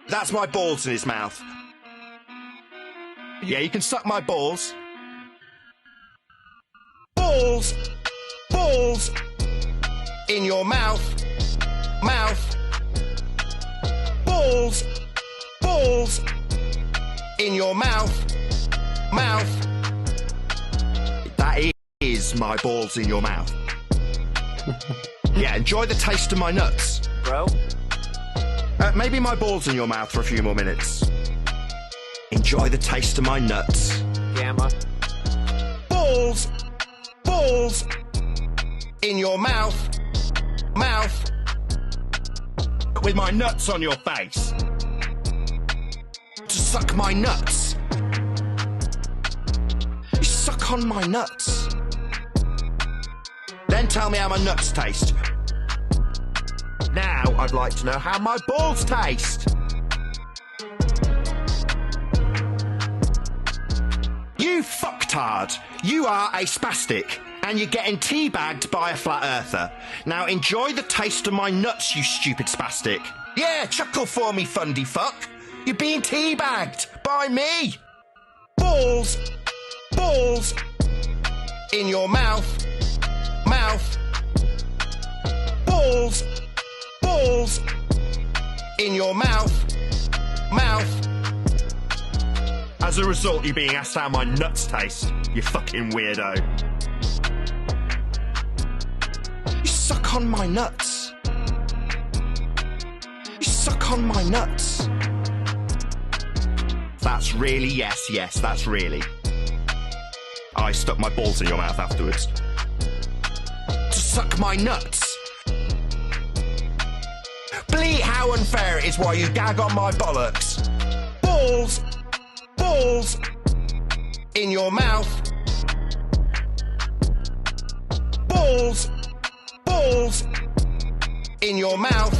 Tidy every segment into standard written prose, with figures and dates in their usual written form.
That's my balls in his mouth. Yeah, you can suck my balls. Balls! Balls! In your mouth. Mouth. Balls! Balls! In your mouth. Mouth. That is my balls in your mouth. Yeah, enjoy the taste of my nuts. Bro? Maybe my balls in your mouth for a few more minutes. Enjoy the taste of my nuts. Gamma. Balls! Balls! In your mouth. Mouth. With my nuts on your face. To suck my nuts. You suck on my nuts. Then tell me how my nuts taste. Now I'd like to know how my balls taste. You fucktard. You are a spastic. And you're getting teabagged by a flat earther. Now enjoy the taste of my nuts, you stupid spastic. Yeah, chuckle for me, fundy fuck. You're being teabagged by me. Balls. Balls. In your mouth. Mouth. Balls. Balls. In your mouth. Mouth. As a result, you're being asked how my nuts taste, you fucking weirdo. You suck on my nuts. You suck on my nuts. That's really, yes, that's really. I stuck my balls in your mouth afterwards. To suck my nuts. Bleat how unfair it is while you gag on my bollocks. Balls. Balls. In your mouth. Balls. Balls. In your mouth.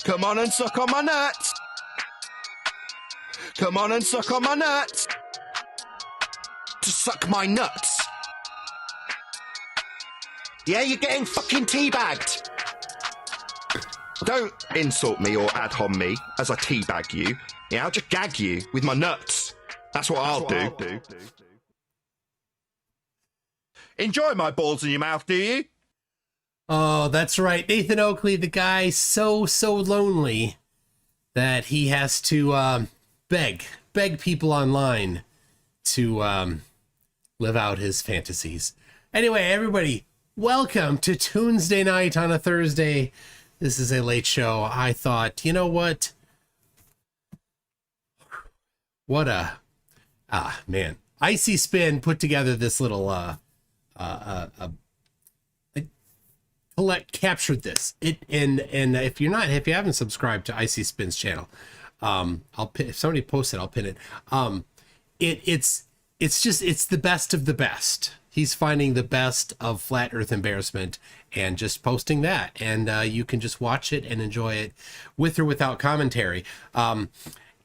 Come on and suck on my nuts. Come on and suck on my nuts. To suck my nuts. Yeah, you're getting fucking teabagged. Don't insult me or ad hom me as I teabag you. Yeah, I'll just gag you with my nuts. That's what I'll do. Enjoy my balls in your mouth, do you? Oh, that's right. Nathan Oakley, the guy so lonely that he has to beg people online to live out his fantasies. Anyway, everybody, welcome to Tuesday night on a Thursday. This is a late show. I thought, you know what? What a man. Icy Spin put together this little captured this. And if you haven't subscribed to Icy Spin's channel, if somebody posts it, I'll pin it. It's the best of the best. He's finding the best of flat earth embarrassment and just posting that, and you can just watch it and enjoy it with or without commentary.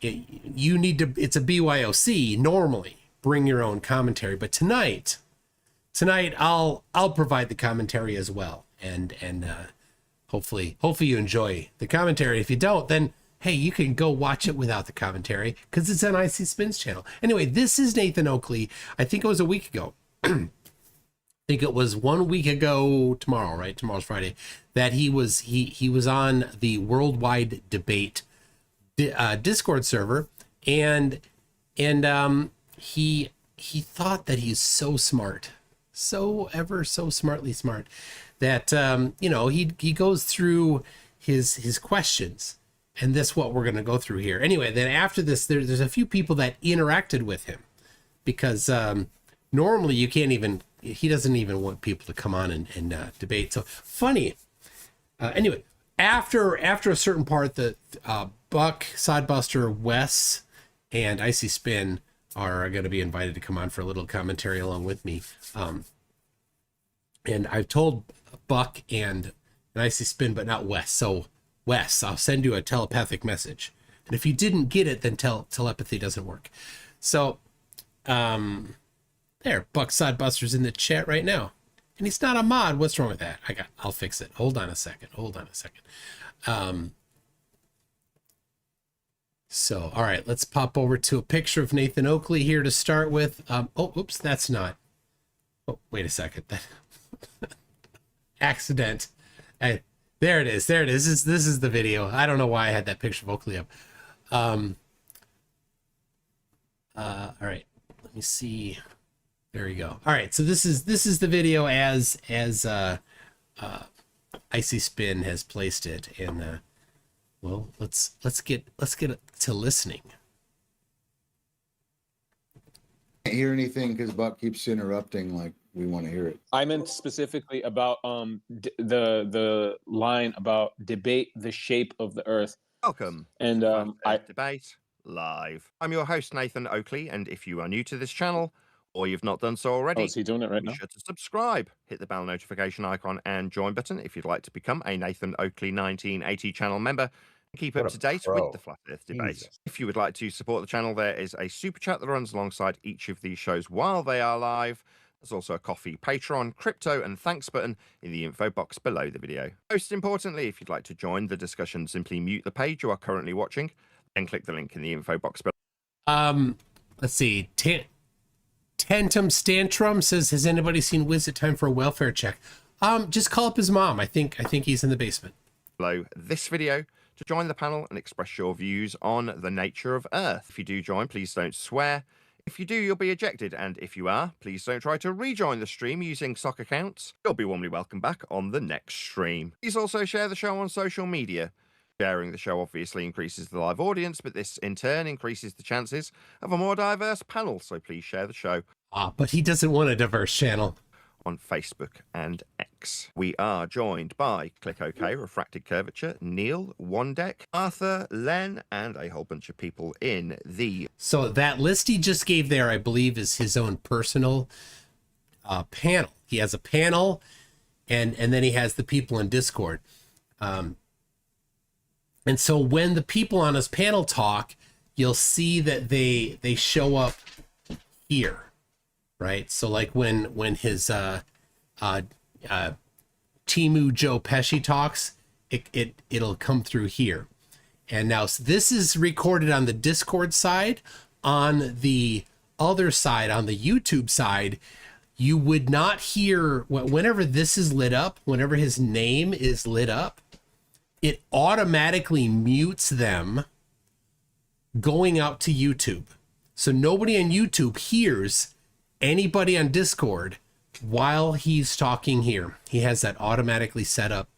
You need to, it's a BYOC normally, bring your own commentary, but tonight I'll provide the commentary as well, and hopefully you enjoy the commentary. If you don't, then hey, you can go watch it without the commentary because it's on IC Spin's channel. Anyway, this is Nathan Oakley. I think it was a week ago. I think it was 1 week ago tomorrow, right? Tomorrow's Friday, that he was on the Worldwide Debate Discord server, and he thought that he's so smart, so ever so smartly smart, that he goes through his questions, and this what we're going to go through here. Anyway, then after this, there's a few people that interacted with him, because normally you can't even, he doesn't even want people to come on and debate. So funny. Anyway, after a certain part, the Buck, Sodbuster, Wes, and Icy Spin are going to be invited to come on for a little commentary along with me. And I've told Buck and Icy Spin, but not Wes. So Wes, I'll send you a telepathic message. And if you didn't get it, then telepathy doesn't work. So, there, Buck Sodbuster's in the chat right now. And he's not a mod. What's wrong with that? I'll fix it. Hold on a second. So, all right, let's pop over to a picture of Nathan Oakley here to start with. Oh, oops, that's not. Oh, wait a second. Accident. There it is. This is the video. I don't know why I had that picture of Oakley up. All right, let me see. There we go. All right, so this is the video as Icy Spin has placed it, and well, let's get to listening. Can't hear anything because Buck keeps interrupting. Like we want to hear it. I meant specifically about the line about debate the shape of the Earth. Welcome. And I debate live. I'm your host Nathan Oakley, and if you are new to this channel or you've not done so already, is he doing it right now? Be sure to subscribe, hit the bell notification icon and join button if you'd like to become a Nathan Oakley 1980 channel member and keep up to date with the Flat Earth debate. Jesus. If you would like to support the channel, there is a super chat that runs alongside each of these shows while they are live. There's also a coffee, Patreon, crypto, and thanks button in the info box below the video. Most importantly, if you'd like to join the discussion, simply mute the page you are currently watching, then click the link in the info box below. Let's see. Tantum Stantrum says, "Has anybody seen Wiz at time for a welfare check?" Just call up his mom. I think he's in the basement. Below this video to join the panel and express your views on the nature of Earth. If you do join, please don't swear. If you do, you'll be ejected, and if you are, please don't try to rejoin the stream using sock accounts. You'll be warmly welcome back on the next stream. Please also share the show on social media. Sharing the show obviously increases the live audience, but this in turn increases the chances of a more diverse panel, so please share the show. But he doesn't want a diverse channel. On Facebook and X. We are joined by Click OK, Refracted Curvature, Neil, One Deck, Arthur, Len, and a whole bunch of people in the... So that list he just gave there, I believe, is his own personal panel. He has a panel, and then he has the people in Discord. And so when the people on his panel talk, you'll see that they show up here. Right, so like when his Timu Joe Pesci talks, it'll come through here. And now this is recorded on the Discord side. On the other side, on the YouTube side, you would not hear whenever this is lit up. Whenever his name is lit up, it automatically mutes them going out to YouTube. So nobody on YouTube hears anybody on Discord while he's talking here. He has that automatically set up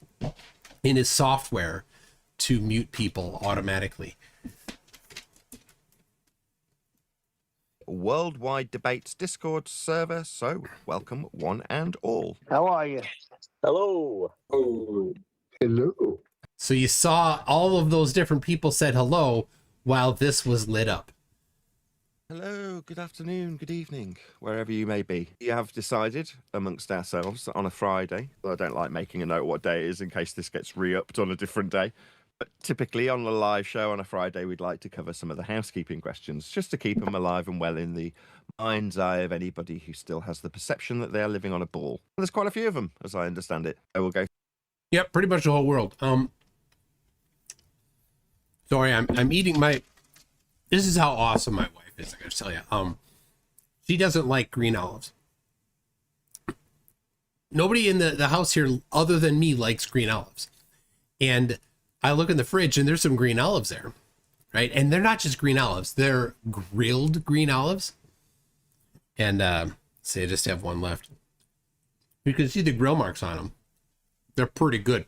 in his software to mute people automatically. Worldwide Debates Discord server, so welcome one and all. How are you? Hello. Oh, hello. So you saw all of those different people said hello while this was lit up. Hello, good afternoon, good evening, wherever you may be. We have decided amongst ourselves that on a Friday, I don't like making a note what day it is in case this gets re-upped on a different day, but typically on a live show on a Friday, we'd like to cover some of the housekeeping questions, just to keep them alive and well in the mind's eye of anybody who still has the perception that they are living on a ball. And there's quite a few of them, as I understand it. I will go. Yep, pretty much the whole world. Sorry, I'm eating my... This is how awesome my wife is, I gotta tell you. She doesn't like green olives. Nobody in the house here other than me likes green olives. And I look in the fridge and there's some green olives there, right? And they're not just green olives, they're grilled green olives. And see, I just have one left. You can see the grill marks on them. They're pretty good.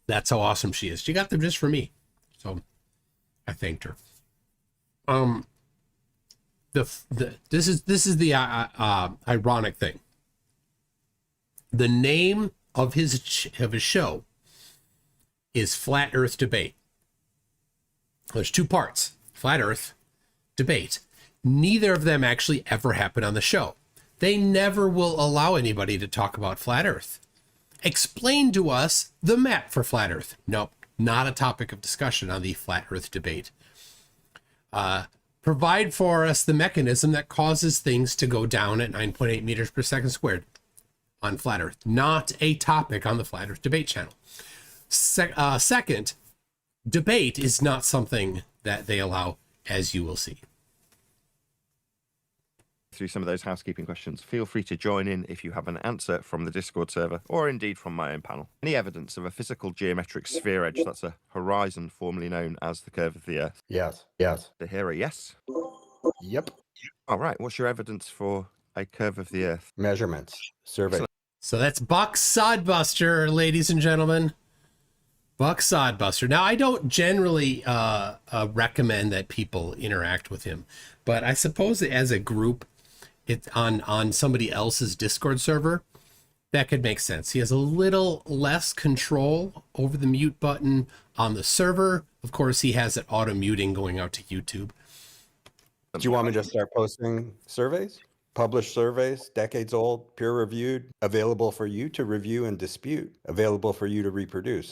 That's how awesome she is. She got them just for me. So I thanked her. This is the ironic thing. The name of his show is Flat Earth Debate. There's two parts: Flat Earth Debate. Neither of them actually ever happen on the show. They never will allow anybody to talk about Flat Earth. Explain to us the map for Flat Earth. Nope, not a topic of discussion on the Flat Earth Debate. Provide for us the mechanism that causes things to go down at 9.8 meters per second squared. on Flat Earth, not a topic on the Flat Earth debate channel. Second, debate is not something that they allow, as you will see. Through some of those housekeeping questions, feel free to join in if you have an answer from the Discord server or indeed from my own panel. Any evidence of a physical geometric sphere edge, that's a horizon formerly known as the curve of the Earth? Yes. To hear a yes? Yep. All right, what's your evidence for a curve of the Earth? Measurements. Survey. Excellent. So that's Buck Sodbuster, ladies and gentlemen. Buck Sodbuster. Now, I don't generally recommend that people interact with him, but I suppose that as a group, it's on somebody else's Discord server, that could make sense. He has a little less control over the mute button on the server. Of course, he has it auto muting going out to YouTube. Do you want me to start posting surveys? Published surveys, decades old, peer reviewed, available for you to review and dispute, available for you to reproduce.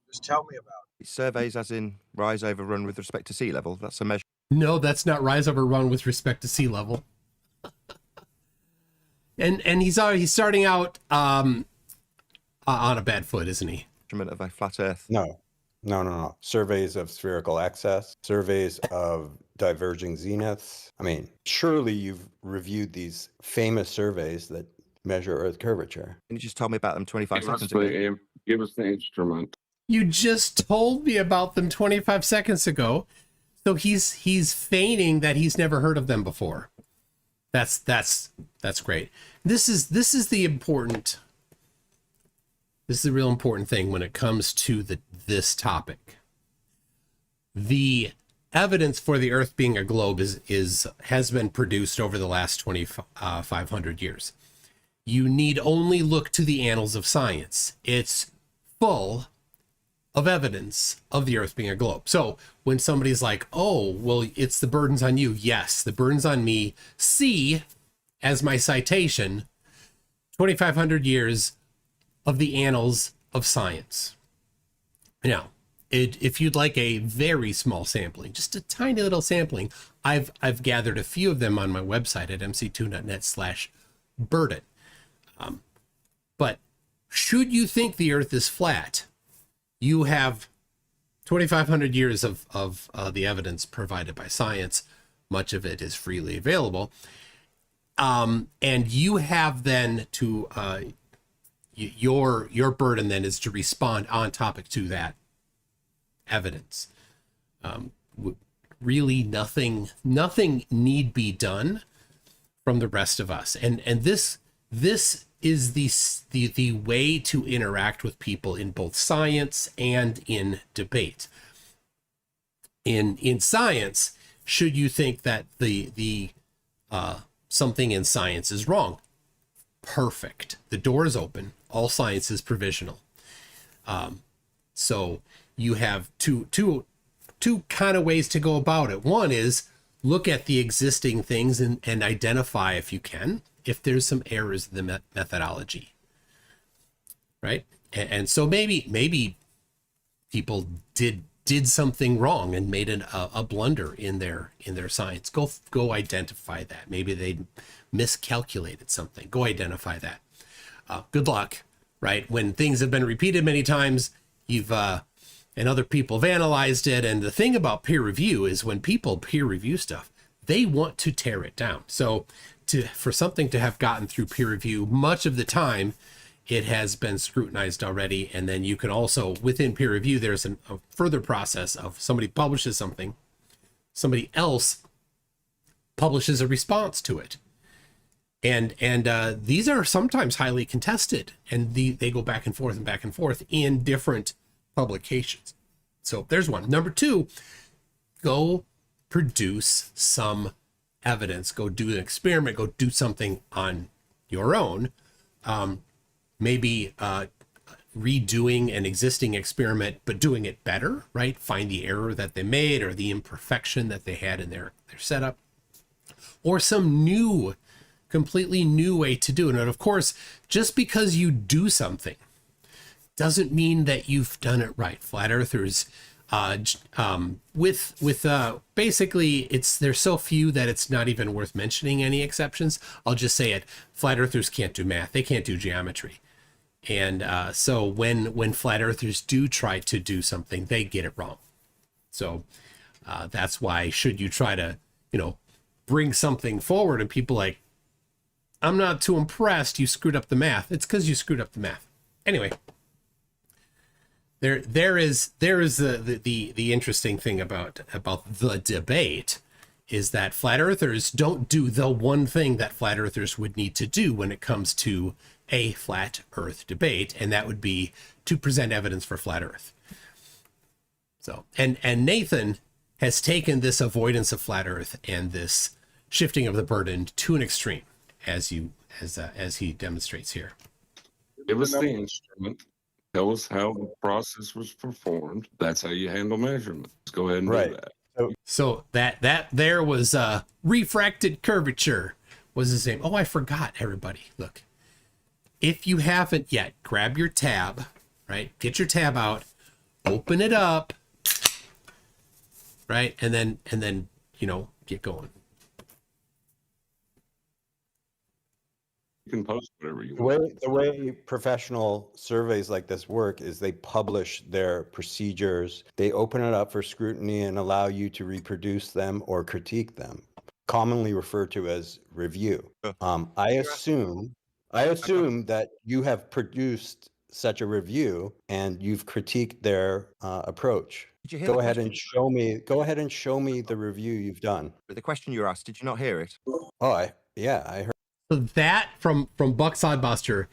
Just tell me about it. Surveys as in rise over run with respect to sea level, that's a measure. No, that's not rise over run with respect to sea level. And he's starting out on a bad foot, isn't he? Measurement of a flat Earth. No. Surveys of spherical excess, surveys of diverging zeniths. I mean, surely you've reviewed these famous surveys that measure Earth curvature. Can you just tell me about them 25 Give us seconds ago? give us the instrument. You just told me about them 25 seconds ago. So he's feigning that he's never heard of them before. That's great. This is the real important thing when it comes to this topic. The evidence for the Earth being a globe has been produced over the last 2,500 years. You need only look to the annals of science. It's full of evidence of the Earth being a globe. So when somebody's like, oh, well, it's the burden's on you. Yes, the burden's on me. See, as my citation, 2,500 years of the annals of science. Now, if you'd like a very small sampling, just a tiny little sampling, I've gathered a few of them on my website at mctoon.net/burden. But should you think the Earth is flat, you have 2,500 years of the evidence provided by science. Much of it is freely available. And you have then to, your burden then is to respond on topic to that evidence. Really nothing need be done from the rest of us. And this is the way to interact with people in both science and in debate. In science, should you think that the something in science is wrong, perfect. The door is open. All science is provisional. So you have two kind of ways to go about it. One is look at the existing things and identify, if you can, if there's some errors in the methodology, right? And so maybe people did something wrong and made a blunder in their science. Go identify that. Maybe they miscalculated something. Go identify that. Good luck, right? When things have been repeated many times, you've and other people have analyzed it. And the thing about peer review is when people peer review stuff, they want to tear it down. So for something to have gotten through peer review, much of the time it has been scrutinized already. And then you can also, within peer review, there's a further process of somebody publishes something, somebody else publishes a response to it. And these are sometimes highly contested, and they go back and forth in different publications. So there's one. Number two, go produce some evidence, go do an experiment, go do something on your own. Maybe redoing an existing experiment, but doing it better, right? Find the error that they made or the imperfection that they had in their setup, or some completely new way to do it. And of course, just because you do something doesn't mean that you've done it right. Flat earthers With basically, there's so few that it's not even worth mentioning any exceptions. I'll just say it: flat earthers can't do math; they can't do geometry, and so when flat earthers do try to do something, they get it wrong. So that's why, should you try to bring something forward and people like, I'm not too impressed, you screwed up the math, it's because you screwed up the math. Anyway, there is the interesting thing about the debate is that flat earthers don't do the one thing that flat earthers would need to do when it comes to a flat earth debate, and that would be to present evidence for flat earth. So, and Nathan has taken this avoidance of flat earth and this shifting of the burden to an extreme, as he demonstrates here. Give us the instrument. Tell us how the process was performed. That's how you handle measurements. Go ahead and do that. So that there was refracted curvature was his name. Oh, I forgot, everybody. Look, if you haven't yet, grab your tab, right? Get your tab out, open it up, right? And then get going. You can post whatever you want. The way professional surveys like this work is they publish their procedures. They open it up for scrutiny and allow you to reproduce them or critique them, commonly referred to as review. I assume that you have produced such a review and you've critiqued their approach. Go ahead and show me the review you've done. The question you asked, did you not hear it? Oh, I heard. So that from Buck Sodbuster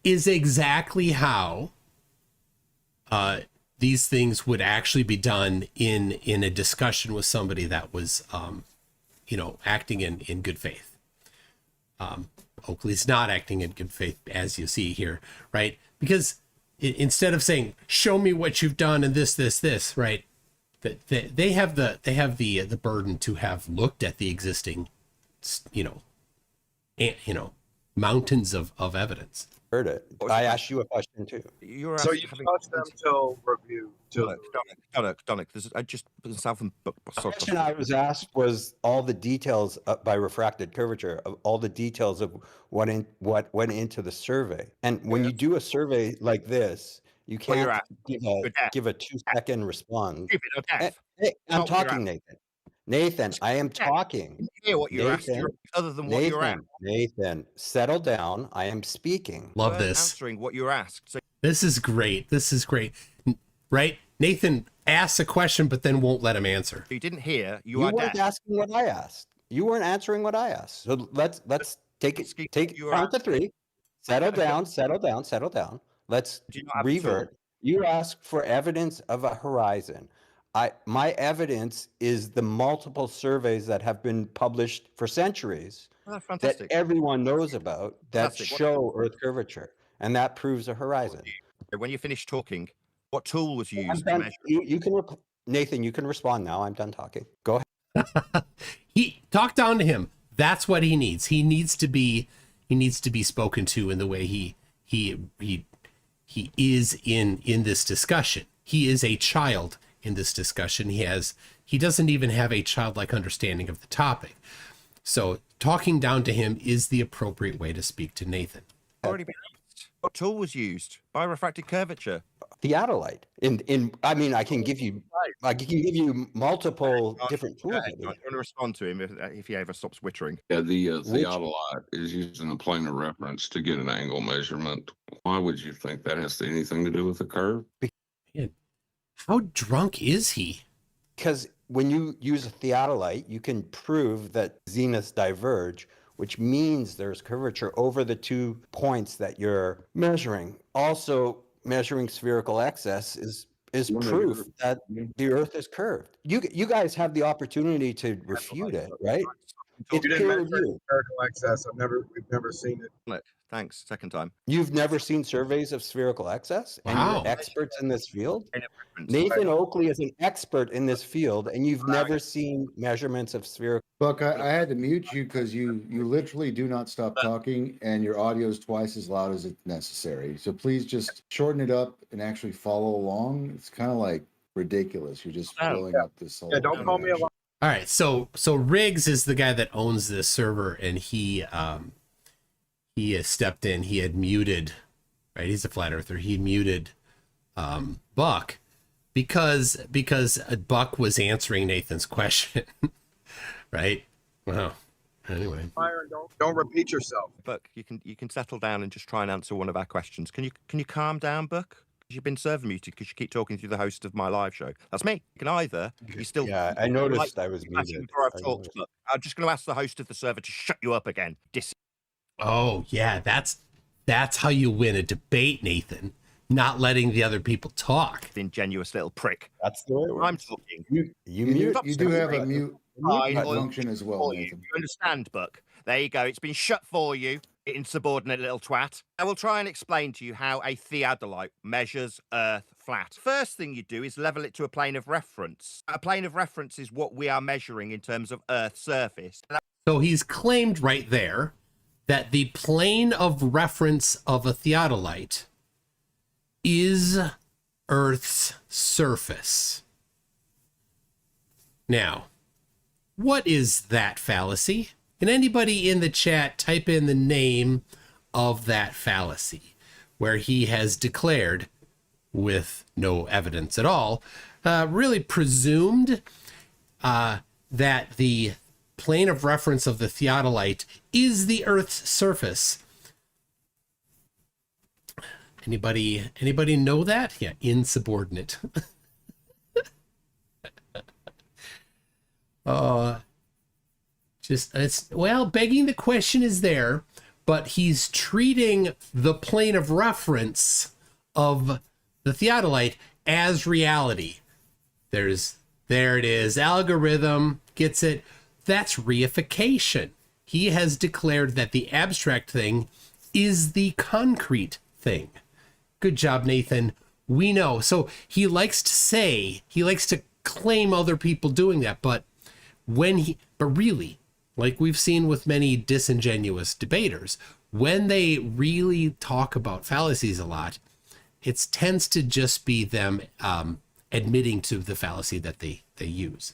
is exactly how these things would actually be done in a discussion with somebody that was acting in good faith. Oakley's not acting in good faith, as you see here, right? Because instead of saying, show me what you've done and this, right? They have the burden to have looked at the existing, mountains of evidence. Heard it. I asked you a question too. So you touched them till review. Donick, I just put myself in. The question I was asked was all the details by refracted curvature of all the details of what went into the survey. And when you do a survey like this, you can't give a 2-second response. Hey, I'm talking, Nathan. Nathan, I am talking. Hear what you're asking, other than what you're asked. Nathan, settle down. I am speaking. Love this. Answering what you're asked. So this is great. Right? Nathan asks a question, but then won't let him answer. you didn't hear. You weren't asking what I asked. You weren't answering what I asked. So let's take count to 3. Settle down. Let's revert. You asked for evidence of a horizon. My evidence is the multiple surveys that have been published for centuries that everyone knows about that show Earth curvature, and that proves a horizon. When you finish talking, what tool was used to measure? Nathan, you can respond now. I'm done talking. Go ahead. He talk down to him. That's what he needs. He needs to be spoken to in the way he is in this discussion. He is a child in this discussion. He doesn't even have a childlike understanding of the topic. So talking down to him is the appropriate way to speak to Nathan. Already been asked. What tool was used by refracted curvature? Theodolite. I can give you multiple different tools. I'm going to respond to him if he ever stops wittering. Yeah, the theodolite is using a plane of reference to get an angle measurement. Why would you think that has anything to do with the curve? How drunk is he? Because when you use a theodolite, you can prove that zeniths diverge, which means there's curvature over the 2 points that you're measuring. Also, measuring spherical excess is proof that the Earth is curved. You guys have the opportunity to refute it, right? It's peer review. Spherical excess. We've never seen it. Thanks. Second time. You've never seen surveys of spherical excess, and Wow. you're experts in this field. Nathan Oakley is an expert in this field, and you've never seen measurements of spherical. Buck, I had to mute you because you literally do not stop talking, and your audio is twice as loud as it's necessary. So please just shorten it up and actually follow along. It's kind of like ridiculous. You're just Oh, filling up this whole. Yeah, don't call me a liar. All right, so Riggs is the guy that owns this server, and he has stepped in. He had muted, right? He's a flat earther. He muted Buck because Buck was answering Nathan's question, right? Wow. Anyway, Don't repeat yourself. Buck, you can settle down and just try and answer one of our questions. Can you calm down, Buck? You've been server muted because you keep talking through the host of my live show. That's me. You can either you still. Yeah, I noticed I was muted. Before I've talked, Buck. I'm just going to ask the host of the server to shut you up again. oh yeah, that's how you win a debate, Nathan. Not letting the other people talk. Ingenuous little prick. That's the way it works. I'm talking. You mute. You do have a mute Fine, function as well, you. Nathan. You understand, Buck? There you go. It's been shut for you, insubordinate little twat. I will try and explain to you how a theodolite measures Earth flat. First thing you do is level it to a plane of reference. A plane of reference is what we are measuring in terms of Earth's surface. So he's claimed right there that the plane of reference of a theodolite is Earth's surface. Now, what is that fallacy? Can anybody in the chat type in the name of that fallacy where he has declared, with no evidence at all, really presumed that the plane of reference of the theodolite is the Earth's surface? Anybody know that? Yeah, insubordinate. Begging the question is there, but he's treating the plane of reference of the theodolite as reality. There it is. Algorithm gets it. That's reification. He has declared that the abstract thing is the concrete thing. Good job, Nathan. We know. So he likes to claim other people doing that, but really, like we've seen with many disingenuous debaters, when they really talk about fallacies a lot, it tends to just be them admitting to the fallacy that they use.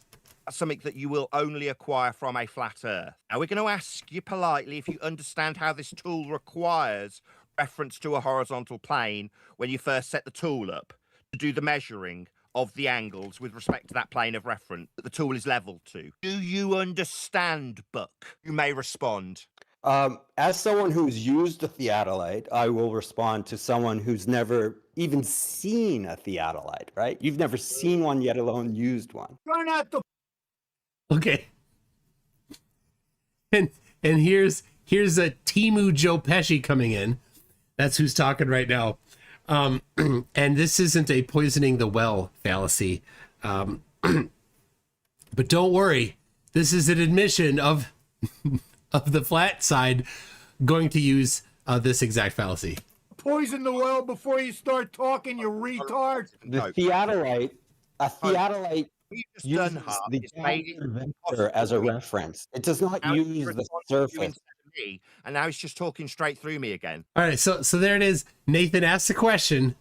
Something that you will only acquire from a flat Earth. Now, we're going to ask you politely if you understand how this tool requires reference to a horizontal plane when you first set the tool up to do the measuring of the angles with respect to that plane of reference that the tool is leveled to. Do you understand, Buck? You may respond. As someone who's used a theodolite, I will respond to someone who's never even seen a theodolite, right? You've never seen one, yet alone used one. Okay. And here's a Timu Joe Pesci coming in. That's who's talking right now. And this isn't a poisoning the well fallacy. But don't worry. This is an admission of the flat side going to use this exact fallacy. Poison the well before you start talking, you retard. The theodolite, a theodolite uses the vector as a reference. It does not use the surface. And now he's just talking straight through me again. All right, so there it is. Nathan asked the question,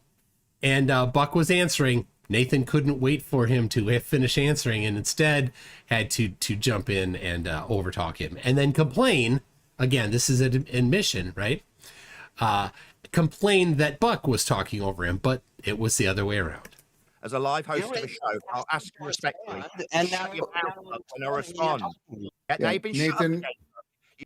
and Buck was answering. Nathan couldn't wait for him to finish answering, and instead had to jump in and overtalk him, and then complain. Again, this is an admission, right? Complain that Buck was talking over him, but it was the other way around. As a live host of the show, I'll ask you respectfully. And now you when I respond.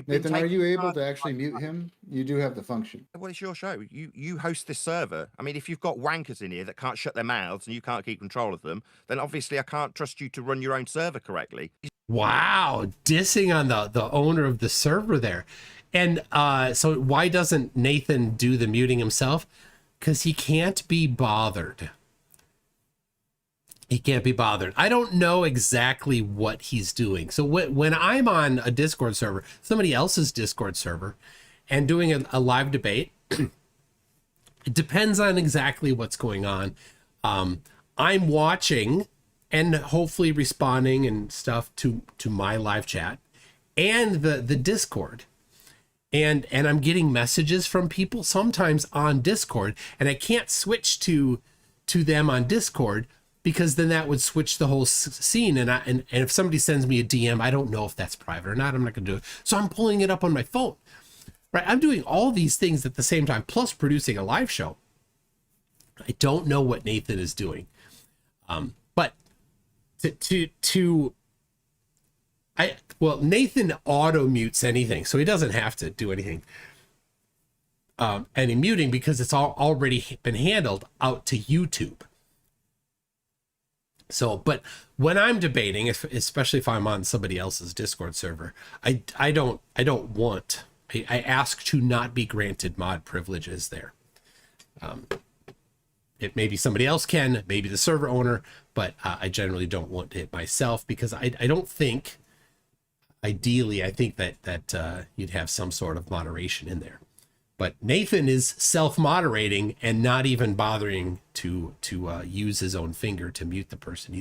Nathan, are you able to actually mute him? You do have the function. Well, it's your show. You host this server. I mean, if you've got wankers in here that can't shut their mouths and you can't keep control of them, then obviously I can't trust you to run your own server correctly. Wow, dissing on the owner of the server there. And so why doesn't Nathan do the muting himself? Because he can't be bothered. He can't be bothered. I don't know exactly what he's doing. So when I'm on a Discord server, somebody else's Discord server, and doing a live debate, it depends on exactly what's going on. I'm watching and hopefully responding and stuff to my live chat and the Discord. And I'm getting messages from people sometimes on Discord, and I can't switch to them on Discord because then that would switch the whole scene. And if somebody sends me a DM, I don't know if that's private or not. I'm not going to do it. So I'm pulling it up on my phone, right? I'm doing all these things at the same time, plus producing a live show. I don't know what Nathan is doing. But Nathan auto mutes anything, so he doesn't have to do anything. Any muting, because it's already been handled out to YouTube. So, but when I'm debating, especially if I'm on somebody else's Discord server, I ask to not be granted mod privileges there. It maybe somebody else can, maybe the server owner, but I generally don't want it myself, because I don't think, ideally, I think that you'd have some sort of moderation in there. But Nathan is self-moderating and not even bothering to use his own finger to mute the person.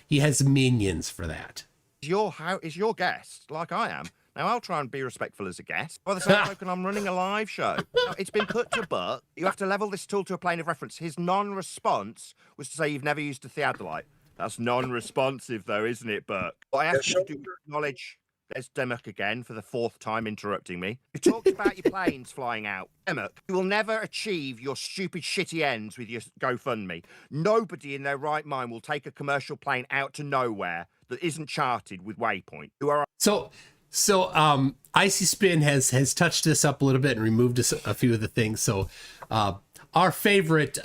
He has minions for that. Is your guest like I am? Now, I'll try and be respectful as a guest. By the same token, I'm running a live show. Now, it's been put to Buck. You have to level this tool to a plane of reference. His non-response was to say you've never used a theodolite. That's non-responsive, though, isn't it, Buck? What I have to do is acknowledge... There's Demuck again for the 4th time interrupting me. You talked about your planes flying out. Demuck, you will never achieve your stupid shitty ends with your GoFundMe. Nobody in their right mind will take a commercial plane out to nowhere that isn't charted with waypoint. You are... So Icy Spin has touched this up a little bit and removed a few of the things. So our favorite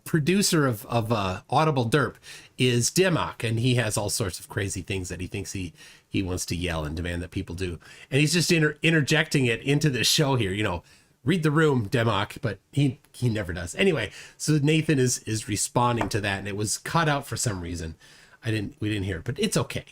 producer of Audible Derp is Demock, and he has all sorts of crazy things that he thinks he wants to yell and demand that people do, and he's just interjecting it into the show here. Read the room, Demock, but he never does. Anyway, so Nathan is responding to that, and it was cut out for some reason. We didn't hear it, but it's okay.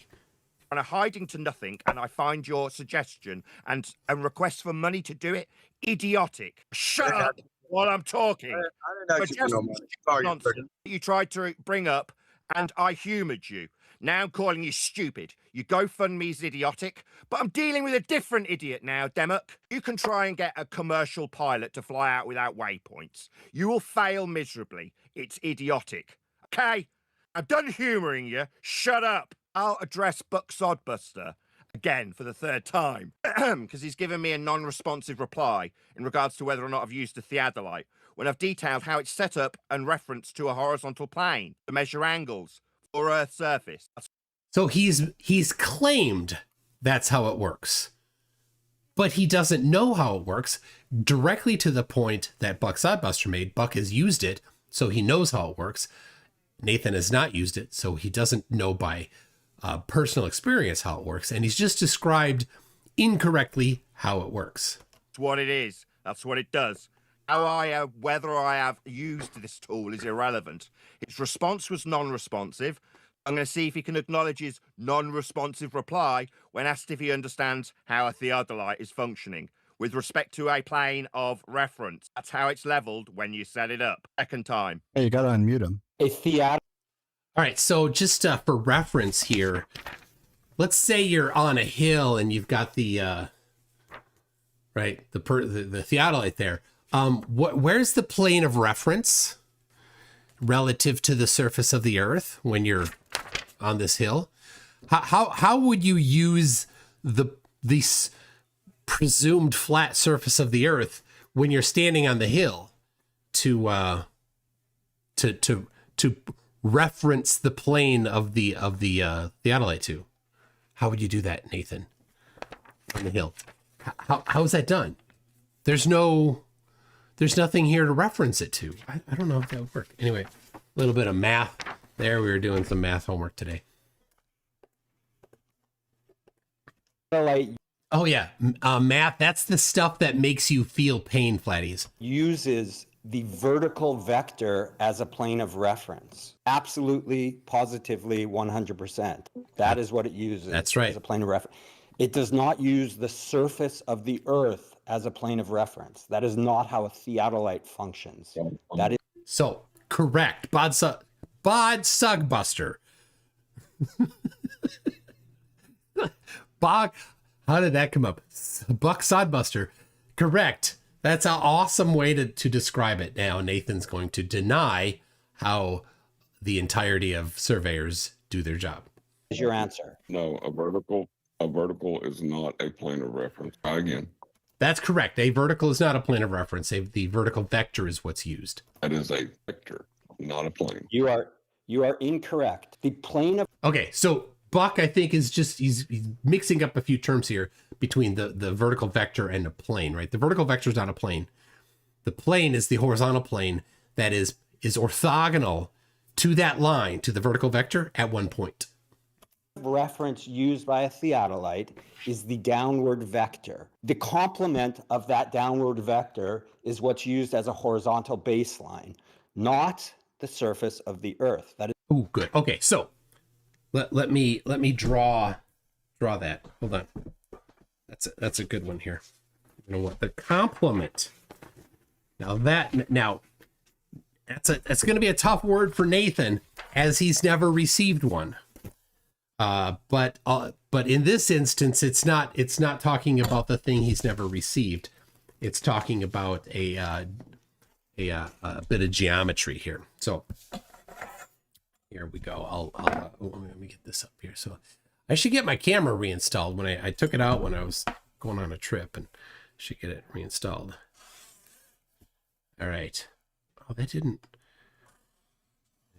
And are hiding to nothing, and I find your suggestion and request for money to do it idiotic. Shut up while I'm talking. I didn't actually know much. Nonsense you tried to bring up, and I humoured you. Now I'm calling you stupid. Your GoFundMe's idiotic, but I'm dealing with a different idiot now, Demuck. You can try and get a commercial pilot to fly out without waypoints. You will fail miserably. It's idiotic. Okay? I'm done humouring you. Shut up. I'll address Buck Sodbuster again for the 3rd time, because he's given me a non-responsive reply in regards to whether or not I've used a theodolite, when I've detailed how it's set up and referenced to a horizontal plane to measure angles for Earth's surface. So he's claimed that's how it works, but he doesn't know how it works, directly to the point that Buck Sodbuster made. Buck has used it, so he knows how it works. Nathan has not used it, so he doesn't know by personal experience how it works, and he's just described incorrectly how it works. That's what it is. That's what it does. Whether I have used this tool is irrelevant. His response was non-responsive. I'm going to see if he can acknowledge his non-responsive reply when asked if he understands how a theodolite is functioning with respect to a plane of reference. That's how it's leveled when you set it up. 2nd time. Hey, you got to unmute him. A theodolite. All right, so just for reference here, let's say you're on a hill and you've got the theodolite there. Where's the plane of reference relative to the surface of the Earth when you're on this hill? How would you use the presumed flat surface of the Earth when you're standing on the hill to reference the plane of the theodolite to? How would you do that, Nathan, on the hill? How is that done? There's nothing here to reference it to. I don't know if that would work. Anyway, a little bit of math there. We were doing some math homework today. Oh yeah, math. That's the stuff that makes you feel pain, Flatties. Uses the vertical vector as a plane of reference. Absolutely, positively, 100%. That is what it uses. That's right. As a plane of reference. It does not use the surface of the Earth as a plane of reference. That is not how a theodolite functions. That is so correct. Bod Sugbuster. Bog. How did that come up? Buck Sodbuster. Correct. That's an awesome way to describe it. Now Nathan's going to deny how the entirety of surveyors do their job. Is your answer? No, a vertical is not a plane of reference. Try again. That's correct. A vertical is not a plane of reference. The vertical vector is what's used. That is a vector, not a plane. You are incorrect. The plane of Okay, so Buck, I think, is just he's mixing up a few terms here between the vertical vector and a plane, right? The vertical vector is not a plane. The plane is the horizontal plane that is orthogonal to that line, to the vertical vector at one point. reference used by a theodolite is the downward vector. The complement of that downward vector is what's used as a horizontal baseline, not the surface of the Earth. That is. Oh, good. Okay, so let me draw that. Hold on. That's a good one here. You know what? The complement. Now that's going to be a tough word for Nathan, as he's never received one. But in this instance, it's not talking about the thing he's never received. It's talking about a bit of geometry here. So here we go. Let me get this up here. So I should get my camera reinstalled. When I took it out when I was going on a trip, and should get it reinstalled. All right. Oh, that didn't.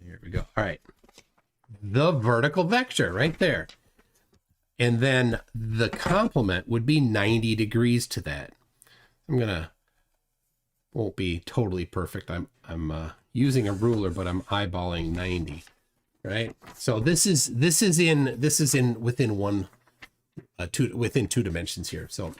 Here we go. All right. The vertical vector right there. And then the complement would be 90 degrees to that. Won't be totally perfect. I'm using a ruler, but I'm eyeballing 90, right? So this is within two dimensions here. So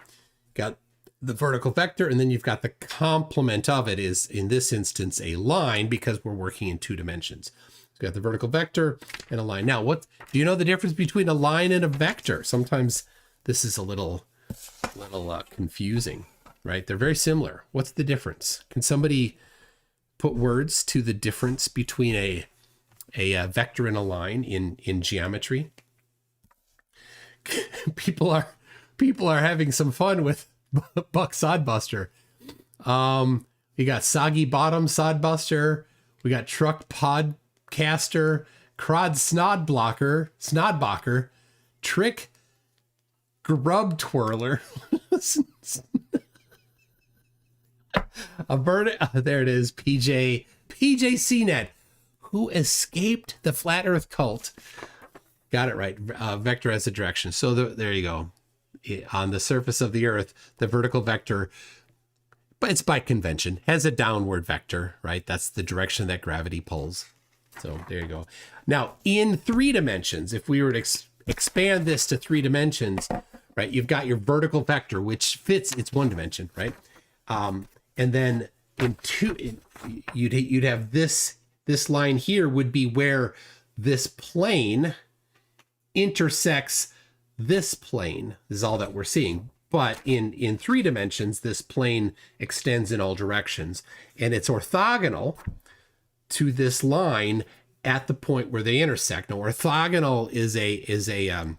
got the vertical vector, and then you've got the complement of it is, in this instance, a line, because we're working in 2 dimensions. So we got the vertical vector and a line. Now, what do you know the difference between a line and a vector? Sometimes this is a little confusing, right? They're very similar. What's the difference? Can somebody put words to the difference between a vector and a line in geometry? People are having some fun with Buck Sodbuster. We got Soggy Bottom Sodbuster. We got Truck Podcaster, Crod Snodbacher, Trick Grub Twirler. There it is, PJ CNET, who escaped the flat earth cult. Got it right. Vector as a direction. So there you go. On the surface of the Earth, the vertical vector, but it's by convention, has a downward vector, right? That's the direction that gravity pulls. So there you go. Now, in 3 dimensions, if we were to expand this to 3 dimensions, right, you've got your vertical vector, which fits, it's 1 dimension, right? And then in 2, you'd have this line here would be where this plane intersects this plane. This is all that we're seeing. But in 3 dimensions, this plane extends in all directions, and it's orthogonal to this line at the point where they intersect. Now, orthogonal is a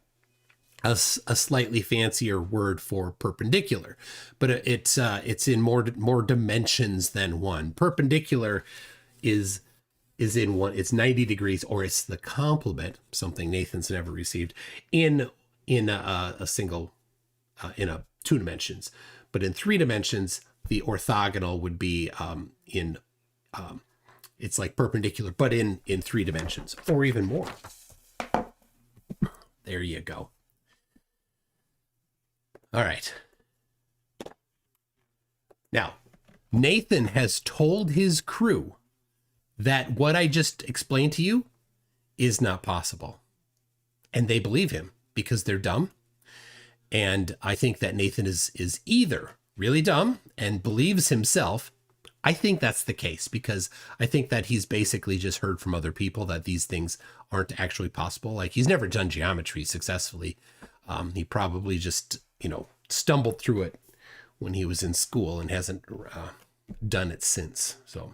slightly fancier word for perpendicular, but it's in more dimensions than 1. Perpendicular is in 1. It's 90 degrees, or it's the complement, something Nathan's never received, in a single, in 2 dimensions. But in 3 dimensions, the orthogonal would be it's like perpendicular, but in 3 dimensions, or even more. There you go. All right. Now, Nathan has told his crew that what I just explained to you is not possible. And they believe him because they're dumb. And I think that Nathan is either really dumb and believes himself. I think that's the case, because I think that he's basically just heard from other people that these things aren't actually possible. Like, he's never done geometry successfully. He probably just, stumbled through it when he was in school and hasn't done it since. So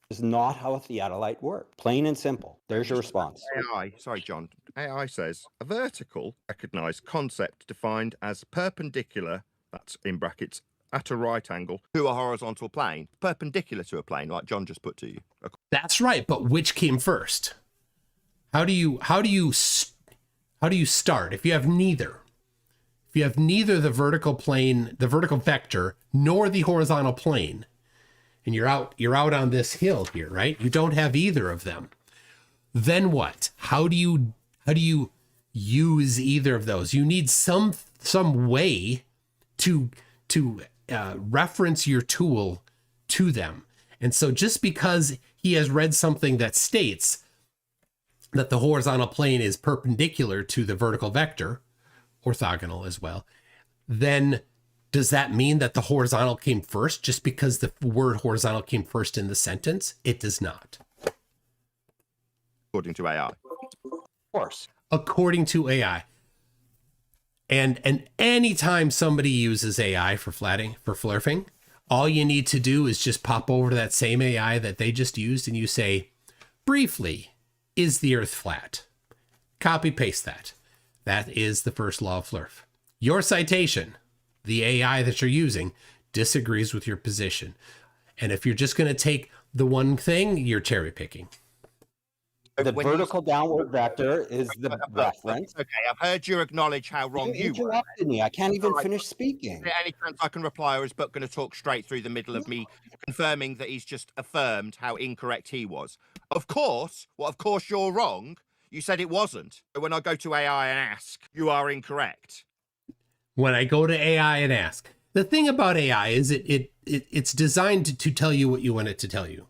is not how a theodolite works. Plain and simple. There's your response. AI, sorry, John. AI says a vertical recognized concept defined as perpendicular, that's in brackets, at a right angle, to a horizontal plane, perpendicular to a plane, like John just put to you. That's right, but which came first? How do you start if you have neither? If you have neither the vertical plane, the vertical vector, nor the horizontal plane, and you're out on this hill here, right? You don't have either of them. Then what? How do you use either of those? You need some way to reference your tool to them. And so just because he has read something that states that the horizontal plane is perpendicular to the vertical vector, orthogonal as well, then does that mean that the horizontal came first just because the word horizontal came first in the sentence? It does not. According to AI. Of course. According to AI. And anytime somebody uses AI for flurfing, all you need to do is just pop over to that same AI that they just used and you say, briefly, is the earth flat? Copy paste that. That is the first law of flurf. Your citation, the AI that you're using, disagrees with your position. And if you're just going to take the one thing, you're cherry picking. The vertical downward vector is the reference. Okay, I've heard you acknowledge how wrong you were. Interrupted me. I can't even finish speaking. Any chance I can reply, or is Buck going to talk straight through the middle of me confirming that he's just affirmed how incorrect he was? Of course you're wrong. You said it wasn't. When I go to AI and ask, you are incorrect. When I go to AI and ask, the thing about AI is it's designed to tell you what you want it to tell you.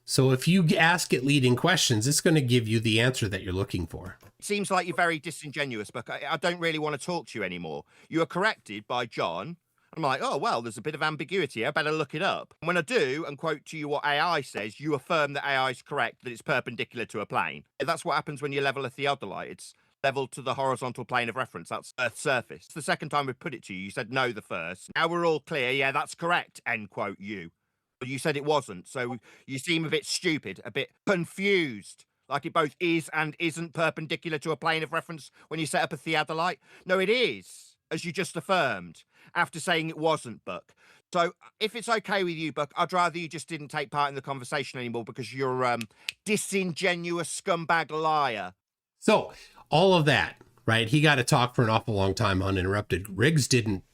So if you ask it leading questions, it's going to give you the answer that you're looking for. It seems like you're very disingenuous, but I don't really want to talk to you anymore. You are corrected by John. I'm like, oh, well, there's a bit of ambiguity. I better look it up. And when I do and quote to you what AI says, you affirm that AI is correct, that it's perpendicular to a plane. That's what happens when you level a theodolite. It's level to the horizontal plane of reference. That's Earth's surface. It's the second time we put it to you. You said no the first. Now we're all clear. Yeah, that's correct. End quote you. But you said it wasn't. So you seem a bit stupid, a bit confused. Like it both is and isn't perpendicular to a plane of reference when you set up a theodolite. No, it is, as you just affirmed, after saying it wasn't, Buck. So if it's okay with you, Buck, I'd rather you just didn't take part in the conversation anymore because you're a disingenuous scumbag liar. So all of that, right? He got to talk for an awful long time uninterrupted. Riggs didn't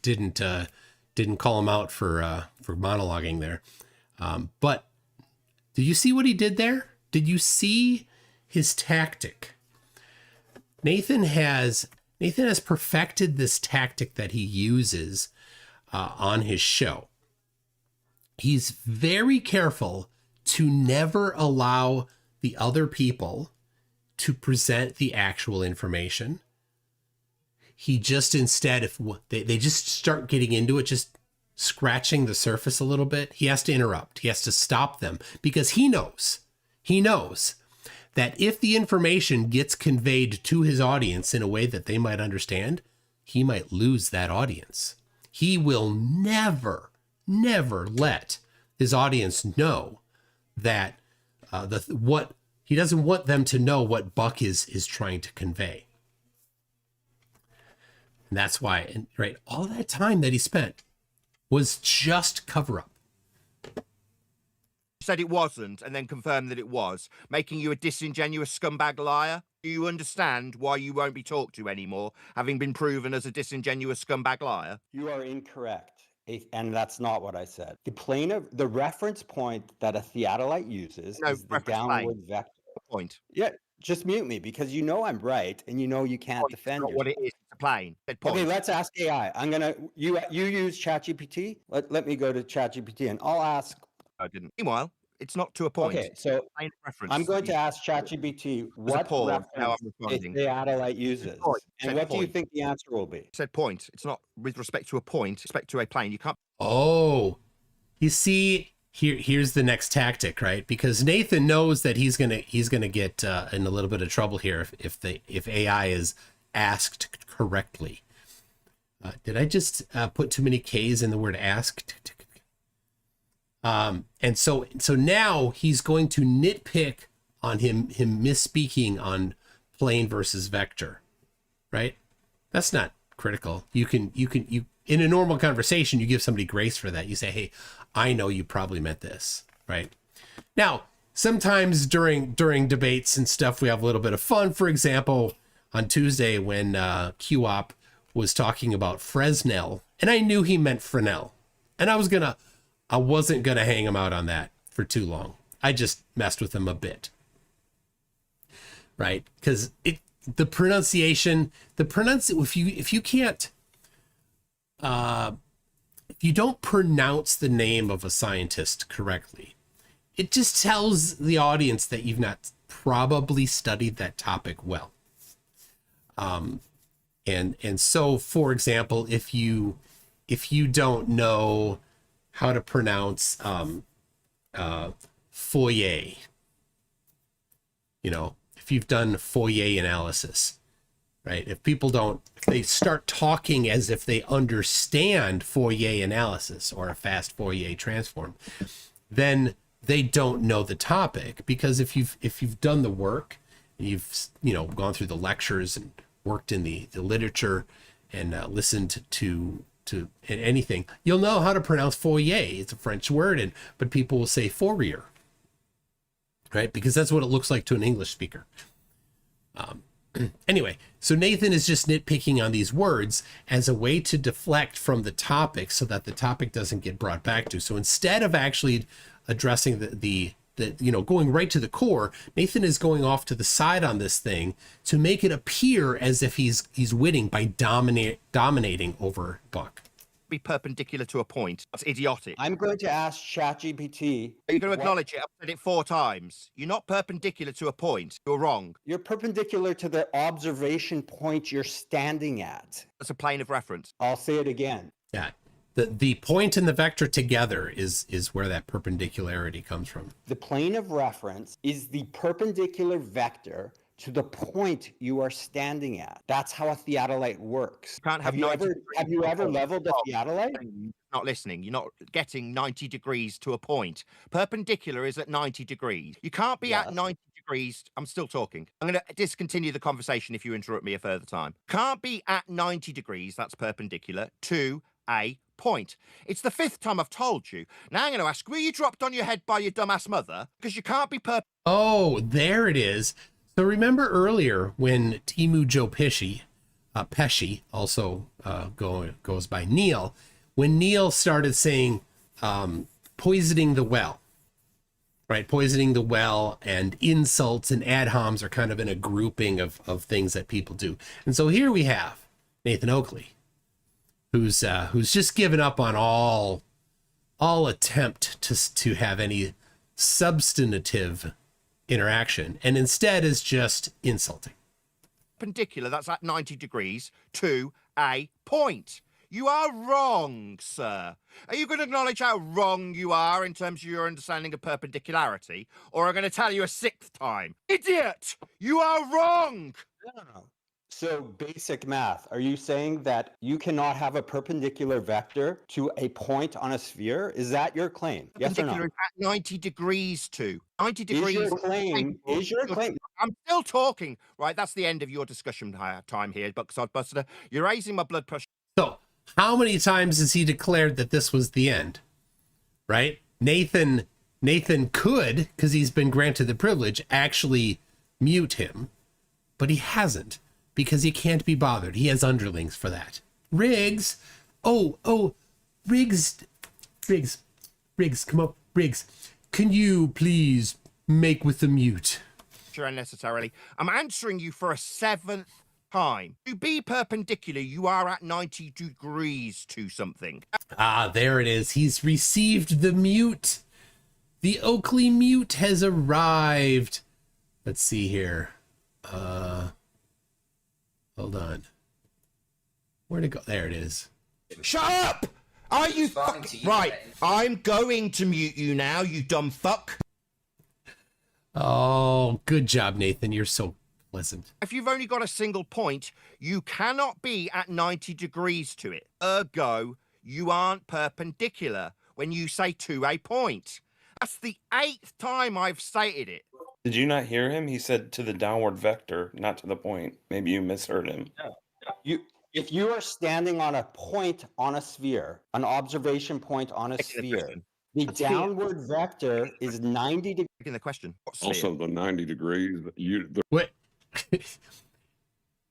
call him out for monologuing there. But do you see what he did there? Did you see his tactic? Nathan has perfected this tactic that he uses on his show. He's very careful to never allow the other people to present the actual information. He just instead, if they just start getting into it, just scratching the surface a little bit, he has to interrupt. He has to stop them because he knows that if the information gets conveyed to his audience in a way that they might understand, he might lose that audience. He will never let his audience know that he doesn't want them to know what Buck is trying to convey. And that's why, right, all that time that he spent was just cover up. Said it wasn't and then confirmed that it was, making you a disingenuous scumbag liar. Do you understand why you won't be talked to anymore, having been proven as a disingenuous scumbag liar? You are incorrect. And that's not what I said. The reference point that a theodolite uses is the downward vector. Point. Yeah, just mute me because you know I'm right and you know you can't defend yourself. What it is, it's a plane. Okay, let's ask AI. You use ChatGPT. Let me go to ChatGPT and I'll ask. I didn't. Meanwhile, it's not to a point. Okay, so I'm going to ask ChatGPT what reference a theodolite uses. And what do you think the answer will be? I said point. It's not with respect to a point, with respect to a plane. You can't. Oh, you see, here's the next tactic, right? Because Nathan knows that he's gonna get in a little bit of trouble here if AI is asked correctly. Did I just put too many K's in the word asked? And so now he's going to nitpick on him misspeaking on plane versus vector, right? That's not critical. You in a normal conversation, you give somebody grace for that. You say, hey, I know you probably meant this, right? Now, sometimes during debates and stuff, we have a little bit of fun. For example, on Tuesday when QOP was talking about Fresnel, and I knew he meant Fresnel, and I wasn't gonna hang him out on that for too long. I just messed with him a bit, right? Because the pronunciation, if you can't, if you don't pronounce the name of a scientist correctly, it just tells the audience that you've not probably studied that topic well. And so, for example, if you don't know how to pronounce Fourier, if you've done Fourier analysis, right? If they start talking as if they understand Fourier analysis or a fast Fourier transform, then they don't know the topic. Because if you've done the work and you've gone through the lectures and worked in the literature and listened to anything, you'll know how to pronounce Fourier. It's a French word, but people will say Fourier, right? Because that's what it looks like to an English speaker. Anyway, so Nathan is just nitpicking on these words as a way to deflect from the topic so that the topic doesn't get brought back to. So instead of actually addressing the going right to the core, Nathan is going off to the side on this thing to make it appear as if he's winning by dominating over Buck. Be perpendicular to a point. That's idiotic. I'm going to ask ChatGPT. Are you going to acknowledge it? I've said it 4 times. You're not perpendicular to a point. You're wrong. You're perpendicular to the observation point you're standing at. That's a plane of reference. I'll say it again. Yeah. The point and the vector together is where that perpendicularity comes from. The plane of reference is the perpendicular vector to the point you are standing at. That's how a theodolite works. Have you ever leveled a theodolite? Not listening. You're not getting 90 degrees to a point. Perpendicular is at 90 degrees. You can't be at 90 degrees. I'm still talking. I'm going to discontinue the conversation if you interrupt me a further time. Can't be at 90 degrees, that's perpendicular, to a point. It's the 5th time I've told you. Now I'm going to ask, were you dropped on your head by your dumbass mother? Because you can't be Oh, there it is. So remember earlier when Timu Joe Pesci, also goes by Neil, when Neil started saying poisoning the well, right? Poisoning the well and insults and ad homs are kind of in a grouping of things that people do. And so here we have Nathan Oakley, who's just given up on all attempt to have any substantive interaction, and instead is just insulting. Perpendicular, that's at 90 degrees to a point. You are wrong, sir. Are you going to acknowledge how wrong you are in terms of your understanding of perpendicularity, or am I going to tell you a 6th time? Idiot! You are wrong! No. So basic math, are you saying that you cannot have a perpendicular vector to a point on a sphere? Is that your claim? Yes or no? At 90 degrees to 90 degrees. Is your claim? I'm still talking. Right, that's the end of your discussion time here, Buckside Buster. You're raising my blood pressure. So how many times has he declared that this was the end? Right? Nathan could, because he's been granted the privilege, actually mute him, but he hasn't. Because he can't be bothered. He has underlings for that. Riggs. Riggs, come up. Riggs, can you please make with the mute? Unnecessarily. I'm answering you for a 7th time. To be perpendicular, you are at 90 degrees to something. Ah, there it is. He's received the mute. The Oakley mute has arrived. Let's see here. Hold on. Where'd it go? There it is. Shut up! Are you fucking... Right, I'm going to mute you now, you dumb fuck. Oh, good job, Nathan. You're so pleasant. If you've only got a single point, you cannot be at 90 degrees to it. Ergo, you aren't perpendicular when you say to a point. That's the 8th time I've stated it. Did you not hear him? He said to the downward vector, not to the point. Maybe you misheard him. If you are standing on a point on a sphere, an observation point on a sphere, The downward vector is 90 degrees. In the question. What sphere? Also, the 90 degrees. What?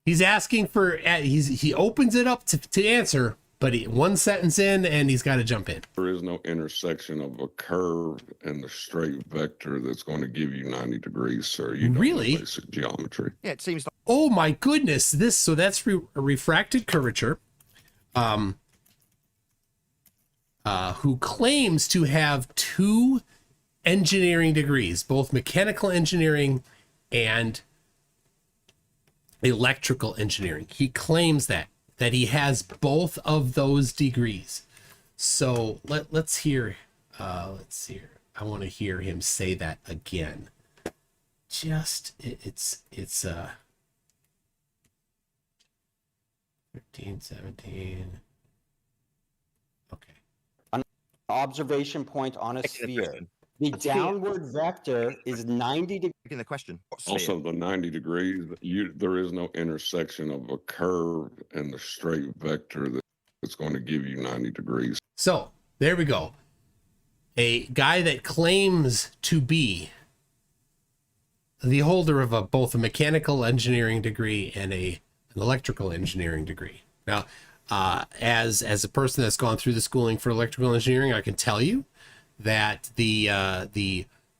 He's asking for. He opens it up to answer, but one sentence in, and he's got to jump in. There is no intersection of a curve and the straight vector that's going to give you 90 degrees, sir. You don't Really? know basic geometry. Yeah, it seems like. Oh my goodness! So that's a refracted curvature. Who claims to have 2 engineering degrees, both mechanical engineering and electrical engineering. He claims that he has both of those degrees. So let's hear. Let's see here. I want to hear him say that again. It's 13, 17. Okay. An observation point on a sphere. The downward vector is 90 degrees. In the question. What sphere? Also, the 90 degrees. There is no intersection of a curve and the straight vector that's going to give you 90 degrees. So there we go. A guy that claims to be the holder of both a mechanical engineering degree and an electrical engineering degree. Now, as a person that's gone through the schooling for electrical engineering, I can tell you that the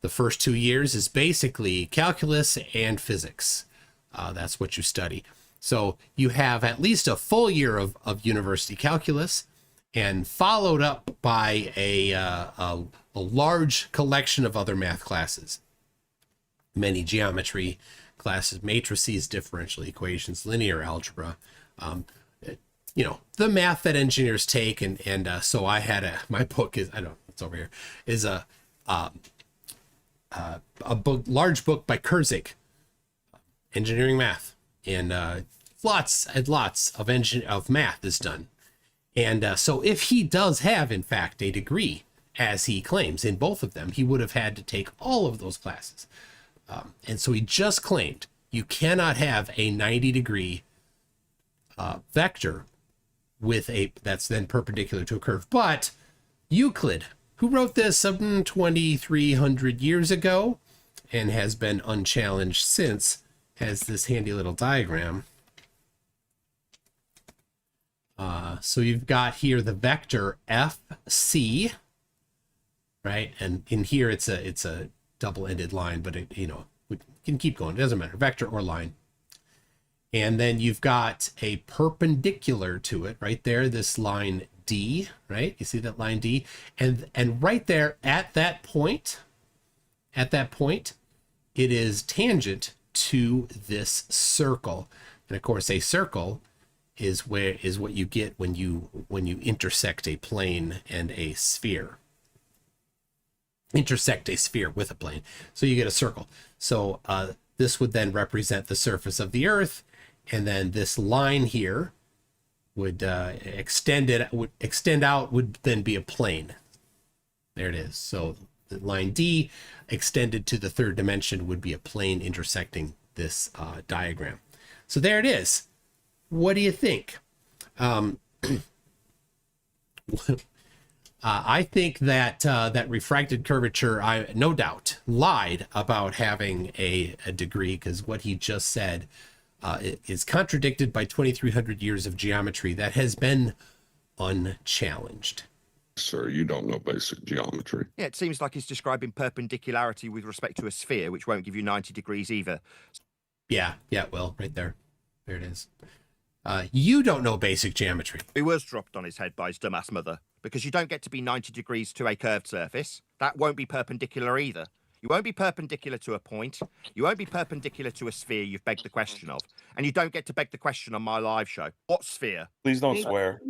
first 2 years is basically calculus and physics. That's what you study. So you have at least a full year of university calculus, and followed up by a large collection of other math classes. Many geometry classes, matrices, differential equations, linear algebra, the math that engineers take. And so I had my book is, I don't know, it's over here, is a book, large book by Kurzik, engineering math, and lots and lots of math is done. And so if he does have, in fact, a degree, as he claims, in both of them, he would have had to take all of those classes. And so he just claimed you cannot have a 90-degree vector with that's then perpendicular to a curve. But Euclid, who wrote this some 2,300 years ago and has been unchallenged since, has this handy little diagram. So you've got here the vector FC, right? And in here it's a double-ended line, but we can keep going. It doesn't matter, vector or line. And then you've got a perpendicular to it right there, this line D, right? You see that line D? And right there at that point, it is tangent to this circle. And of course, a circle is what you get when you intersect a plane and a sphere. Intersect a sphere with a plane, so you get a circle. So this would then represent the surface of the Earth, and then this line here would extend out, would then be a plane. There it is. So the line D extended to the third dimension would be a plane intersecting this diagram. So there it is. What do you think? I think that that refracted curvature, no doubt, lied about having a degree, because what he just said is contradicted by 2,300 years of geometry that has been unchallenged. Sir, you don't know basic geometry. Yeah, it seems like he's describing perpendicularity with respect to a sphere, which won't give you 90 degrees either. Yeah, well, right there. There it is. You don't know basic geometry. He was dropped on his head by his dumbass mother, because you don't get to be 90 degrees to a curved surface. That won't be perpendicular either. You won't be perpendicular to a point. You won't be perpendicular to a sphere you've begged the question of. And you don't get to beg the question on my live show. What sphere? Please don't swear.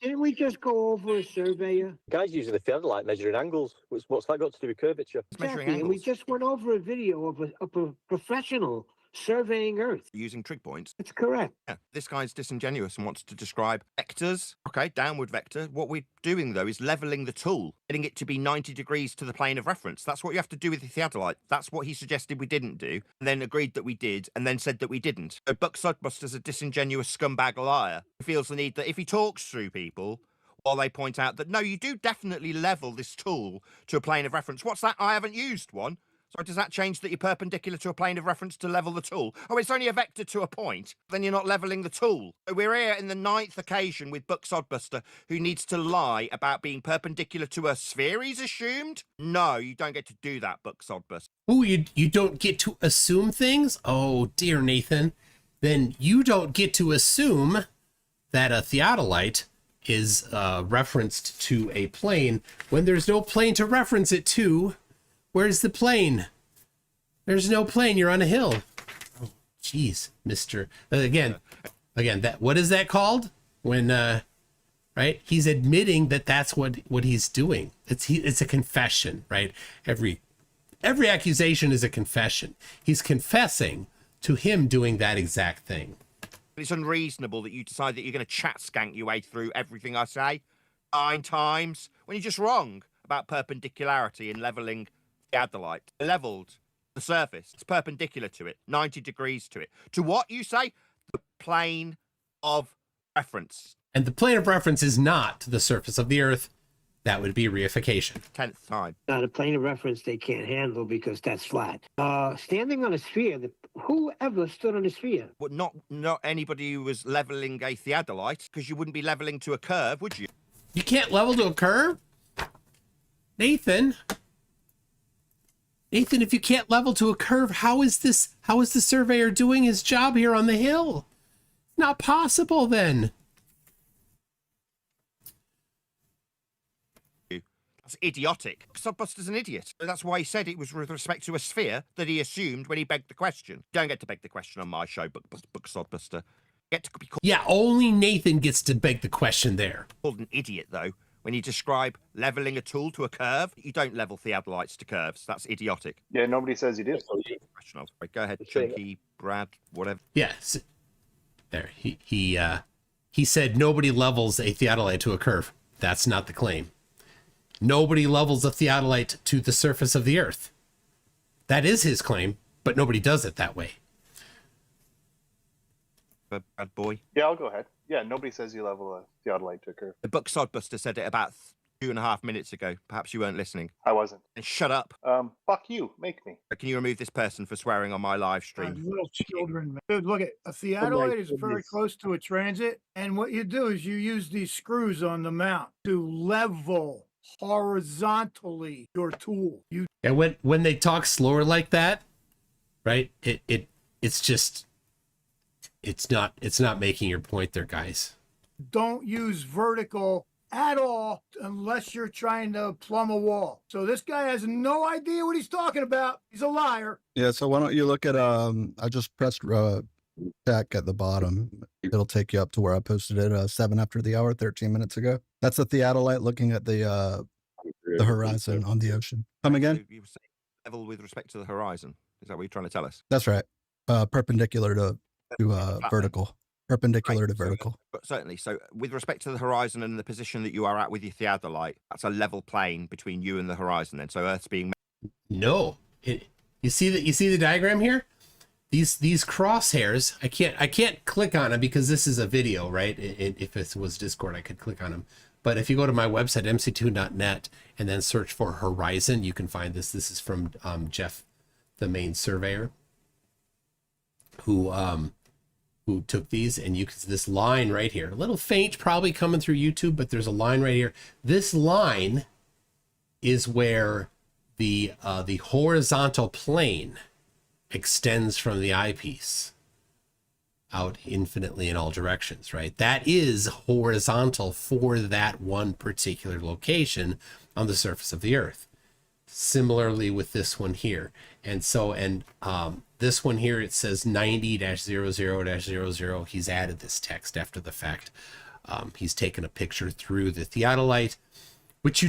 Didn't we just go over a surveyor? Guys using the theodolite measuring angles. What's that got to do with curvature? Measuring And we angles. just went over a video of a professional surveying Earth. Using trig points. That's correct. Yeah, this guy's disingenuous and wants to describe vectors. Okay, downward vector. What we're doing, though, is leveling the tool, getting it to be 90 degrees to the plane of reference. That's what you have to do with the theodolite. That's what he suggested we didn't do, and then agreed that we did, and then said that we didn't. So Buck Sudbuster's a disingenuous scumbag liar who feels the need that if he talks through people, Or they point out that, no, you do definitely level this tool to a plane of reference. What's that? I haven't used one. So does that change that you're perpendicular to a plane of reference to level the tool? Oh, it's only a vector to a point. Then you're not leveling the tool. So we're here in the 9th occasion with Buck Sodbuster, who needs to lie about being perpendicular to a sphere he's assumed. No, you don't get to do that, Buck Sodbuster. Oh, you don't get to assume things? Oh, dear Nathan. Then you don't get to assume that a theodolite is referenced to a plane when there's no plane to reference it to. Where's the plane? There's no plane. You're on a hill. Oh, jeez, Mister. Again, that what is that called? When right? He's admitting that that's what he's doing. It's a confession, right? Every accusation is a confession. He's confessing to him doing that exact thing. It's unreasonable that you decide that you're going to chat skank your way through everything I say 9 times when you're just wrong about perpendicularity and leveling theodolite. Leveled the surface. It's perpendicular to it, 90 degrees to it. To what, you say? The plane of reference. And the plane of reference is not the surface of the Earth. That would be reification. 10th time. Now, the plane of reference they can't handle because that's flat. Standing on a sphere, whoever stood on a sphere? But not anybody who was leveling a theodolite, because you wouldn't be leveling to a curve, would you? You can't level to a curve? Nathan, if you can't level to a curve, how is the surveyor doing his job here on the hill? Not possible then. That's idiotic. Sodbuster's an idiot. That's why he said it was with respect to a sphere that he assumed when he begged the question. Don't get to beg the question on my show, Buck Sodbuster. Get to be called. Yeah, only Nathan gets to beg the question there. Called an idiot, though, when you describe leveling a tool to a curve. You don't level theodolites to curves. That's idiotic. Yeah, nobody says you do. Question of. Right, go ahead, Chunky, Brad, whatever. Yes. There, he said nobody levels a theodolite to a curve. That's not the claim. Nobody levels a theodolite to the surface of the Earth. That is his claim, but nobody does it that way. Bad boy. Yeah, I'll go ahead. Yeah, nobody says you level a theodolite to a curve. The Buck Sodbuster said it about 2.5 minutes ago. Perhaps you weren't listening. I wasn't. And shut up. Fuck you. Make me. Can you remove this person for swearing on my live stream? Little children, man. Dude, look at a theodolite is very close to a transit, and what you do is you use these screws on the mount to level horizontally your tool. And when they talk slower like that, right? It's not making your point there, guys. Don't use vertical at all unless you're trying to plumb a wall. So this guy has no idea what he's talking about. He's a liar. Yeah, so why don't you look at I just pressed back at the bottom. It'll take you up to where I posted it 7 after the hour 13 minutes ago. That's the theodolite looking at the horizon on the ocean. Come again? You were saying level with respect to the horizon. Is that what you're trying to tell us? That's right. Perpendicular to vertical. Perpendicular to vertical. But certainly. So with respect to the horizon and the position that you are at with your theodolite, that's a level plane between you and the horizon then. So Earth's being... No. You see the diagram here? These crosshairs, I can't click on them because this is a video, right? If it was Discord, I could click on them. But if you go to my website, MCToon.net, and then search for horizon, you can find this. This is from Jeff, the main surveyor, who took these, and you can see this line right here. A little faint, probably coming through YouTube, but there's a line right here. This line is where the horizontal plane extends from the eyepiece out infinitely in all directions, right? That is horizontal for that one particular location on the surface of the Earth. Similarly with this one here. And so, this one here, it says 90-00-00. He's added this text after the fact. He's taken a picture through the theodolite, which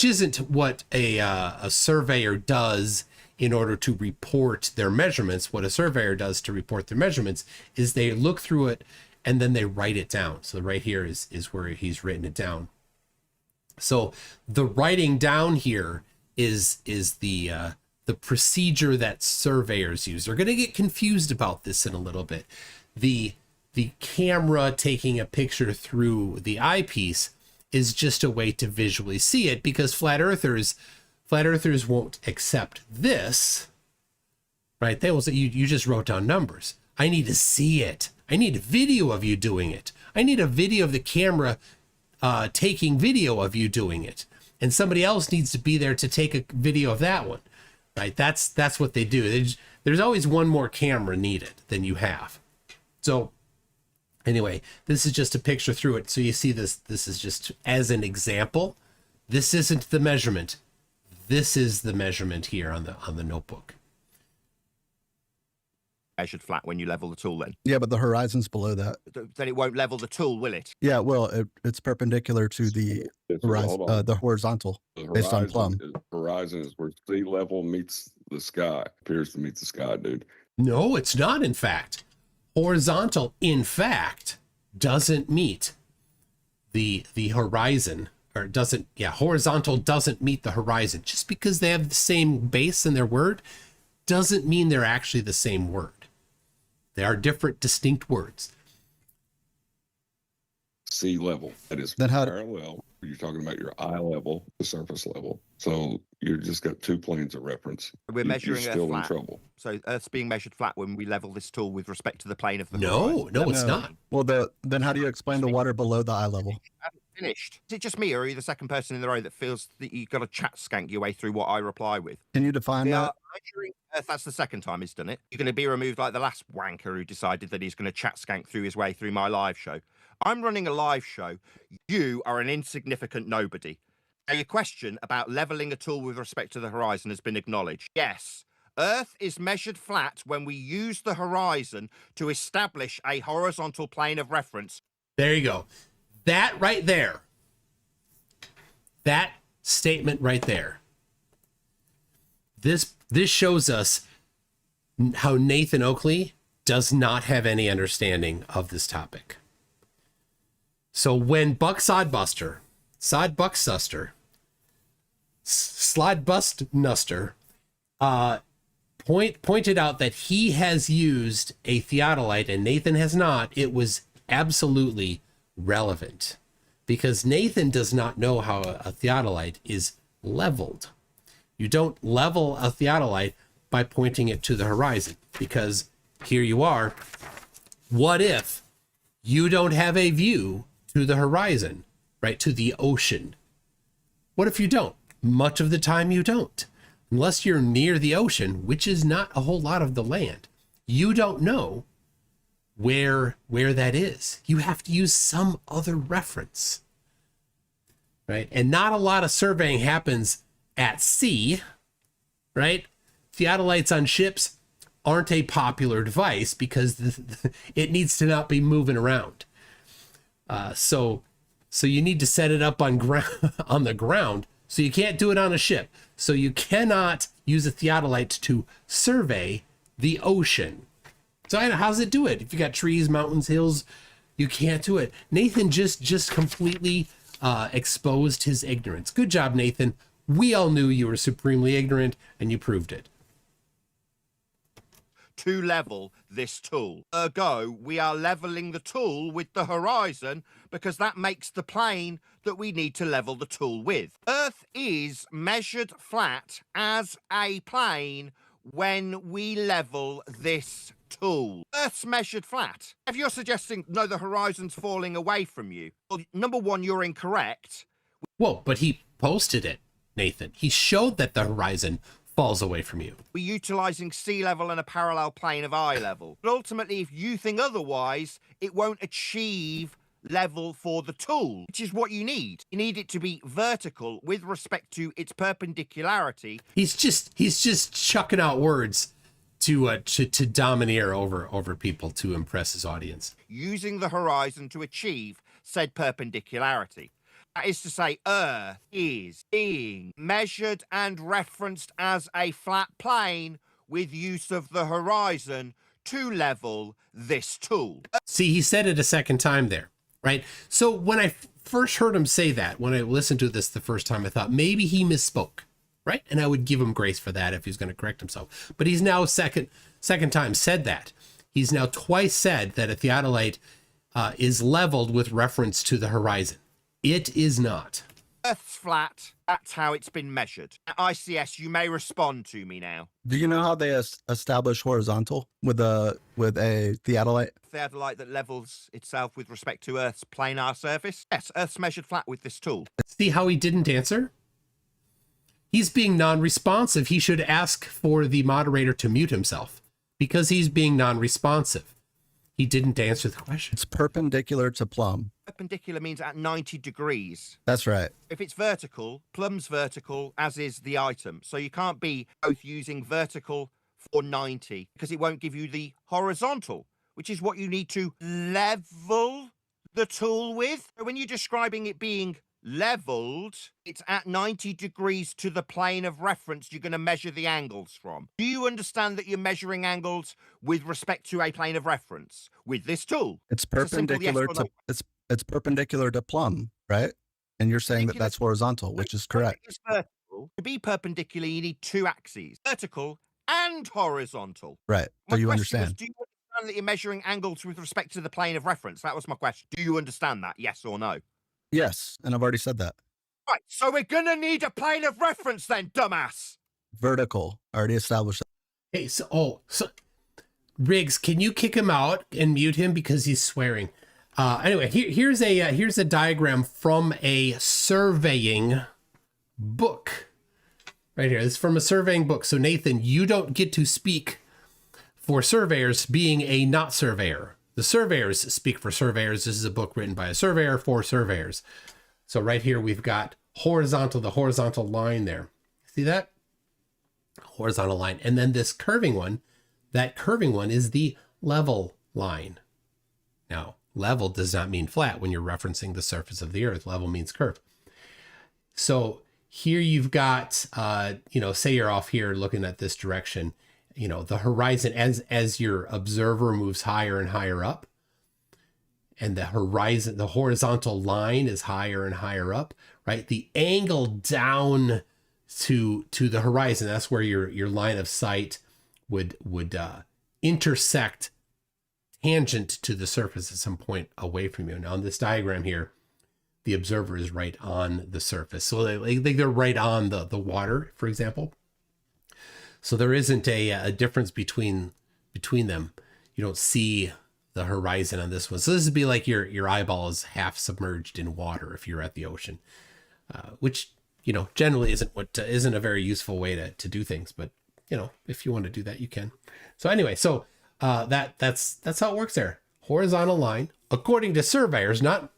isn't what a surveyor does in order to report their measurements. What a surveyor does to report their measurements is they look through it and then they write it down. So right here is where he's written it down. So the writing down here is the procedure that surveyors use. They're going to get confused about this in a little bit. The camera taking a picture through the eyepiece is just a way to visually see it, because flat earthers won't accept this, right? They will say, you just wrote down numbers. I need to see it. I need a video of you doing it. I need a video of the camera taking video of you doing it. And somebody else needs to be there to take a video of that one, right? That's what they do. There's always one more camera needed than you have. So anyway, this is just a picture through it. So you see this is just as an example. This isn't the measurement. This is the measurement here on the notebook. Measured flat when you level the tool then? Yeah, but the horizon's below that. Then it won't level the tool, will it? Yeah, well, it's perpendicular to the horizon, the horizontal, based on plumb. Horizon is where sea level meets the sky. Appears to meet the sky, dude. No, it's not, in fact. Horizontal, in fact, doesn't meet the horizon, or doesn't, horizontal doesn't meet the horizon. Just because they have the same base in their word doesn't mean they're actually the same word. They are different, distinct words. Sea level. That is parallel. You're talking about your eye level, the surface level. So you just got two planes of reference. We're measuring you're Earth still flat. in trouble. So Earth's being measured flat when we level this tool with respect to the plane of the No, it's not. Well, then how do you explain the water below the eye level? Finished. Is it just me, or are you the second person in the row that feels that you've got to chat skank your way through what I reply with? Can you define We that? are measuring Earth. That's the second time he's done it. You're going to be removed like the last wanker who decided that he's going to chat skank through his way through my live show. I'm running a live show. You are an insignificant nobody. Now, your question about leveling a tool with respect to the horizon has been acknowledged. Yes, Earth is measured flat when we use the horizon to establish a horizontal plane of reference. There you go. That right there. That statement right there. This shows us how Nathan Oakley does not have any understanding of this topic. So when Buck Sodbuster pointed out that he has used a theodolite and Nathan has not, it was absolutely relevant, because Nathan does not know how a theodolite is leveled. You don't level a theodolite by pointing it to the horizon, because here you are. What if you don't have a view to the horizon, right? To the ocean. What if you don't? Much of the time you don't. Unless you're near the ocean, which is not a whole lot of the land. You don't know where that is. You have to use some other reference, right? And not a lot of surveying happens at sea, right? Theodolites on ships aren't a popular device because it needs to not be moving around. So you need to set it up on the ground. So you can't do it on a ship. So you cannot use a theodolite to survey the ocean. So how does it do it? If you got trees, mountains, hills, you can't do it. Nathan just completely exposed his ignorance. Good job, Nathan. We all knew you were supremely ignorant, and you proved it. To level this tool. Ergo, we are leveling the tool with the horizon because that makes the plane that we need to level the tool with. Earth is measured flat as a plane when we level this tool. Earth's measured flat. If you're suggesting, no, the horizon's falling away from you, well, number one, you're incorrect. Well, but he posted it, Nathan. He showed that the horizon falls away from you. We're utilizing sea level and a parallel plane of eye level. But ultimately, if you think otherwise, it won't achieve level for the tool, which is what you need. You need it to be vertical with respect to its perpendicularity. He's just chucking out words to domineer over people to impress his audience. Using the horizon to achieve said perpendicularity. That is to say, Earth is being measured and referenced as a flat plane with use of the horizon to level this tool. See, he said it a second time there, right? So when I first heard him say that, when I listened to this the first time, I thought maybe he misspoke, right? And I would give him grace for that if he's going to correct himself. But he's now second time said that. He's now twice said that a theodolite is leveled with reference to the horizon. It is not. Earth's flat. That's how it's been measured. At ICS, you may respond to me now. Do you know how they establish horizontal with a theodolite? Theodolite that levels itself with respect to Earth's planar surface? Yes, Earth's measured flat with this tool. See how he didn't answer? He's being non-responsive. He should ask for the moderator to mute himself because he's being non-responsive. He didn't answer the question. It's perpendicular to plumb. Perpendicular means at 90 degrees. That's right. If it's vertical, plumb's vertical, as is the item. So you can't be both using vertical for 90 because it won't give you the horizontal, which is what you need to level the tool with. When you're describing it being leveled, it's at 90 degrees to the plane of reference you're going to measure the angles from. Do you understand that you're measuring angles with respect to a plane of reference with this tool? It's perpendicular to it's perpendicular to plumb, right? And you're saying that that's horizontal, which is correct. It's vertical. To be perpendicular, you need two axes, vertical and horizontal. Right. My So you question was, understand. do you understand that you're measuring angles with respect to the plane of reference? That was my question. Do you understand that? Yes or no? Yes, and I've already said that. Right, so we're gonna need a plane of reference then, dumbass. Vertical. I already established that. Hey, so Riggs, can you kick him out and mute him because he's swearing? Anyway, here's a diagram from a surveying book. Right here. This is from a surveying book. So Nathan, you don't get to speak for surveyors being a not surveyor. The surveyors speak for surveyors. This is a book written by a surveyor for surveyors. So right here we've got horizontal, the horizontal line there. See that? Horizontal line. And then this curving one, that curving one is the level line. Now, level does not mean flat when you're referencing the surface of the earth. Level means curve. So here you've got, say you're off here looking at this direction, the horizon as your observer moves higher and higher up, and the horizontal line is higher and higher up, right? The angle down to the horizon, that's where your line of sight would intersect tangent to the surface at some point away from you. Now in this diagram here, the observer is right on the surface. So they're right on the water, for example. So there isn't a difference between them. You don't see the horizon on this one. So this would be like your eyeball is half submerged in water if you're at the ocean, which, generally isn't a very useful way to do things. But, if you want to do that, you can. So anyway, that's how it works there. Horizontal line, according to surveyors, not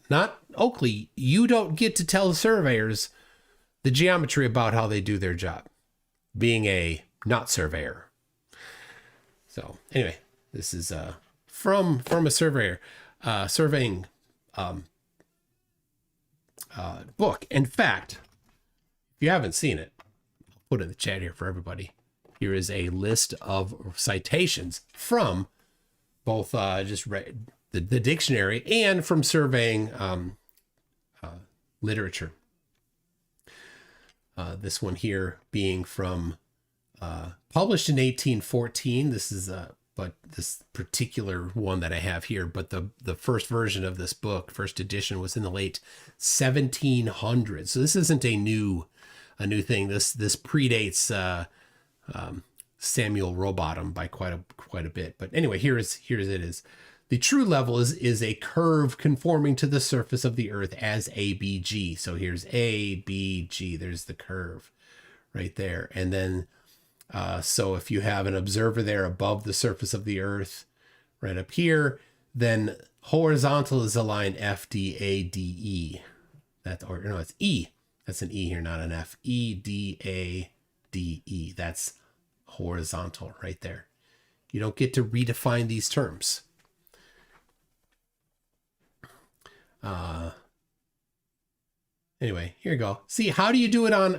Oakley. You don't get to tell surveyors the geometry about how they do their job, being a not surveyor. So anyway, this is from a surveyor surveying book. In fact, if you haven't seen it, I'll put it in the chat here for everybody. Here is a list of citations from both the dictionary and from surveying literature. This one here being from published in 1814. This is but this particular one that I have here, but the first version of this book, first edition, was in the late 1700s. So this isn't a new thing. This predates Samuel Rowbottom by quite a bit. But anyway, here it is. The true level is a curve conforming to the surface of the earth as ABG. So here's ABG. There's the curve right there. And then so if you have an observer there above the surface of the earth, right up here, then horizontal is a line FDADE. It's E. That's an E here, not an F. EDADE. That's horizontal right there. You don't get to redefine these terms. Anyway, here you go. See, how do you do it on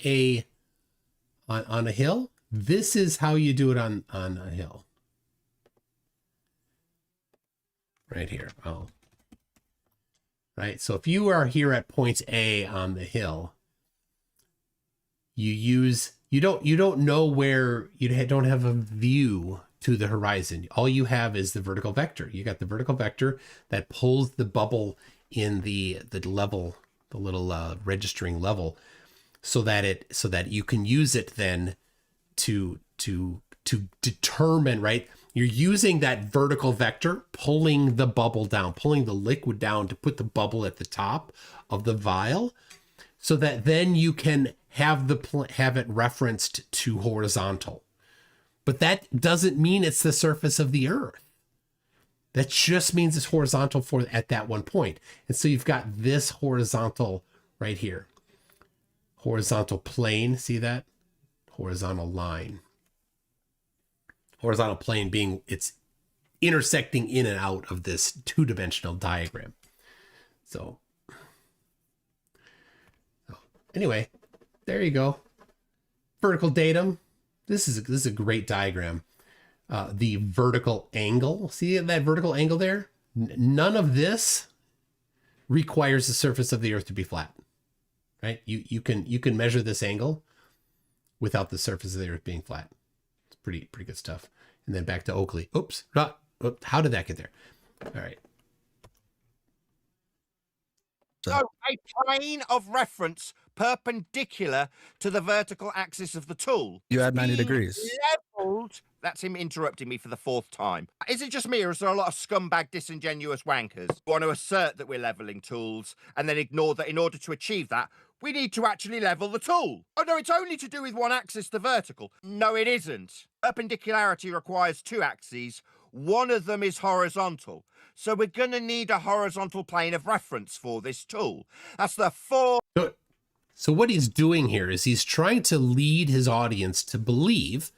a hill? This is how you do it on a hill. Right here. Oh. Right. So if you are here at point A on the hill, you don't know where you don't have a view to the horizon. All you have is the vertical vector. You got the vertical vector that pulls the bubble in the level, the little registering level, so that you can use it then to determine, right? You're using that vertical vector, pulling the bubble down, pulling the liquid down to put the bubble at the top of the vial, so that then you can have it referenced to horizontal. But that doesn't mean it's the surface of the earth. That just means it's horizontal at that one point. And so you've got this horizontal right here. Horizontal plane, see that? Horizontal line. Horizontal plane being it's intersecting in and out of this two-dimensional diagram. So anyway, there you go. Vertical datum. This is a great diagram. The vertical angle. See that vertical angle there? None of this requires the surface of the earth to be flat. Right? You can measure this angle without the surface of the earth being flat. It's pretty good stuff. And then back to Oakley. Oops. How did that get there? All right. So a plane of reference perpendicular to the vertical axis of the tool. You add 90 degrees. Leveled. That's him interrupting me for the fourth time. Is it just me, or is there a lot of scumbag, disingenuous wankers who want to assert that we're leveling tools and then ignore that in order to achieve that, we need to actually level the tool? Oh, no, it's only to do with one axis, the vertical. No, it isn't. Perpendicularity requires two axes. One of them is horizontal. So we're going to need a horizontal plane of reference for this tool. That's the four. So what he's doing here is he's trying to lead his audience to believe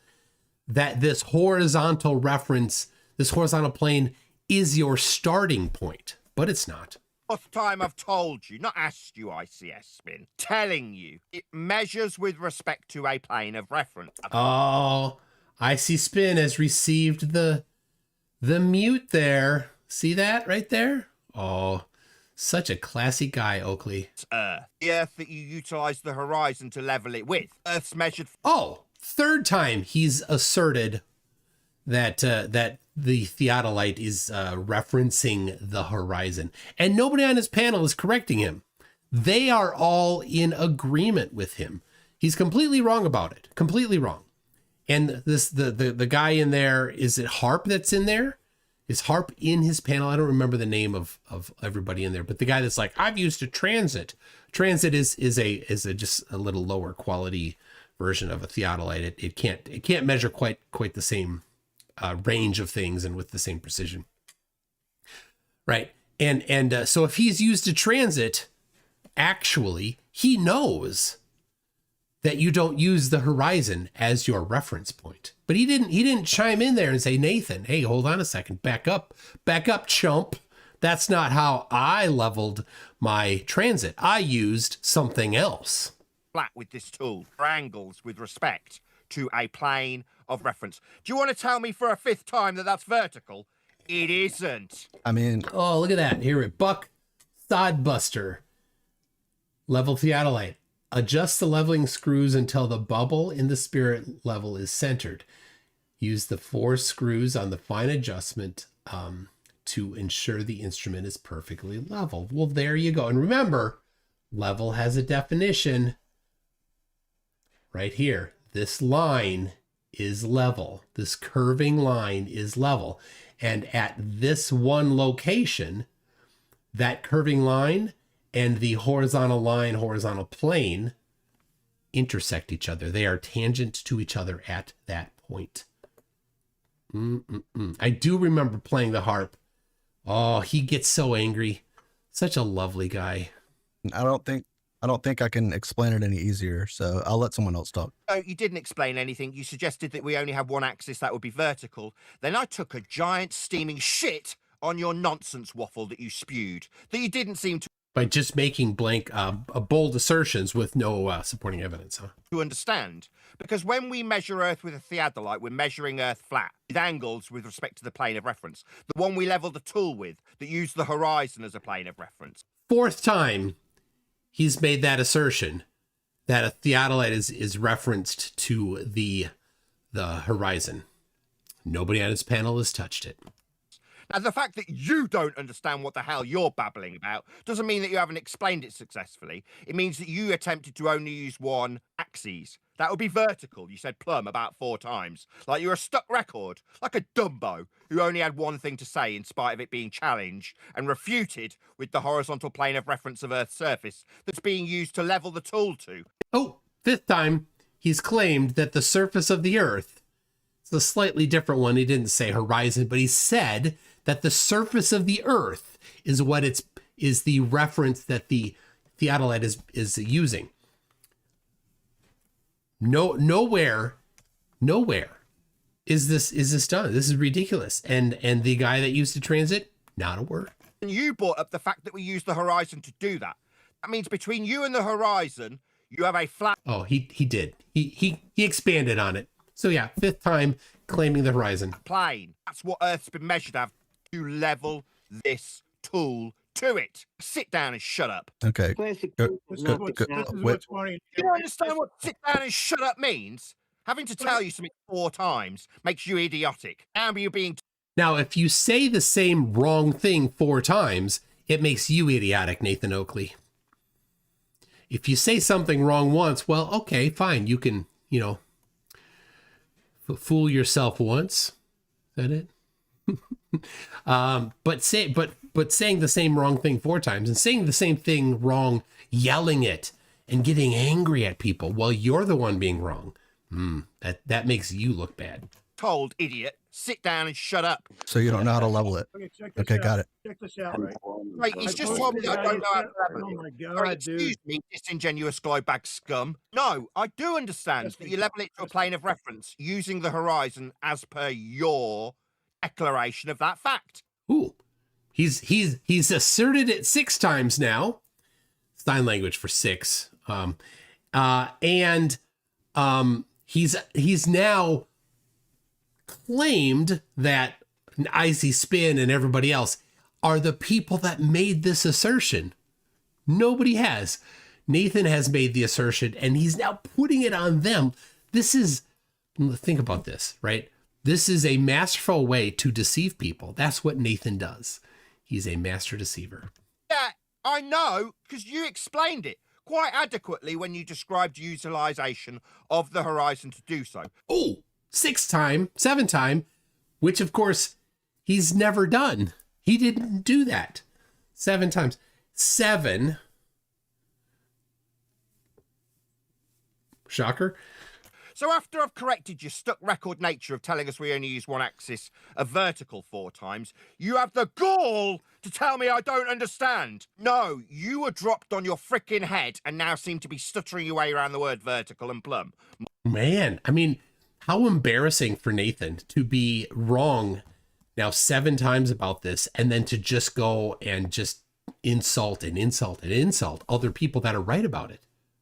that this horizontal reference, this horizontal plane is your starting point, but it's not. Fourth time I've told you, not asked you, ICS Spin, telling you it measures with respect to a plane of reference. Oh, IC Spin has received the mute there. See that right there? Oh, such a classy guy, Oakley. The Earth that you utilize the horizon to level it with. Earth's measured. Oh, third time he's asserted that the theodolite is referencing the horizon, and nobody on his panel is correcting him. They are all in agreement with him. He's completely wrong about it. Completely wrong. And the guy in there, is it Harp that's in there? Is Harp in his panel? I don't remember the name of everybody in there, but the guy that's like, I've used a transit. Transit is a just a little lower quality version of a theodolite. It can't measure quite the same range of things and with the same precision. Right. And so if he's used a transit, actually he knows that you don't use the horizon as your reference point. But he didn't chime in there and say, Nathan, hey, hold on a second, back up, chump. That's not how I leveled my transit. I used something else. Flat with this tool for angles with respect to a plane of reference. Do you want to tell me for a fifth time that that's vertical? It isn't. I mean, oh, look at that. Here it Buck Sodbuster. Level theodolite. Adjust the leveling screws until the bubble in the spirit level is centered. Use the 4 screws on the fine adjustment to ensure the instrument is perfectly level. Well, there you go. And remember, level has a definition right here. This line is level. This curving line is level. And at this one location, that curving line and the horizontal line, horizontal plane intersect each other. They are tangent to each other at that point. I do remember playing the harp. Oh, he gets so angry. Such a lovely guy. I don't think I can explain it any easier, so I'll let someone else talk. Oh, you didn't explain anything. You suggested that we only have one axis that would be vertical. Then I took a giant steaming shit on your nonsense waffle that you spewed, that you didn't seem to... By just making blank, bold assertions with no supporting evidence, huh? To understand. Because when we measure Earth with a theodolite, we're measuring Earth flat, with angles with respect to the plane of reference. The one we level the tool with, that used the horizon as a plane of reference. Fourth time he's made that assertion that a theodolite is referenced to the horizon. Nobody on his panel has touched it. Now, the fact that you don't understand what the hell you're babbling about doesn't mean that you haven't explained it successfully. It means that you attempted to only use one axis. That would be vertical. You said plumb about 4 times. Like you're a stuck record, like a Dumbo who only had one thing to say in spite of it being challenged and refuted with the horizontal plane of reference of Earth's surface that's being used to level the tool to. Oh, 5th time he's claimed that the surface of the Earth, it's a slightly different one. He didn't say horizon, but he said that the surface of the Earth is what is the reference that the theodolite is using. Nowhere is this done. This is ridiculous. And the guy that used to transit, not a word. And you brought up the fact that we use the horizon to do that. That means between you and the horizon, you have a flat. Oh, he did. He expanded on it. So yeah, 5th time claiming the horizon. Plane. That's what Earth's been measured at to level this tool to it. Sit down and shut up. Okay. This is what's funny. You don't understand what sit down and shut up means? Having to tell you something 4 times makes you idiotic. Now you're being. Now, if you say the same wrong thing 4 times, it makes you idiotic, Nathan Oakley. If you say something wrong once, well, okay, fine. You can, fool yourself once. Is that it? But saying the same wrong thing 4 times and saying the same thing wrong, yelling it and getting angry at people while you're the one being wrong. That makes you look bad. Told, idiot, sit down and shut up. So you don't know how to level it. Okay, got it. Check this out, right? Right, he's just told me that I don't know how to level Oh it. my Sorry, God, excuse dude. me, disingenuous glowbag scum. No, I do understand that you level it to a plane of reference using the horizon as per your declaration of that fact. Ooh, he's asserted it 6 times now. Sign language for 6. He's now claimed that Icy Spin and everybody else are the people that made this assertion. Nobody has. Nathan has made the assertion and he's now putting it on them. Think about this, right? This is a masterful way to deceive people. That's what Nathan does. He's a master deceiver. Yeah, I know, because you explained it quite adequately when you described utilization of the horizon to do so. Oh, 6th time, 7th time, which of course he's never done. He didn't do that. 7 times. 7. Shocker. So after I've corrected your stuck record nature of telling us we only use one axis of vertical 4 times, you have the gall to tell me I don't understand. No, you were dropped on your frickin' head and now seem to be stuttering your way around the word vertical and plumb. Man, I mean, how embarrassing for Nathan to be wrong now 7 times about this and then to just go and just insult other people that are right about it.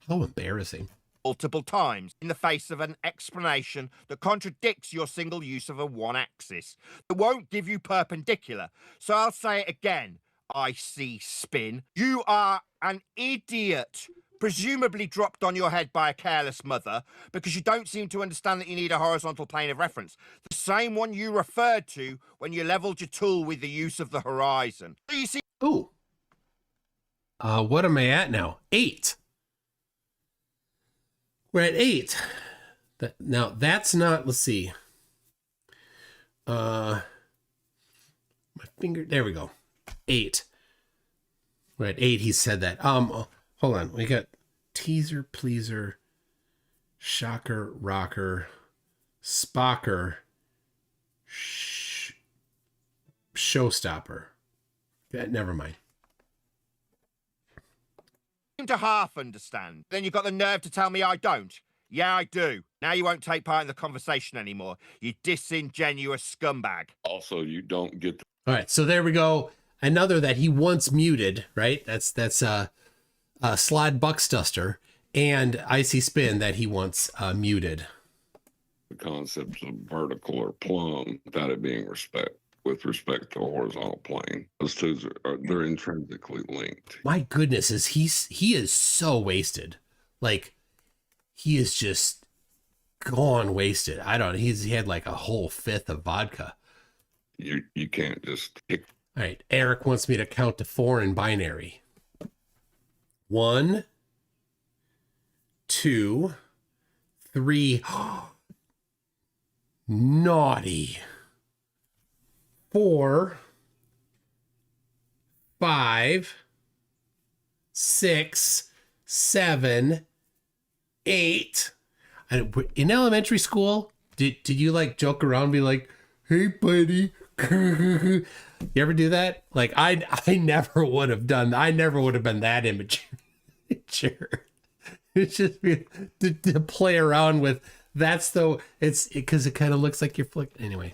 How embarrassing. Multiple times in the face of an explanation that contradicts your single use of a one axis that won't give you perpendicular. So I'll say it again. I see spin. You are an idiot, presumably dropped on your head by a careless mother because you don't seem to understand that you need a horizontal plane of reference. The same one you referred to when you leveled your tool with the use of the horizon. So you see. Ooh. What am I at now? 8. We're at 8. Now that's not, let's see. My finger, there we go. 8. We're at 8, he said that. Hold on. We got teaser, pleaser, shocker, rocker, spocker, showstopper. Never mind. To half understand. Then you've got the nerve to tell me I don't. Yeah, I do. Now you won't take part in the conversation anymore, you disingenuous scumbag. Also, you don't get. All right, so there we go. Another that he once muted, right? That's Slide Buckstuster and Icy Spin that he once muted. The concepts of vertical or plumb without it being with respect to a horizontal plane. Those two they're intrinsically linked. My goodness, he is so wasted. Like, he is just gone wasted. He had like a whole 5th of vodka. You can't just pick. All right. Eric wants me to count to 4 in binary. 1, 2, 3. Naughty. 4, 5, 6, 7, 8. In elementary school, did you like joke around and be like, hey buddy? You ever do that? Like I never would have done. I never would have been that immature. It's just to play around with. That's the. It's because it kind of looks like you're flicking. Anyway.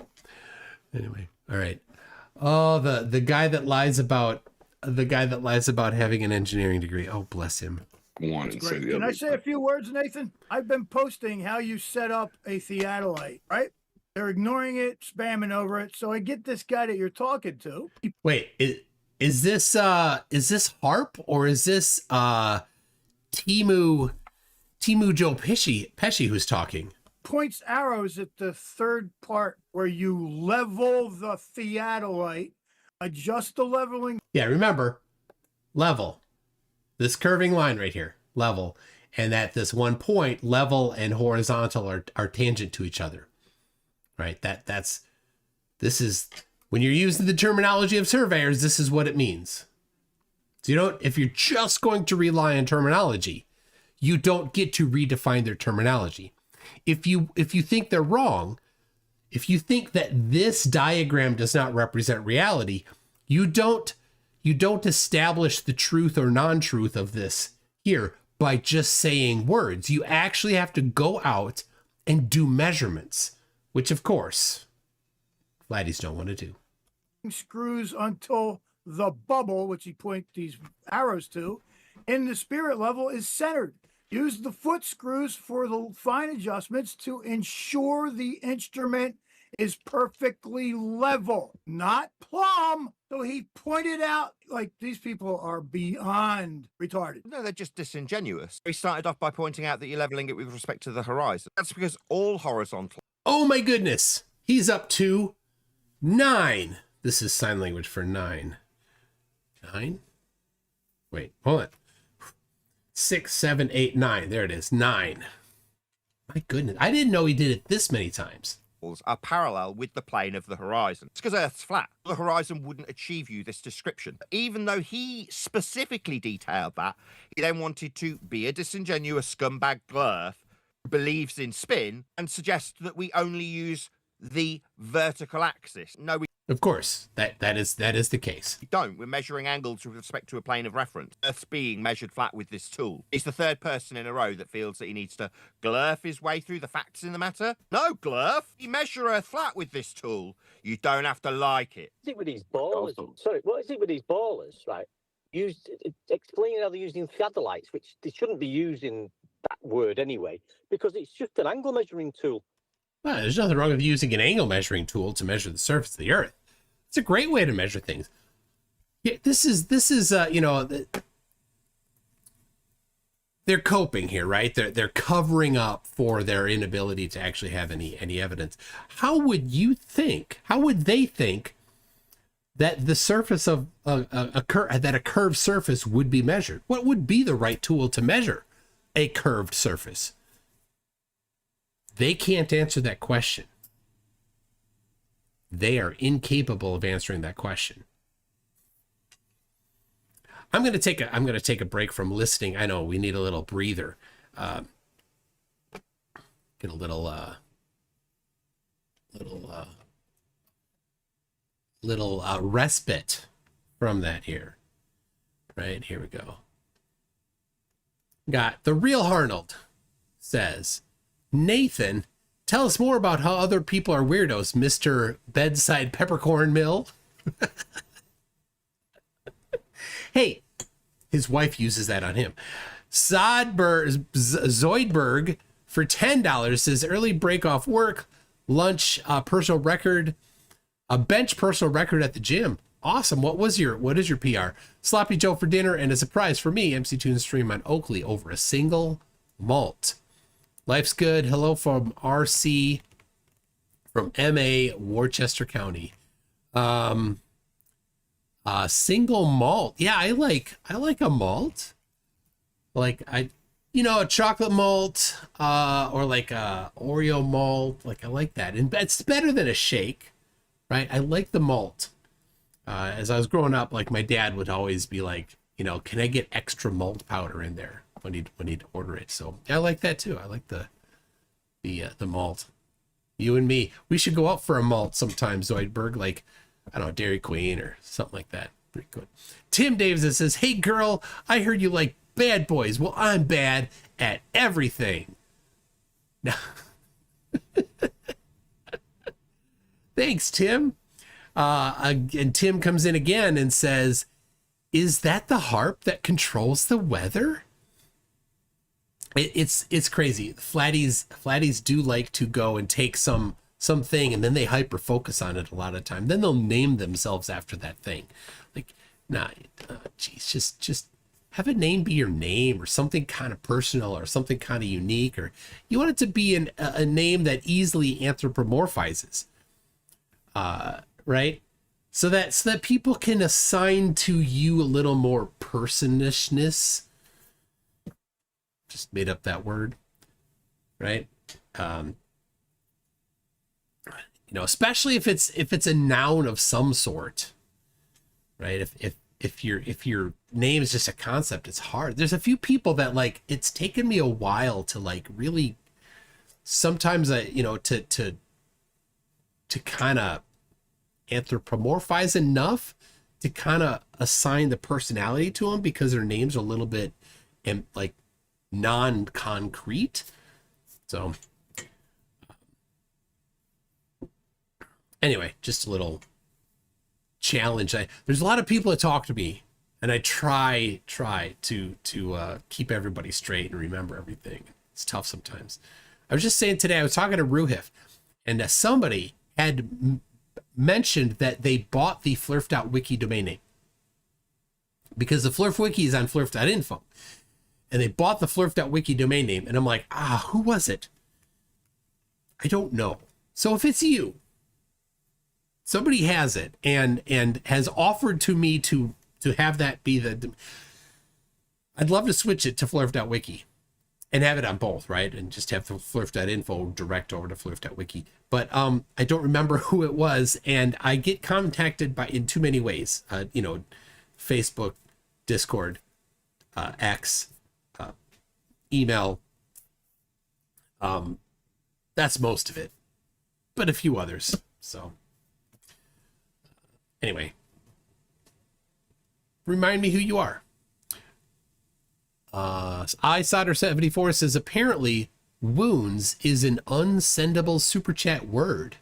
All right. Oh, the guy that lies about having an engineering degree. Oh, bless him. One and say the Can other. I say a few words, Nathan? I've been posting how you set up a theodolite, right? They're ignoring it, spamming over it. So I get this guy that you're talking to. Wait, is this Harp or is this Timu Joe Pesci who's talking? Points arrows at the third part where you level the theodolite, adjust the leveling. Yeah, remember, level. This curving line right here, level. And at this one point, level and horizontal are tangent to each other. Right? This is when you're using the terminology of surveyors, this is what it means. So if you're just going to rely on terminology, you don't get to redefine their terminology. If you think they're wrong, if you think that this diagram does not represent reality, you don't establish the truth or non-truth of this here by just saying words. You actually have to go out and do measurements, which of course, flatties don't want to do. Screws until the bubble, which he points these arrows to, in the spirit level is centered. Use the foot screws for the fine adjustments to ensure the instrument is perfectly level, not plumb. So he pointed out, like, these people are beyond retarded. No, they're just disingenuous. He started off by pointing out that you're leveling it with respect to the horizon. That's because all horizontal. Oh my goodness. He's up to 9. This is sign language for 9. 9? Wait, hold on. 6, 7, 8, 9. There it is. 9. My goodness. I didn't know he did it this many times. Are parallel with the plane of the horizon. It's because Earth's flat. The horizon wouldn't achieve you this description. Even though he specifically detailed that, he then wanted to be a disingenuous scumbag glurf who believes in spin and suggests that we only use the vertical axis. No, we Of course, that is the case. don't. We're measuring angles with respect to a plane of reference. Earth's being measured flat with this tool. He's the third person in a row that feels that he needs to glurf his way through the facts in the matter. No, glurf. You measure Earth flat with this tool. You don't have to like it. What is it with these ballers? Sorry, what is it with these ballers, right? Explaining how they're using theodolites, which they shouldn't be using that word anyway, because it's just an angle measuring tool. Well, there's nothing wrong with using an angle measuring tool to measure the surface of the Earth. It's a great way to measure things. Yeah, this is they're coping here, right? They're covering up for their inability to actually have any evidence. How would they think that the surface of a curved surface would be measured? What would be the right tool to measure a curved surface? They can't answer that question. They are incapable of answering that question. I'm going to take a break from listening. I know we need a little breather. Get a little respite from that here. Right, here we go. Got the real Arnold says, Nathan, tell us more about how other people are weirdos, Mr. Bedside Peppercorn Mill. Hey, his wife uses that on him. Zoidberg for $10 says early break off work, lunch, personal record, a bench personal record at the gym. Awesome. What is your PR? Sloppy Joe for dinner and a surprise for me, MCToon stream on Oakley over a single malt. Life's good. Hello from RC from MA, Worcester County. Single malt. Yeah, I like a malt. Like a chocolate malt, or like a Oreo malt. Like I like that. And it's better than a shake, right? I like the malt. As I was growing up, like my dad would always be like, can I get extra malt powder in there when he'd order it? So I like that too. I like the malt. You and me, we should go out for a malt sometime, Zoidberg, like, I don't know, Dairy Queen or something like that. Pretty good. Tim Davidson says, hey girl, I heard you like bad boys. Well, I'm bad at everything. Now, thanks, Tim. And Tim comes in again and says, is that the harp that controls the weather? It's crazy. Flatties do like to go and take something and then they hyper focus on it a lot of time. Then they'll name themselves after that thing. Like, nah, geez, just have a name be your name, or something kind of personal, or something kind of unique, or you want it to be a name that easily anthropomorphizes, right? So that people can assign to you a little more personishness. Just made up that word, right? Especially if it's a noun of some sort, right? If your name is just a concept, it's hard. There's a few people that, like, it's taken me a while to, like, really, sometimes to kind of anthropomorphize enough to kind of assign the personality to them, because their names are a little bit like non-concrete. So anyway, just a little challenge. There's a lot of people that talk to me, and I try to keep everybody straight and remember everything. It's tough sometimes. I was just saying today, I was talking to Ruhif, and somebody had mentioned that they bought the flurf.wiki domain name, because the flurf wiki is on flurf.info, and they bought the flurf.wiki domain name. And I'm like, who was it? I don't know. So if it's you, somebody has it and has offered to me to have that be I'd love to switch it to flurf.wiki and have it on both, right? And just have the flurf.info direct over to flurf.wiki. But I don't remember who it was, and I get contacted in too many ways. Facebook, Discord, X, email. That's most of it, but a few others. So anyway, remind me who you are. iSolder74 says, apparently wounds is an unsendable super chat word.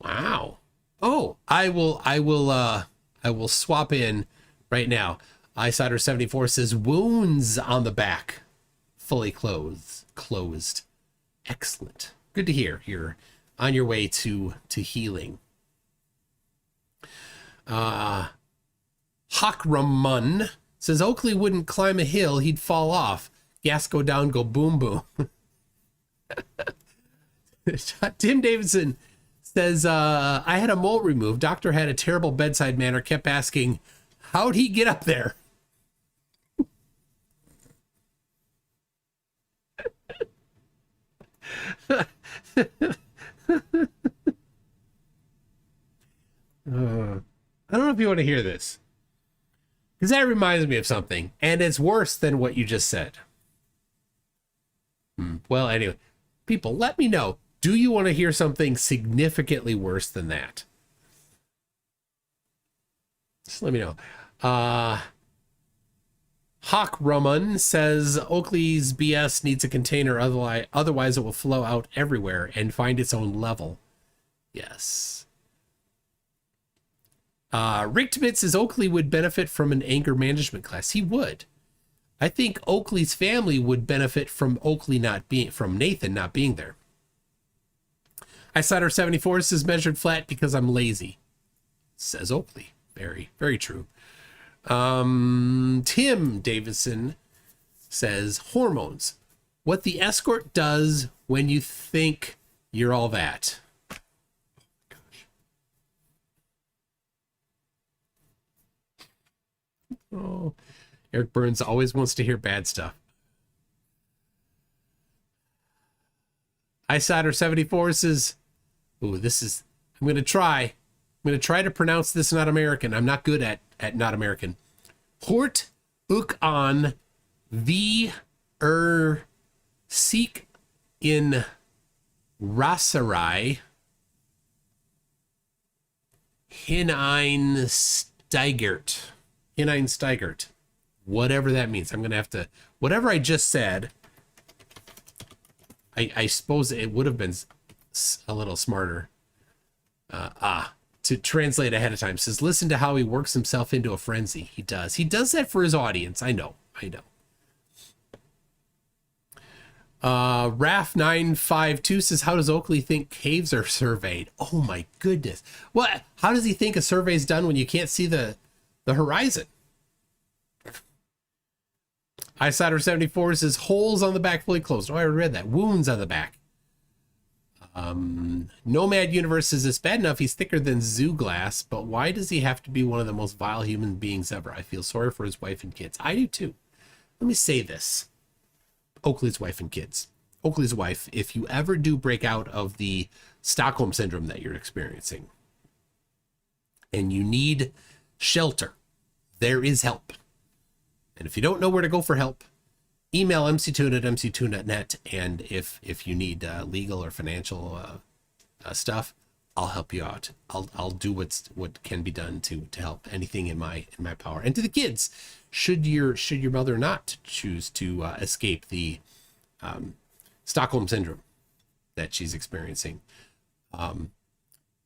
Wow. Oh, I will swap in right now. iSolder74 says, wounds on the back fully closed. Excellent. Good to hear. You're on your way to healing. Hakramun says, Oakley wouldn't climb a hill, he'd fall off. Gas go down, go boom boom. Tim Davidson says, I had a mole removed. Doctor had a terrible bedside manner, kept asking, how'd he get up there? I don't know if you want to hear this, because that reminds me of something, and it's worse than what you just said. Well, anyway, people, let me know. Do you want to hear something significantly worse than that? Just let me know. Hawk Raman says, Oakley's BS needs a container, otherwise it will flow out everywhere and find its own level. Yes. Rick Tibet says, Oakley would benefit from an anger management class. He would. I think Oakley's family would benefit from Nathan not being there. iSolder74 says, measured flat because I'm lazy. Says Oakley. Very, very true. Tim Davidson says, hormones. What the escort does when you think you're all that. Gosh. Oh, Eric Burns always wants to hear bad stuff. Isider74 says, ooh, this is, I'm going to try to pronounce this not American. I'm not good at not American. Hort uk an vi seek in Rasarai Hineinsteigert. Whatever that means. I'm going to have to, whatever I just said, I suppose it would have been a little smarter to translate ahead of time. It says, listen to how he works himself into a frenzy. He does that for his audience. I know. Raf952 says, how does Oakley think caves are surveyed? Oh my goodness. What? How does he think a survey is done when you can't see the horizon? Isider74 says, holes on the back fully closed. Oh, I read that. Wounds on the back. Nomad Universe says, it's bad enough he's thicker than zoo glass, but why does he have to be one of the most vile human beings ever? I feel sorry for his wife and kids. I do too. Let me say this. Oakley's wife and kids. Oakley's wife, if you ever do break out of the Stockholm syndrome that you're experiencing and you need shelter, there is help. And if you don't know where to go for help, email mctoon@mctoon.net. And if you need legal or financial stuff, I'll help you out. I'll do what can be done to help. Anything in my power. And to the kids, should your mother not choose to escape the Stockholm syndrome that she's experiencing, and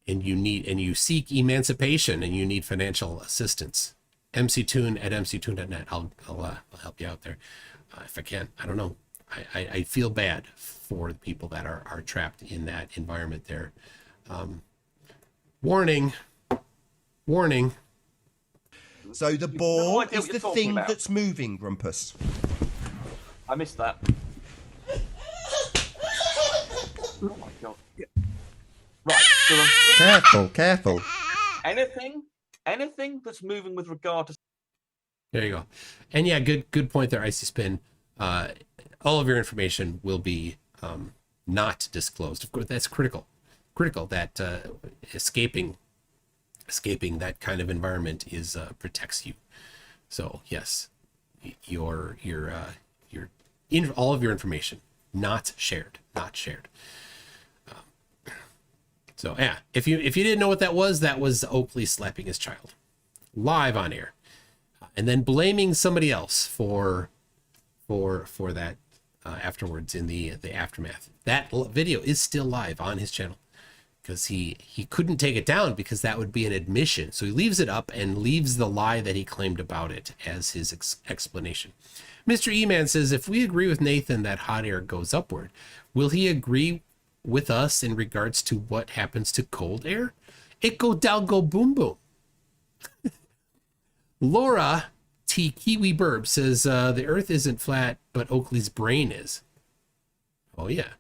you seek emancipation and you need financial assistance, mctoon@mctoon.net. I'll help you out there if I can. I don't know. I feel bad for the people that are trapped in that environment there. Warning. So the ball is the thing that's moving, Grumpus. I missed that. Oh my god. Yeah. Right. So Careful. Anything that's moving with regard to. There you go. And yeah, good point there, Icy Spin. All of your information will be not disclosed. Of course, that's critical that escaping that kind of environment is protects you. So yes, your all of your information not shared. So yeah, if you didn't know what that was Oakley slapping his child live on air, and then blaming somebody else for that afterwards in the aftermath. That video is still live on his channel because he couldn't take it down because that would be an admission. So he leaves it up and leaves the lie that he claimed about it as his explanation. Mr. E-Man says, if we agree with Nathan that hot air goes upward, will he agree with us in regards to what happens to cold air? It go down, go boom, boom. Laura T. Kiwi Burb says, the earth isn't flat, but Oakley's brain is. Oh, yeah.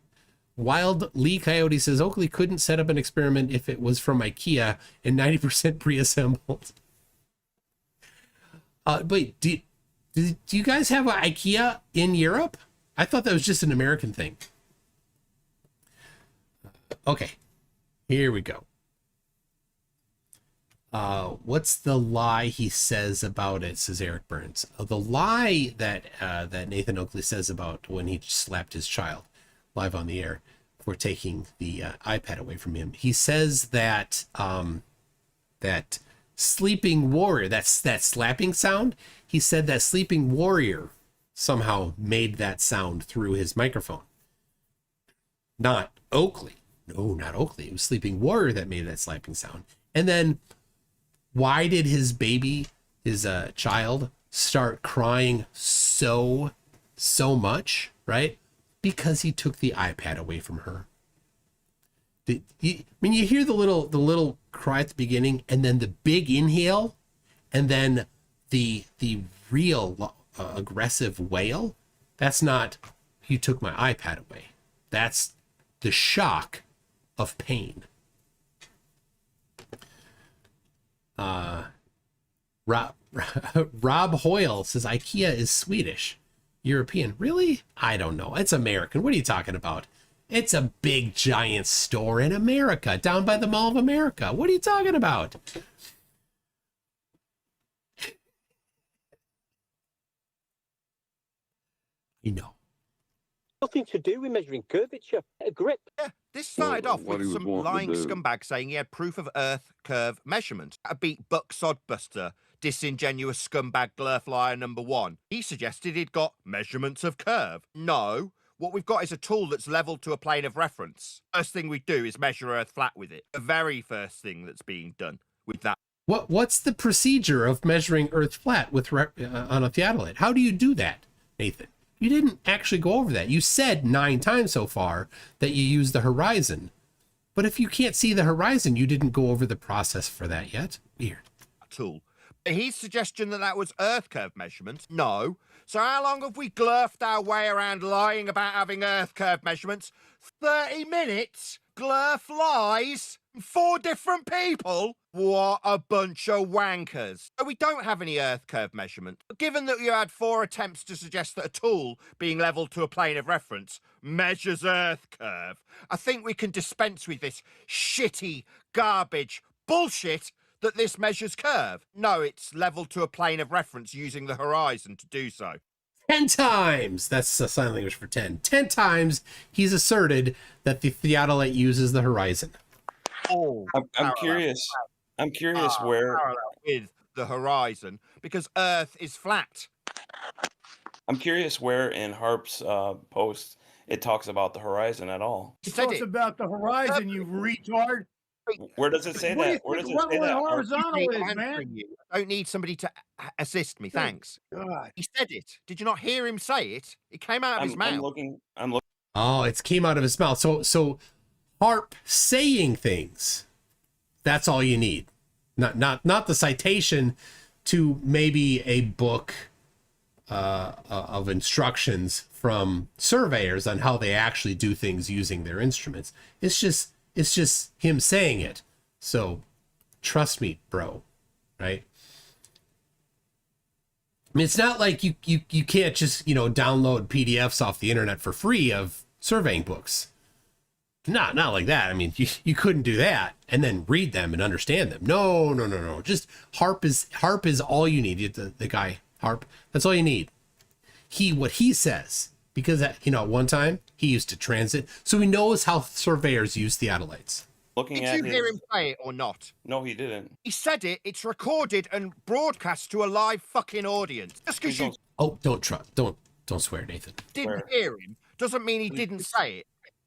Wild Lee Coyote says, Oakley couldn't set up an experiment if it was from IKEA and 90% pre-assembled. Wait, do you guys have an IKEA in Europe? I thought that was just an American thing. Okay, here we go. What's the lie he says about it, says Eric Burns. The lie that Nathan Oakley says about when he slapped his child live on the air for taking the iPad away from him. He says that that sleeping warrior, that slapping sound, he said that sleeping warrior somehow made that sound through his microphone. Not Oakley. No, not Oakley. It was sleeping warrior that made that slapping sound. And then why did his baby, his child, start crying so much, right? Because he took the iPad away from her. You hear the little cry at the beginning, and then the big inhale, and then the real aggressive wail. That's not, he took my iPad away. That's the shock of pain. Rob Hoyle says IKEA is Swedish. European. Really? I don't know. It's American. What are you talking about? It's a big giant store in America, down by the Mall of America. What are you talking about? You know. Nothing to do with measuring curvature. A grip. Yeah, this started off what with he was some wanting to lying do. scumbag saying he had proof of Earth curve measurement. I beat Buck Sodbuster, disingenuous scumbag glurflyer number 1. He suggested he'd got measurements of curve. No, what we've got is a tool that's leveled to a plane of reference. First thing we do is measure Earth flat with it. The very first thing that's being done with that. What's the procedure of measuring Earth flat with on a theodolite? How do you do that, Nathan? You didn't actually go over that. You said 9 times so far that you use the horizon. But if you can't see the horizon, you didn't go over the process for that yet. Weird. Tool. His suggestion that was Earth curve measurements? No. So how long have we glurfed our way around lying about having Earth curve measurements? 30 minutes? Glurf lies? 4 different people? What a bunch of wankers. So we don't have any Earth curve measurement. Given that you had 4 attempts to suggest that a tool being leveled to a plane of reference measures Earth curve, I think we can dispense with this shitty, garbage bullshit that this measures curve. No, it's leveled to a plane of reference using the horizon to do so. 10 times! That's a sign language for 10. 10 times he's asserted that the theodolite uses the horizon. Oh, I'm curious. I'm curious where. Parallel with the horizon, because Earth is flat. I'm curious where in Harp's post it talks about the horizon at all. It talks about the horizon, you retard. Where does it say What do you that? Where think does it say that? Harp? horizontal is, I'm man? answering you. I don't need somebody to assist me, thanks. God. He said it. Did you not hear him say it? It came out of his mouth. I'm looking. Oh, it came out of his mouth. So Harp saying things. That's all you need. Not the citation to maybe a book of instructions from surveyors on how they actually do things using their instruments. It's just him saying it. So trust me, bro. Right? I mean, it's not like you can't just, download PDFs off the internet for free of surveying books. Not like that. I mean, you couldn't do that and then read them and understand them. No. Just Harp is all you need. The guy Harp. That's all you need. What he says, because at one time he used to transit, so he knows how surveyors use theodolites. Did you hear him say it or not? No, he didn't. He said it. It's recorded and broadcast to a live fucking audience. Just because you Don't swear, Nathan. didn't hear him doesn't mean he didn't say it.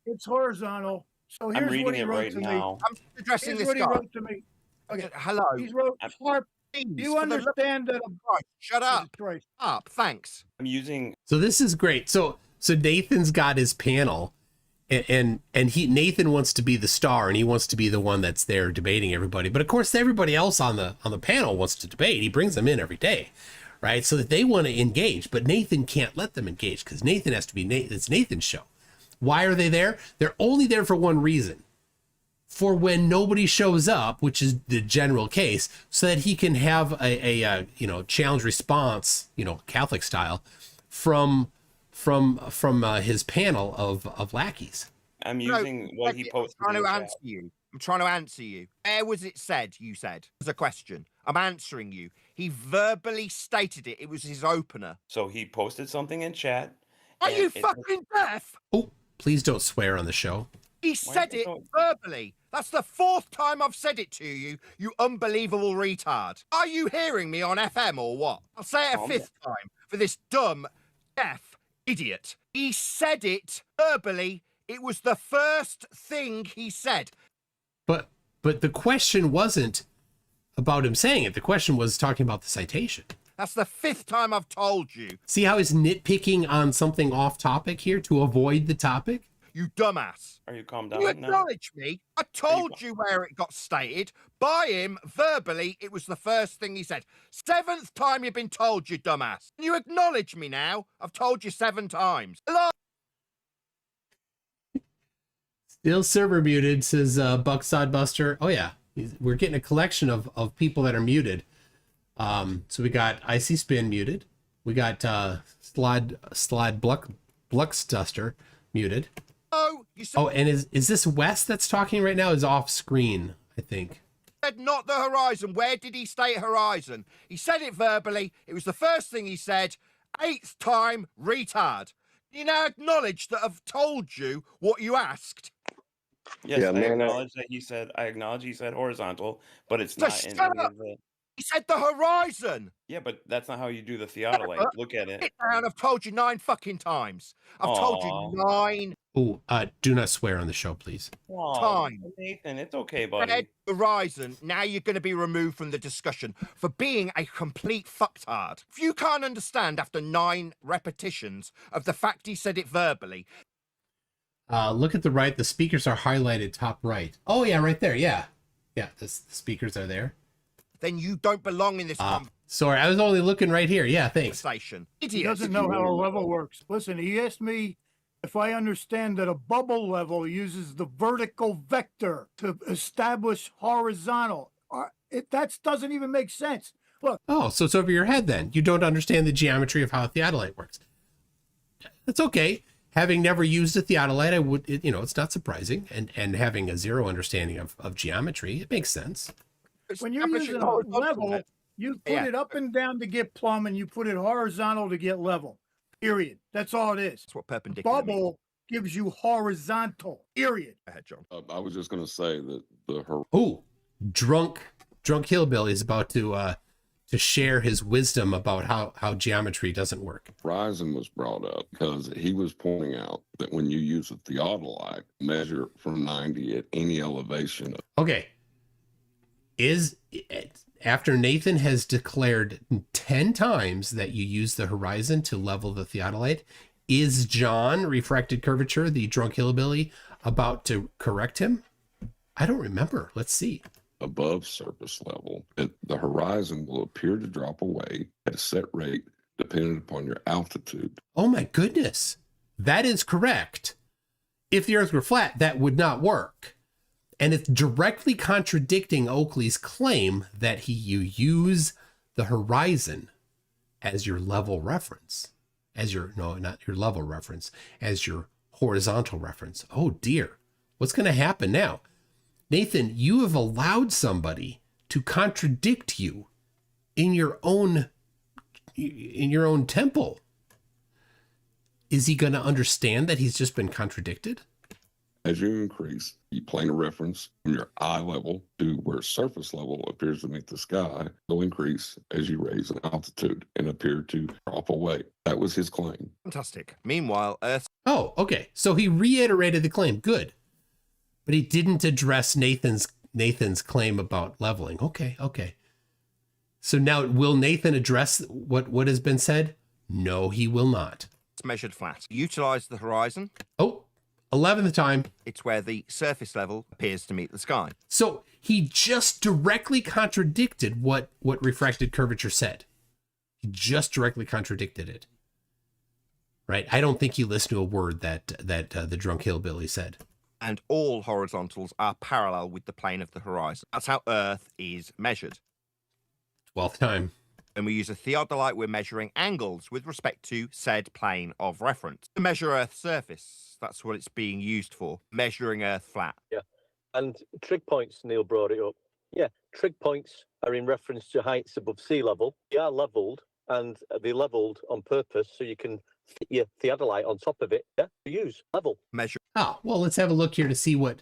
It's horizontal. So here's reading what he it wrote right to now. me. I'm addressing Here's this what he guy. wrote to me. Okay. Hello. He's wrote, Harp, Please, do you for the love understand that of Christ, shut up. Up, thanks. I'm using. So this is great. So Nathan's got his panel, and Nathan wants to be the star, and he wants to be the one that's there debating everybody. But of course, everybody else on the panel wants to debate. He brings them in every day, right? So that they want to engage, but Nathan can't let them engage because Nathan has to be it's Nathan's show. Why are they there? They're only there for one reason. For when nobody shows up, which is the general case, so that he can have a challenge response, Catholic style, from his panel of lackeys. I'm using what he posted. I'm trying to answer you. Where was it said? You said as a question. I'm answering you. He verbally stated it. It was his opener. So he posted something in chat. Are you fucking deaf? Oh, please don't swear on the show. He said it verbally. That's the 4th time I've said it to you, you unbelievable retard. Are you hearing me on FM or what? I'll say it a 5th time for this dumb, deaf idiot. He said it verbally. It was the first thing he said. But the question wasn't about him saying it. The question was talking about the citation. That's the 5th time I've told you. See how he's nitpicking on something off topic here to avoid the topic? You dumbass. Are you calm down You now? acknowledge me. I told you where it got stated. By him, verbally, it was the first thing he said. 7th time you've been told, you dumbass. You acknowledge me now. I've told you 7 times. Hello? Still server muted, says Buck Sodbuster. Oh yeah, we're getting a collection of people that are muted. So we got Icy Spin muted. We got Slide Blux Duster muted. Oh, you said, Oh, and is this Wes that's talking right now? Is off screen, I think. said not the horizon. Where did he state horizon? He said it verbally. It was the first thing he said. 8th time, retard. You now acknowledge that I've told you what you asked. Yes, Yeah, I man, acknowledge that he said. I acknowledge he said horizontal, but it's So not in shut any up. of the. He said the horizon. Yeah, but that's not how you do the theodolite. Look at it. Sit down. I've told you 9 fucking times. I've told you 9 Oh, do not swear on the show, please. times. Nathan, it's okay, buddy. Red horizon. Now you're going to be removed from the discussion for being a complete fucktard. If you can't understand after 9 repetitions of the fact he said it verbally, Look at the right. The speakers are highlighted top right. Oh, yeah, right there. Yeah. Yeah, the speakers are there. then you don't belong in this Sorry, I was only looking right here. Yeah, thanks. conversation. He Idiot. doesn't know how a level works. Listen, he asked me if I understand that a bubble level uses the vertical vector to establish horizontal. That doesn't even make sense. Look. Oh, so it's over your head then. You don't understand the geometry of how a theodolite works. That's okay. Having never used a theodolite, I would, it's not surprising. And having a zero understanding of geometry, it makes sense. When you're using a level, you put it up and down to get plumb, and you put it horizontal to get level. Period. That's all it is. That's what perpendicular means. Bubble gives you horizontal. Period. Go ahead, John. I was just going to say that Oh, drunk hillbilly is about to share his wisdom about how geometry doesn't work. horizon was brought up because he was pointing out that when you use a theodolite, measure from 90 at any elevation. Okay. After Nathan has declared 10 times that you use the horizon to level the theodolite, is John, refracted curvature, the drunk hillbilly, about to correct him? I don't remember. Let's see. Above surface level, the horizon will appear to drop away at a set rate depending upon your altitude. Oh my goodness. That is correct. If the earth were flat, that would not work. And it's directly contradicting Oakley's claim that you use the horizon as your level reference, as your horizontal reference. Oh dear. What's going to happen now? Nathan, you have allowed somebody to contradict you in your own temple. Is he going to understand that he's just been contradicted? As you increase, you plane of reference from your eye level to where surface level appears to meet the sky will increase as you raise in altitude and appear to drop away. That was his claim. Fantastic. Meanwhile, Earth. Oh, okay. So he reiterated the claim. Good. But he didn't address Nathan's claim about leveling. Okay. So now will Nathan address what has been said? No, he will not. It's measured flat. Utilize the horizon. Oh, 11th time. It's where the surface level appears to meet the sky. So he just directly contradicted what refracted curvature said. He just directly contradicted it. Right? I don't think he listened to a word that the drunk hillbilly said. And all horizontals are parallel with the plane of the horizon. That's how Earth is measured. 12th time. When we use a theodolite, we're measuring angles with respect to said plane of reference. To measure Earth's surface, that's what it's being used for, measuring Earth flat. Yeah. And trig points, Neil brought it up. Yeah, trig points are in reference to heights above sea level. They are levelled, and they're levelled on purpose so you can fit your theodolite on top of it. Yeah, use level. Measure. Oh, well, let's have a look here to see what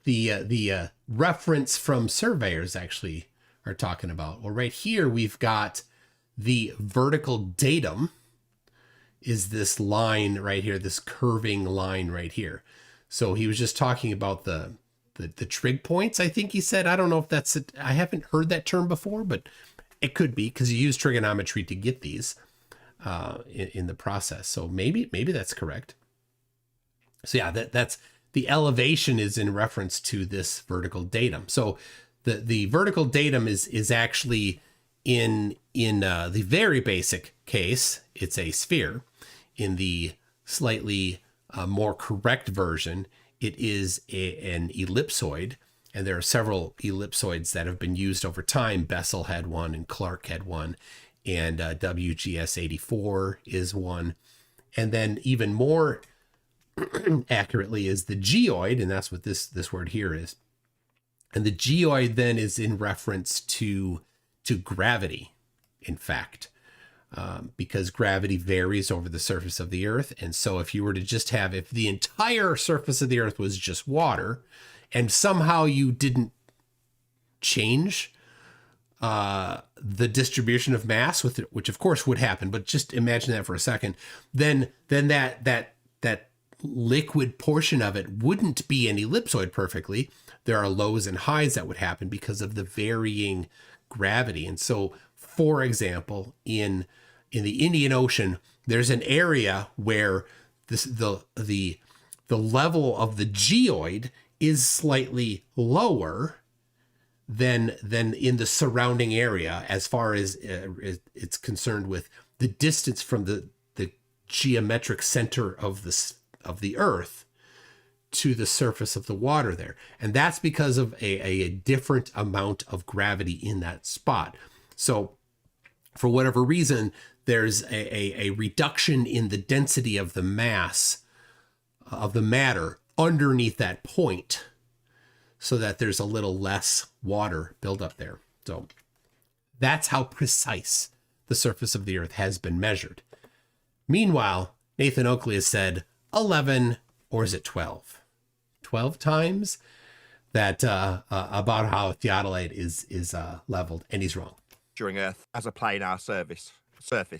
the reference from surveyors actually are talking about. Well, right here we've got the vertical datum is this line right here, this curving line right here. So he was just talking about the trig points, I think he said. I don't know if that's it. I haven't heard that term before, but it could be because you use trigonometry to get these in the process. So maybe that's correct. So yeah, that's the elevation is in reference to this vertical datum. So the vertical datum is actually in the very basic case, it's a sphere. In the slightly more correct version, it is an ellipsoid. And there are several ellipsoids that have been used over time. Bessel had one and Clark had one, and WGS 84 is one. And then even more accurately is the geoid, and that's what this word here is. And the geoid then is in reference to gravity, in fact, because gravity varies over the surface of the Earth. And so if you were to just have, if the entire surface of the Earth was just water, and somehow you didn't change the distribution of mass with it, which of course would happen, but just imagine that for a second, then that liquid portion of it wouldn't be an ellipsoid perfectly. There are lows and highs that would happen because of the varying gravity. And so, for example, in the Indian Ocean, there's an area where the level of the geoid is slightly lower than in the surrounding area, as far as it's concerned with the distance from the geometric center of the Earth to the surface of the water there. And that's because of a different amount of gravity in that spot. So for whatever reason, there's a reduction in the density of the mass of the matter underneath that point, so that there's a little less water buildup there. So that's how precise the surface of the Earth has been measured. Meanwhile, Nathan Oakley has said 11, or is it 12? 12 times that about how a theodolite is leveled, and he's wrong. During Earth as a planar surface,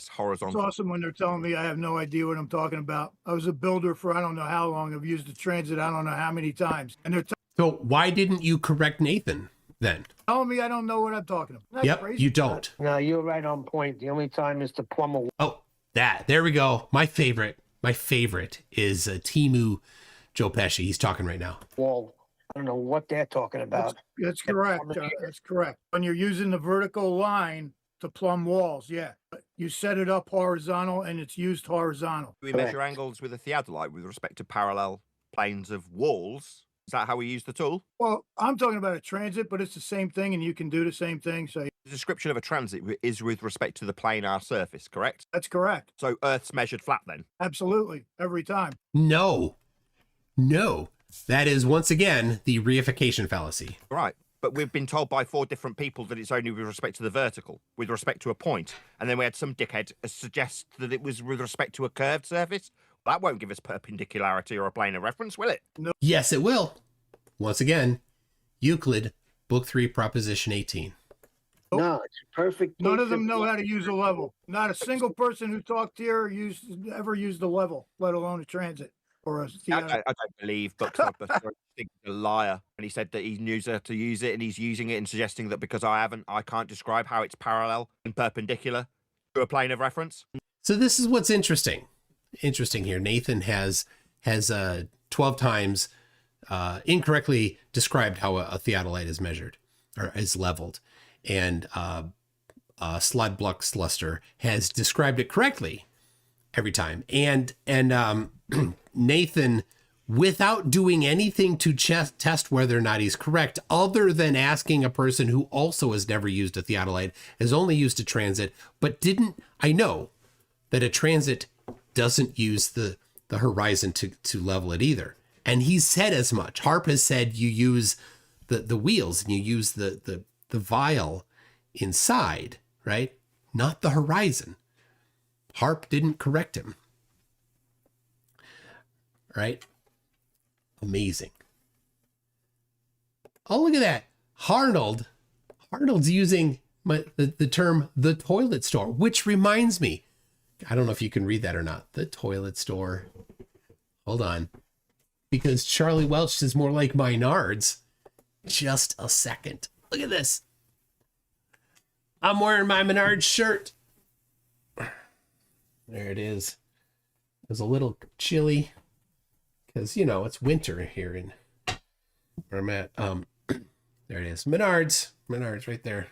horizontal. It's awesome when they're telling me I have no idea what I'm talking about. I was a builder for I don't know how long. I've used the transit I don't know how many times. And they're So why didn't you correct Nathan then? telling me I don't know what I'm talking about. That's Yep, crazy. you don't. No, you're right on point. The only time is to plumb a Oh, there we go. My favorite is Timu Joe Pesci. He's talking right now. wall. I don't know what they're talking about. That's correct. That's correct. When you're using the vertical line to plumb walls, yeah. You set it up horizontal and it's used horizontal. We measure angles with a theodolite with respect to parallel planes of walls. Is that how we use the tool? Well, I'm talking about a transit, but it's the same thing and you can do the same thing. So The description of a transit is with respect to the planar surface, correct? that's correct. So Earth's measured flat then? Absolutely. Every time. No. That is, once again, the reification fallacy. Right. But we've been told by 4 different people that it's only with respect to the vertical, with respect to a point. And then we had some dickhead suggest that it was with respect to a curved surface. That won't give us perpendicularity or a plane of reference, will it? No. Yes, it will. Once again, Euclid, Book 3, Proposition 18. No, it's perfect. None of them know how to use a level. Not a single person who talked here ever used a level, let alone a transit or a I don't believe Bookstopper. I think he's a liar. And he said that he knows how to use it and he's using it and suggesting that because I can't describe how it's parallel and perpendicular to a plane of reference. So this is what's interesting. Interesting here. Nathan has 12 times incorrectly described how a theodolite is measured or is leveled. And Sludbluxluster has described it correctly every time. And Nathan, without doing anything to test whether or not he's correct, other than asking a person who also has never used a theodolite, has only used a transit, but I know that a transit doesn't use the horizon to level it either. And he's said as much. Harp has said you use the wheels and you use the vial inside, right? Not the horizon. Harp didn't correct him. Right? Amazing. Oh, look at that. Arnold's using the term the toilet store, which reminds me, I don't know if you can read that or not. The toilet store. Hold on. Because Charlie Welch is more like Menards. Just a second. Look at this. I'm wearing my Menards shirt. There it is. It was a little chilly because, it's winter here in where I'm at. There it is. Menards right there.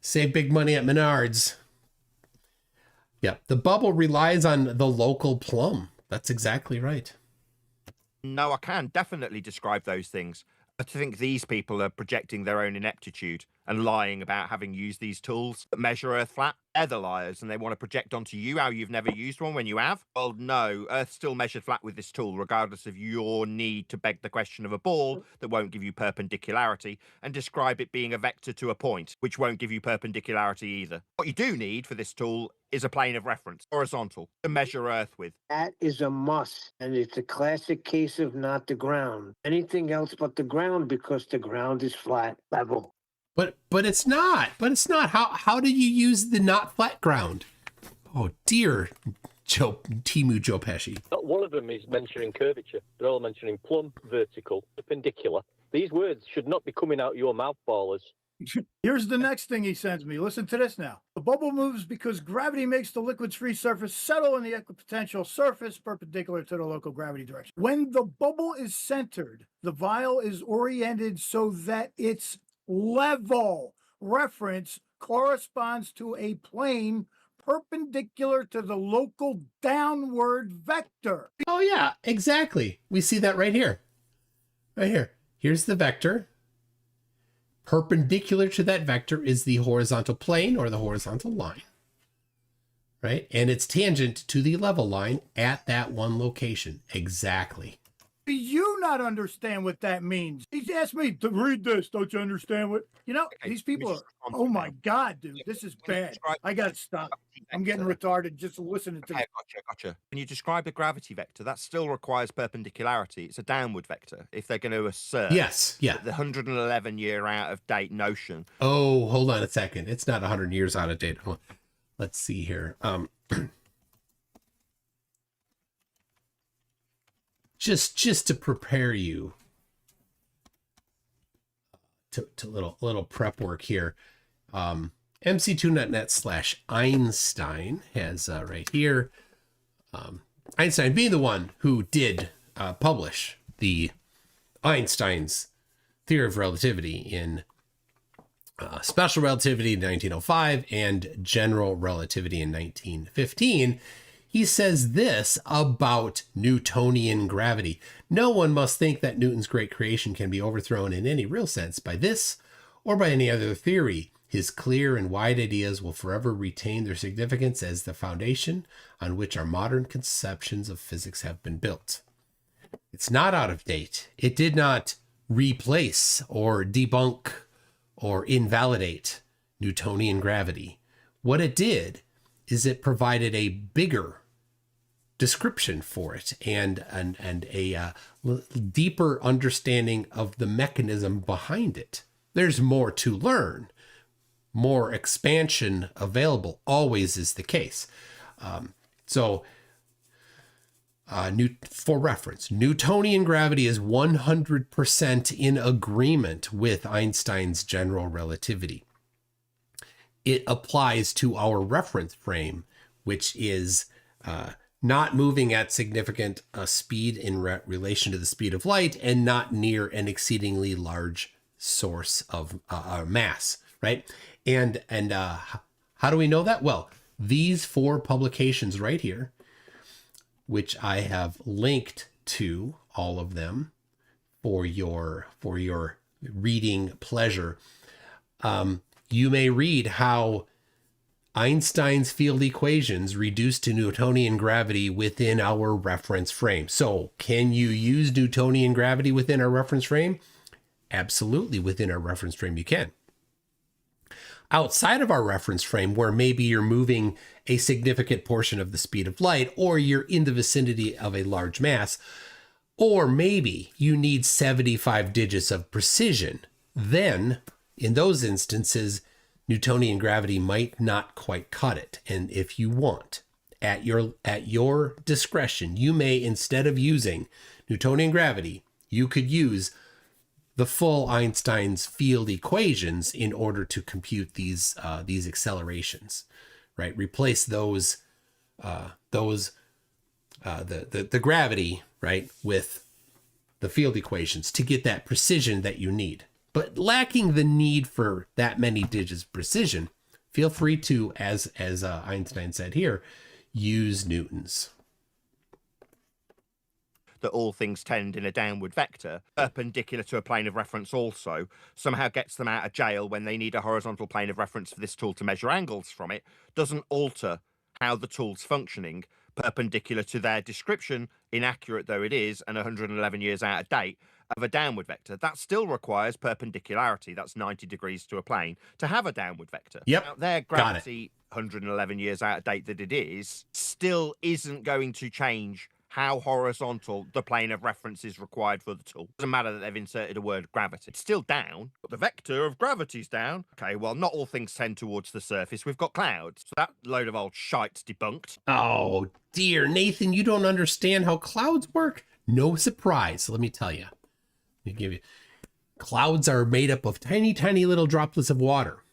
Save big money at Menards. Yep. The bubble relies on the local plum. That's exactly right. No, I can definitely describe those things. I think these people are projecting their own ineptitude and lying about having used these tools that measure Earth flat. They're the liars, and they want to project onto you how you've never used one when you have. Well, no, Earth's still measured flat with this tool, regardless of your need to beg the question of a ball that won't give you perpendicularity and describe it being a vector to a point, which won't give you perpendicularity either. What you do need for this tool is a plane of reference, horizontal, to measure Earth with. That is a must, and it's a classic case of not the ground. Anything else but the ground, because the ground is flat, level. But it's not. But it's not. How do you use the not flat ground? Oh dear, Timu Joe Pesci. Not one of them is mentioning curvature. They're all mentioning plumb, vertical, perpendicular. These words should not be coming out of your mouth, ballers. Here's the next thing he sends me. Listen to this now. The bubble moves because gravity makes the liquid's free surface settle in the equipotential surface perpendicular to the local gravity direction. When the bubble is centered, the vial is oriented so that its level reference corresponds to a plane perpendicular to the local downward vector. Oh yeah, exactly. We see that right here. Right here. Here's the vector. Perpendicular to that vector is the horizontal plane or the horizontal line, right? And it's tangent to the level line at that one location. Exactly. Do you not understand what that means? He's asked me to read this. Don't you understand what? You know, these people are, oh my God, dude, this is bad. I got to stop. I'm getting retarded just listening to Okay, gotcha. When you describe a gravity vector, that still requires perpendicularity. It's a downward vector. If they're going to assert that the 111 year out of date notion. Oh, hold on a second. It's not 100 years out of date. Let's see here. Just to prepare you to little prep work here. MCToon.net/Einstein has right here. Einstein being the one who did publish the Einstein's theory of relativity in special relativity in 1905 and general relativity in 1915. He says this about Newtonian gravity. No one must think that Newton's great creation can be overthrown in any real sense by this or by any other theory. His clear and wide ideas will forever retain their significance as the foundation on which our modern conceptions of physics have been built. It's not out of date. It did not replace or debunk or invalidate Newtonian gravity. What it did is it provided a bigger description for it and a deeper understanding of the mechanism behind it. There's more to learn, more expansion available, always is the case. For reference, Newtonian gravity is 100% in agreement with Einstein's general relativity. It applies to our reference frame, which is not moving at significant speed in relation to the speed of light and not near an exceedingly large source of mass, right? And how do we know that? Well, these 4 publications right here, which I have linked to all of them for your reading pleasure. You may read how Einstein's field equations reduce to Newtonian gravity within our reference frame. So, can you use Newtonian gravity within our reference frame? Absolutely, within our reference frame you can. Outside of our reference frame, where maybe you're moving a significant portion of the speed of light, or you're in the vicinity of a large mass, or maybe you need 75 digits of precision, then in those instances, Newtonian gravity might not quite cut it. And if you want, at your discretion, you may, instead of using Newtonian gravity, you could use the full Einstein's field equations in order to compute these accelerations, right? Replace the gravity, right, with the field equations to get that precision that you need. But lacking the need for that many digits precision, feel free to, as Einstein said here, use Newton's. that all things tend in a downward vector, perpendicular to a plane of reference also, somehow gets them out of jail when they need a horizontal plane of reference for this tool to measure angles from it, doesn't alter how the tool's functioning, perpendicular to their description, inaccurate though it is, and 111 years out of date, of a downward vector. That still requires perpendicularity, that's 90 degrees to a plane, to have a downward vector. Yep. Now, their Got it. gravity, 111 years out of date that it is, still isn't going to change how horizontal the plane of reference is required for the tool. Doesn't matter that they've inserted a word gravity. It's still down, but the vector of gravity's down. Okay, well, not all things tend towards the surface. We've got clouds. So that load of old shite's debunked. Oh, dear. Nathan, you don't understand how clouds work? No surprise. Let me tell you. Let me give you. Clouds are made up of tiny, tiny little droplets of water.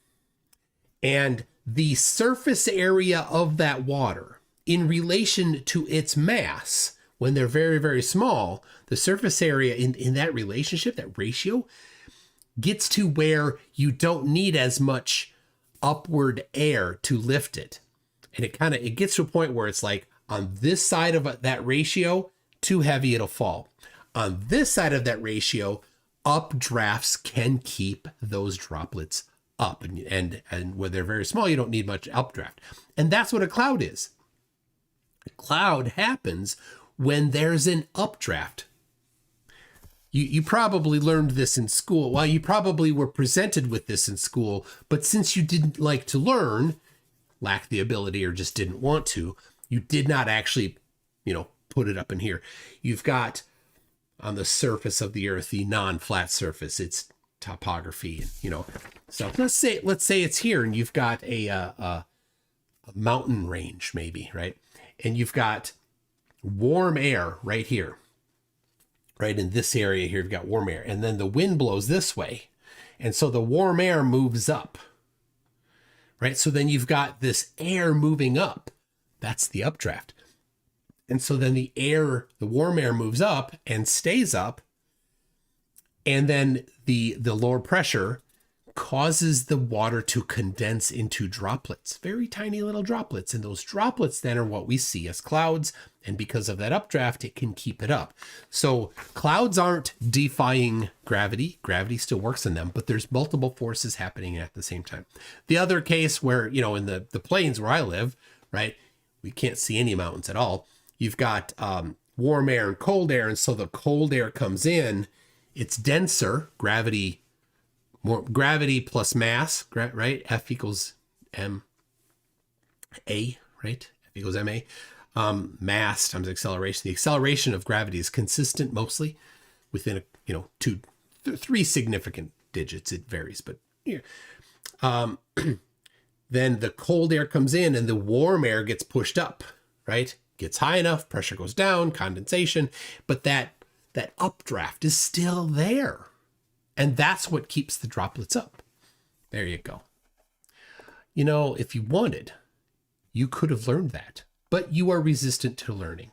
And the surface area of that water, in relation to its mass, when they're very, very small, the surface area in that relationship, that ratio, gets to where you don't need as much upward air to lift it. And it gets to a point where it's like, on this side of that ratio, too heavy, it'll fall. On this side of that ratio, updrafts can keep those droplets up. And when they're very small, you don't need much updraft. And that's what a cloud is. A cloud happens when there's an updraft. You probably learned this in school. Well, you probably were presented with this in school, but since you didn't like to learn, lacked the ability, or just didn't want to, you did not actually, put it up in here. You've got on the surface of the earth, the non-flat surface, it's topography, so let's say it's here, and you've got a mountain range, maybe, right? And you've got warm air right here, right in this area here, you've got warm air, and then the wind blows this way, and so the warm air moves up, right? So then you've got this air moving up. That's the updraft. And so then the warm air moves up and stays up, and then the lower pressure causes the water to condense into droplets, very tiny little droplets. And those droplets then are what we see as clouds. And because of that updraft, it can keep it up. So clouds aren't defying gravity. Gravity still works in them, but there's multiple forces happening at the same time. The other case where, in the plains where I live, right, we can't see any mountains at all. You've got warm air and cold air. And so the cold air comes in, it's denser, gravity plus mass, right? F equals ma, right? F equals ma. Mass times acceleration. The acceleration of gravity is consistent mostly within three significant digits. It varies, but here. Then the cold air comes in and the warm air gets pushed up, right? Gets high enough, pressure goes down, condensation, but that updraft is still there. And that's what keeps the droplets up. There you go. If you wanted, you could have learned that, but you are resistant to learning.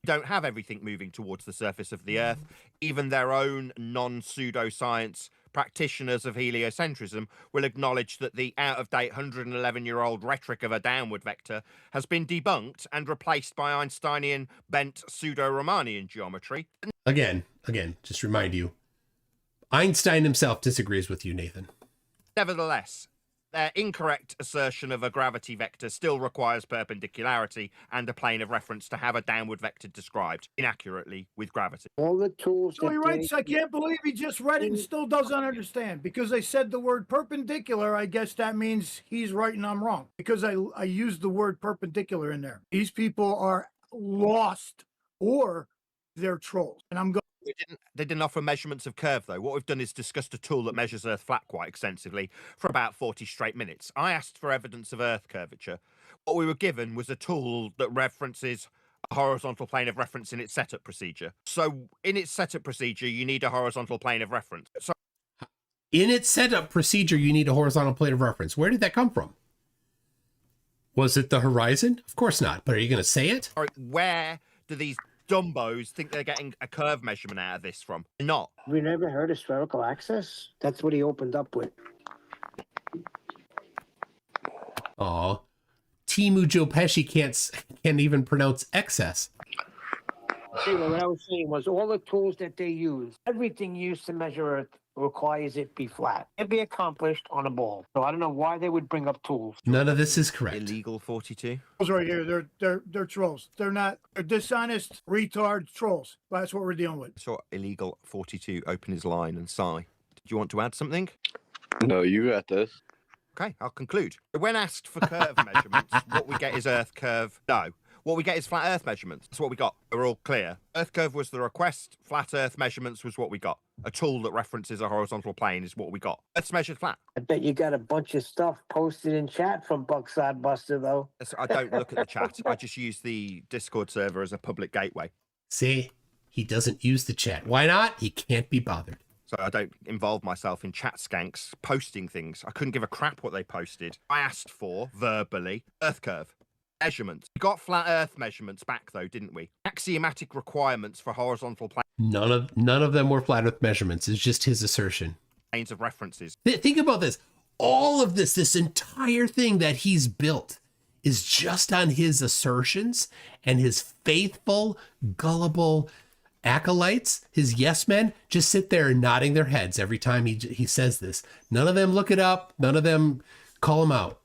Don't have everything moving towards the surface of the Earth. Even their own non-pseudoscience practitioners of heliocentrism will acknowledge that the out-of-date 111-year-old rhetoric of a downward vector has been debunked and replaced by Einsteinian bent pseudo-Riemannian geometry. Again, just remind you, Einstein himself disagrees with you, Nathan. Nevertheless, their incorrect assertion of a gravity vector still requires perpendicularity and a plane of reference to have a downward vector described inaccurately with gravity. All the tools. So he writes, I can't believe he just read it and still doesn't understand. Because they said the word perpendicular, I guess that means he's right and I'm wrong. Because I used the word perpendicular in there. These people are lost or they're trolls. And I'm going. They didn't offer measurements of curve, though. What we've done is discussed a tool that measures Earth flat quite extensively for about 40 straight minutes. I asked for evidence of Earth curvature. What we were given was a tool that references a horizontal plane of reference in its setup procedure. So in its setup procedure, you need a horizontal plane of reference. So in its setup procedure, you need a horizontal plane of reference. Where did that come from? Was it the horizon? Of course not. But are you going to say it? Where do these dumbos think they're getting a curve measurement out of this from? Not. We never heard of spherical axis? That's what he opened up with. Aw. Timu Joe Pesci can't even pronounce excess. Anyway, what I was saying was all the tools that they use, everything used to measure Earth requires it be flat. It be accomplished on a ball. So I don't know why they would bring up tools. None of this is correct. Illegal 42. Trolls right here. They're trolls. They're dishonest, retard trolls. That's what we're dealing with. Saw illegal 42 open his line and sigh. Did you want to add something? No, you got this. Okay, I'll conclude. When asked for curve measurements, what we get is Earth curve. No. What we get is flat Earth measurements. That's what we got. We're all clear. Earth curve was the request. Flat Earth measurements was what we got. A tool that references a horizontal plane is what we got. Earth's measured flat. I bet you got a bunch of stuff posted in chat from Buckside Buster, though. I don't look at the chat. I just use the Discord server as a public gateway. See, he doesn't use the chat. Why not? He can't be bothered. So I don't involve myself in chat skanks posting things. I couldn't give a crap what they posted. I asked for, verbally, Earth curve. Measurements. We got flat Earth measurements back, though, didn't we? Axiomatic requirements for horizontal None of them were flat Earth measurements. It's just his assertion. planes of references. Think about this. All of this entire thing that he's built is just on his assertions and his faithful, gullible acolytes, his yes men, just sit there nodding their heads every time he says this. None of them look it up. None of them call him out.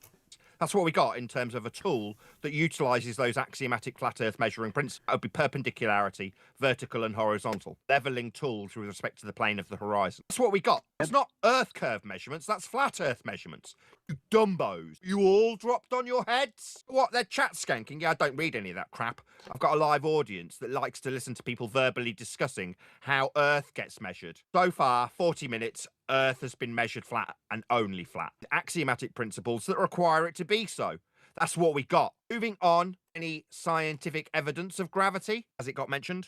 That's what we got in terms of a tool that utilizes those axiomatic flat Earth measuring principles. It would be perpendicularity, vertical and horizontal. Leveling tools with respect to the plane of the horizon. That's what we got. It's not Earth curve measurements, that's flat Earth measurements. You dumbos. You all dropped on your heads? What, they're chat skanking? Yeah, I don't read any of that crap. I've got a live audience that likes to listen to people verbally discussing how Earth gets measured. So far, 40 minutes, Earth has been measured flat and only flat. Axiomatic principles that require it to be so. That's what we got. Moving on, any scientific evidence of gravity, as it got mentioned?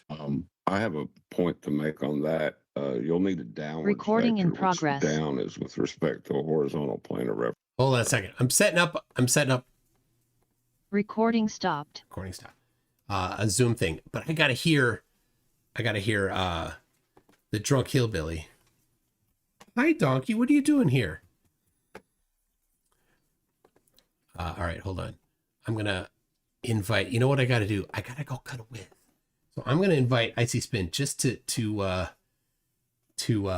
I have a point to make on that. You'll need a downward Recording in vector, which progress. Down is with respect to a horizontal plane of reference. Hold on a second. I'm setting up. Recording stopped. Recording stop. A Zoom thing, but I gotta hear the drunk hillbilly. Hi, donkey. What are you doing here? All right, hold on. I'm gonna invite. You know what I gotta do? I gotta go cut a wig. So I'm gonna invite Icy Spin just to fill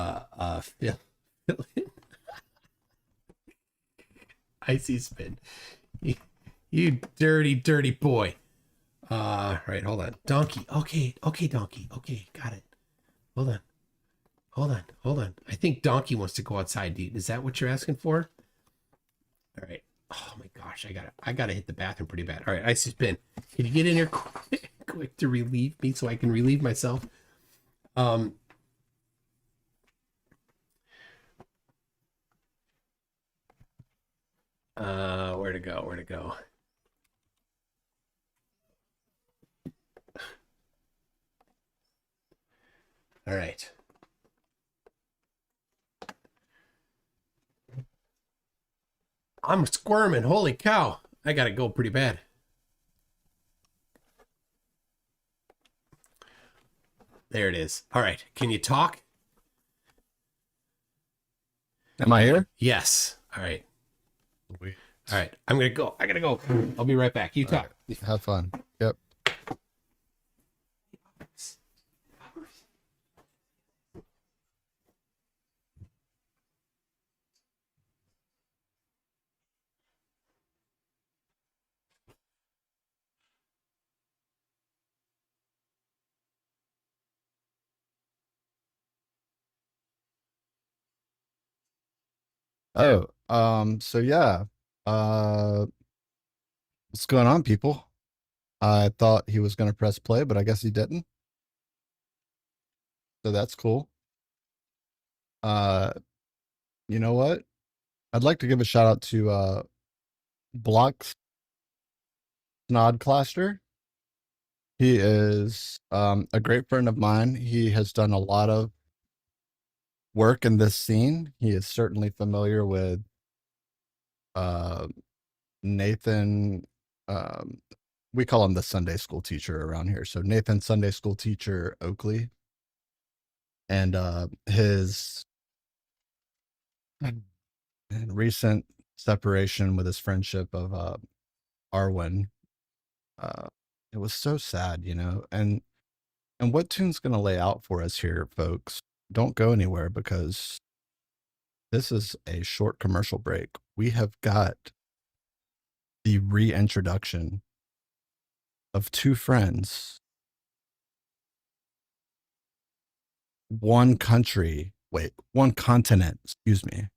in. Icy Spin. You dirty boy. Right, hold on. Donkey. Okay, donkey. Okay, got it. Hold on. I think Donkey wants to go outside, dude. Is that what you're asking for? All right. Oh my gosh, I gotta hit the bathroom pretty bad. All right, Icy Spin. Can you get in here quick to relieve me so I can relieve myself? Where to go? All right. I'm squirming. Holy cow. I gotta go pretty bad. There it is. All right. Can you talk? Am I here? Yes. All right. All right. I'm gonna go. I gotta go. I'll be right back. You talk. Right. Have fun. Yep. Oh, so yeah. What's going on, people? I thought he was gonna press play, but I guess he didn't. So that's cool. You know what? I'd like to give a shout out to Block Snodclaster. He is a great friend of mine. He has done a lot of work in this scene. He is certainly familiar with Nathan. We call him the Sunday school teacher around here. So Nathan, Sunday school teacher Oakley, and his recent separation with his friendship of Arwen. It was so sad, you know, and And what Toon's going to lay out for us here, folks, don't go anywhere because this is a short commercial break. We have got the reintroduction of two friends, one continent, excuse me,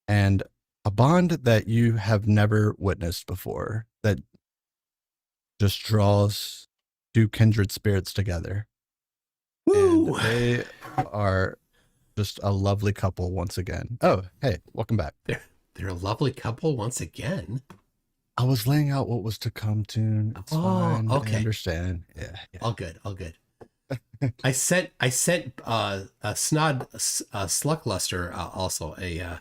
and a bond that you have never witnessed before that just draws two kindred spirits together. Woo! And they are just a lovely couple once again. Oh, hey, welcome back. They're a lovely couple once again. I was laying out what was to come, Toon. It's fine. Okay. I understand. Yeah. All good. I sent a Sluckluster also a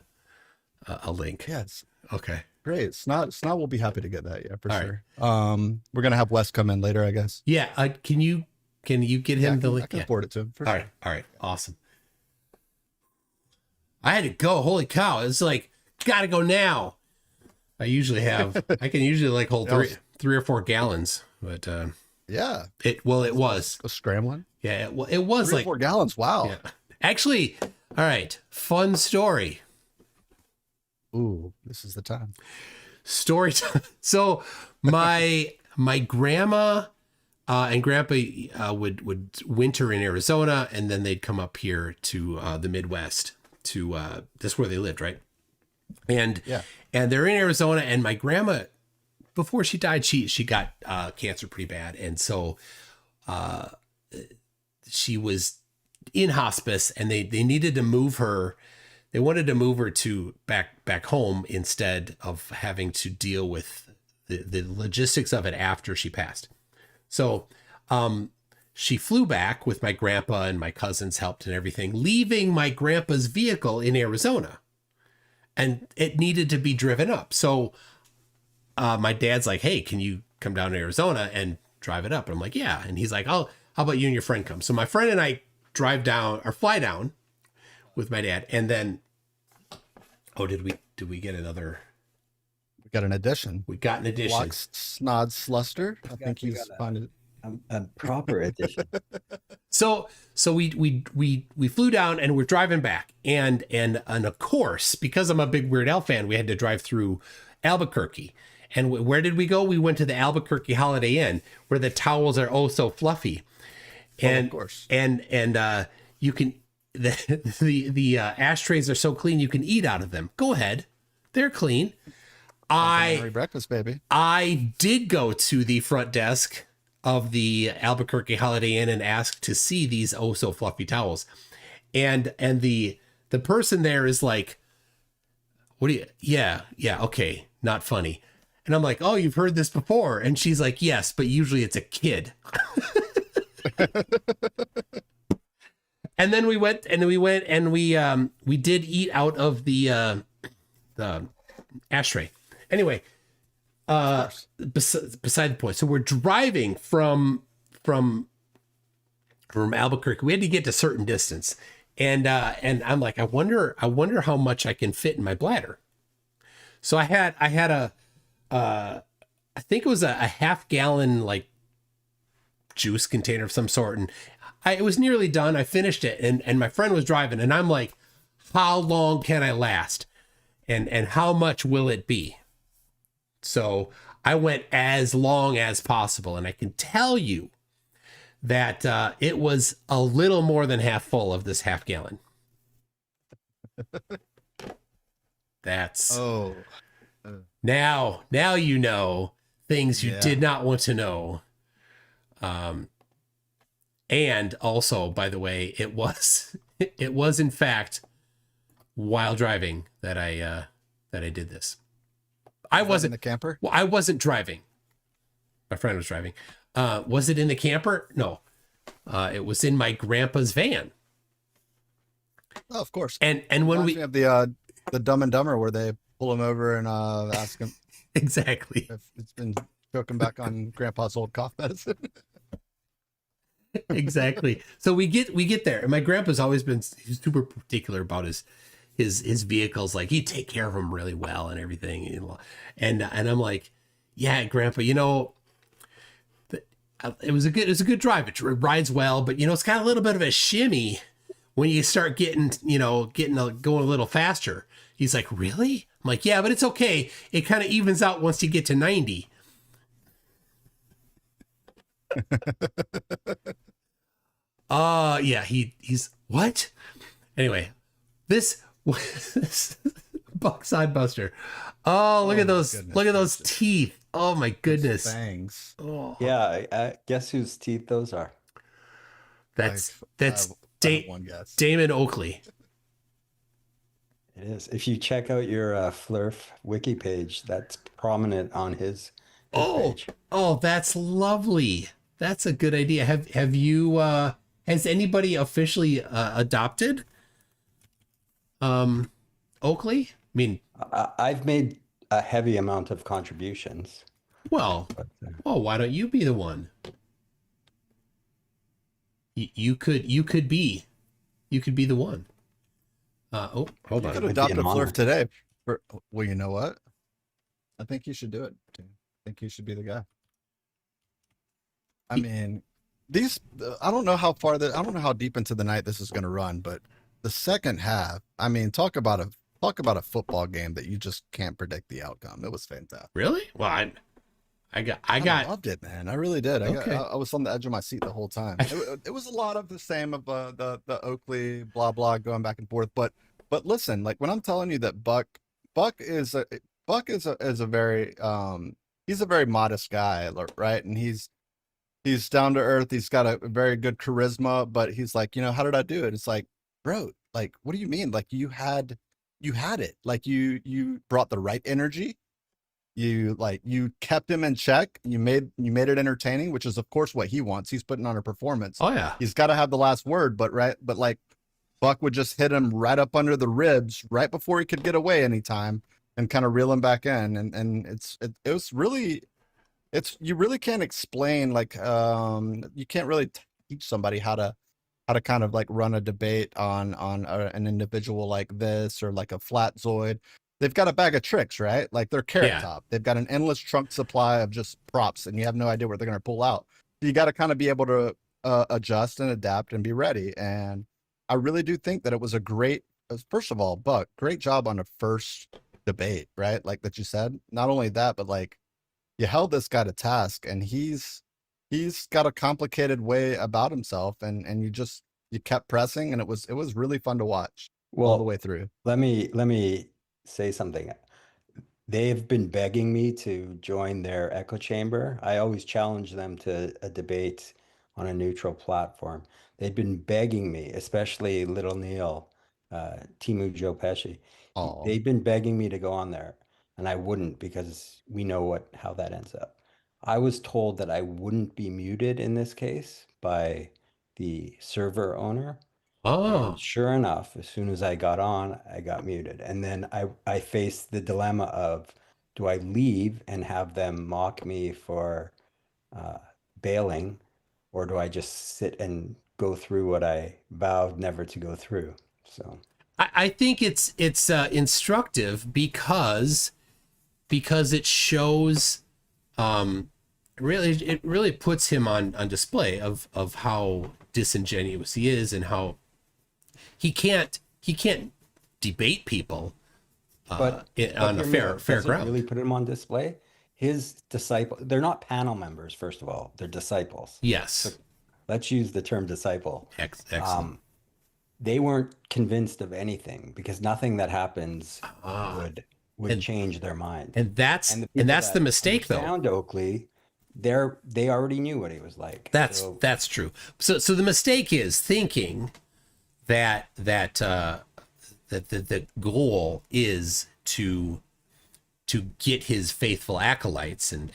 link. Yes. Okay. Great. Snot will be happy to get that. Yeah, for All sure. We're gonna have Wes come in later, I guess. Yeah. Can you get him the link? I can forward it to him. For All sure. right. All right. Awesome. I had to go. Holy cow! It's like gotta go now. I can usually like hold three or 4 gallons, but yeah. It was a scrambling. Yeah. It was 3 or like 4 gallons. Wow. Yeah. Actually, all right. Fun story. Ooh, this is the time. Story time. So my grandma and grandpa would winter in Arizona, and then they'd come up here to the Midwest to that's where they lived, right? And they're in Arizona, and my grandma, before she died, she got cancer pretty bad, and so she was in hospice, and they needed to move her. They wanted to move her to back home instead of having to deal with the logistics of it after she passed. So she flew back with my grandpa, and my cousins helped and everything, leaving my grandpa's vehicle in Arizona. And it needed to be driven up. So my dad's like, hey, can you come down to Arizona and drive it up? And I'm like, yeah. And he's like, oh, how about you and your friend come? So my friend and I fly down with my dad. And then, did we get another? We got an addition. We got an addition. Snod Sluster. I think he's finding a proper edition. So we flew down and we're driving back, and of course, because I'm a big Weird Al fan, we had to drive through Albuquerque. And where did we go? We went to the Albuquerque Holiday Inn, where the towels are oh so fluffy, and of course, and you can the ashtrays are so clean you can eat out of them. Go ahead, they're clean. Breakfast, baby. I did go to the front desk of the Albuquerque Holiday Inn and ask to see these oh so fluffy towels, and the person there is like, what do you, yeah, okay, not funny. And I'm like, oh, you've heard this before? And she's like, yes, but usually it's a kid. And then we did eat out of the ashtray. Anyway, beside the point. So we're driving from Albuquerque. We had to get to a certain distance, and I'm like, I wonder how much I can fit in my bladder. So I had a I think it was a half-gallon like juice container of some sort, and it was nearly done. I finished it, and my friend was driving, and I'm like, how long can I last, and how much will it be? So I went as long as possible, and I can tell you that it was a little more than half full of this half gallon. That's now you know things you did not want to know. And also, by the way, it was in fact while driving that I did this. I wasn't in the camper. Well, I wasn't driving. My friend was driving. Was it in the camper? No. It was in my grandpa's van. Oh, of course. And when we have the Dumb and Dumber where they pull him over and ask him exactly if it's been choking back on Grandpa's old cough medicine. Exactly. So we get there, and my grandpa's always been super particular about his vehicles. Like, he'd take care of them really well and everything. And I'm like, yeah, Grandpa, it was a good drive. It rides well, but it's got a little bit of a shimmy when you start getting going a little faster. He's like, really? I'm like, yeah, but it's okay. It kind of evens out once you get to 90. Yeah, he's what? Anyway, this Buck Sidebuster. Oh, look at those! Look at those teeth! Oh my goodness! Fangs. Oh. Yeah, guess whose teeth those are? That's one guess. Damon Oakley. It is. If you check out your Flurf wiki page, that's prominent on his page. Oh, that's lovely. That's a good idea. Have you has anybody officially adopted Oakley? I mean, I've made a heavy amount of contributions. Well, why don't you be the one? You could be the one. Hold You on. could adopt a Flurf today. Well, you know what? I think you should do it. I think you should be the guy. I mean, I don't know how far I don't know how deep into the night this is going to run, but the second half, I mean, talk about a football game that you just can't predict the outcome. It was fantastic. Really? Well, I loved it, man. I really did. I was on the edge of my seat the whole time. It was a lot of the same of the Oakley blah blah going back and forth. But listen, like when I'm telling you that Buck is a very he's a very modest guy, right? And he's down to earth. He's got a very good charisma, but he's like, how did I do it? It's like, bro, like, what do you mean? Like you had it. Like you brought the right energy. You kept him in check. You made it entertaining, which is of course what he wants. He's putting on a performance. Oh yeah. He's got to have the last word, but like Buck would just hit him right up under the ribs right before he could get away anytime and kind of reel him back in. And it was really, you really can't explain, like, you can't really teach somebody how to kind of like run a debate on an individual like this, or like a flatzoid. They've got a bag of tricks, right? Like they're Carrot Top. They've got an endless trunk supply of just props, and you have no idea what they're going to pull out. You got to kind of be able to adjust and adapt and be ready. And I really do think that it was first of all, Buck, great job on the first debate, right? Like that you said. Not only that, but like you held this guy to task, and he's got a complicated way about himself, and you kept pressing, and it was really fun to watch all the way through. Let me say something. They've been begging me to join their echo chamber. I always challenge them to a debate on a neutral platform. They've been begging me, especially Little Neil, Timu Joe Pesci. They've been begging me to go on there, and I wouldn't, because we know how that ends up. I was told that I wouldn't be muted in this case by the server owner. And sure enough, as soon as I got on, I got muted. And then I faced the dilemma of, do I leave and have them mock me for bailing, or do I just sit and go through what I vowed never to go through? So I think it's instructive because it shows it really puts him on display of how disingenuous he is, and how he can't debate people on a fair ground. Really put him on display. His disciple, they're not panel members, first of all, they're disciples. Yes. So let's use the term disciple. Excellent. They weren't convinced of anything, because nothing that happens would change their mind. And that's the mistake, though. Found Oakley, they already knew what he was like. That's true. So the mistake is thinking that the goal is to get his faithful acolytes and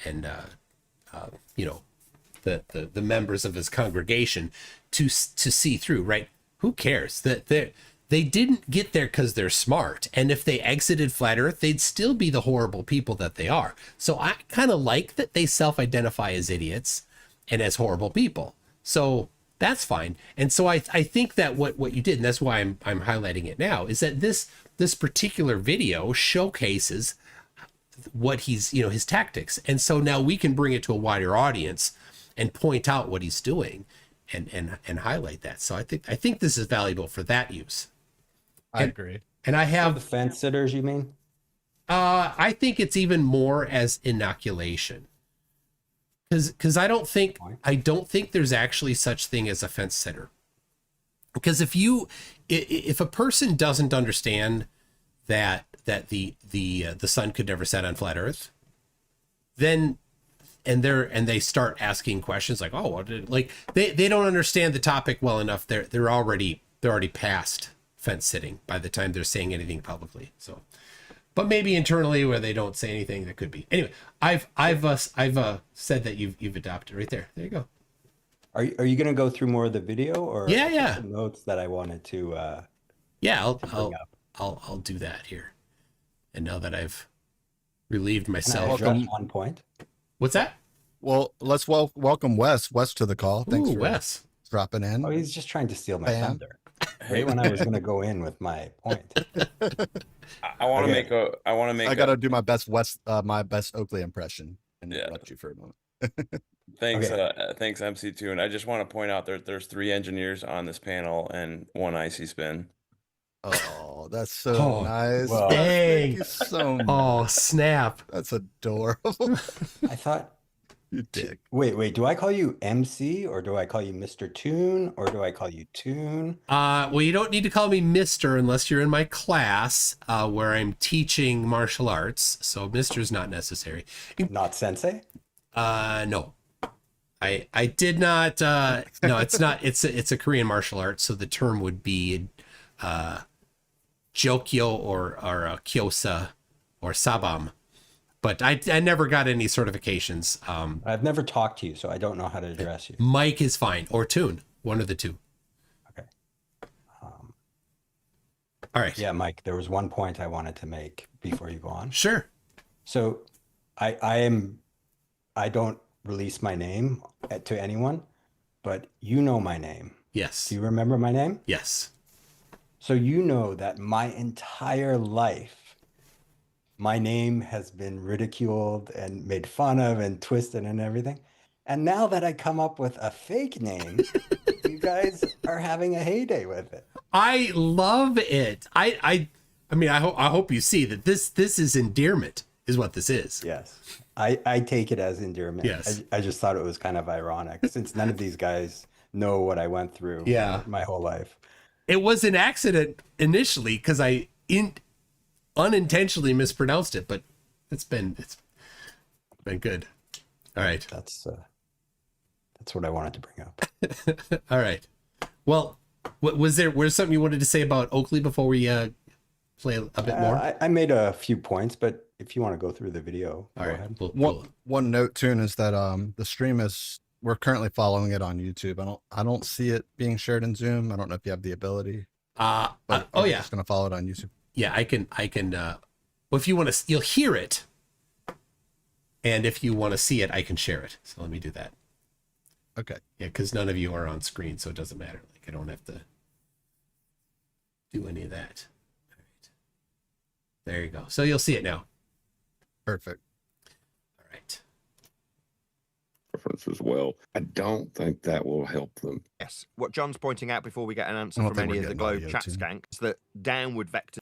the members of his congregation to see through, right? Who cares that they didn't get there because they're smart, and if they exited flat earth, they'd still be the horrible people that they are. So I kind of like that they self-identify as idiots and as horrible people. So that's fine. And so I think that what you did, and that's why I'm highlighting it now, is that this particular video showcases what he's, his tactics. And so now we can bring it to a wider audience and point out what he's doing and highlight that. So I think this is valuable for that use. I agree. And I have the fence sitters, you mean? I think it's even more as inoculation. Because I don't think there's actually such thing as a fence sitter. Because if a person doesn't understand that the sun could never set on flat Earth, then they start asking questions like, oh, what did, like they don't understand the topic well enough. They're already past fence sitting by the time they're saying anything publicly. So, but maybe internally where they don't say anything, that could be. Anyway, I've said that you've adopted right there. There you go. Are you going to go through more of the video, or Yeah. some notes that I wanted to? I'll do that here. And now that I've relieved myself, address one point. What's that? Well, let's welcome Wes to the call. Thanks for Wes dropping in. Oh, he's just trying to steal my thunder. Right when I was going to go in with my point. I want to make. I got to do my best my best Oakley impression and interrupt you for a moment. Thanks, thanks, MCToon. I just want to point out there's 3 engineers on this panel and 1 icy spin. Oh, that's so nice. Well, thank you so much. Oh, snap. That's adorable. I thought you dick. Wait. Do I call you MC, or do I call you Mr. Toon, or do I call you Toon? Well, you don't need to call me Mr. unless you're in my class where I'm teaching martial arts. So Mr's not necessary. Not sensei? No. I did not. No, it's not. It's a Korean martial art, so the term would be Jokyo or Kyosa or Sabam. But I never got any certifications. I've never talked to you, so I don't know how to address you. Mike is fine, or Toon, one of the two. Okay. All right. Yeah, Mike, there was one point I wanted to make before you go on. Sure. So I don't release my name to anyone, but you know my name. Yes. Do you remember my name? Yes. So you know that my entire life, my name has been ridiculed and made fun of and twisted and everything. And now that I come up with a fake name, you guys are having a heyday with it. I love it. I mean, I hope you see that this is endearment is what this is. Yes. I take it as endearment. Yes. I just thought it was kind of ironic since none of these guys know what I went through my whole life. It was an accident initially because I unintentionally mispronounced it, but it's been good. All right. That's what I wanted to bring up. All right. Well, was there something you wanted to say about Oakley before we play a bit more? I made a few points, but if you want to go through the video, all right. Ahead. One note, Toon, is that the stream we're currently following it on YouTube. I don't see it being shared in Zoom. I don't know if you have the ability. Yeah. Just gonna follow it on YouTube. Yeah, I can. Well, if you want to, you'll hear it, and if you want to see it, I can share it. So let me do that. Okay. Yeah, because none of you are on screen, so it doesn't matter. Like I don't have to do any of that. All right. There you go. So you'll see it now. Perfect. All right. Reference as well. I don't think that will help them. Yes. What John's pointing out before we get an answer from any of the Globe chat skanks is that downward vector.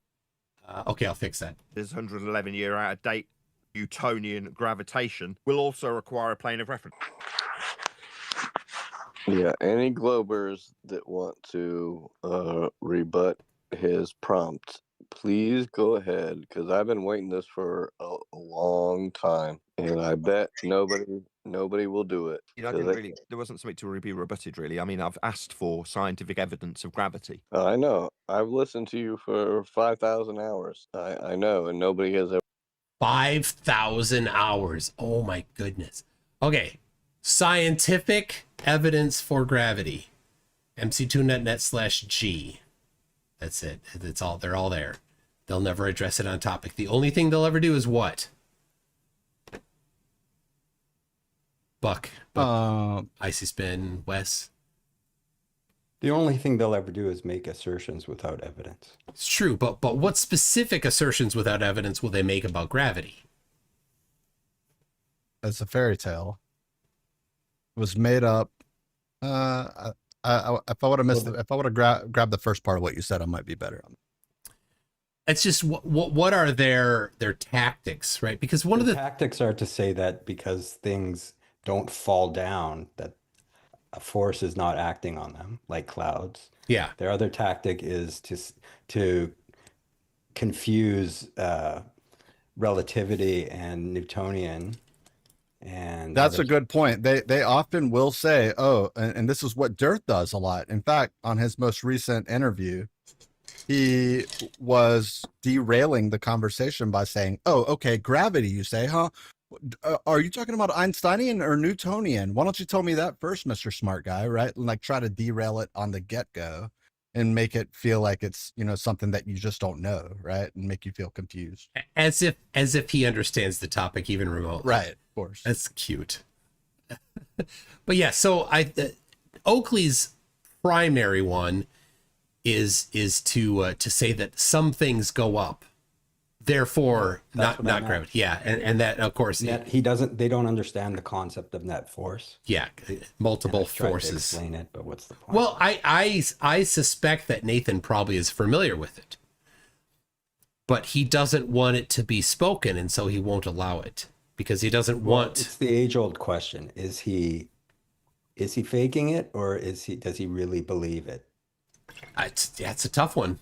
Okay, I'll fix that. This 111-year out of date Newtonian gravitation will also require a plane of reference. Yeah, any Globers that want to rebut his prompt, please go ahead, because I've been waiting this for a long time, and I bet nobody will do it. You know, there wasn't something to be rebutted, really. I mean, I've asked for scientific evidence of gravity. I know. I've listened to you for 5,000 hours. I know, and nobody has ever. 5,000 hours. Oh my goodness. Okay. Scientific evidence for gravity. MCToon.net/G. That's it. It's all. They're all there. They'll never address it on topic. The only thing they'll ever do is what? Buck. Icy Spin. Wes. The only thing they'll ever do is make assertions without evidence. It's true, but what specific assertions without evidence will they make about gravity? It's a fairy tale. was made up. If I would have missed it, if I would have grabbed the first part of what you said, I might be better on. It's just what are their tactics, right? Because one of the tactics are to say that because things don't fall down, that a force is not acting on them, like clouds. Yeah. Their other tactic is to confuse relativity and Newtonian. And That's a good point. They often will say, "Oh," and this is what Dirt does a lot. In fact, on his most recent interview, he was derailing the conversation by saying, "Oh, okay, gravity, you say, huh? Are you talking about Einsteinian or Newtonian? Why don't you tell me that first, Mr. Smart Guy," right? And like try to derail it on the get-go and make it feel like it's, something that you just don't know, right? And make you feel confused. As if he understands the topic even remotely. Right, of course. That's cute. But yeah, so Oakley's primary one is to say that some things go up, therefore not gravity. Yeah, and that of course they don't understand the concept of net force. Yeah, multiple forces. forces. Explain it, but what's the point? Well, I suspect that Nathan probably is familiar with it, but he doesn't want it to be spoken, and so he won't allow it because he doesn't want. It's the age-old question: is he faking it, or does he really believe it? It's a tough one.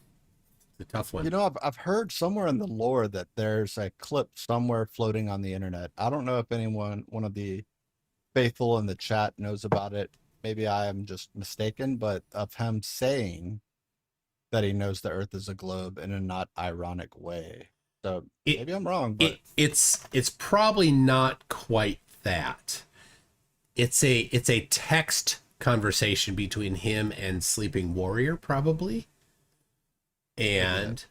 It's a tough one. I've heard somewhere in the lore that there's a clip somewhere floating on the internet. I don't know if one of the faithful in the chat knows about it. Maybe I am just mistaken, but of him saying that he knows the Earth is a globe in a not ironic way. So maybe I'm wrong, but it's probably not quite that. It's a text conversation between him and Sleeping Warrior, probably. And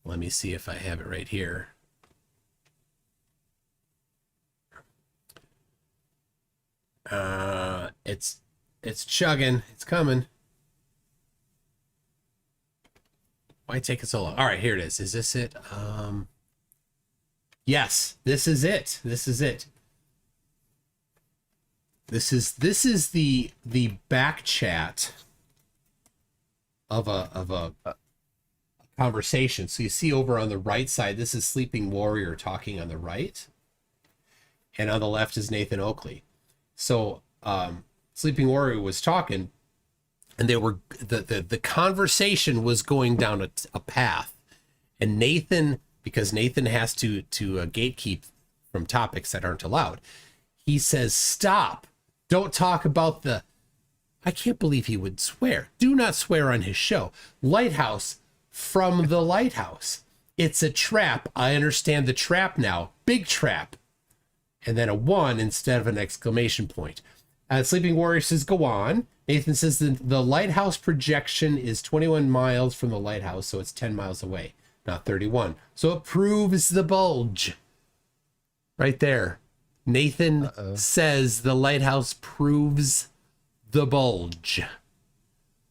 let me see if I have it right here. It's chugging. It's coming. Why take it so long? All right, here it is. Is this it? Yes, this is it. This is it. This is the back chat of a conversation. So you see over on the right side, this is Sleeping Warrior talking on the right, and on the left is Nathan Oakley. So Sleeping Warrior was talking, and they were the conversation was going down a path, and Nathan, because Nathan has to gatekeep from topics that aren't allowed, he says, "Stop. Don't talk about the," I can't believe he would swear. Do not swear on his show. "Lighthouse from the lighthouse. It's a trap. I understand the trap now. Big trap." And then a 1 instead of an exclamation point. Sleeping Warrior says, "Go on." Nathan says the lighthouse projection is 21 miles from the lighthouse, so it's 10 miles away, not 31. So it proves the bulge. Right there. Nathan says the lighthouse proves the bulge.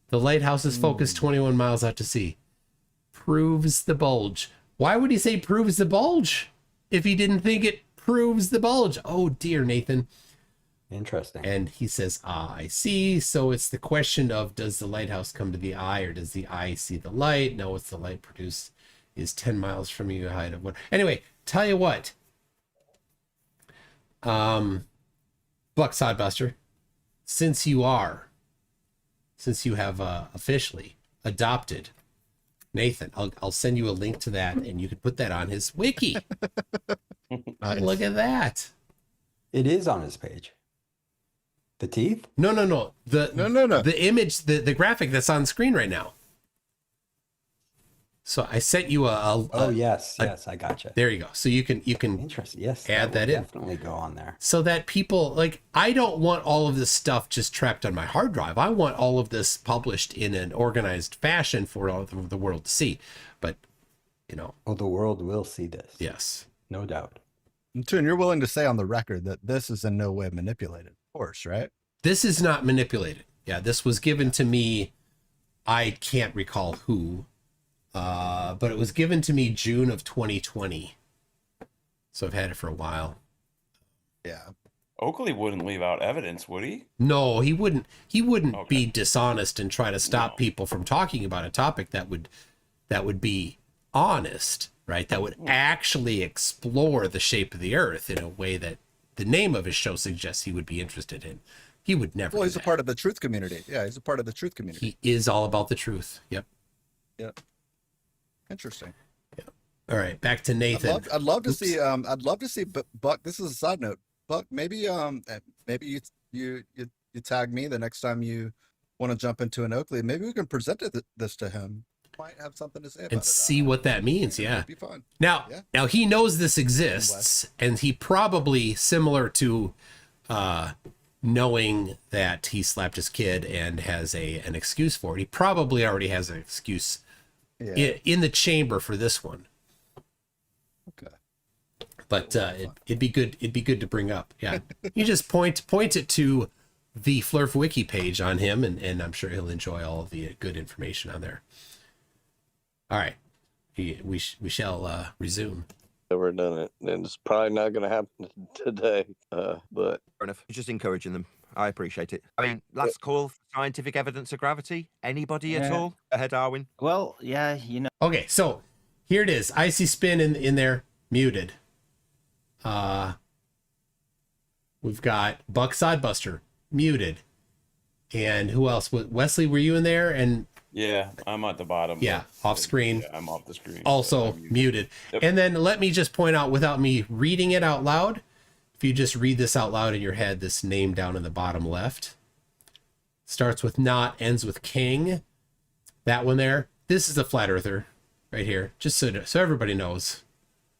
The lighthouse is focused 21 miles out to sea. Proves the bulge. Why would he say proves the bulge if he didn't think it proves the bulge? Oh dear, Nathan. Interesting. And he says, "I see." So it's the question of, does the lighthouse come to the eye, or does the eye see the light? No, it's the light produced is 10 miles from you, height of what? Anyway, tell you what. Buck Sodbuster, since you have officially adopted Nathan, I'll send you a link to that, and you can put that on his wiki. Nice. Look at that. It is on his page. The teeth? No. The image, the graphic that's on screen right now. So I sent you yes, I gotcha. There you go. So you can interesting. Yes, add that in. Definitely go on there. So that people, like, I don't want all of this stuff just trapped on my hard drive. I want all of this published in an organized fashion for all of the world to see. But oh, the world will see this. Yes, no doubt. Toon, you're willing to say on the record that this is in no way manipulated, of course, right? This is not manipulated. Yeah, this was given to me. I can't recall who. But it was given to me June of 2020. So I've had it for a while. Yeah. Oakley wouldn't leave out evidence, would he? No, he wouldn't. He wouldn't be dishonest and try to stop people from talking about a topic that would be honest, right? That would actually explore the shape of the Earth in a way that the name of his show suggests he would be interested in. He would never. Well, he's a part of the truth community. Yeah, he's a part of the truth community. He is all about the truth. Yep. Yep. Interesting. All right, back to Nathan. I'd love to see. I'd love to see. But Buck, this is a side note. Buck, maybe you tag me the next time you want to jump into an Oakley. Maybe we can present this to him. Might have something to say about And see what that means. Yeah. It'd be fun. Now he knows this exists, and he probably, similar to knowing that he slapped his kid and has an excuse for it, he probably already has an excuse in the chamber for this one. Okay. But it'd be good. It'd be good to bring up. Yeah. You just point it to the Flurf Wiki page on him, and I'm sure he'll enjoy all of the good information on there. All right, we shall resume. Never done it, and it's probably not going to happen today. But fair enough. Just encouraging them. I appreciate it. I mean, last call for scientific evidence of gravity. Anybody at all? Go ahead, Darwin. Well, yeah, Okay, so here it is. Icy Spin in there, muted. We've got Buck Sodbuster, muted. And who else? Wesley, were you in there? And Yeah, I'm at the bottom. yeah, off screen. Yeah, I'm off the screen. Also muted. Yep. And then let me just point out, without me reading it out loud, if you just read this out loud in your head, this name down in the bottom left starts with not, ends with king. That one there. This is a flat earther right here, just so everybody knows.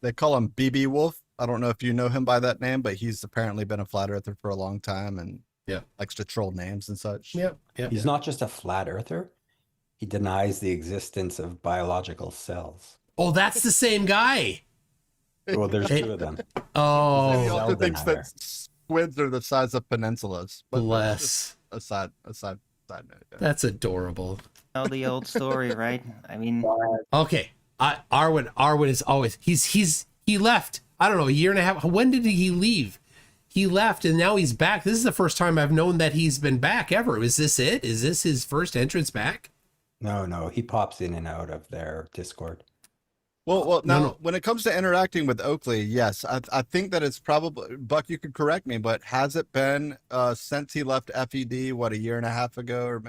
They call him BB Wolf. I don't know if you know him by that name, but he's apparently been a flat earther for a long time and likes to troll names and such. Yep. He's not just a flat earther. He denies the existence of biological cells. Oh, that's the same guy. Well, there's two of them. Oh, he also thinks that squids are the size of peninsulas. But bless. A side note. Yeah. That's adorable. know the old story, right? I mean, okay. Arwen is always he left. I don't know, a year and a half. When did he leave? He left and now he's back. This is the first time I've known that he's been back ever. Is this it? Is this his first entrance back? No, he pops in and out of their Discord. Well, now when it comes to interacting with Oakley, yes, I think that it's probably, Buck, you could correct me, but has it been since he left FED, what, a year and a half ago or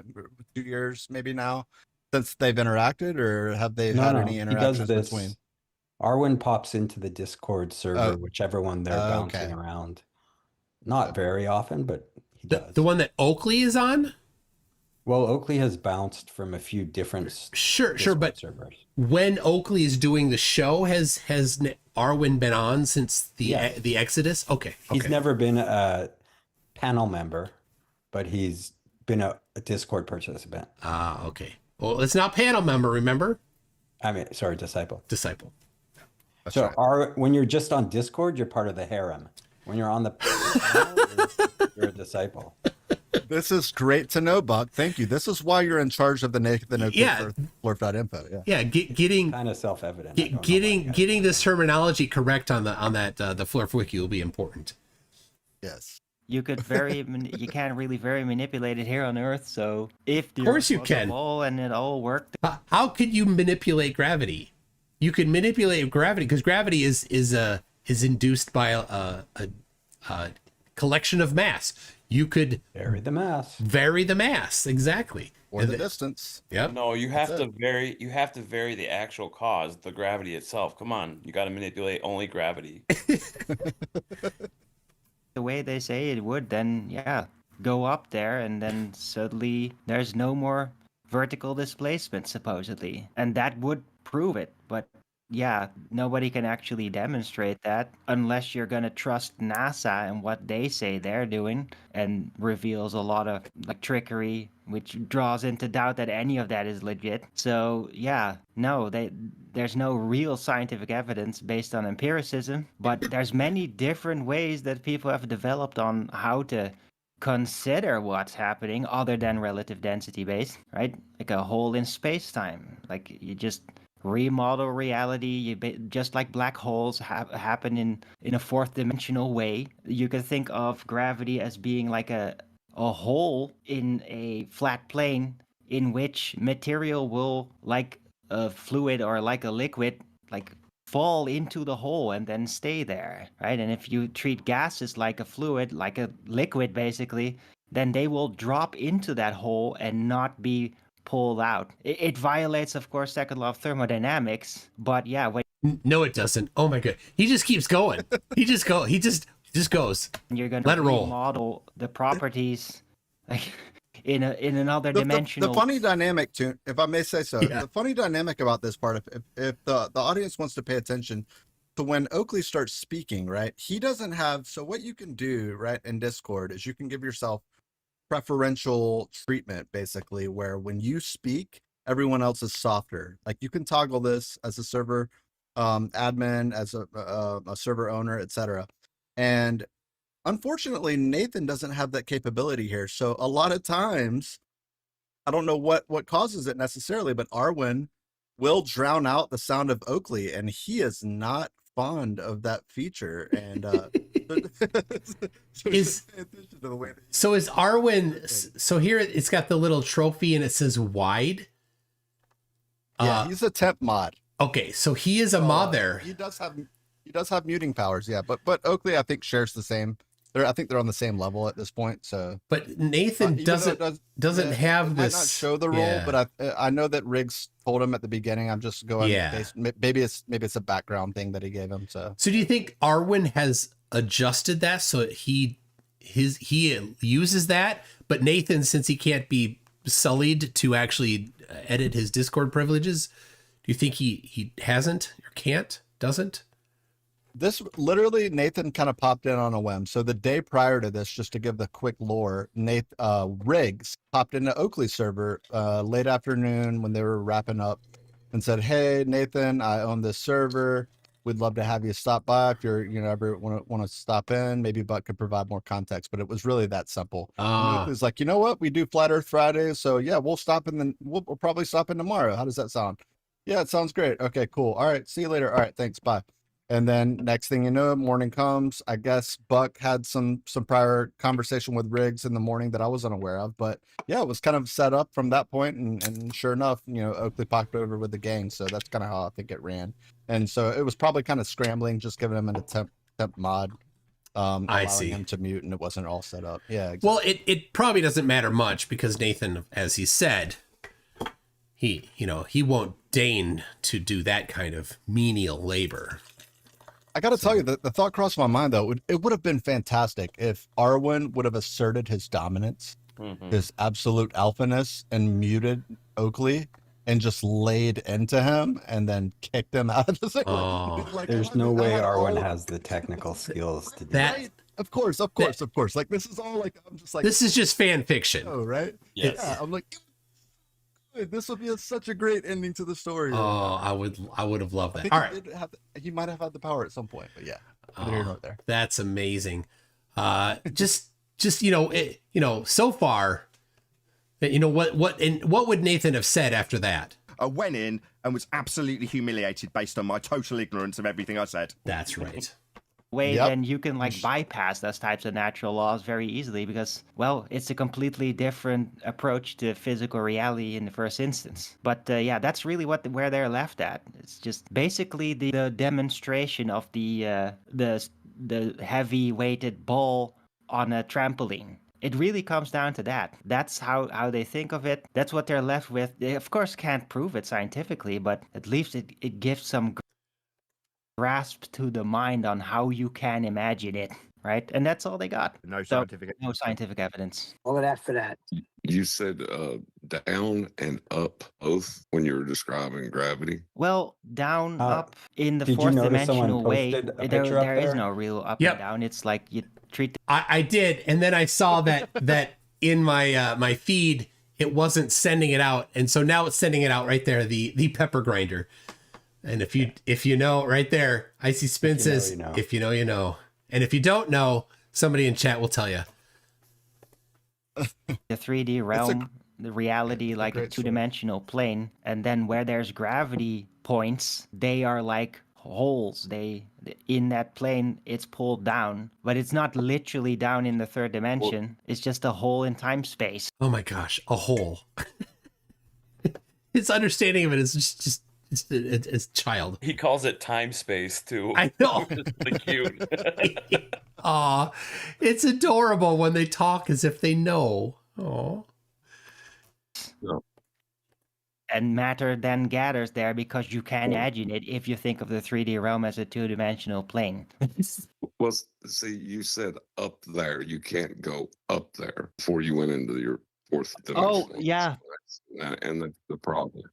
2 years maybe now, since they've interacted, or have they had any interactions between? Arwen pops into the Discord server, whichever one they're bouncing around. Not very often, but he does. The one that Oakley is on? Well, Oakley has bounced from a few different sure, but servers. When Oakley is doing the show, has Arwen been on since the Exodus? Okay. He's never been a panel member, but he's been a Discord participant. Ah, okay. Well, it's not panel member, remember? I mean, sorry, disciple. Disciple. That's so when you're just on Discord, you're part of the harem. When you're on the panel, you're a disciple. This is great to know, Buck. Thank you. This is why you're in charge of the Flurf.info. Yeah, getting kind of self-evident. Getting this terminology correct on that the Flurf wiki will be important. Yes. You could you can't really very manipulate it here on Earth. So if of course you can, and it all worked. How could you manipulate gravity? You could manipulate gravity because gravity is induced by a collection of mass. You could vary the mass, exactly, or the distance. Yep. No, you have to vary. You have to vary the actual cause, the gravity itself. Come on, you got to manipulate only gravity. The way they say it would, then go up there, and then suddenly there's no more vertical displacement, supposedly, and that would prove it. But nobody can actually demonstrate that unless you're going to trust NASA and what they say they're doing, and reveals a lot of trickery, which draws into doubt that any of that is legit. So there's no real scientific evidence based on empiricism, but there's many different ways that people have developed on how to consider what's happening other than relative density based, right? Like a hole in space-time. Like you just remodel reality. Just like black holes happen in a fourth dimensional way. You could think of gravity as being like a hole in a flat plane in which material will, like a fluid or like a liquid, like fall into the hole and then stay there, right? And if you treat gases like a fluid, like a liquid basically, then they will drop into that hole and not be pulled out. It violates, of course, second law of thermodynamics, but yeah, when No, it doesn't. Oh my god, he just keeps going. He just goes. you're gonna Let it roll. remodel the properties, like in another dimensional. The funny dynamic, too, if I may say so, the funny dynamic about this part, if the audience wants to pay attention to when Oakley starts speaking, right, he doesn't have, so what you can do, right, in Discord is you can give yourself preferential treatment, basically, where when you speak, everyone else is softer. Like you can toggle this as a server admin, as a server owner, etc. And unfortunately, Nathan doesn't have that capability here. So a lot of times, I don't know what causes it necessarily, but Arwen will drown out the sound of Oakley, and he is not fond of that feature. And So is Arwen? So here it's got the little trophy and it says wide. Yeah, he's a temp mod. Okay, so he is a mod there. He does have muting powers, yeah. But Oakley, I think, shares the same. I think they're on the same level at this point. So, but Nathan doesn't have this. Might not show the role, but I know that Riggs told him at the beginning. I'm just going. Yeah. Maybe it's a background thing that he gave him. So do you think Arwen has adjusted that so he uses that, but Nathan, since he can't be sullied to actually edit his Discord privileges, do you think he hasn't or doesn't? This literally, Nathan kind of popped in on a whim. So the day prior to this, just to give the quick lore, Riggs popped into Oakley's server late afternoon when they were wrapping up and said, "Hey, Nathan, I own this server. We'd love to have you stop by if you're, ever want to stop in. Maybe Buck could provide more context." But it was really that simple. It was like, you know what? We do Flat Earth Fridays, so yeah, we'll stop in. Then we'll probably stop in tomorrow. How does that sound? Yeah, it sounds great. Okay, cool. All right, see you later. All right, thanks. Bye. And then next thing you know, morning comes. I guess Buck had some prior conversation with Riggs in the morning that I was unaware of. But yeah, it was kind of set up from that point. And sure enough, Oakley popped over with the gang. So that's kind of how I think it ran. And so it was probably kind of scrambling, just giving him an temp mod, allowing him to mute, and it wasn't all set up. Yeah. Exactly. Well, it probably doesn't matter much because Nathan, as he said, he won't deign to do that kind of menial labor. I got to tell you, the thought crossed my mind, though. It would have been fantastic if Arwen would have asserted his dominance, his absolute alphaness, and muted Oakley and just laid into him and then kicked him out of the thing. There's no way Arwen has the technical skills to do that. Right? Of course. Like, this is all like, I'm just like, this is just fan fiction. Oh, right? Yes. Yeah, I'm like, this would be such a great ending to the story. Oh, I would have loved that. All right. He might have had the power at some point, but yeah. There. That's amazing. Just so far, what would Nathan have said after that? I went in and was absolutely humiliated based on my total ignorance of everything I said. That's right. Then you can bypass those types of natural laws very easily because, well, it's a completely different approach to physical reality in the first instance. But that's really where they're left at. It's just basically the demonstration of the heavy weighted ball on a trampoline. It really comes down to that. That's how they think of it. That's what they're left with. They, of course, can't prove it scientifically, but at least it gives some grasp to the mind on how you can imagine it, right? And that's all they got. No scientific evidence. All of that for that. You said down and up both when you were describing gravity. Well, down, up in the did you fourth notice someone dimensional way. posted a There picture up is there? no real up Yep. and down. It's like you treat. I did, and then I saw that in my my feed it wasn't sending it out, and so now it's sending it out right there. The pepper grinder. And if you know right there, Icy Spin says, if you know, you know. And if you don't know, somebody in chat will tell you. The 3D realm, the reality like a two-dimensional plane, and then where there's gravity, points, they are like holes. They in that plane, it's pulled down, but it's not literally down in the third dimension. It's just a hole in time space. Oh my gosh, a hole. His understanding of it is just it's child. He calls it time space too. I know. Which is really cute. Aw, it's adorable when they talk as if they know. Aw. And matter then gathers there because you can imagine it if you think of the 3D realm as a two-dimensional plane. Well, see, you said up there. You can't go up there before you went into your fourth dimension. Oh, yeah. And that's the problem.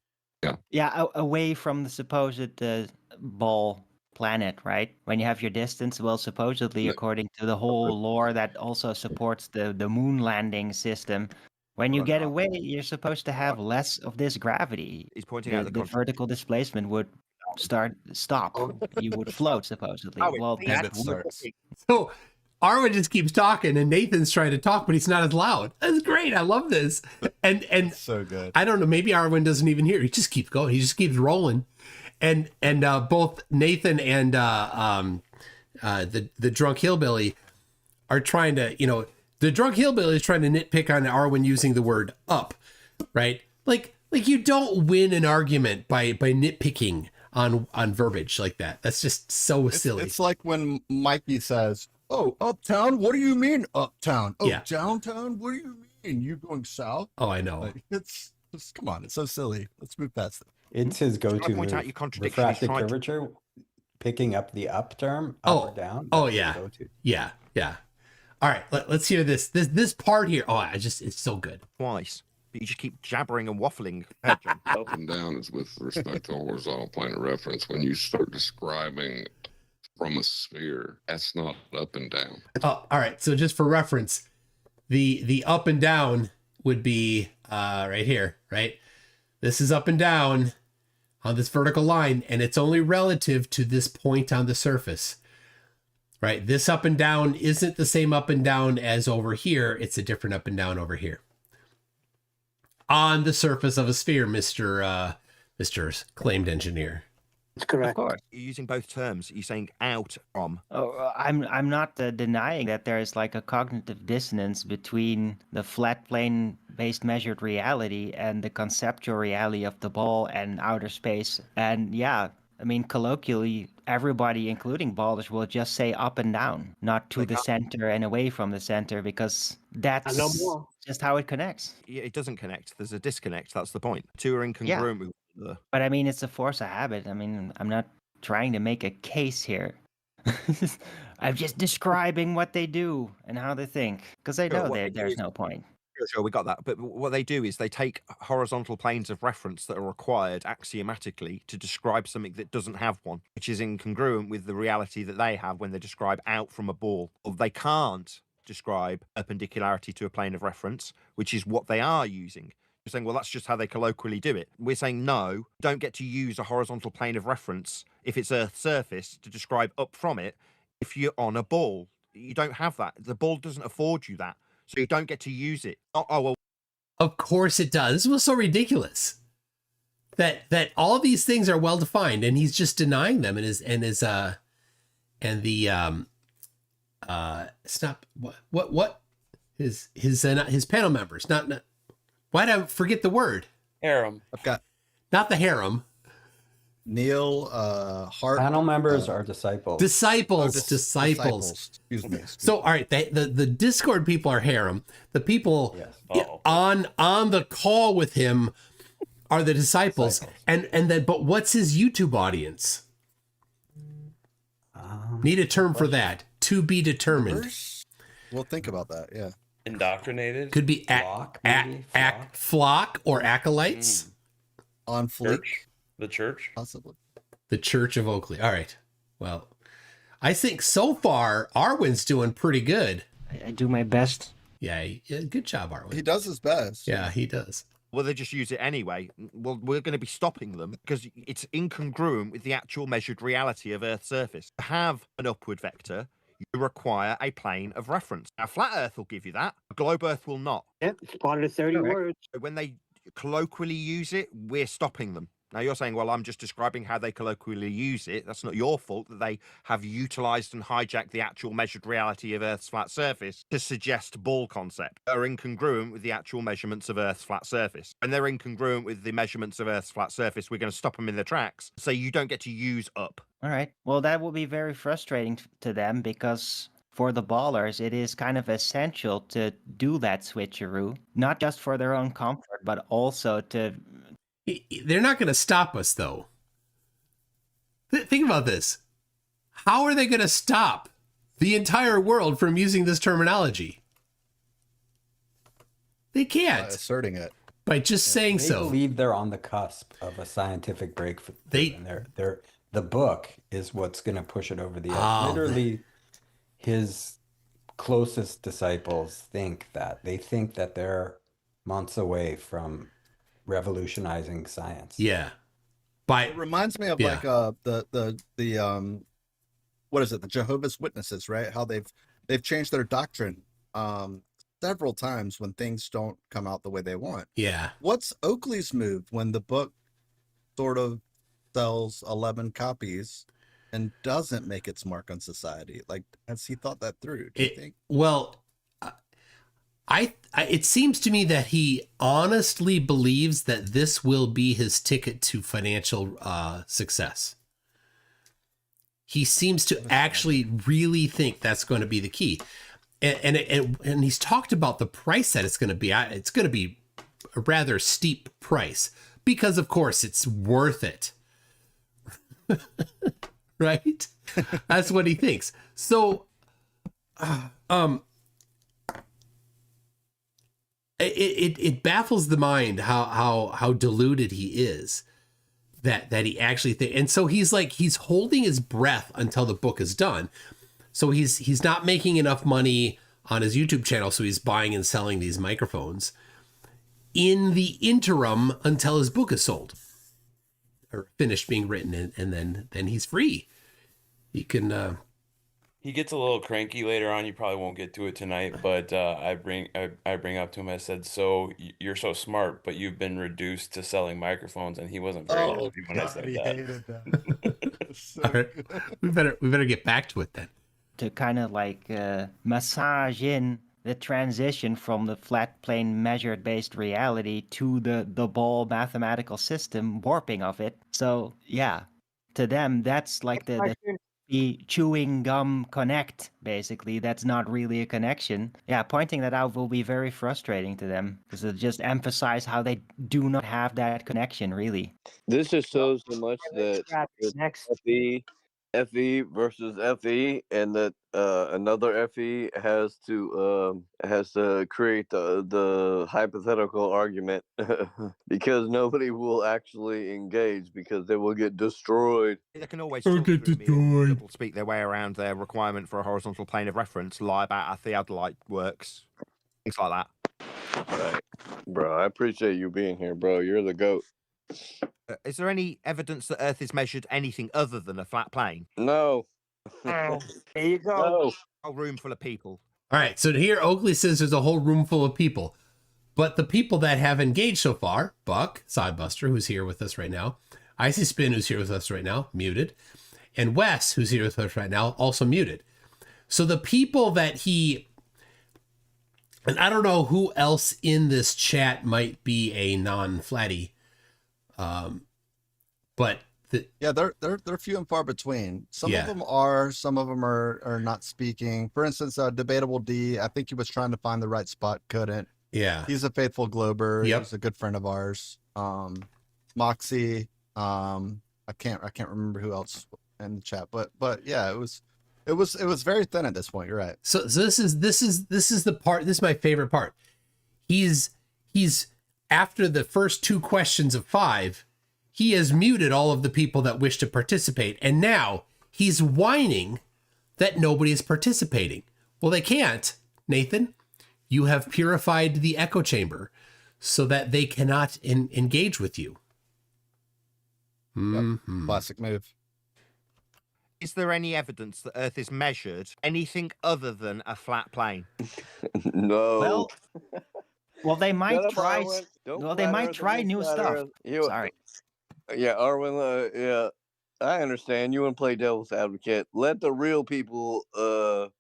Yeah. Yeah, away from the supposed ball planet, right? When you have your distance, well, supposedly, according to the whole lore that also supports the moon landing system, when you get away, you're supposed to have less of this gravity. He's pointing out the vertical displacement would stop. You would float, supposedly. Well, that works. So Arwen just keeps talking, and Nathan's trying to talk, but he's not as loud. That's great. I love this. And so good. I don't know. Maybe Arwen doesn't even hear. He just keeps going. He just keeps rolling. And both Nathan and the drunk hillbilly are trying to, the drunk hillbilly is trying to nitpick on Arwen using the word up, right? Like you don't win an argument by nitpicking on verbiage like that. That's just so silly. It's like when Mikey says, "Oh, uptown? What do you mean uptown? Oh, Yeah. downtown? What do you mean? You going south?" Oh, I know. Like, it's come on, it's so silly. Let's move past it. It's his go-to point move. out your contradiction. He's Refracted trying to- curvature, picking up the up term, up or down. Oh that's his yeah. go-to. Yeah. All right, let's hear this part here. Oh, it's so good. Twice. But you just keep jabbering and waffling. Up and down is with respect to horizontal plane of reference. When you start describing from a sphere, that's not up and down. Oh, all right. So just for reference, the up and down would be right here, right? This is up and down on this vertical line, and it's only relative to this point on the surface, right? This up and down isn't the same up and down as over here. It's a different up and down over here. On the surface of a sphere, Mr. Claimed Engineer. That's correct. You're using both terms. You're saying out from. Oh, I'm not denying that there is like a cognitive dissonance between the flat plane based measured reality and the conceptual reality of the ball and outer space. And yeah, I mean, colloquially, everybody, including ballers, will just say up and down, not to the center and away from the center, because that's just how it connects. Yeah, it doesn't connect. There's a disconnect. That's the point. Two are incongruent with each other. But I mean, it's a force of habit. I mean, I'm not trying to make a case here. I'm just describing what they do and how they think, because I know there's no point. Sure, we got that. But what they do is they take horizontal planes of reference that are required axiomatically to describe something that doesn't have one, which is incongruent with the reality that they have when they describe out from a ball. Or they can't describe perpendicularity to a plane of reference, which is what they are using. You're saying, well, that's just how they colloquially do it. We're saying, no, don't get to use a horizontal plane of reference if it's Earth's surface to describe up from it if you're on a ball. You don't have that. The ball doesn't afford you that. So you don't get to use it. Oh well. Of course it does. This was so ridiculous that all these things are well defined, and he's just denying them. His panel members. Not why did I forget the word? Harem. I've got not the harem. Neil Hart. Panel members are disciples. Disciples. Excuse me. So all right, the Discord people are harem. The people on the call with him are the disciples. And then but what's his YouTube audience? Need a term for that. To be determined. We'll think about that. Yeah. Indoctrinated. Could be flock or acolytes. On fleek. The church? Possibly. The Church of Oakley. All right. Well, I think so far Arwen's doing pretty good. I do my best. Yeah, good job, Arwen. He does his best. Yeah, he does. Well, they just use it anyway. Well, we're going to be stopping them because it's incongruent with the actual measured reality of Earth's surface. To have an upward vector, you require a plane of reference. Now, flat Earth will give you that. Globe Earth will not. Yep, it's part of the 30 words. When they colloquially use it, we're stopping them. Now you're saying, well, I'm just describing how they colloquially use it. That's not your fault that they have utilized and hijacked the actual measured reality of Earth's flat surface to suggest ball concept that are incongruent with the actual measurements of Earth's flat surface. And they're incongruent with the measurements of Earth's flat surface. We're going to stop them in their tracks. So you don't get to use up. All right. Well, that will be very frustrating to them because for the ballers, it is kind of essential to do that switcheroo, not just for their own comfort, but also to. They're not going to stop us, though. Think about this. How are they going to stop the entire world from using this terminology? They can't. By asserting it. By just saying They so. believe they're on the cusp of a scientific breakthrough. And the book is what's going to push it over the edge. Oh, Literally, his closest disciples think that. They think that they're months away from revolutionizing science. Yeah. It reminds me of like the what is it, the Jehovah's Witnesses, right? How they've changed their doctrine several times when things don't come out the way they want. Yeah. What's Oakley's move when the book sort of sells 11 copies and doesn't make its mark on society? Like, has he thought that through, do you think? Well, it seems to me that he honestly believes that this will be his ticket to financial success. He seems to actually really think that's going to be the key. And he's talked about the price that it's going to be. It's going to be a rather steep price because, of course, it's worth it. Right? That's what he thinks. So, it baffles the mind how deluded he is that he actually thinks. And so he's holding his breath until the book is done. So he's not making enough money on his YouTube channel, so he's buying and selling these microphones in the interim until his book is sold or finished being written, and then he's free. He can. He gets a little cranky later on. You probably won't get to it tonight, but I bring up to him. I said, "So you're so smart, but you've been reduced to selling microphones," and he wasn't very happy when I said he that. hated that. So All right. We better get back to it then. To kind of like massage in the transition from the flat plane measured based reality to the ball mathematical system warping of it. So yeah, to them that's like the chewing gum connect, basically. That's not really a connection. Yeah, pointing that out will be very frustrating to them because it just emphasize how they do not have that connection, really. This just shows so much that FE versus FE, and that another FE has to create the hypothetical argument because nobody will actually engage because they will get destroyed. They can always talk through me and double speak their way around their requirement for a horizontal plane of reference, lie about how theodolite works, things like that. Right, bro. I appreciate you being here, bro. You're the GOAT. Is there any evidence that Earth is measured anything other than a flat plane? No. There you go. No. A room full of people. All right, so here Oakley says there's a whole room full of people. But the people that have engaged so far, Buck, Sidebuster, who's here with us right now, Icy Spin, who's here with us right now, muted, and Wes, who's here with us right now, also muted. So the people that he, and I don't know who else in this chat might be a non-flatty, but they're few and far between. Some Yeah. of them are, some of them are not speaking. For instance, Debatable D, I think he was trying to find the right spot, couldn't. Yeah. He's a faithful Glober. Yep. He's a good friend of ours. Moxie, I can't remember who else in the chat, but yeah, it was very thin at this point. You're right. So this is the part. This is my favorite part. He's after the first 2 questions of 5, he has muted all of the people that wish to participate, and now he's whining that nobody is participating. Well, they can't, Nathan. You have purified the echo chamber so that they cannot engage with you. Yep. Classic move. Is there any evidence that Earth is measured anything other than a flat plane? No. Well, they might Shut up, try. Owen. Don't Well, they flat might Earth try against new flat stuff. Earth. You- Sorry. Yeah, Arwen. Yeah, I understand. You want to play devil's advocate. Let the real people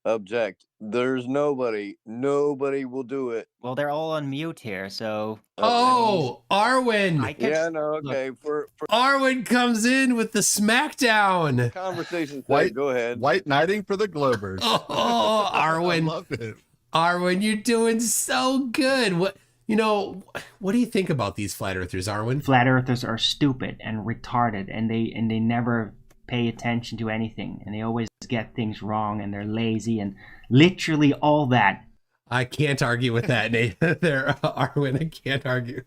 object. There's nobody will do it. Well, they're all on mute here, so. Oh, Arwen. I can, Yeah, no, okay. For Arwen comes in with the smackdown. conversation's White, sake, go ahead. White knighting for the Globers. Oh, Arwen. I loved it. Arwen, you're doing so good. What do you think about these flat earthers, Arwen? Flat earthers are stupid and retarded, and they never pay attention to anything, and they always get things wrong, and they're lazy, and literally all that. I can't argue with that, Nathan. There, Arwen, I can't argue.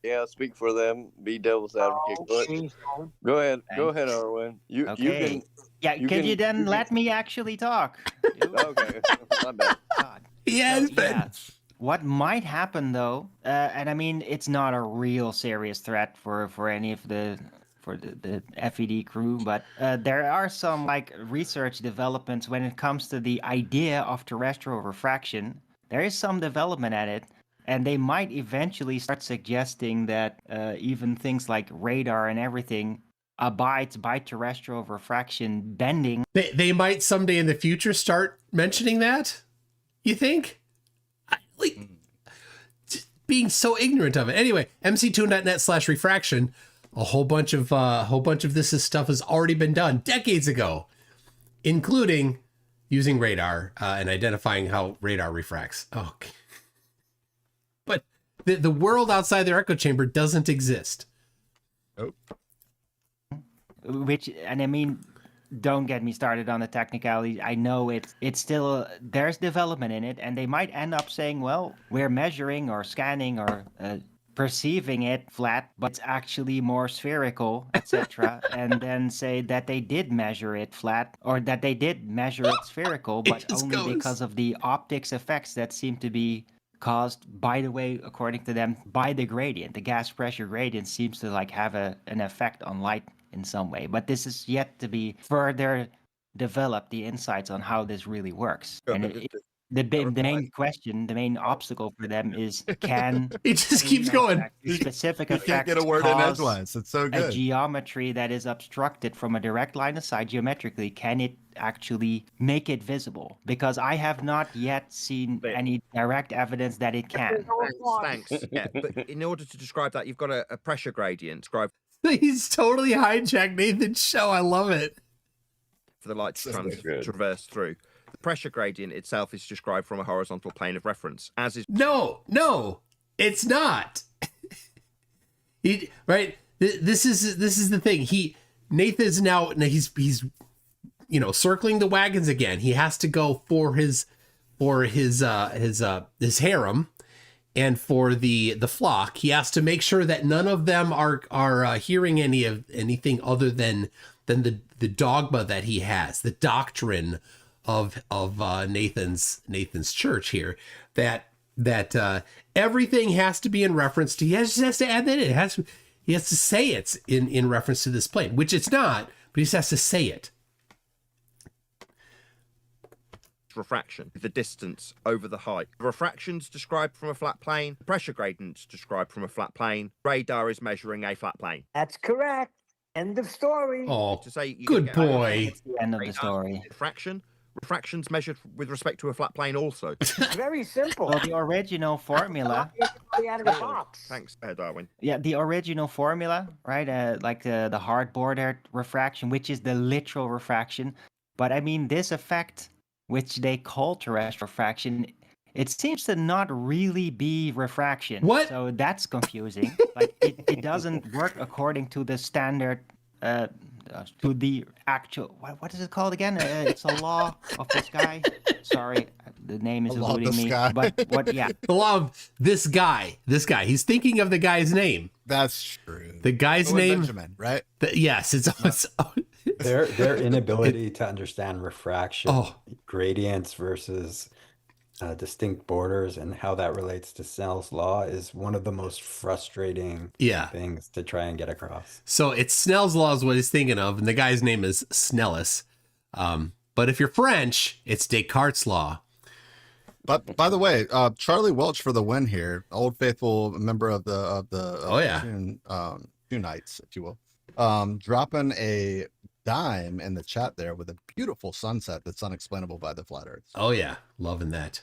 Yeah, speak for them. Be devil's advocate. Go ahead, Arwen. You can. Yeah, can you then let me actually talk? Okay, my bad. God. Yes, yeah. What might happen though, and I mean it's not a real serious threat for any of the FED crew, but there are some like research developments when it comes to the idea of terrestrial refraction. There is some development at it, and they might eventually start suggesting that even things like radar and everything abides by terrestrial refraction bending. They might someday in the future start mentioning that. You think? Just being so ignorant of it. Anyway, MCToon.net/refraction. A whole bunch of this stuff has already been done decades ago, including using radar and identifying how radar refracts. Oh, but the world outside their echo chamber doesn't exist. Nope. Which, and I mean, don't get me started on the technicality. I know it's still, there's development in it, and they might end up saying, well, we're measuring or scanning or perceiving it flat, but it's actually more spherical, etc. And then say that they did measure it flat, or that they did measure it spherical, but only because of the optics effects that seem to be caused, by the way, according to them, by the gradient. The gas pressure gradient seems to like have an effect on light in some way, but this is yet to be further developed, the insights on how this really works. And the main question, the main obstacle for them is, can it just keeps going? Specific You effects can't get a word in cause edgewise. It's so a good. geometry that is obstructed from a direct line of sight geometrically? Can it actually make it visible? Because I have not yet seen any direct evidence that it can. Thanks. Yeah, but in order to describe that, you've got a pressure gradient. Describe. He's totally hijacked Nathan's show. I love it. For the light to traverse through. The pressure gradient itself is described from a horizontal plane of reference, as is. No, it's not. Right. This is the thing. Nathan's now he's circling the wagons again. He has to go for his harem. And for the flock, he has to make sure that none of them are hearing anything other than the dogma that he has, the doctrine of Nathan's church here, that everything has to be in reference to. He just has to add that in. He has to say it's in reference to this plane, which it's not, but he just has to say it. Refraction, the distance over the height. Refraction's described from a flat plane. Pressure gradient's described from a flat plane. Radar is measuring a flat plane. That's correct. End of story. Oh, to say good boy. It's the end of the story. Refraction's measured with respect to a flat plane also. Very simple. Well, the original formula. Out of the box. Thanks, Darwin. Yeah, the original formula, right? Like the hard-bordered refraction, which is the literal refraction. But I mean, this effect, which they call terrestrial refraction, it seems to not really be refraction. What? So that's confusing. Like it doesn't work according to the standard, to the actual. What is it called again? It's a law of the sky. Sorry, the name is eluding me. Sky. But what? Yeah, The law of this guy. He's thinking of the guy's name. That's true. The guy's Owen name. Benjamin, right? Yes, it's. Their inability to understand refraction, gradients versus distinct borders, and how that relates to Snell's law is one of the most frustrating things to try and get across. So it's Snell's law is what he's thinking of, and the guy's name is Snellis. But if you're French, it's Descartes' law. But by the way, Charlie Welch for the win here, old faithful member of the Toon Knights, if you will. Dropping a dime in the chat there with a beautiful sunset that's unexplainable by the flat earth. Oh yeah, loving that.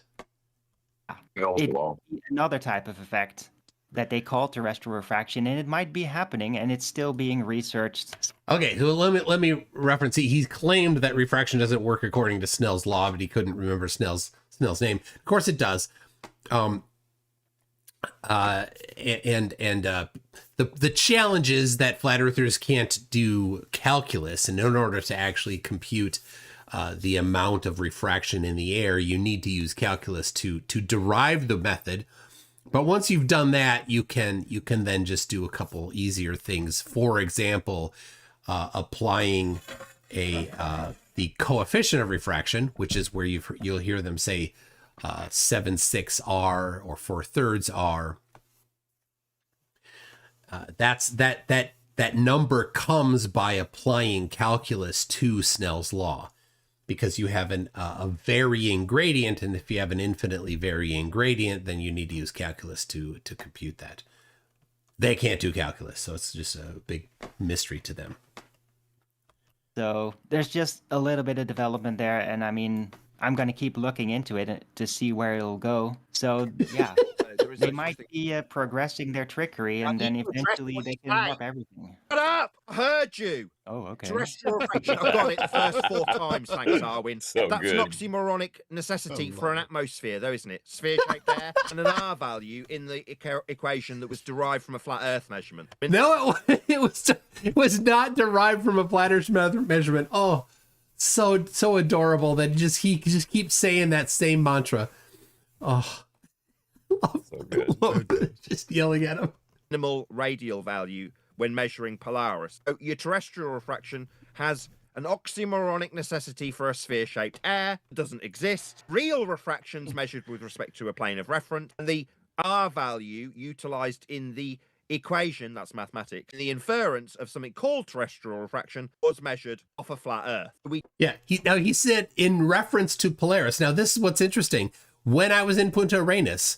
Another type of effect that they call terrestrial refraction, and it might be happening, and it's still being researched. Okay, so let me reference. He claimed that refraction doesn't work according to Snell's law, but he couldn't remember Snell's name. Of course, it does. The challenge is that flat earthers can't do calculus, and in order to actually compute the amount of refraction in the air, you need to use calculus to derive the method. But once you've done that, you can then just do a couple easier things. For example, applying the coefficient of refraction, which is where you'll hear them say 7/6 R or 4/3 R. That number comes by applying calculus to Snell's law, because you have a varying gradient, and if you have an infinitely varying gradient, then you need to use calculus to compute that. They can't do calculus, so it's just a big mystery to them. So there's just a little bit of development there, and I mean, I'm going to keep looking into it to see where it'll go. So yeah, they might be progressing their trickery, and then eventually they can warp everything. Shut up! I heard you. Oh, okay. Terrestrial refraction. I've got it the first 4 times, thanks, Arwin. So That's good. an oxymoronic necessity for an atmosphere, though, isn't it? Sphere-shaped air and an R value in the equation that was derived from a flat Earth measurement. No, it was not derived from a flat Earth measurement. Oh, so adorable that he just keeps saying that same mantra. Oh, So good. Just yelling at him. Minimal radial value when measuring Polaris. So your terrestrial refraction has an oxymoronic necessity for a sphere-shaped air. It doesn't exist. Real refractions measured with respect to a plane of reference. And the R value utilized in the equation, that's mathematics, the inference of something called terrestrial refraction was measured off a flat Earth. He said in reference to Polaris. Now, this is what's interesting. When I was in Punta Arenas,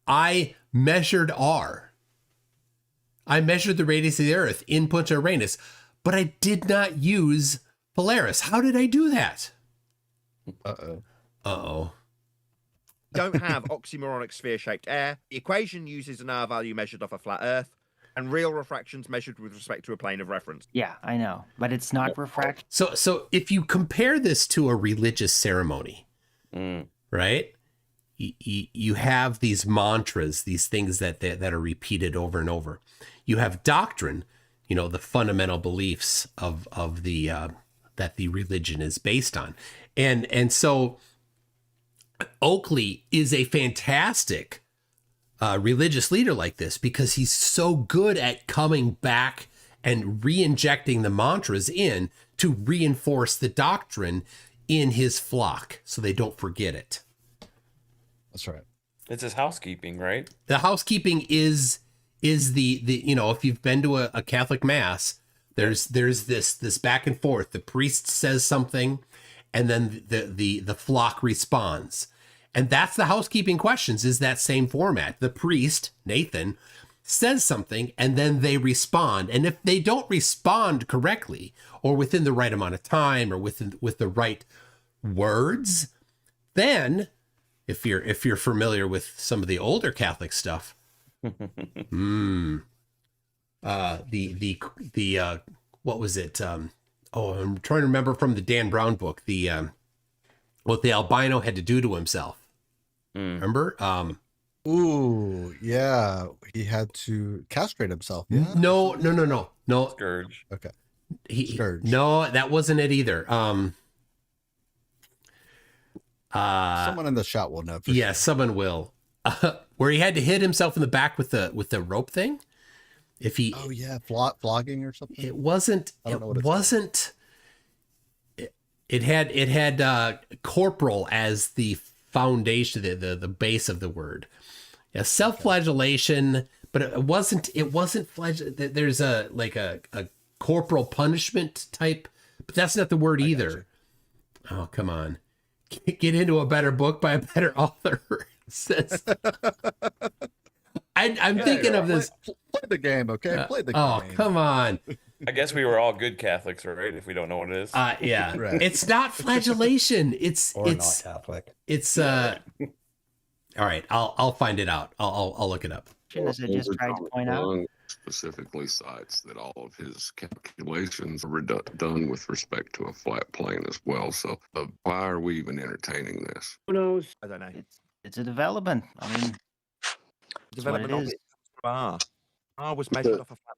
I measured R. I measured the radius of the Earth in Punta Arenas, but I did not use Polaris. How did I do that? Uh-oh. Don't have oxymoronic sphere-shaped air. The equation uses an R value measured off a flat Earth, and real refractions measured with respect to a plane of reference. Yeah, I know, but it's not refraction. So if you compare this to a religious ceremony, right? You have these mantras, these things that are repeated over and over. You have doctrine, the fundamental beliefs of the that the religion is based on, and so Oakley is a fantastic religious leader like this, because he's so good at coming back and re-injecting the mantras in to reinforce the doctrine in his flock so they don't forget it. That's right. It's his housekeeping, right? The housekeeping is the if you've been to a Catholic mass, there's this back and forth. The priest says something, and then the flock responds. And that's the housekeeping questions, is that same format. The priest, Nathan, says something, and then they respond. And if they don't respond correctly, or within the right amount of time, or with the right words, then if you're familiar with some of the older Catholic stuff, what was it? I'm trying to remember from the Dan Brown book, what the albino had to do to himself. Remember? Ooh, yeah. He had to castrate himself. Yeah. No. Scourge. Okay. Scourge. No, that wasn't it either. Someone in the chat will know. Yeah, someone will. Where he had to hit himself in the back with the rope thing. If he. Oh yeah, flogging or something. It wasn't. It wasn't. It had corporal as the foundation, the base of the word. Yeah, self-flagellation, but it wasn't there's a corporal punishment type, but that's not the word either. Oh, come on. Get into a better book by a better author. I'm thinking of this. Play the game, okay? Play the game. Oh, come on. I guess we were all good Catholics, right? If we don't know what it is. Yeah. Right. It's not flagellation. It's Or not Catholic. It's all right. I'll find it out. I'll look it up. As I just tried to point out. Specifically cites that all of his calculations are done with respect to a flat plane as well. So why are we even entertaining this? Who knows? I don't know. It's a development. I mean, it's what it Development of is. it comes from R was measured off a flat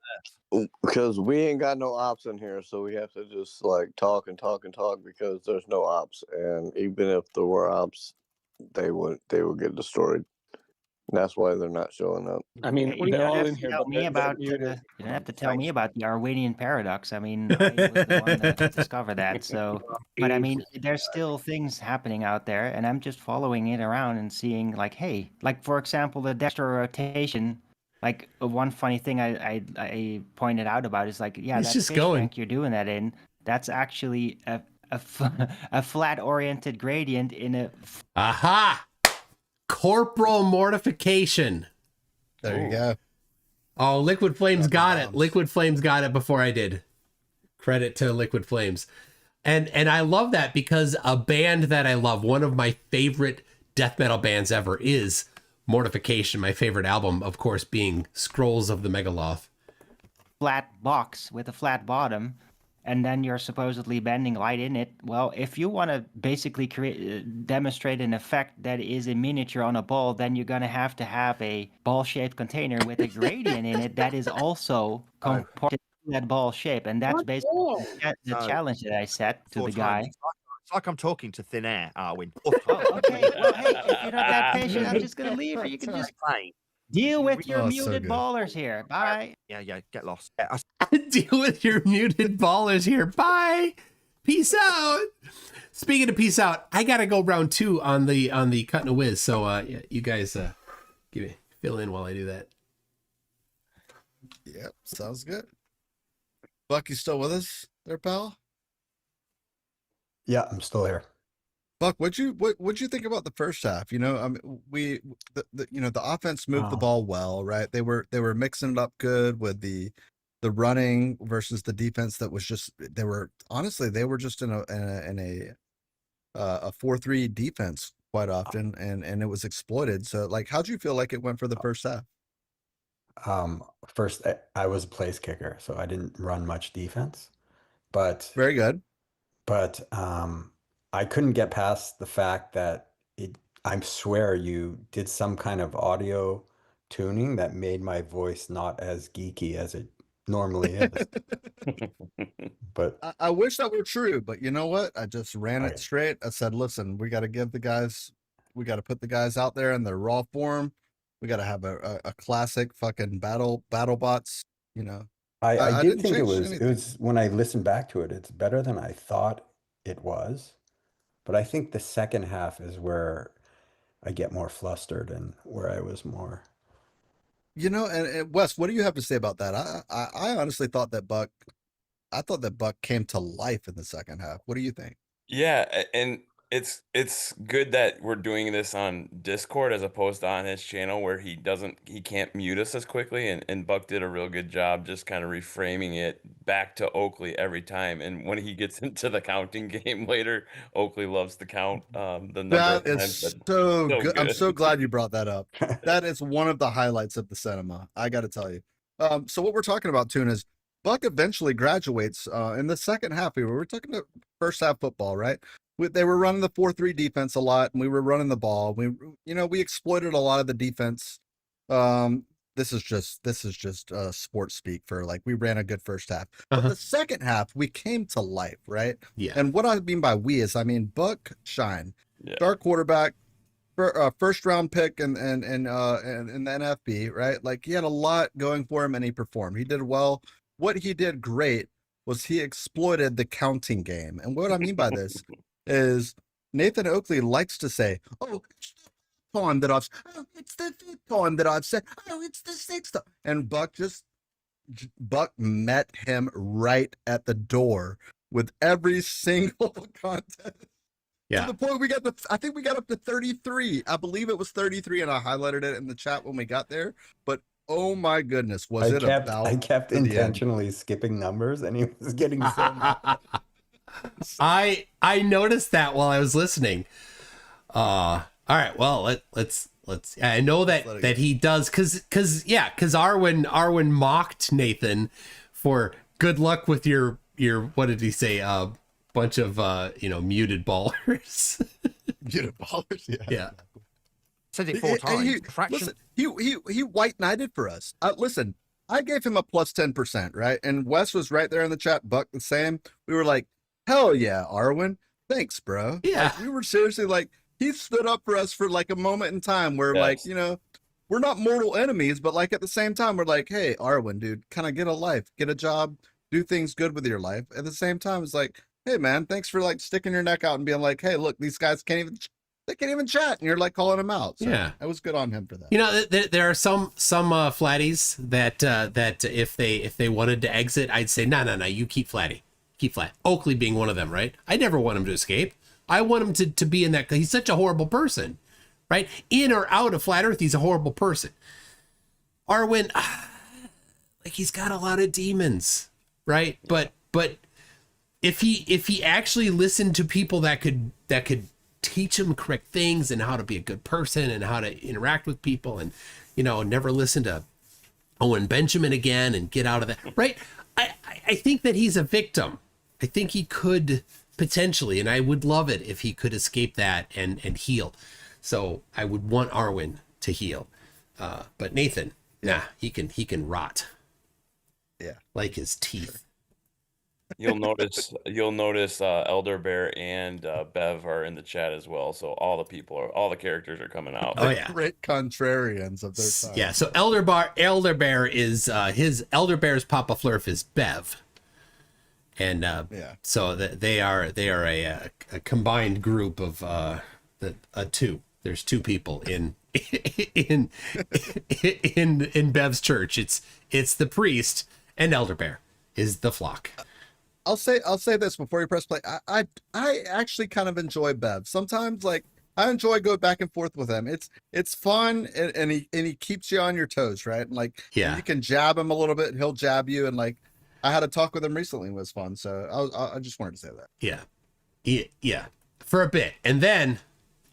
Earth. Because we ain't got no ops in here, so we have to just like talk and talk and talk because there's no ops, and even if there were ops, they would get destroyed. And that's why they're not showing up. I mean, You they're don't all have in to here, tell but me they're about muted. you don't have to tell me about the Arwanian paradox. I mean, I was the one that discovered that. So, but I mean, there's still things happening out there, and I'm just following it around and seeing, like, hey, like for example, the dextro rotation. Like one funny thing I pointed out about is like, yeah, He's that just fish going. tank you're doing that in, that's actually a flat oriented gradient in a. Aha! Corporal mortification. There you go. Oh, Liquid Flames got it. Liquid Flames got it before I did. Credit to Liquid Flames. And I love that because a band that I love, one of my favorite death metal bands ever, is Mortification. My favorite album, of course, being Scrolls of the Megaloth. Flat box with a flat bottom, and then you're supposedly bending light in it. Well, if you want to basically demonstrate an effect that is a miniature on a ball, then you're going to have a ball-shaped container with a gradient in it that is also comported to that ball shape. And that's basically the challenge that I set to the guy. It's like I'm talking to thin air, Arwin. Oh, okay. Well, hey, if you're not that patient, I'm just going to leave, or you can just deal with your muted ballers here. Bye. Yeah, get lost. Deal with your muted ballers here. Bye. Peace out. Speaking of peace out, I gotta go round 2 on the Cutting a Whiz. So yeah, you guys fill in while I do that. Yep, sounds good. Buck, you still with us there, pal? Yeah, I'm still here. Buck, what'd you think about the first half? You know, I mean, the offense moved the ball well, right? They were mixing it up good with the running versus the defense that was just they were just in a 4-3 defense quite often, and it was exploited. So, like, how'd you feel like it went for the first half? First, I was a place kicker, so I didn't run much defense, but very good. But I couldn't get past the fact that I swear you did some kind of audio tuning that made my voice not as geeky as it normally is. But I wish that were true, but you know what? I just ran it straight. I said, listen, we got to put the guys out there in their raw form. We got to have a classic fucking battle bots, you know. I did think it was when I listened back to it, it's better than I thought it was. But I think the second half is where I get more flustered and where I was more. You know, and Wes, what do you have to say about that? I honestly thought that Buck came to life in the second half. What do you think? Yeah, and it's good that we're doing this on Discord as opposed to on his channel where he can't mute us as quickly, and Buck did a real good job just kind of reframing it back to Oakley every time. And when he gets into the counting game later, Oakley loves to count the number That of is times. so good. I'm so glad you brought that up. That is one of the highlights of the cinema, I got to tell you. So what we're talking about, Toon, is Buck eventually graduates in the second half. We're talking about first half football, right? They were running the 4-3 defense a lot, and we were running the ball. We exploited a lot of the defense. This is just sports speak for, like, we ran a good first half. But the second half, we came to life, right? Yeah. And what I mean by we is, I mean Buck Shine, star quarterback, first round pick and in the NFB, right? Like, he had a lot going for him, and he performed. He did well. What he did great was he exploited the counting game. And what I mean by this is Nathan Oakley likes to say, oh, it's the time that I've said, oh, it's the fifth time that I've said, oh, it's the sixth time. And Buck met him right at the door with every single contest. Yeah. To the point I think we got up to 33. I believe it was 33, and I highlighted it in the chat when we got there. But Oh my goodness, was it I about kept to the end? intentionally skipping numbers, and he was getting so mad. I noticed that while I was listening. All right, well, let's I know that he does because Arwen mocked Nathan for good luck with your what did he say, bunch of muted ballers. Muted ballers, yeah. Said it 4 times. Listen, he white knighted for us. Listen, I gave him a plus 10%, right? And Wes was right there in the chat, Buck the same. We were like, hell yeah, Arwen. Thanks, bro. Yeah. Like, we were seriously like, he stood up for us for like a moment in time where like, we're not mortal enemies, but like at the same time, we're like, hey, Arwen, dude, kind of get a life, get a job, do things good with your life. At the same time, it's like, hey man, thanks for like sticking your neck out and being like, hey, look, these guys can't even chat, and you're like calling them out. So yeah, that was good on him for that. There are some flatties that if they wanted to exit, I'd say no, you keep flat. Oakley being one of them, right? I never want him to escape. I want him to be in that. He's such a horrible person, right? In or out of flat Earth, he's a horrible person. Arwen, like he's got a lot of demons, right? But if he actually listened to people that could teach him correct things and how to be a good person and how to interact with people and never listen to Owen Benjamin again and get out of that, right? I think that he's a victim. I think he could potentially, and I would love it if he could escape that and heal. So I would want Arwen to heal, but Nathan, he can rot, like his teeth. You'll notice Elder Bear and Bev are in the chat as well. So all the characters are coming out. Oh yeah, great contrarians of their time. Yeah, so Elder Bear is his Elder Bear's Papa Flurf is Bev, and so they are a combined group of two. There's two people in Bev's church. It's the priest and Elder Bear is the flock. I'll say this before you press play. I actually kind of enjoy Bev. Sometimes like I enjoy going back and forth with him. It's fun and he keeps you on your toes, right? And like you can jab him a little bit, and he'll jab you. And like I had a talk with him recently, it was fun. So I just wanted to say that. Yeah, for a bit, and then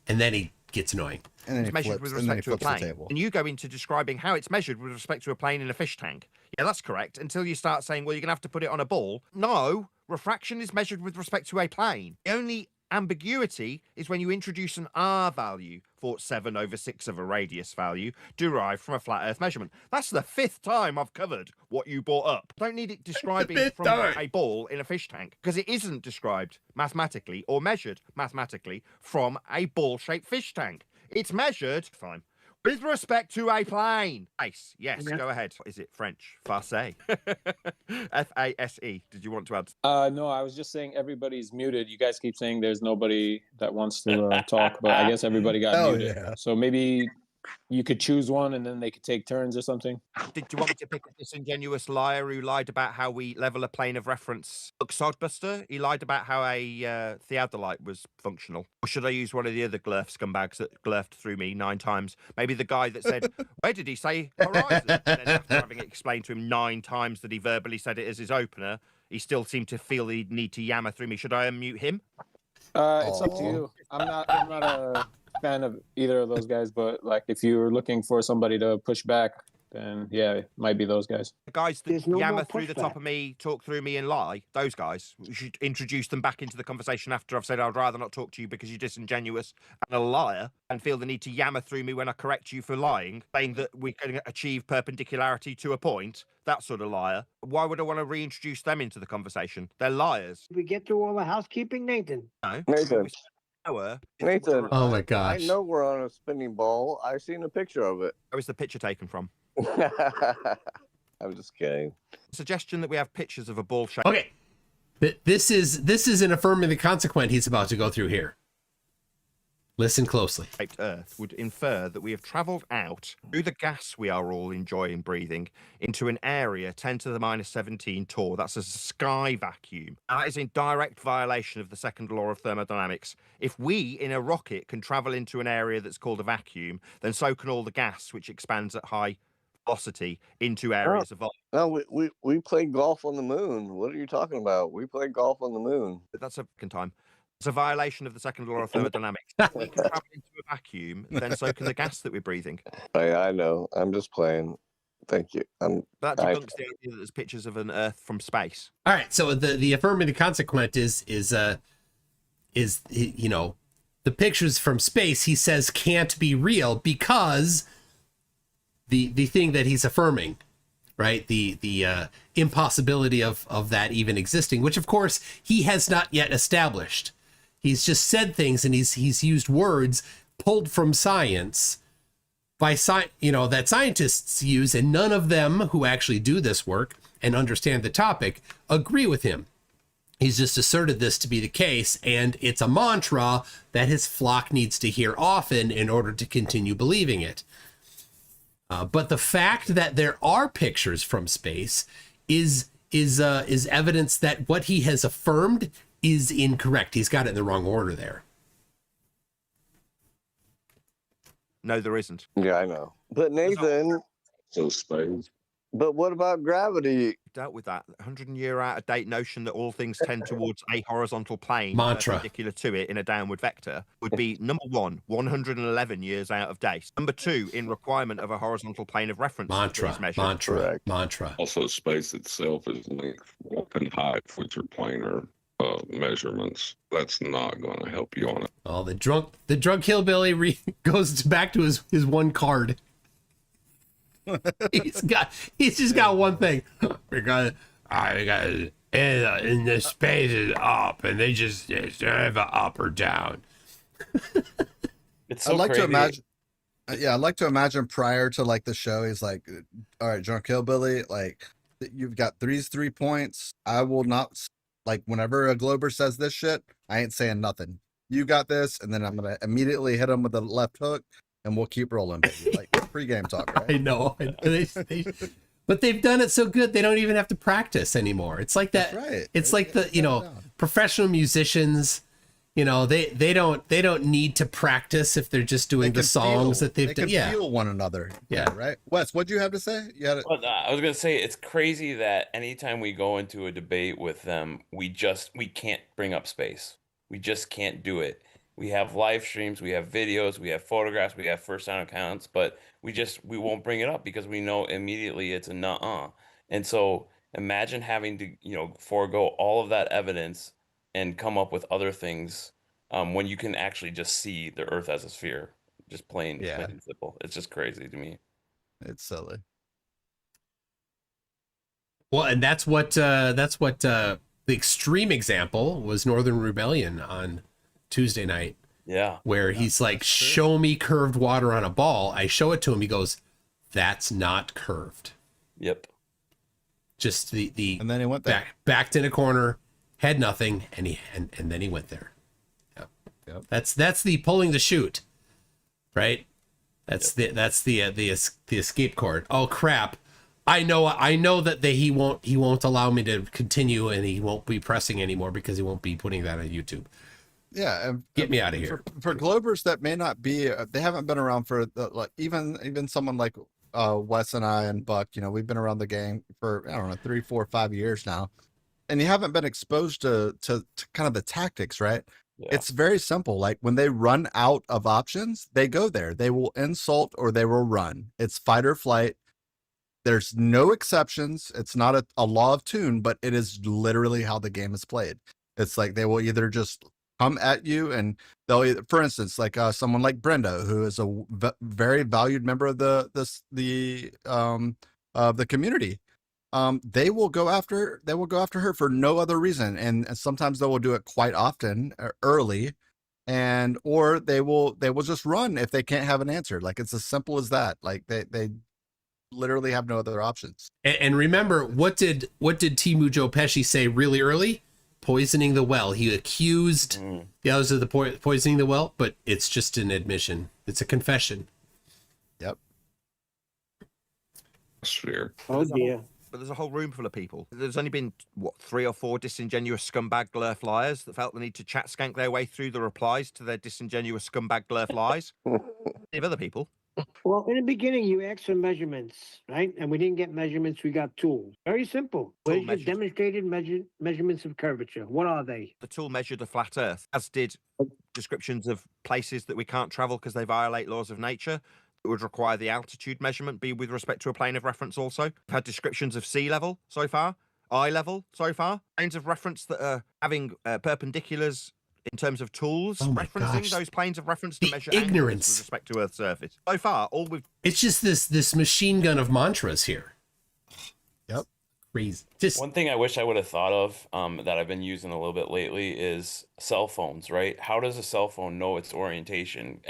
he gets annoying. And then it's measured with respect to a plane. And you go into describing how it's measured with respect to a plane in a fish tank. Yeah, that's correct. Until you start saying, well, you're going to have to put it on a ball. No, refraction is measured with respect to a plane. The only ambiguity is when you introduce an R value for 7/6 of a radius value derived from a flat Earth measurement. That's the 5th time I've covered what you brought up. Don't need it describing from a ball in a fish tank, because it isn't described mathematically or measured mathematically from a ball-shaped fish tank. It's measured, fine, with respect to a plane. Nice. Yes, go ahead. Is it French? Fase. F-A-S-E. Did you want to add? No, I was just saying everybody's muted. You guys keep saying there's nobody that wants to talk, but I guess everybody got muted. Yeah. So maybe you could choose one and then they could take turns or something. Did you want me to pick a disingenuous liar who lied about how we level a plane of reference? Look, Sodbuster, he lied about how a theodolite was functional. Or should I use one of the other glurf scumbags that glurfed through me 9 times? Maybe the guy that said, where did he say horizon? And then after having explained to him 9 times that he verbally said it as his opener, he still seemed to feel the need to yammer through me. Should I unmute him? It's up to you. I'm not a fan of either of those guys, but like if you're looking for somebody to push back, then yeah, it might be those guys. The guys that yammer through the top of me, talk through me and lie, those guys, we should introduce them back into the conversation after I've said I'd rather not talk to you because you're disingenuous and a liar, and feel the need to yammer through me when I correct you for lying, saying that we can achieve perpendicularity to a point, that sort of liar. Why would I want to reintroduce them into the conversation? They're liars. We get through all the housekeeping, Nathan. No. Nathan. Oh my gosh. I know we're on a spinning ball. I've seen a picture of it. Where was the picture taken from? I'm just kidding. Suggestion that we have pictures of a ball shape. Okay. This is an affirmative consequent he's about to go through here. Listen closely. Earth would infer that we have travelled out through the gas we are all enjoying breathing into an area 10 to the minus 17 torr. That's a sky vacuum. That is in direct violation of the second law of thermodynamics. If we in a rocket can travel into an area that's called a vacuum, then so can all the gas which expands at high velocity into areas of. No, we play golf on the moon. What are you talking about? We play golf on the moon. That's a second time. It's a violation of the second law of thermodynamics. We can travel into a vacuum, then so can the gas that we're breathing. I know. I'm just playing. Thank you. That debunks the idea that there's pictures of an Earth from space. All right, so the affirmative consequent is you know, the pictures from space he says can't be real because the thing that he's affirming, right? The impossibility of that even existing, which of course he has not yet established. He's just said things and he's used words pulled from science by that scientists use, and none of them who actually do this work and understand the topic agree with him. He's just asserted this to be the case, and it's a mantra that his flock needs to hear often in order to continue believing it. But the fact that there are pictures from space is evidence that what he has affirmed is incorrect. He's got it in the wrong order there. No, there isn't. Yeah, I know. But Nathan, so space. But what about gravity? Dealt with that 100-year out-of-date notion that all things tend towards a horizontal plane mantra perpendicular to it in a downward vector would be number 1, 111 years out of date. Number 2, in requirement of a horizontal plane of reference. Mantra. Also, space itself is length, width, and height, which are planar measurements. That's not going to help you on it. Oh, the drunk hillbilly goes back to his one card. He's just got one thing. Because in the space is up, and they just have an up or down. It's so I'd like crazy. to imagine. Yeah, I'd like to imagine prior to like the show, he's like, "All right, drunk hillbilly, like you've got 3 points. I will not like whenever a Glober says this shit, I ain't saying nothing. You got this, and then I'm gonna immediately hit him with the left hook." And we'll keep rolling, baby. Like pre-game talk, right? I know. But they've done it so good they don't even have to practice anymore. It's like that. That's right. It's like the professional musicians. They don't need to practice if they're just doing the songs that they've done. They feel one another. Yeah. Right. Wes, what do you have to say? Well, I was gonna say it's crazy that anytime we go into a debate with them, we can't bring up space. We just can't do it. We have live streams, we have videos, we have photographs, we have first sound accounts, but we won't bring it up because we know immediately it's a nuh-uh. And so imagine having to, forego all of that evidence and come up with other things when you can actually just see the Earth as a sphere. Just plain and simple. It's just crazy to me. It's silly. Well, and that's what the extreme example was Northern Rebellion on Tuesday night. Yeah. Where he's like, show me curved water on a ball. I show it to him. He goes, that's not curved. Yep. Just the and then he went there. Backed in a corner, had nothing, and then he went there. Yep. That's the pulling the chute, right? That's the escape cord. Oh crap. I know that he won't allow me to continue, and he won't be pressing anymore because he won't be putting that on YouTube. Yeah, get me out of here. For Globers that may not be, they haven't been around for like even someone like Wes and I and Buck. We've been around the game for 3, 4, 5 years now, and you haven't been exposed to kind of the tactics, right? Yeah. It's very simple. Like when they run out of options, they go there. They will insult or they will run. It's fight or flight. There's no exceptions. It's not a law of tune, but it is literally how the game is played. It's like they will either just come at you, and they'll either, for instance, like someone like Brenda, who is a very valued member of the community. They will go after her for no other reason, and sometimes they will do it quite often early, or they will just run if they can't have an answer. Like it's as simple as that. Like they literally have no other options. And remember, what did Timu Joe Pesci say really early? Poisoning the well. He accused the others of the poisoning the well, but it's just an admission. It's a confession. Yep. Sure. Oh dear. But there's a whole room full of people. There's only been 3 or 4 disingenuous scumbag glurf liars that felt the need to chat skank their way through the replies to their disingenuous scumbag glurf lies. Of other people. Well, in the beginning, you asked for measurements, right? And we didn't get measurements. We got tools. Very simple. Where's your demonstrated measurements of curvature? What are they? The tool measured a flat Earth, as did descriptions of places that we can't travel because they violate laws of nature. It would require the altitude measurement be with respect to a plane of reference also. We've had descriptions of sea level so far, eye level so far, planes of reference that are having perpendiculars in terms of tools, referencing those planes of reference to measure angles with respect to Earth's surface. So far, all we've... It's just this machine gun of mantras here. Yep. Crazy. One thing I wish I would have thought of that I've been using a little bit lately is cell phones, right? How does a cell phone know its orientation?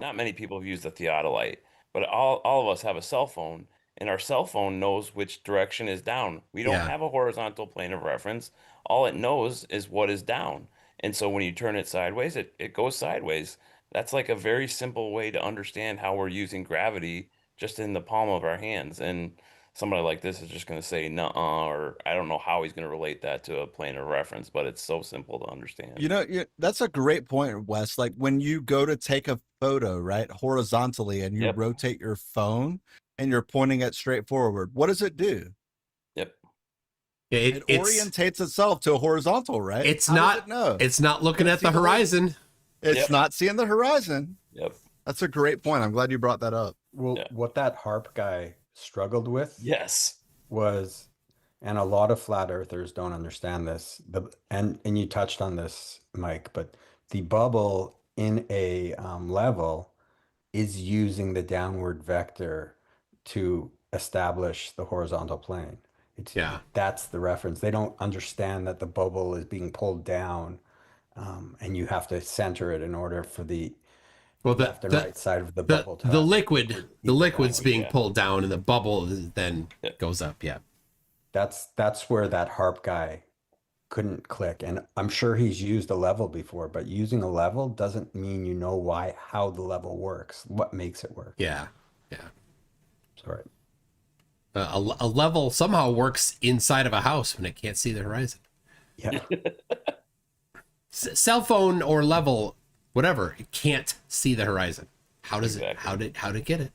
Not many people have used the theodolite, but all of us have a cell phone, and our cell phone knows which direction is down. We don't have a horizontal plane of reference. All it knows is what is down. And so when you turn it sideways, it goes sideways. That's like a very simple way to understand how we're using gravity just in the palm of our hands. And somebody like this is just going to say, nuh-uh, or I don't know how he's going to relate that to a plane of reference, but it's so simple to understand. You know, that's a great point, Wes. Like when you go to take a photo, right, horizontally, and you rotate your phone and you're pointing it straight forward, what does it do? Yep. Yeah, it orientates itself to a horizontal, right? It's How not. does it know? It's not looking at the horizon. It's not seeing the horizon. Yep. That's a great point. I'm glad you brought that up. Well, what that HARP guy struggled with, yes, was, and a lot of flat earthers don't understand this. And you touched on this, Mike, but the bubble in a level is using the downward vector to establish the horizontal plane. That's the reference. They don't understand that the bubble is being pulled down, and you have to center it in order for the left and right side of the bubble to the liquid's being pulled down, and the bubble then goes up. Yeah, that's where that HARP guy couldn't click. And I'm sure he's used a level before, but using a level doesn't mean you know how the level works, what makes it work. Yeah. Sorry. A level somehow works inside of a house when it can't see the horizon. Yeah. Cell phone or level, whatever, it can't see the horizon. How does it? How did it get it?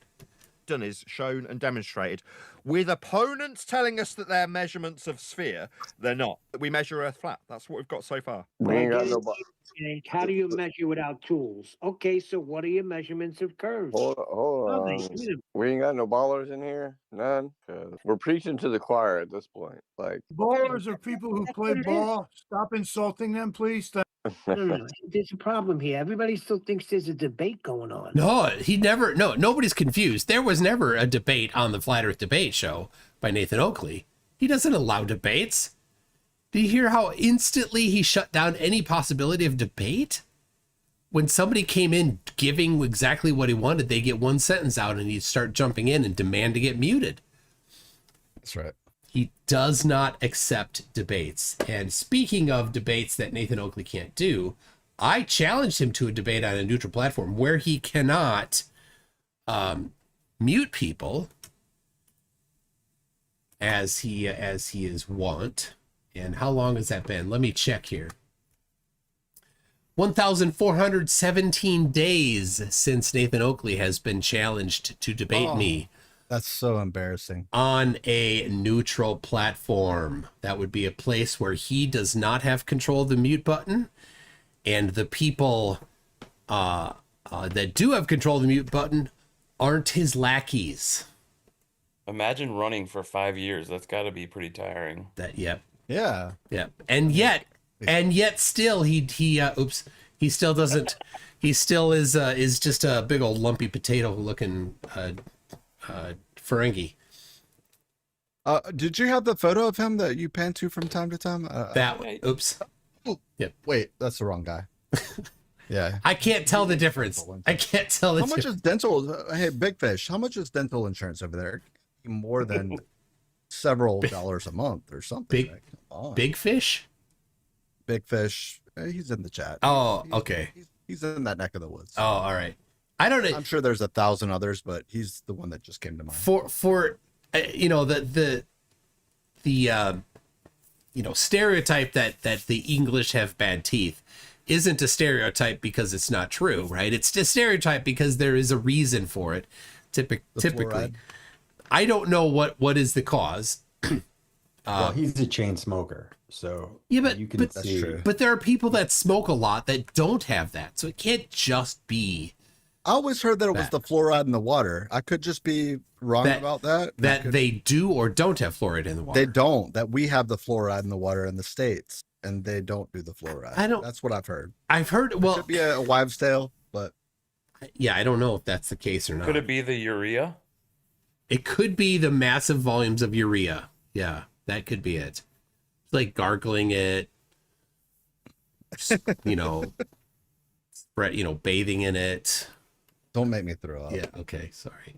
Done is shown and demonstrated with opponents telling us that they're measurements of sphere. They're not. We measure Earth flat. That's what we've got so far. We ain't got no. How do you measure without tools? Okay, so what are your measurements of curves? Hold on. We ain't got no ballers in here. None. 'Cause we're preaching to the choir at this point. Like Ballers are people who play ball. Stop insulting them, please. No. There's a problem here. Everybody still thinks there's a debate going on. No, nobody's confused. There was never a debate on the Flat Earth Debate Show by Nathan Oakley. He doesn't allow debates. Do you hear how instantly he shut down any possibility of debate? When somebody came in giving exactly what he wanted, they get one sentence out and he'd start jumping in and demand to get muted. That's right. He does not accept debates. And speaking of debates that Nathan Oakley can't do, I challenged him to a debate on a neutral platform where he cannot mute people as he is wont. And how long has that been? Let me check here. 1,417 days since Nathan Oakley has been challenged to debate me. That's so embarrassing. On a neutral platform. That would be a place where he does not have control of the mute button. And the people that do have control of the mute button aren't his lackeys. Imagine running for 5 years. That's got to be pretty tiring. Yep. Yeah. And yet still he still doesn't. He still is just a big old lumpy potato looking Ferengi. Did you have the photo of him that you pan to from time to time? Yep. Wait, that's the wrong guy. Yeah. I can't tell the difference. I can't tell the How much is dental? Hey, Big Fish, how much is dental insurance over there? More than several dollars a month or something. Big Fish? Big Fish. He's in the chat. Oh, okay. He's in that neck of the woods. Oh, all right. I don't know. I'm sure there's 1,000 others, but he's the one that just came to mind. For the stereotype that the English have bad teeth. isn't a stereotype because it's not true, right? It's a stereotype because there is a reason for it. Typically, fluoride. I don't know what is the cause. Well, he's a chain smoker, so Yeah, but you can but, see. but there are people that smoke a lot that don't have that, so it can't just be. I always heard that it was the fluoride in the water. I could just be wrong about that. That they do or don't have fluoride in the water. They don't. That we have the fluoride in the water in the States, and they don't do the fluoride. I don't. That's what I've heard. I've heard. Well, it could be a wives' tale, but yeah, I don't know if that's the case or not. Could it be the urea? It could be the massive volumes of urea. Yeah, that could be it. It's like gargling it, bathing in it. Don't make me throw up. Yeah. Okay. Sorry.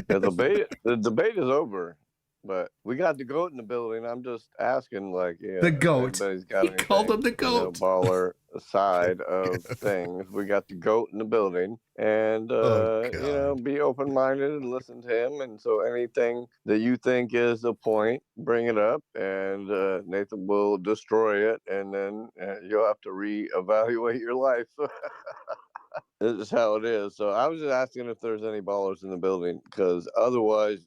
Yeah, the debate is over, but we got the goat in the building. I'm just asking, the goat. Everybody's got He called him the goat. Baller side of things. We got the goat in the building, and be open minded and listen to him. And so anything that you think is a point, bring it up, and Nathan will destroy it, and then you'll have to reevaluate your life. This is how it is. So I was just asking if there's any ballers in the building, because otherwise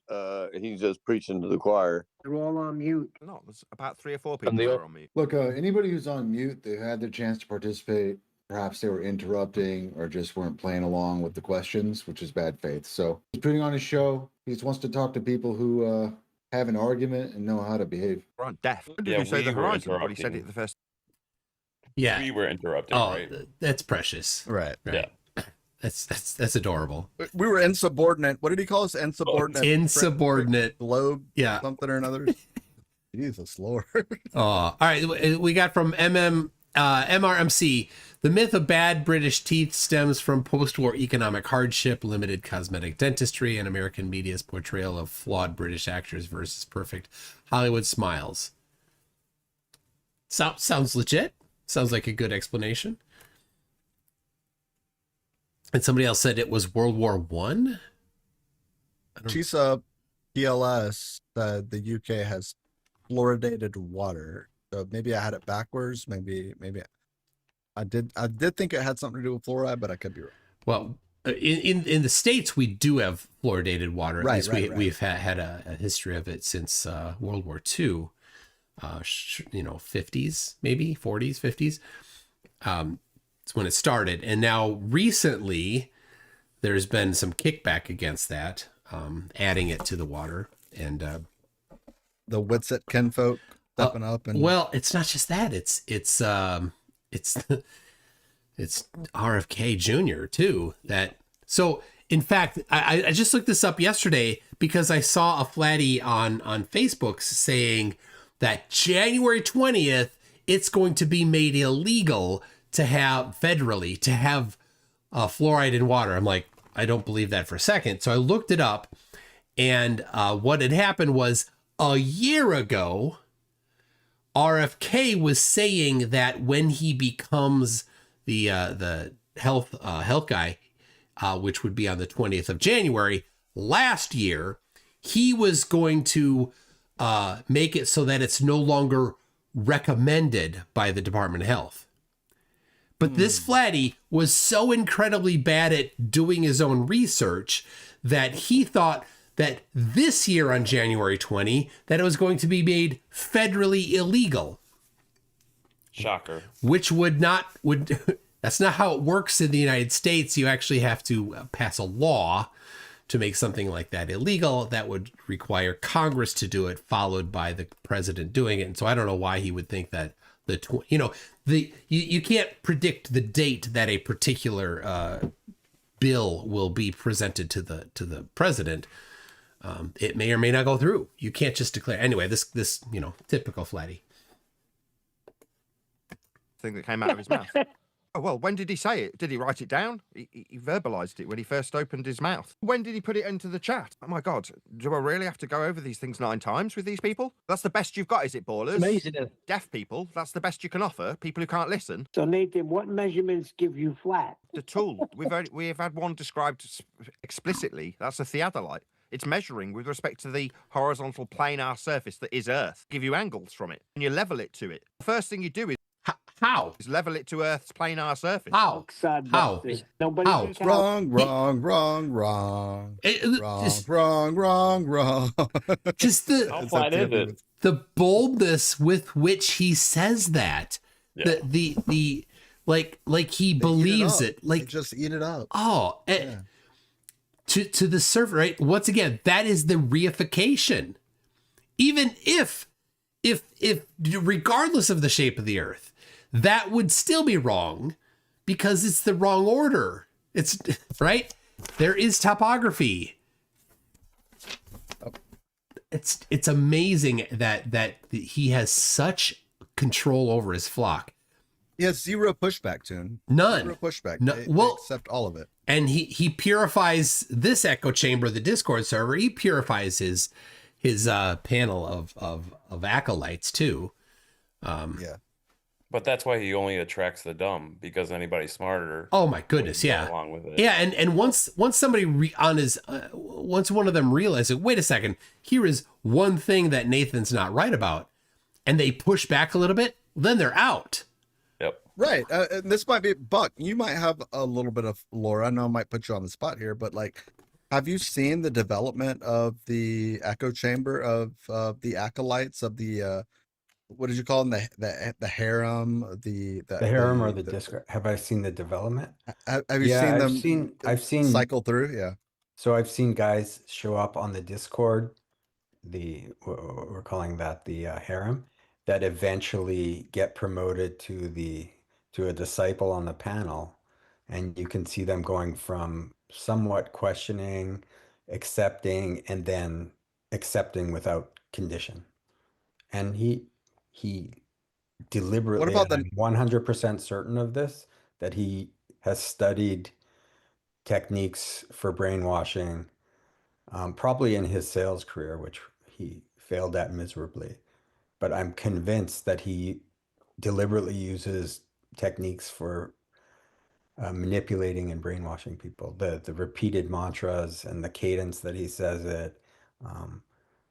he's just preaching to the choir. They're all on mute. No, there's about 3 or 4 people that are on mute. Look, anybody who's on mute, they had their chance to participate. Perhaps they were interrupting or just weren't playing along with the questions, which is bad faith. So he's putting on his show. He just wants to talk to people who have an argument and know how to behave. We're on deaf. When did we say the horizon? But he said it the first. Yeah, we were interrupted. Oh, right? That's precious. Right. Yeah. That's adorable. We were insubordinate. What did he call us? Insubordinate. Insubordinate globe. Yeah. Something or another. Jesus Lord. Oh, all right. We got from MRMC. The myth of bad British teeth stems from post-war economic hardship, limited cosmetic dentistry, and American media's portrayal of flawed British actors versus perfect Hollywood smiles. Sounds legit. Sounds like a good explanation. And somebody else said it was World War One. Chisa PLS said the UK has fluoridated water. So maybe I had it backwards. Maybe I did think it had something to do with fluoride, but I could be wrong. Well, in the States, we do have fluoridated water. At least we've had a history of it since World War II. 50s, maybe 40s, 50s. It's when it started. And now recently there's been some kickback against that, adding it to the water. And the Witsit kinfolk stepping up. And well, it's not just that. It's RFK Jr. too. So in fact, I just looked this up yesterday because I saw a flatty on Facebook saying that January 20th, it's going to be made illegal to have federally fluoride in water. I'm like, I don't believe that for a second. So I looked it up, and what had happened was a year ago, RFK was saying that when he becomes the health guy, which would be on the 20th of January last year, he was going to make it so that it's no longer recommended by the Department of Health. But this flatty was so incredibly bad at doing his own research that he thought that this year on January 20, that it was going to be made federally illegal. Shocker. Which that's not how it works in the United States. You actually have to pass a law to make something like that illegal. That would require Congress to do it, followed by the president doing it. And so I don't know why he would think that you can't predict the date that a particular bill will be presented to the president. It may or may not go through. You can't just declare. Anyway, this typical flatty thing that came out of his mouth. Oh, well, when did he say it? Did he write it down? He verbalized it when he first opened his mouth. When did he put it into the chat? Oh my God, do I really have to go over these things 9 times with these people? That's the best you've got, is it, ballers? Amazing. Deaf people, that's the best you can offer? People who can't listen? So, Nathan, what measurements give you flat? The tool. We have had one described explicitly. That's a theodolite. It's measuring with respect to the horizontal planar surface that is Earth. Give you angles from it, and you level it to it. The first thing you do is... How? Just level it to Earth's planar surface. How? How? Nobody How? can count. Wrong. Just How It's flat is FTF it? the boldness with which he says that. Yeah. The like he believes it. They Like, just eat it up. oh, to the surfer, right? Once again, that is the reification. Even if regardless of the shape of the Earth, that would still be wrong because it's the wrong order. It's right. There is topography. It's amazing that he has such control over his flock. He has zero pushback, Toon. None. Zero pushback. No, They well, accept all of it. and he purifies this echo chamber, the Discord server. He purifies his panel of acolytes too. Yeah. But that's why he only attracts the dumb, because anybody smarter. Oh my goodness, would go yeah, along with it. yeah. And once somebody once one of them realizes, wait a second, here is one thing that Nathan's not right about, and they push back a little bit, then they're out. Yep. Right. And this might be Buck. You might have a little bit of lore. I know I might put you on the spot here, but like, have you seen the development of the echo chamber of the acolytes of the what did you call them? The harem, the harem or the Discord. Have I seen the development? Have you seen them? I've seen cycle through. Yeah. So I've seen guys show up on the Discord, we're calling that the harem, that eventually get promoted to a disciple on the panel, and you can see them going from somewhat questioning, accepting, and then accepting without condition. And he deliberately, What about and I'm 100% certain of this, that he has studied techniques for brainwashing, probably in his sales career, which he failed at miserably. But I'm convinced that he deliberately uses techniques for manipulating and brainwashing people. The repeated mantras and the cadence that he says it,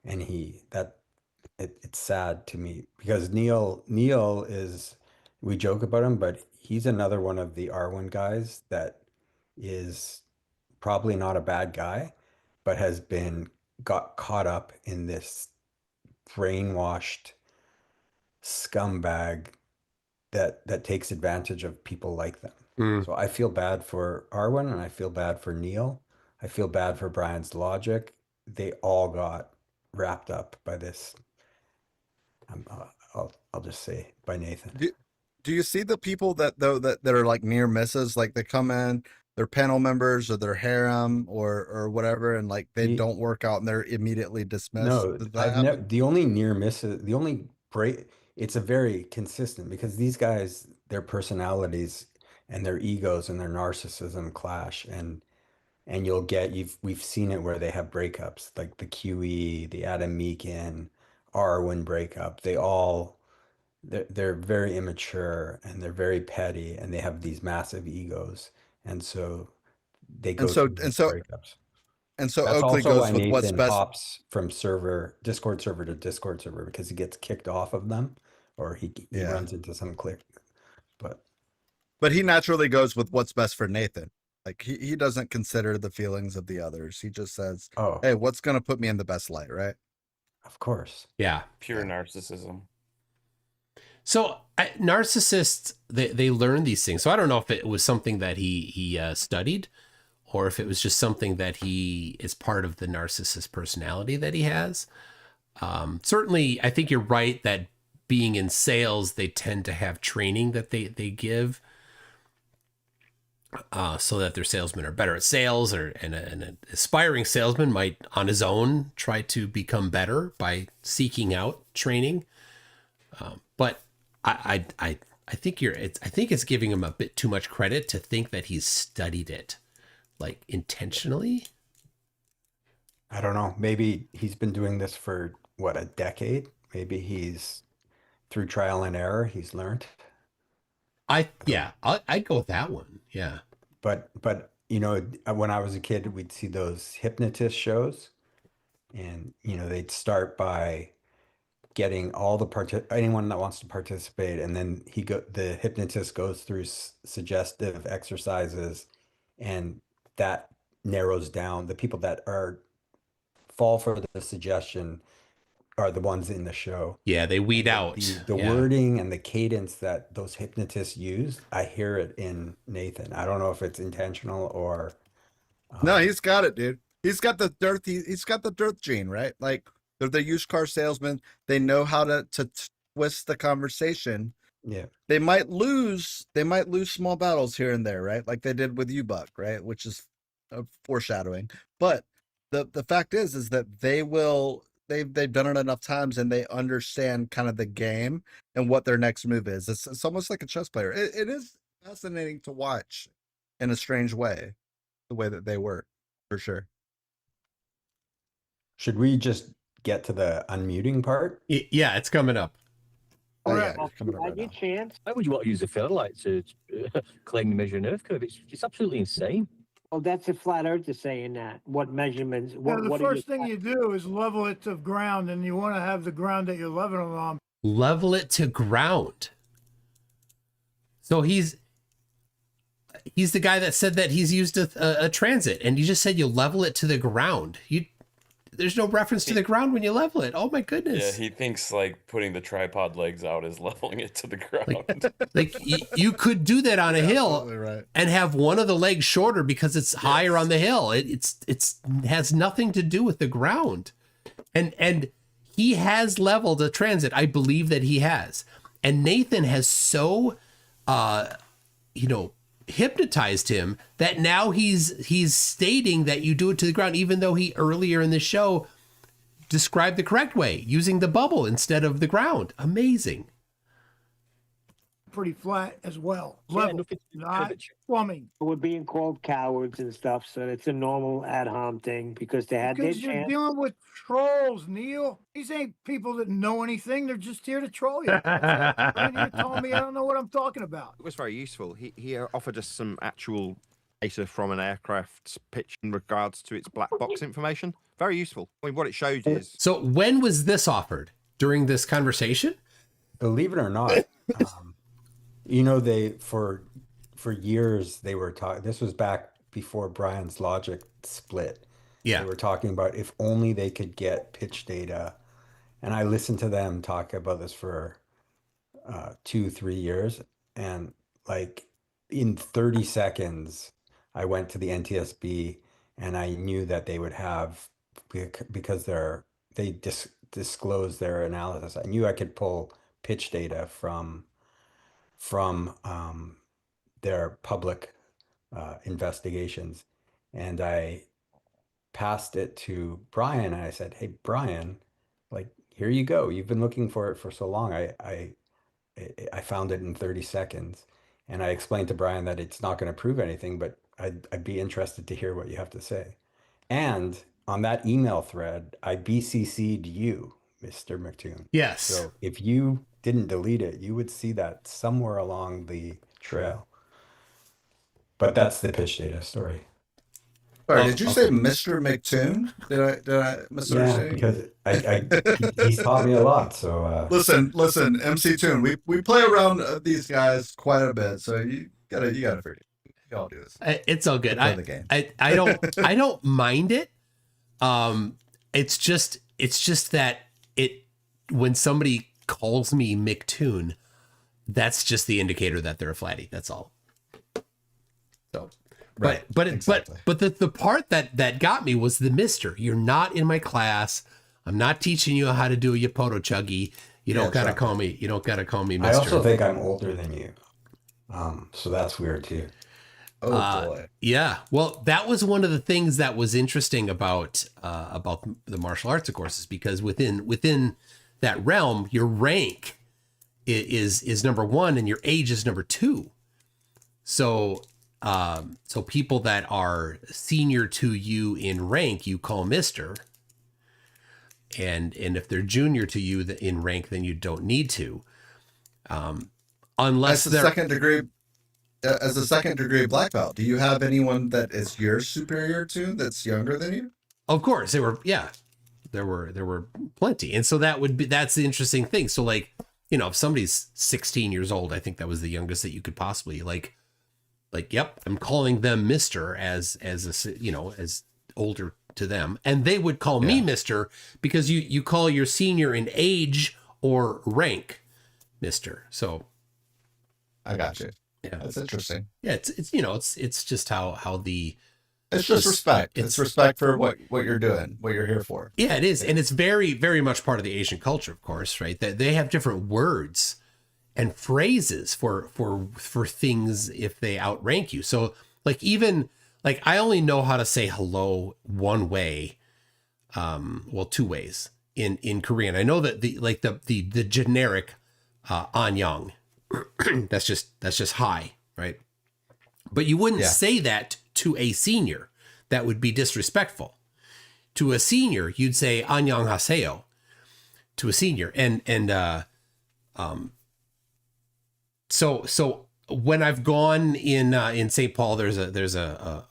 and it's sad to me because Neil is, we joke about him, but he's another one of the Arwen guys that is probably not a bad guy, but got caught up in this brainwashed scumbag that takes advantage of people like them. So I feel bad for Arwen and I feel bad for Neil. I feel bad for Brian's logic. They all got wrapped up by this. I'll just say by Nathan. Do you see the people that are like near misses, like they come in, they're panel members or they're harem or whatever, and like they don't work out and they're immediately dismissed? No, Does that happen? the only near misses, the only break, it's a very consistent, because these guys, their personalities and their egos and their narcissism clash, and we've seen it where they have breakups, like the QE, the Adam Meakin, Arwen breakup. They're very immature and they're very petty and they have these massive egos, and so they go through these breakups. And so That's Oakley also goes why with what's Nathan best. hops from Discord server to Discord server, because he gets kicked off of them, or he runs into some click. But he naturally goes with what's best for Nathan. Like he doesn't consider the feelings of the others. He just says, "Oh, hey, what's going to put me in the best light?" Right? Of course. Yeah. Pure narcissism. So narcissists, they learn these things. So I don't know if it was something that he studied, or if it was just something that he is part of the narcissist personality that he has. Certainly, I think you're right that being in sales, they tend to have training that they give, so that their salesmen are better at sales, and an aspiring salesman might on his own try to become better by seeking out training. But I think I think it's giving him a bit too much credit to think that he's studied it, like intentionally. I don't know. Maybe he's been doing this for a decade. Maybe he's through trial and error. He's learned. I'd go with that one. Yeah. But when I was a kid, we'd see those hypnotist shows, and they'd start by getting all anyone that wants to participate, and then the hypnotist goes through suggestive exercises, and that narrows down the people that fall for the suggestion are the ones in the show. Yeah, they weed out the yeah. wording and the cadence that those hypnotists use. I hear it in Nathan. I don't know if it's intentional or. No, he's got it, dude. He's got the dearth. He's got the dearth gene, right? Like they're the used car salesman. They know how to twist the conversation. Yeah. They might lose small battles here and there, right? Like they did with you, Buck, right? Which is foreshadowing. But the fact is that they've done it enough times and they understand kind of the game and what their next move is. It's almost like a chess player. It is fascinating to watch in a strange way, the way that they work, for sure. Should we just get to the unmuting part? Yeah, it's coming up. All right, your chance. Why would you want to use a Fairlight to claim the measure an Earth curve? It's absolutely insane. Well, that's a flat earther saying that. What measurements? What, the what first thing you do is level it to ground, and you want to have the ground that you're leveling on. Level it to ground. So he's the guy that said that he's used a transit, and you just said you level it to the ground. There's no reference to the ground when you level it. Oh my goodness. Yeah, he thinks like putting the tripod legs out is leveling it to the ground. Like you could do that on a hill right. and have one of the legs shorter because it's higher on the hill. It has nothing to do with the ground. And he has leveled a transit. I believe that he has. And Nathan has so hypnotized him that now he's stating that you do it to the ground, even though he earlier in the show described the correct way, using the bubble instead of the ground. Amazing. Pretty flat as well. Level, not plumbing. We're being called cowards and stuff, so it's a normal ad hom thing because they had Because their you're chance. dealing with trolls, Neil. These ain't people that know anything. They're just here to troll you. Right here telling me I don't know what I'm talking about. It was very useful. He offered us some actual data from an aircraft's pitch in regards to its black box information. Very useful. I mean, what it showed is... So when was this offered? During this conversation? Believe it or not, they for years they were talking. This was back before Brian's Logic split. Yeah, they were talking about if only they could get pitch data, and I listened to them talk about this for 2-3 years, and like in 30 seconds, I went to the NTSB and I knew that they would have because they disclose their analysis. I knew I could pull pitch data from their public investigations, and I passed it to Brian, and I said, "Hey, Brian, like here you go. You've been looking for it for so long. I found it in 30 seconds." And I explained to Brian that it's not going to prove anything, but I'd be interested to hear what you have to say. And on that email thread, I BCC'd you, Mr. McToon. Yes. So if you didn't delete it, you would see that somewhere along the trail. But that's the pitch data story. Sorry, did you say Mr. McToon? Did I misunderstand? Yeah, because he's taught me a lot. So listen, MCToon. We play around these guys quite a bit, so you gotta figure it. Y'all do this. It's all good. Play the game. I don't mind it. It's just that when somebody calls me McToon, that's just the indicator that they're a flatty. That's all. So. Right, but exactly. but the part that got me was the Mister. You're not in my class. I'm not teaching you how to do a Yapoto chuggy. You don't gotta call me. You don't gotta call me Mister. I also think I'm older than you, so that's weird too. Oh boy. Yeah. Well, that was one of the things that was interesting about the martial arts, of course, is because within that realm, your rank is number one and your age is number two. So people that are senior to you in rank, you call Mister. And if they're junior to you in rank, then you don't need to. Unless as a second degree black belt, do you have anyone that is your superior to that's younger than you? Of course, there were plenty. And so that's the interesting thing. So like, you know, if somebody's 16 years old, I think that was the youngest that you could possibly like, yep, I'm calling them Mr. as older to them. And they would call me Mr. because you call your senior in age or rank Mr. So I got you. Yeah. That's interesting. Yeah, it's just how the It's just respect. It's respect for what you're doing, what you're here for. Yeah, it is. And it's very, very much part of the Asian culture, of course, right? That they have different words and phrases for things if they outrank you. So like even like I only know how to say hello one way, two ways in Korean. I know that the generic annyeong. that's just hi, right? But you wouldn't say that to a senior. That would be disrespectful. To a senior, you'd say annyeonghaseyo to a senior. So when I've gone in St. Paul, there's a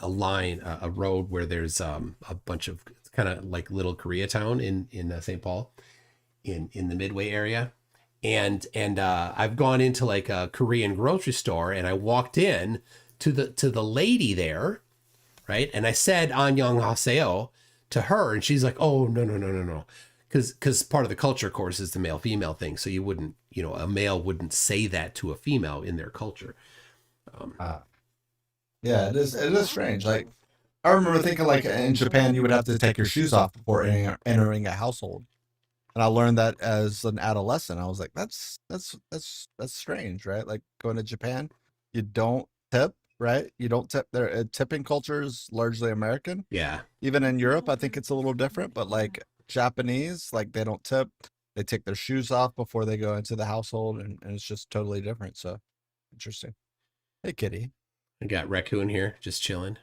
line, a road where there's a bunch of kind of like little Koreatown in St. Paul in the Midway area. And I've gone into like a Korean grocery store and I walked in to the lady there, right? And I said annyeonghaseyo to her, and she's like, "Oh no," because part of the culture, of course, is the male female thing. So you wouldn't, a male wouldn't say that to a female in their culture. Yeah, it is strange. Like I remember thinking, like in Japan, you would have to take your shoes off before entering a household. And I learned that as an adolescent. I was like, that's strange, right? Like going to Japan, you don't tip, right? You don't tip. Their tipping culture is largely American. Yeah. Even in Europe, I think it's a little different, but like Japanese, like they don't tip. They take their shoes off before they go into the household, and it's just totally different. So interesting. Hey, kitty. I got Raccoon here, just chilling.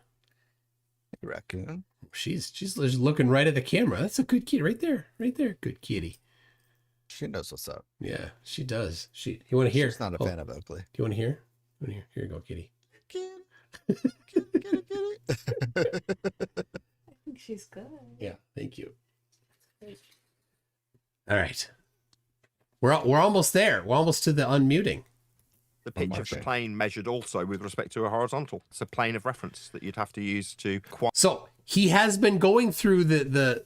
Hey, Raccoon. She's just looking right at the camera. That's a good kitty right there. Good kitty. She knows what's up. Yeah, she does. You want to hear? She's not a fan of Oakley. Do you want to hear? Here you go, kitty. Kitty. I think she's good. Yeah, thank you. All right, we're almost there. We're almost to the unmuting. The pitch of the plane measured also with respect to a horizontal. It's a plane of reference that you'd have to use to. So he has been going through the.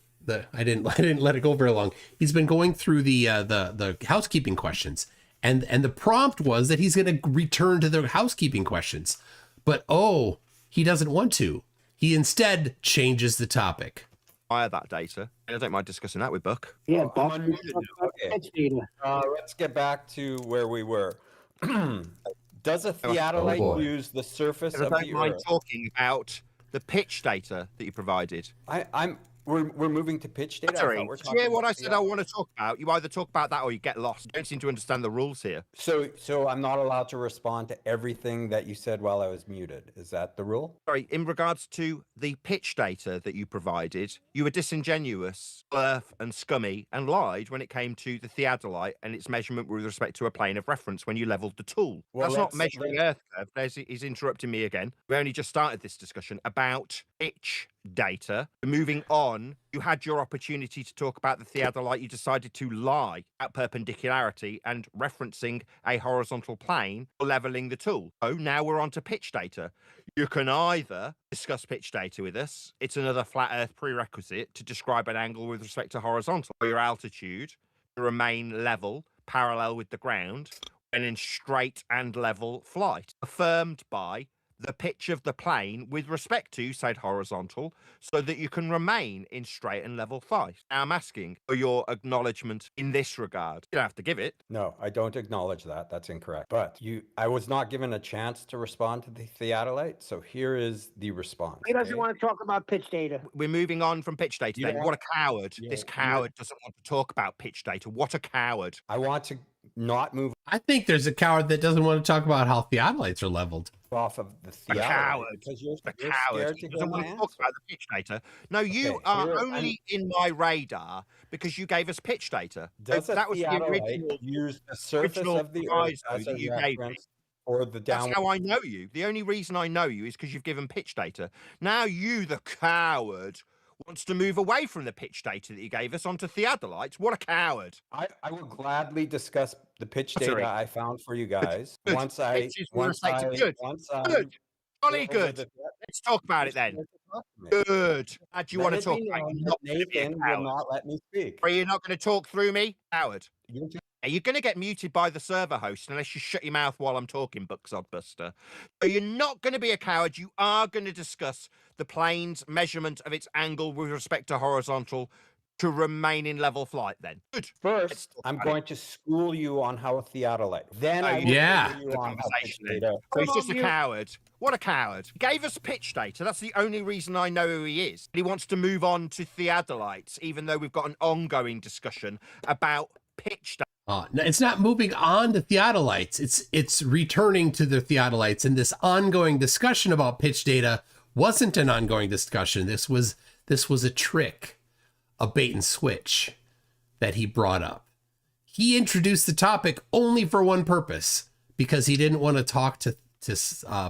I didn't let it go very long. He's been going through the housekeeping questions, and the prompt was that he's going to return to the housekeeping questions, but he doesn't want to. He instead changes the topic. Fire that data. I don't mind discussing that with Buck. Yeah, okay. Let's get back to where we were. Does a theodolite use the surface of the I don't mind Earth? talking about the pitch data that you provided. We're moving to pitch data. Sorry, yeah, what I said I want to talk about. You either talk about that or you get lost. You don't seem to understand the rules here. So I'm not allowed to respond to everything that you said while I was muted. Is that the rule? Sorry, in regards to the pitch data that you provided, you were disingenuous, earth and scummy, and lied when it came to the theodolite and its measurement with respect to a plane of reference when you leveled the tool. Well, That's not measuring earth curve. He's interrupting me again. We only just started this discussion about pitch data. Moving on, you had your opportunity to talk about the theodolite. You decided to lie at perpendicularity and referencing a horizontal plane or leveling the tool. So now we're on to pitch data. You can either discuss pitch data with us. It's another flat earth prerequisite to describe an angle with respect to horizontal, or your altitude to remain level, parallel with the ground, and in straight and level flight, affirmed by the pitch of the plane with respect to said horizontal, so that you can remain in straight and level flight. Now I'm asking for your acknowledgement in this regard. You don't have to give it. No, I don't acknowledge that. That's incorrect. But I was not given a chance to respond to the theodolite, so here is the response. He doesn't want to talk about pitch data. We're moving on from pitch data then. Yeah. What a coward. Yeah. This coward doesn't want to talk about pitch data. What a coward. I want to not move I think there's a coward that doesn't want to talk about how theodolites are leveled. off of the A theodolite coward. because you're A scared coward. to He give doesn't an want to talk answer. about the pitch data. No, you Okay, are here, only in my radar because you gave us pitch data. Does a That was the theodolite original use the surface original of the Earth proviso as a that you gave me. reference for the That's downward? how I know you. The only reason I know you is because you've given pitch data. Now you, the coward, wants to move away from the pitch data that you gave us onto theodolites. What a coward. I will gladly discuss the pitch Sorry. data I found for you guys Good. once I Pitches with respect to good. I'm Good. Jolly over good. the- Let's talk about it then. Good. How do you want to talk about it? You're not gonna be a Nathan will coward. not let me speak. Are you not going to talk through me, Howard? You're just- You're going to get muted by the server host unless you shut your mouth while I'm talking, Buster. So you're not going to be a coward. You are going to discuss the plane's measurement of its angle with respect to horizontal to remain in level flight then. Good. First, I'm going to school you on how a theodolite. Then I will Yeah. school you on how pitch Conversation then. data. So he's just a coward. What a coward. He gave us pitch data. That's the only reason I know who he is. He wants to move on to theodolites, even though we've got an ongoing discussion about pitch data. No, it's not moving on to theodolites. It's returning to the theodolites. And this ongoing discussion about pitch data wasn't an ongoing discussion. This was a trick, a bait and switch that he brought up. He introduced the topic only for one purpose, because he didn't want to talk to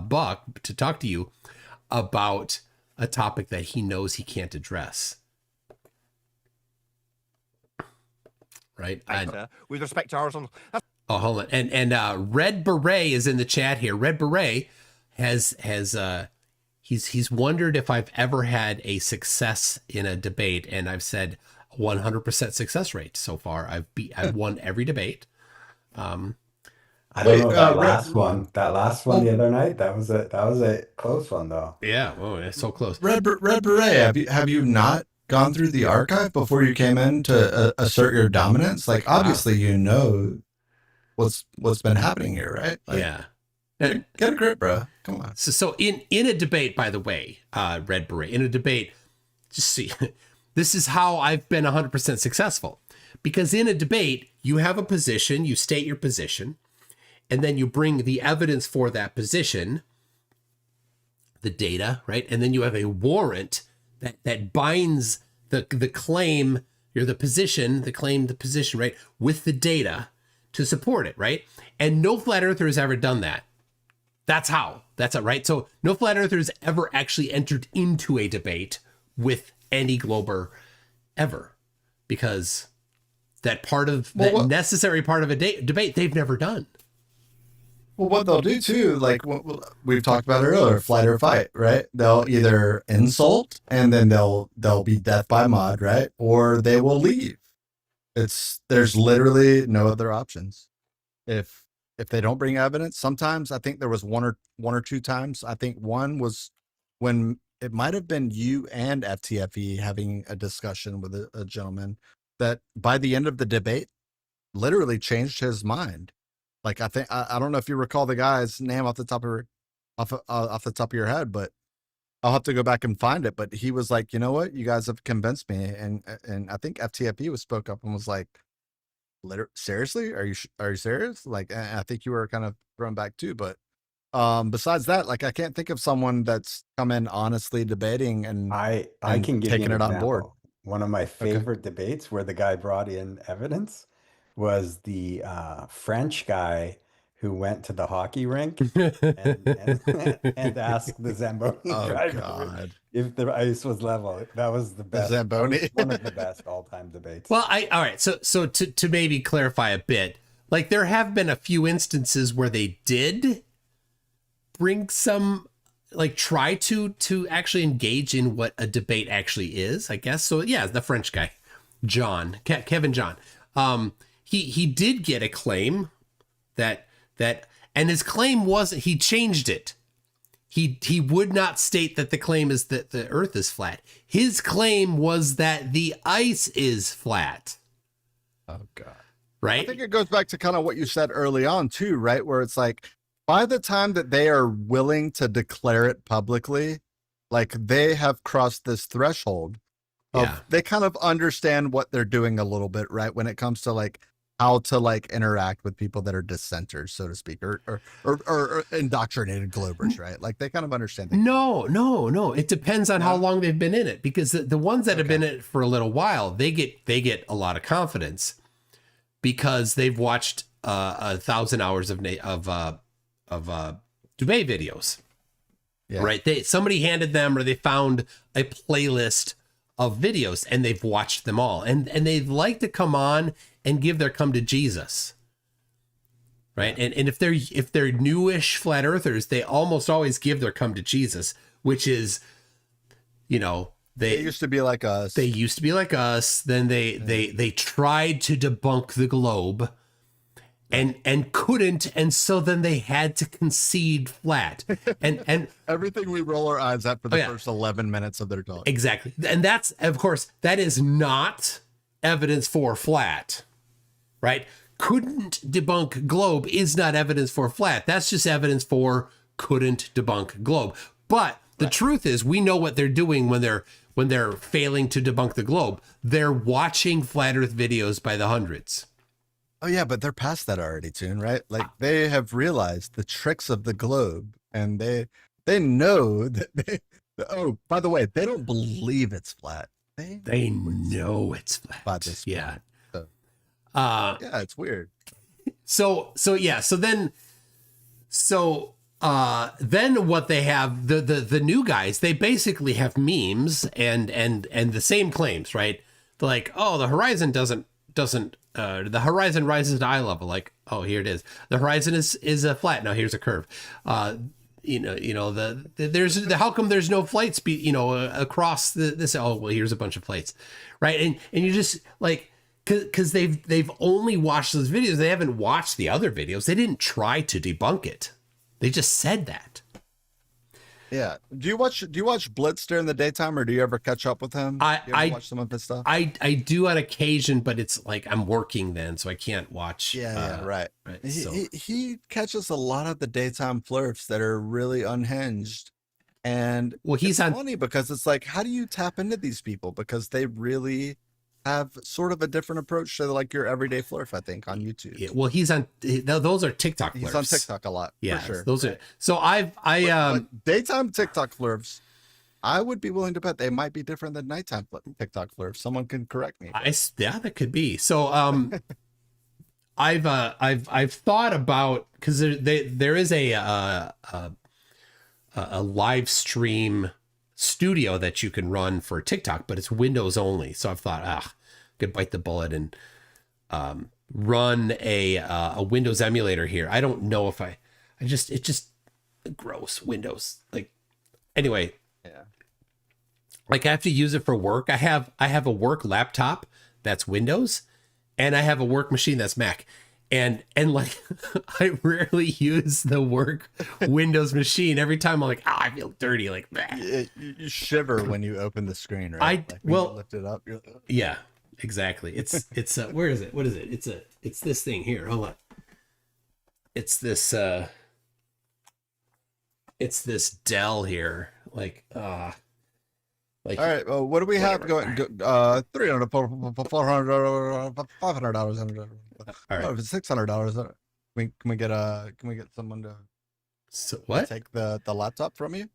Buck, to talk to you about a topic that he knows he can't address. Right? With respect to horizontal. Oh, hold on. And Red Beret is in the chat here. Red Beret has he's wondered if I've ever had a success in a debate, and I've said 100% success rate so far. I've won every debate. I don't know that last one. That last one the other night. That was a close one though. Yeah. Oh, it's so close. Red Beret, have you not gone through the archive before you came in to assert your dominance? Like, obviously, you know what's been happening here, right? Like, yeah. Get a grip, bro. Come on. So in a debate, by the way, Red Beret, in a debate, just see, this is how I've been 100% successful. Because in a debate, you have a position, you state your position, and then you bring the evidence for that position, the data, right? And then you have a warrant that binds the claim, or the position, the claim, the position, right, with the data to support it, right? And no flat earther has ever done that. That's it, right? So no flat earther has ever actually entered into a debate with any glober ever, because that necessary part of a debate they've never done. Well, what they'll do too, like what we've talked about earlier, flight or fight, right? They'll either insult and then they'll be death by mod, right? Or they will leave. There's literally no other options. If they don't bring evidence, sometimes I think there was one or two times. I think one was when it might have been you and FTFE having a discussion with a gentleman that by the end of the debate literally changed his mind. Like, I don't know if you recall the guy's name off the top of your head, but I'll have to go back and find it. But he was like, you know what, you guys have convinced me, and I think FTFE spoke up and was like, seriously, are you serious? Like, I think you were kind of thrown back too. But besides that, like, I can't think of someone that's come in honestly debating and I can give taking you an it on board. example. One of my favorite debates where the guy brought in evidence was the French guy who went to the hockey rink and asked the Zamboni driver if the ice was level. That was the best. Zamboni. One of the best all-time debates. Well, all right. So to maybe clarify a bit, like, there have been a few instances where they did bring some, like, try to actually engage in what a debate actually is, I guess. So yeah, the French guy, John, Kevin John, he did get a claim that, and his claim wasn't, he changed it. He would not state that the claim is that the earth is flat. His claim was that the ice is flat. Oh God. Right? I think it goes back to kind of what you said early on too, right? Where it's like, by the time that they are willing to declare it publicly, like, they have crossed this threshold of, they kind of understand what they're doing a little bit, right? When it comes to like how to like interact with people that are dissenters, so to speak, or indoctrinated globers, right? Like, they kind of understand things. No. It depends on how long they've been in it, because the ones that have been in it for a little while, they get a lot of confidence because they've watched 1,000 hours of debate videos, right? Somebody handed them, or they found a playlist of videos, and they've watched them all, and they'd like to come on and give their come to Jesus, right? And if they're newish flat earthers, they almost always give their come to Jesus, which is, you know, they used to be like us. They used to be like us. Then they tried to debunk the globe, and couldn't, and so then they had to concede flat. And everything we roll our eyes at for the first 11 minutes of their talk. Exactly. And that's, of course, that is not evidence for flat, right? Couldn't debunk globe is not evidence for flat. That's just evidence for couldn't debunk globe. But the truth is, we know what they're doing when they're failing to debunk the globe. They're watching flat earth videos by the hundreds. Oh yeah, but they're past that already, Toon, right? Like they have realized the tricks of the globe, and they know that oh, by the way, they don't believe it's flat. They know it's flat. By this point. Yeah. So, yeah, it's weird. So then what they have, the new guys, they basically have memes and the same claims, right? They're like, oh, the horizon doesn't the horizon rises to eye level. Like, oh, here it is. The horizon is a flat. Now here's a curve. There's how come there's no flight speed, across this? Oh, well, here's a bunch of flights, right? And you just like, because they've only watched those videos. They haven't watched the other videos. They didn't try to debunk it. They just said that. Yeah. Do you watch Blitz during the daytime, or do you ever catch up with him? I watch some of his stuff. I do on occasion, but it's like I'm working then, so I can't watch. Right. So. He catches a lot of the daytime flirts that are really unhinged, and it's funny because it's like, how do you tap into these people? Because they really have sort of a different approach to like your everyday flurf, I think, on YouTube. Yeah, well, those are TikTok flurfs. He's on TikTok a lot, yeah, for sure. Those are, so but daytime TikTok flurfs, I would be willing to bet they might be different than nighttime TikTok flurfs. Someone can correct me. Yeah, that could be. So I've thought about, because there is a live stream studio that you can run for TikTok, but it's Windows only. So I've thought, I could bite the bullet and run a Windows emulator here. I don't know if it's just gross Windows. Like, anyway, yeah. Like I have to use it for work. I have a work laptop that's Windows, and I have a work machine that's Mac. And like, I rarely use the work Windows machine. Every time I'm like, I feel dirty, like that. You shiver when you open the screen, right? When you lift it up. You're like, oh. Yeah, exactly. It's where is it? What is it? It's this thing here. Hold on. It's this Dell here. Like, all right. Well, what do we have going? $300, $400, $500. All right. If it's $600, can we get someone to take the laptop from you?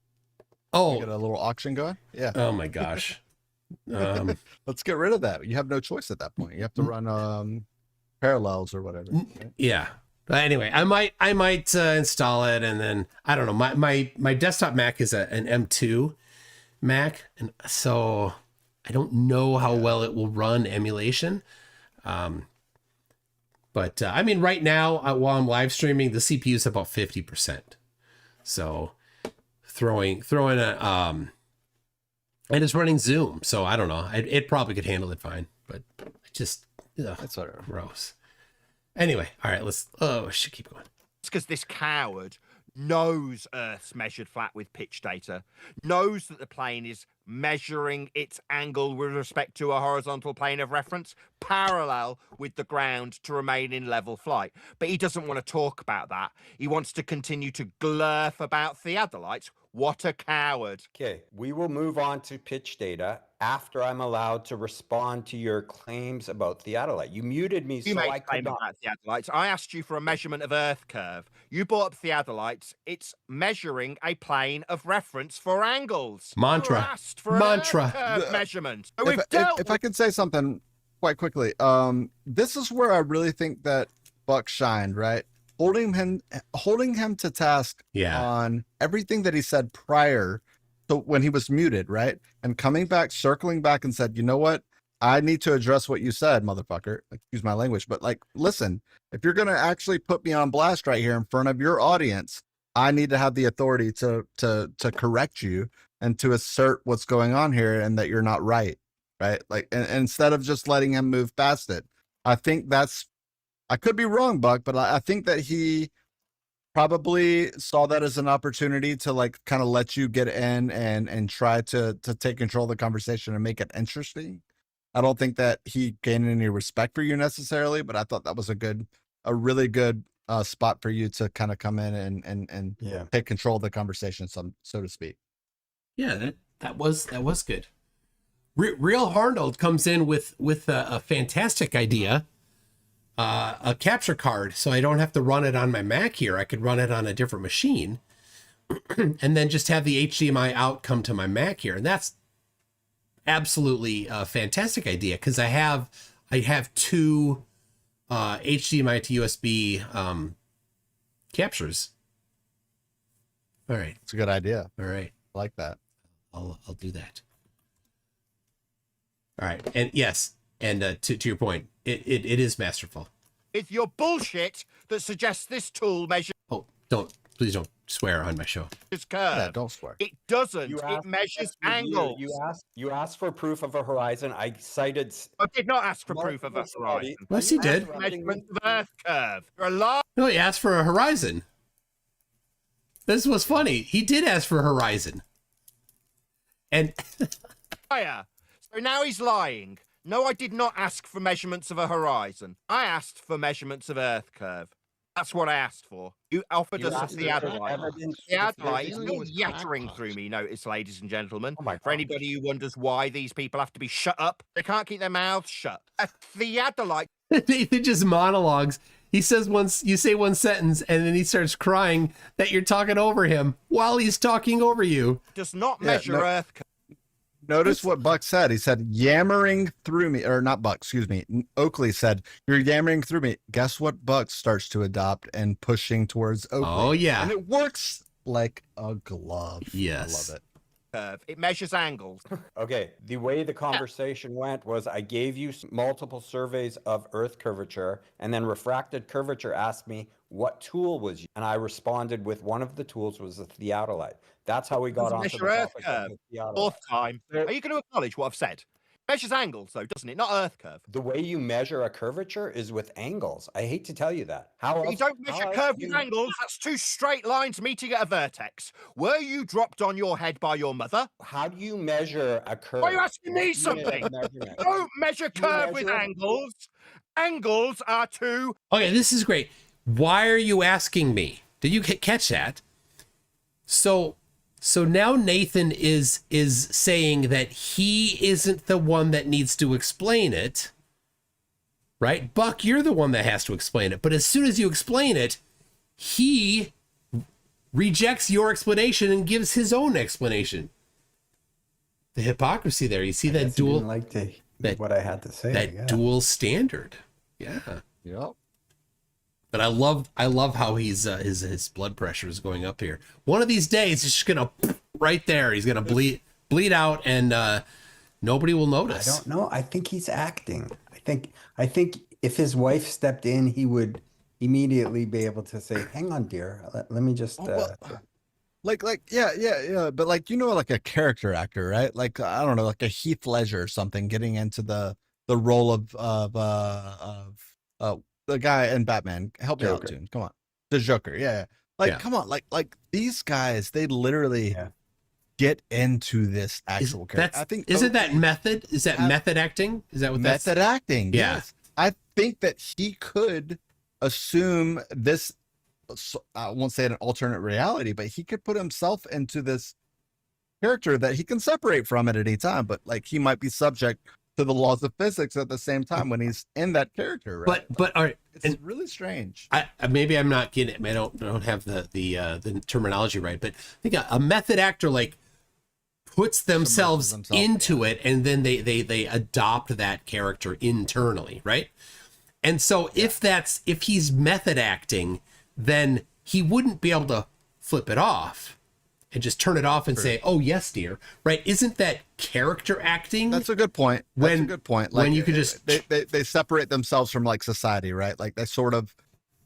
Oh, get a little auction going. Yeah. Oh my gosh. Let's get rid of that. You have no choice at that point. You have to run parallels or whatever. Right? Yeah. But anyway, I might install it, and then I don't know. My desktop Mac is an M2 Mac, and so I don't know how well it will run emulation. But I mean, right now, while I'm live streaming, the CPU is about 50%. So throwing a and it's running Zoom, so I don't know. It probably could handle it fine, but just that's gross. Anyway, all right, I should keep going. It's because this coward knows Earth's measured flat with pitch data, knows that the plane is measuring its angle with respect to a horizontal plane of reference, parallel with the ground to remain in level flight. But he doesn't want to talk about that. He wants to continue to glurf about theodolites. What a coward. Okay, we will move on to pitch data after I'm allowed to respond to your claims about theodolite. You muted me, You so made I a could claim not. about theodolites. I asked you for a measurement of Earth curve. You brought up theodolites. It's measuring a plane of reference for angles. Mantra. You asked for Mantra. an Earth curve measurement. So we've dealt If I can say something quite quickly, this is where I really think that Buck shined, right? Holding him to task on everything that he said prior So when he was muted, right? And coming back, circling back and said, you know what? I need to address what you said, motherfucker. Excuse my language, but like, listen, if you're going to actually put me on blast right here in front of your audience, I need to have the authority to correct you and to assert what's going on here and that you're not right. Right. Like, and instead of just letting him move past it, I think I could be wrong, Buck, but I think that he probably saw that as an opportunity to like kind of let you get in and try to take control of the conversation and make it interesting. I don't think that he gained any respect for you necessarily, but I thought that was a really good spot for you to kind of come in and take control of the conversation, so to speak. Yeah, that was good. Real Arnold comes in with a fantastic idea, a capture card, so I don't have to run it on my Mac here. I could run it on a different machine, and then just have the HDMI out come to my Mac here, and that's absolutely a fantastic idea because I have two HDMI to USB captures. All right, it's a good idea. All right, I like that. I'll do that. All right, and yes, and to your point, it is masterful. It's your bullshit that suggests this tool measures. Oh, please don't swear on my show. Curve. Yeah, don't swear. It doesn't. It measures angles. You asked for proof of a horizon. I cited. I did not ask for proof of a horizon. Yes, he did. Measurement of Earth curve. You're a liar. No, he asked for a horizon. This was funny. He did ask for a horizon. And so now he's lying. No, I did not ask for measurements of a horizon. I asked for measurements of Earth curve. That's what I asked for. You offered us a theodolite. Theodolite is still yattering through me, notice, ladies and gentlemen. For anybody who wonders why these people have to be shut up, they can't keep their mouths shut. A theodolite. Nathan just monologues. He says you say one sentence, and then he starts crying that you're talking over him while he's talking over you. Does not measure Earth curve. Notice what Buck said. He said, yammering through me, or not Buck, excuse me. Oakley said, you're yammering through me. Guess what Buck starts to adopt and pushing towards Oakley? Oh, yeah. And it works like a glove. Yes. I love it. It measures angles. Okay, the way the conversation went was I gave you multiple surveys of Earth curvature, and then refracted curvature asked me what tool was used, and I responded with one of the tools was a theodolite. That's how we got onto the Earth topic curve. of the theodolite. Fourth time. Are you going to acknowledge what I've said? Measures angles, though, doesn't it? Not Earth curve. The way you measure a curvature is with angles. I hate to tell you that. You don't measure curve with angles. That's two straight lines meeting at a vertex. Were you dropped on your head by your mother? How do you measure a curve? Why are you asking me something? Don't measure curve with angles. Angles are two. Okay, this is great. Why are you asking me? Did you catch that? So now Nathan is saying that he isn't the one that needs to explain it, right? Buck, you're the one that has to explain it. But as soon as you explain it, he rejects your explanation and gives his own explanation. The hypocrisy there. You see that dual, what I had to say. That dual standard. Yeah. Yep. But I love how he's his blood pressure is going up here. One of these days, it's just gonna right there. He's gonna bleed out, and nobody will notice. I don't know. I think he's acting. I think if his wife stepped in, he would immediately be able to say, "Hang on, dear. Let me just." Yeah. But like like a character actor, right? Like I don't know, like a Heath Ledger or something, getting into the role of the guy in Batman. Help me out, Toon. Come on. The Joker. Yeah. Come on. Like these guys, they literally get into this actual character. I think isn't that method? Is that method acting? Is that what method acting? Yeah. Yes. I think that he could assume this. I won't say an alternate reality, but he could put himself into this character that he can separate from at any time. But like he might be subject to the laws of physics at the same time when he's in that character, right? But all right, it's really strange. Maybe I'm not getting it. I don't have the terminology right, but I think a method actor like puts themselves into it, and then they adopt that character internally, right? And so if he's method acting, then he wouldn't be able to flip it off. and just turn it off and say, "Oh yes, dear." Right? Isn't that character acting? That's a good point. That's a good point. When you could just they separate themselves from like society, right? Like they sort of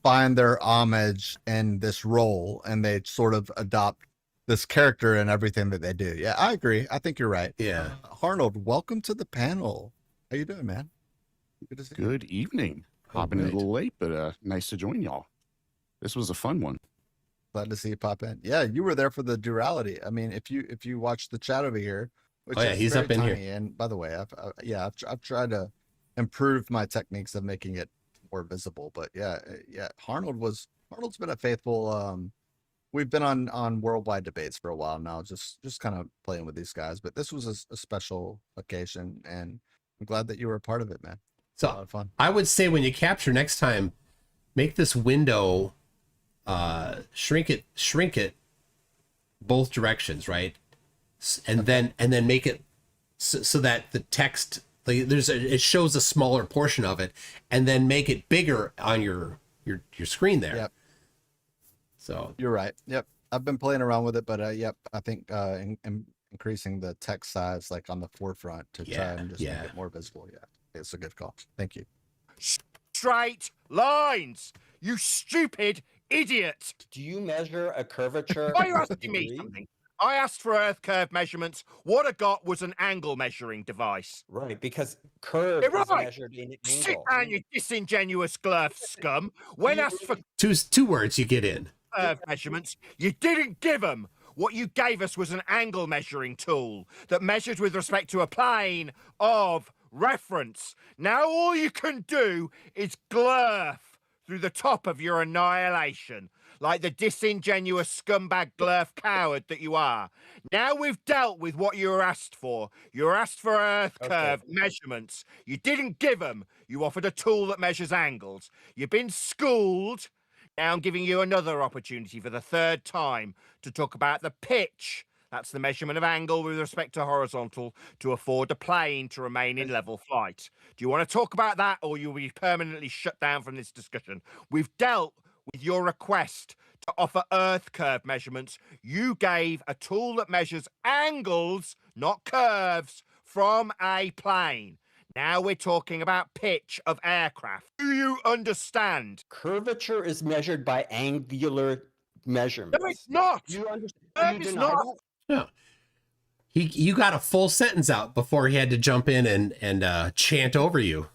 find their homage in this role, and they sort of adopt this character in everything that they do. Yeah, I agree. I think you're right. Yeah. Arnold, welcome to the panel. How you doing, man? Good to see you. Good evening. Hopping in a little late, but nice to join y'all. This was a fun one. Glad to see you pop in. Yeah, you were there for the duality. I mean, if you watch the chat over here, which Oh, yeah, is he's very up in tiny, here. And by the way, I've tried to improve my techniques of making it more visible. But yeah, Arnold's been a faithful. We've been on worldwide debates for a while now, just kind of playing with these guys. But this was a special occasion, and I'm glad that you were a part of it, man. It's a lot So of fun. I would say when you capture next time, make this window, shrink it both directions, right? And then make it so that the text, like it shows a smaller portion of it, and then make it bigger on your screen there. Yep. So You're right. Yep. I've been playing around with it, but yep, I think increasing the text size like on the forefront to try and just make it more visible. Yeah, it's a good call. Thank you. Straight lines, you stupid idiot. Do you measure a curvature? Why are you in asking me degree? something? I asked for earth curve measurements. What I got was an angle measuring device. Right, because curve You're is right. measured in Sit angle. down, you disingenuous glurf scum. When asked for two words you get in. curve measurements, you didn't give them. What you gave us was an angle measuring tool that measured with respect to a plane of reference. Now all you can do is glurf through the top of your annihilation, like the disingenuous scumbag glurf coward that you are. Now we've dealt with what you were asked for. You were asked for earth curve measurements. You didn't give them. You offered a tool that measures angles. You've been schooled. Now I'm giving you another opportunity for the third time to talk about the pitch. That's the measurement of angle with respect to horizontal to afford a plane to remain in level flight. Do you want to talk about that, or you'll be permanently shut down from this discussion? We've dealt with your request to offer earth curve measurements. You gave a tool that measures angles, not curves, from a plane. Now we're talking about pitch of aircraft. Do you understand? Curvature is measured by angular measurements. No, it's not. You understand? No, You it's deny not. that? No. You got a full sentence out before he had to jump in and chant over you.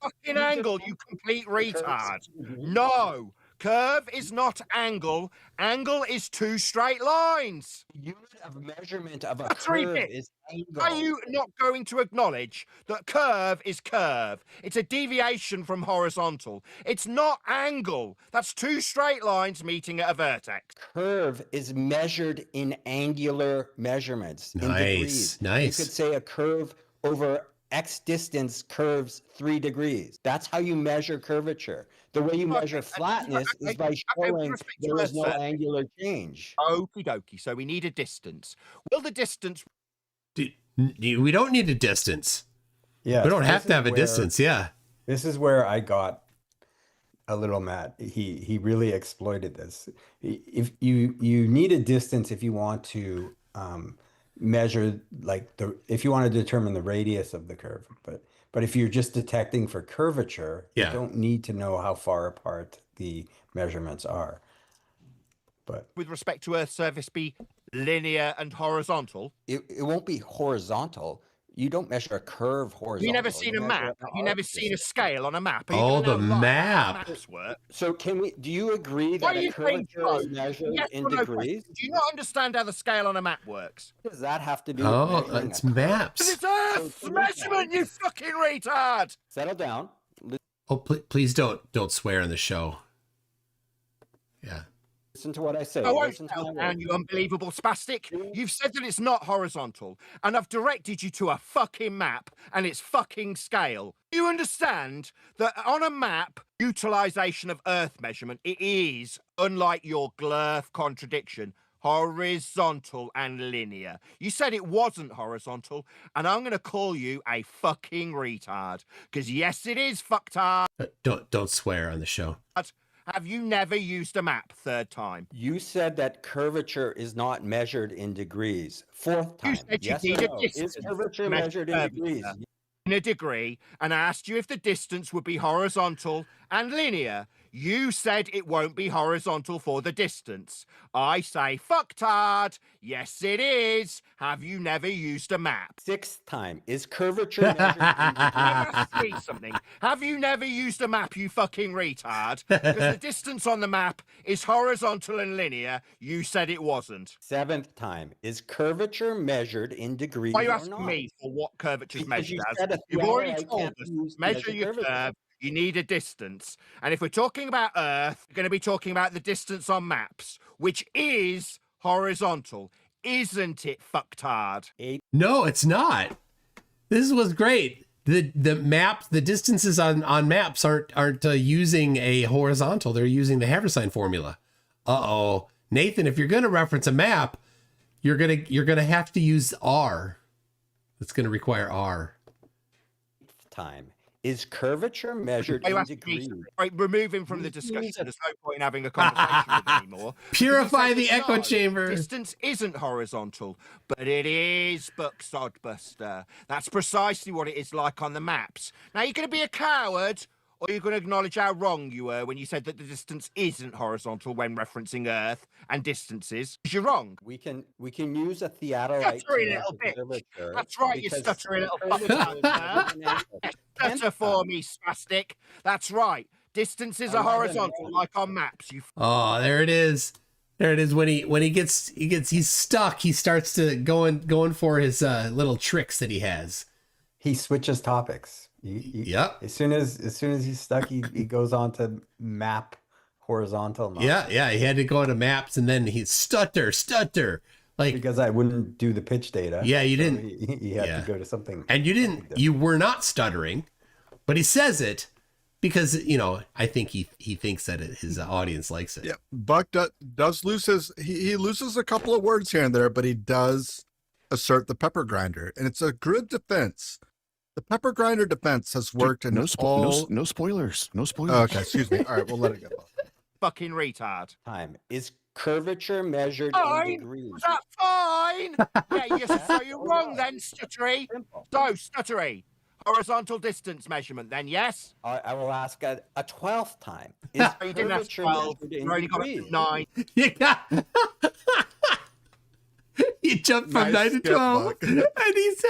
Fucking angle, you complete retard. No, curve is not angle. Angle is two straight lines. Unit of measurement of a That's curve ridiculous. is angle. Are you not going to acknowledge that curve is curve? It's a deviation from horizontal. It's not angle. That's two straight lines meeting at a vertex. Curve is measured in angular measurements. In degrees. Nice. You could say a curve over X distance curves 3 degrees. That's how you measure curvature. The way you measure flatness is by showing there is no angular change. Okie dokie. So we need a distance. Will the distance... We don't need a distance. Yeah, We don't have to have a distance. Yeah. This is where I got a little mad. He really exploited this. If you need a distance if you want to measure if you want to determine the radius of the curve, but if you're just detecting for curvature, you don't need to know how far apart the measurements are. But with respect to Earth's surface be linear and horizontal? It won't be horizontal. You don't measure a curve horizontal. You never seen a map? Have you never seen a scale on a map? Are you Oh, gonna the know, like, how map. maps work? So do you agree Why that are a you saying curvature no? is measured Yes in or no degrees? question. Do you not understand how the scale on a map works? What does that have to do with Oh, measuring it's a curve? maps. It's Earth's measurement, you fucking retard! Settle down. Oh, please don't swear on the show. Yeah. Listen to what I say. I won't Listen to tell my down, words. you unbelievable spastic. You've said that it's not horizontal, and I've directed you to a fucking map and its fucking scale. You understand that on a map, utilization of Earth measurement, it is, unlike your glurf contradiction, horizontal and linear. You said it wasn't horizontal, and I'm going to call you a fucking retard. Because yes, it is fucked hard. Don't swear on the show. Have you never used a map? Third time. You said that curvature is not measured in degrees. Fourth time. You said you Yes or need a no? distance Is curvature to measure measured in degrees? curvature in a degree, and I asked you if the distance would be horizontal and linear. You said it won't be horizontal for the distance. I say, fucktard. Yes, it is. Have you never used a map? Sixth time. Is curvature measured in Ask degrees? me something. Have you never used a map, you fucking retard? Because the distance on the map is horizontal and linear. You said it wasn't. Seventh time. Is curvature measured in degrees Why are you or asking not? me for what curvature's Because measured you as? said a You've already theodolite told can't us, be used to measure your curvature. curve, you need a distance. And if we're talking about Earth, we're going to be talking about the distance on maps, which is horizontal. Isn't it, fucktard? No, it's not. This was great. The maps, the distances on maps aren't using a horizontal. They're using the Haversine formula. Uh-oh. Nathan, if you're going to reference a map, you're going to have to use R. It's going to require R. Time. Is curvature measured in degrees? Right, remove him from the discussion. There's no point in having a conversation with him anymore. Purify Because he the said echo no, chamber. Distance isn't horizontal, but it is, Buck Sodbuster. That's precisely what it is like on the maps. Now, you're going to be a coward, or you're going to acknowledge how wrong you were when you said that the distance isn't horizontal when referencing Earth and distances. 'Cause you're wrong. We can use a theodolite. Stuttering little bitch. That's right, you stuttering little fucker. Stutter for me, spastic. That's right. Distances are horizontal, like on maps. You. Oh, there it is. There it is. When he's stuck, he starts to going for his little tricks that he has. He switches topics. Yep. As soon as he's stuck, he goes on to map horizontal. Yeah. He had to go to maps, and then he stutter. Like, because I wouldn't do the pitch data. Yeah, you so didn't. He had to go to something. And you didn't. You were not stuttering, but he says it because I think he thinks that his audience likes it. Yeah, Buck does lose he loses a couple of words here and there, but he does assert the pepper grinder, and it's a good defense. The pepper grinder defense has worked in no spoilers. No spoilers. Okay, excuse me. All right, we'll let it go. Fucking retard. Time. Is curvature measured Fine. in degrees? Was that fine? Yeah, so you're wrong then, stuttery. So, stuttery. Horizontal distance measurement then, yes? I will ask a 12th time. Is You didn't have curvature 12. measured in You only got degrees? 9. You jumped from 9 to 12, and he's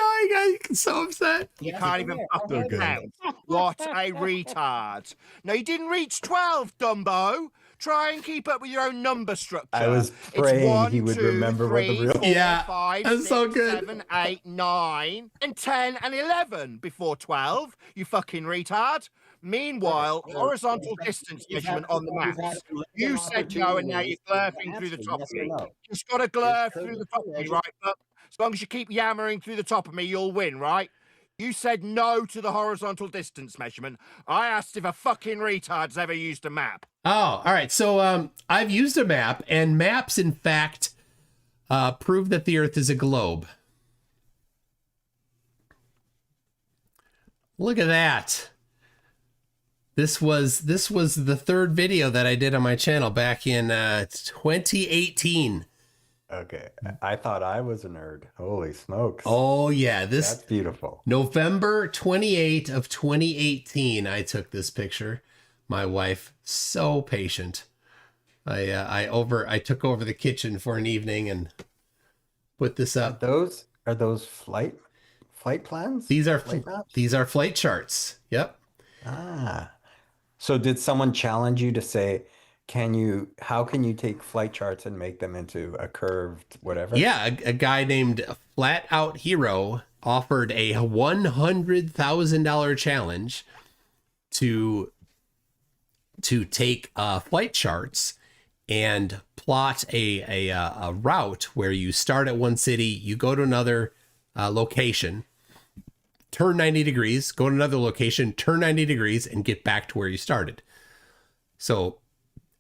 so upset. You can't even fucking count. What a retard. No, you didn't reach 12, Dumbo. Try and keep up with your own number structure. I was praying he would remember what the real. 5, that's 6, so good. 7, 8, 9, and 10 and 11 before 12, you fucking retard. Meanwhile, horizontal distance measurement on the maps. You said no, and now you're glurfing through the top of me. Just got to glurf through the top of me, right? But as long as you keep yammering through the top of me, you'll win, right? You said no to the horizontal distance measurement. I asked if a fucking retard's ever used a map. Oh, all right. So I've used a map, and maps, in fact, prove that the Earth is a globe. Look at that. This was the third video that I did on my channel back in 2018. Okay, I thought I was a nerd. Holy smokes! Oh yeah, that's beautiful. November 28 of 2018, I took this picture. My wife, so patient. I took over the kitchen for an evening and put this up. Are those flight plans? These are flight maps? These are flight charts. Yep. So did someone challenge you to say, how can you take flight charts and make them into a curved whatever? Yeah, a guy named Flat Out Hero offered a $100,000 challenge to take flight charts and plot a route where you start at one city, you go to another location, turn 90 degrees, go to another location, turn 90 degrees, and get back to where you started. So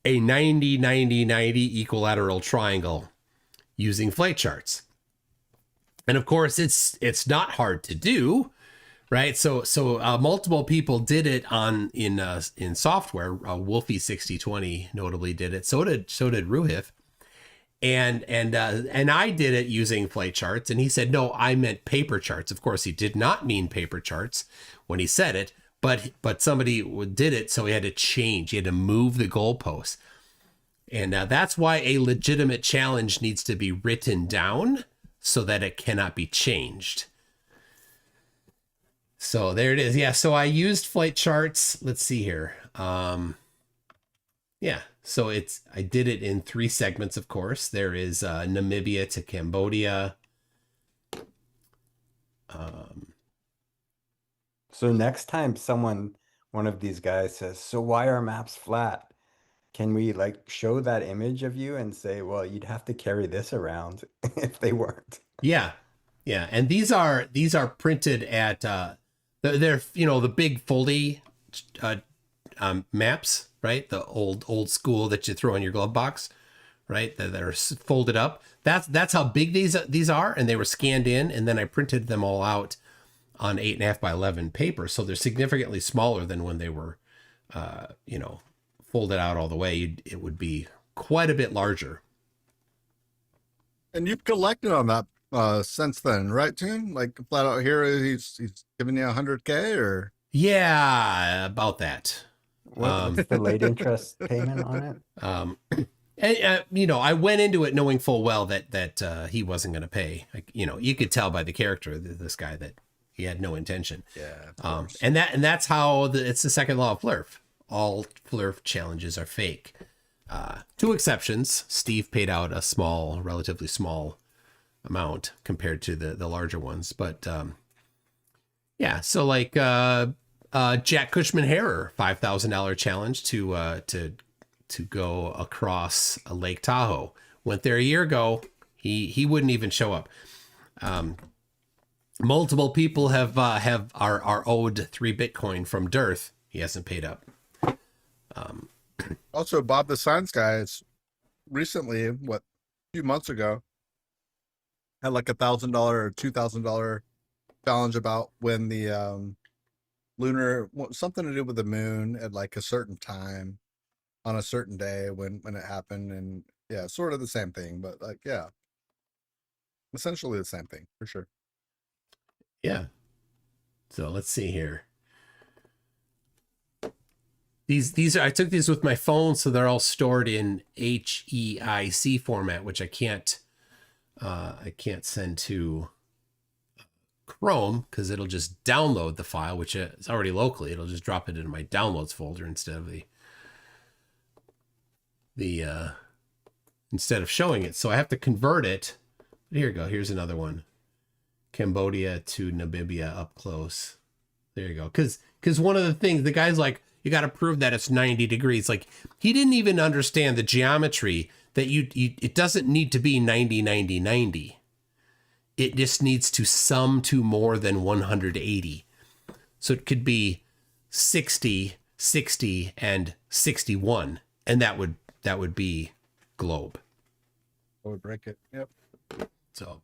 a 90-90-90 equilateral triangle using flight charts. And of course, it's not hard to do, right? So multiple people did it in software. Wolfie 6020 notably did it. So did Ruhif. And I did it using flake charts, and he said, no, I meant paper charts. Of course, he did not mean paper charts when he said it, but somebody did it, so he had to change. He had to move the goalposts. And that's why a legitimate challenge needs to be written down so that it cannot be changed. So there it is. Yeah, so I used flight charts. Let's see here. Yeah, so I did it in 3 segments, of course. There is Namibia to Cambodia. So next time one of these guys says, so why are maps flat? Can we like show that image of you and say, well, you'd have to carry this around if they weren't? Yeah. Yeah. And these are printed at, they're, the big foldy maps, right? The old school that you throw in your glove box, right? That are folded up. That's how big these are. And they were scanned in, and then I printed them all out on 8.5 by 11 paper. So they're significantly smaller than when they were, folded out all the way. It would be quite a bit larger. And you've collected on that since then, right, Toon? Like flat out here, he's giving you 100K or? Yeah, about that. What's the late interest payment on it? And, I went into it knowing full well that he wasn't going to pay. Like, you could tell by the character of this guy that he had no intention. Yeah. And that's how it's the second law of Flurf. All Flurf challenges are fake. 2 exceptions. Steve paid out a relatively small amount compared to the larger ones. But yeah, so like Jack Cushman Harrer, $5,000 challenge to go across Lake Tahoe. Went there a year ago. He wouldn't even show up. Multiple people are owed 3 Bitcoin from Dearth. He hasn't paid up. Also, Bob the Science Guy is recently, a few months ago, had like $1,000 or $2,000 challenge about when the lunar, something to do with the moon at like a certain time on a certain day when it happened. And yeah, sort of the same thing, but like, yeah, essentially the same thing for sure. Yeah. So let's see here. These are, I took these with my phone, so they're all stored in HEIC format, which I can't send to Chrome because it'll just download the file, which is already locally. It'll just drop it into my downloads folder instead of instead of showing it. So I have to convert it. Here you go. Here's another one. Cambodia to Namibia up close. There you go. Because one of the things, the guy's like, you got to prove that it's 90 degrees. Like, he didn't even understand the geometry that it doesn't need to be 90, 90, 90. It just needs to sum to more than 180. So it could be 60, 60, and 61. And that would be globe. I would break it. Yep. So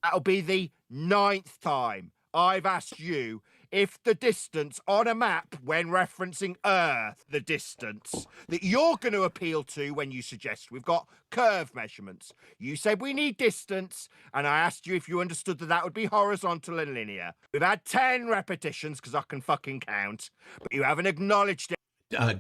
that'll be the 9th time I've asked you if the distance on a map when referencing Earth, the distance that you're going to appeal to when you suggest we've got curve measurements. You said we need distance, and I asked you if you understood that would be horizontal and linear. We've had 10 repetitions because I can fucking count, but you haven't acknowledged it.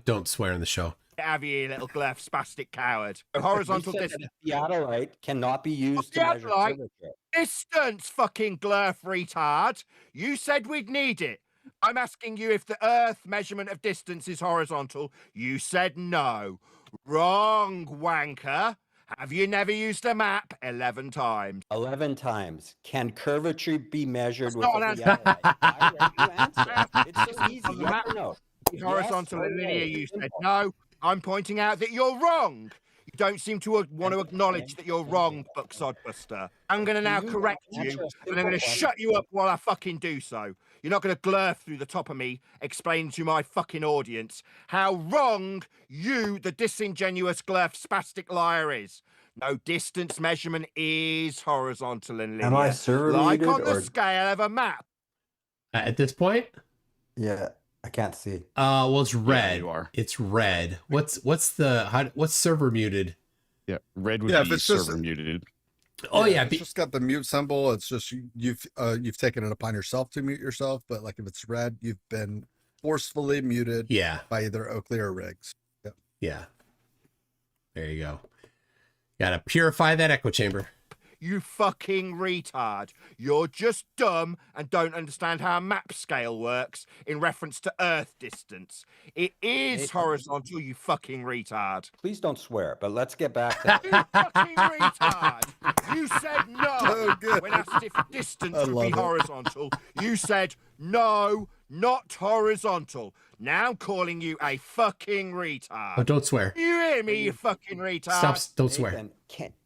Don't swear in the show. Have you, little glyph spastic coward? Horizontal distance. The theodolite cannot be used to measure curvature. Distance, fucking glurf retard. You said we'd need it. I'm asking you if the Earth measurement of distance is horizontal. You said no. Wrong, wanker. Have you never used a map? 11 times. 11 times. Can curvature be measured with not a an theodolite? Why don't you answer? It's so easy. Yes or no? Horizontal Yes and or linear, no? you said Simple. no. I'm pointing out that you're wrong. You don't seem to want to acknowledge that you're wrong, Bucksodbuster. I'm going to now correct you, and I'm going to shut you up while I fucking do so. You're not going to glurf through the top of me, explaining to my fucking audience how wrong you, the disingenuous glurf spastic liar, is. No, distance measurement is horizontal and linear. Am I server like muted on the or- scale of a map. At this point? Yeah, I can't see. Well, it's red. you are. It's red. What's server muted? Yeah, red would Yeah, if be it's just- server muted. Oh yeah, it's just got the mute symbol. It's just you've taken it upon yourself to mute yourself. But like if it's red, you've been forcefully muted. Yeah. By either Oakley or Riggs. Yep. Yeah. There you go. Gotta purify that echo chamber. You fucking retard. You're just dumb and don't understand how a map scale works in reference to Earth distance. It is Nathan. horizontal, you fucking retard. Please don't swear, but let's get back to You fucking retard. You said no. So good. When asked if distance I would love be it. horizontal, you said no, not horizontal. Now I'm calling you a fucking retard. Oh, don't swear. You hear me, you fucking retard? Stop. Don't swear. Nathan,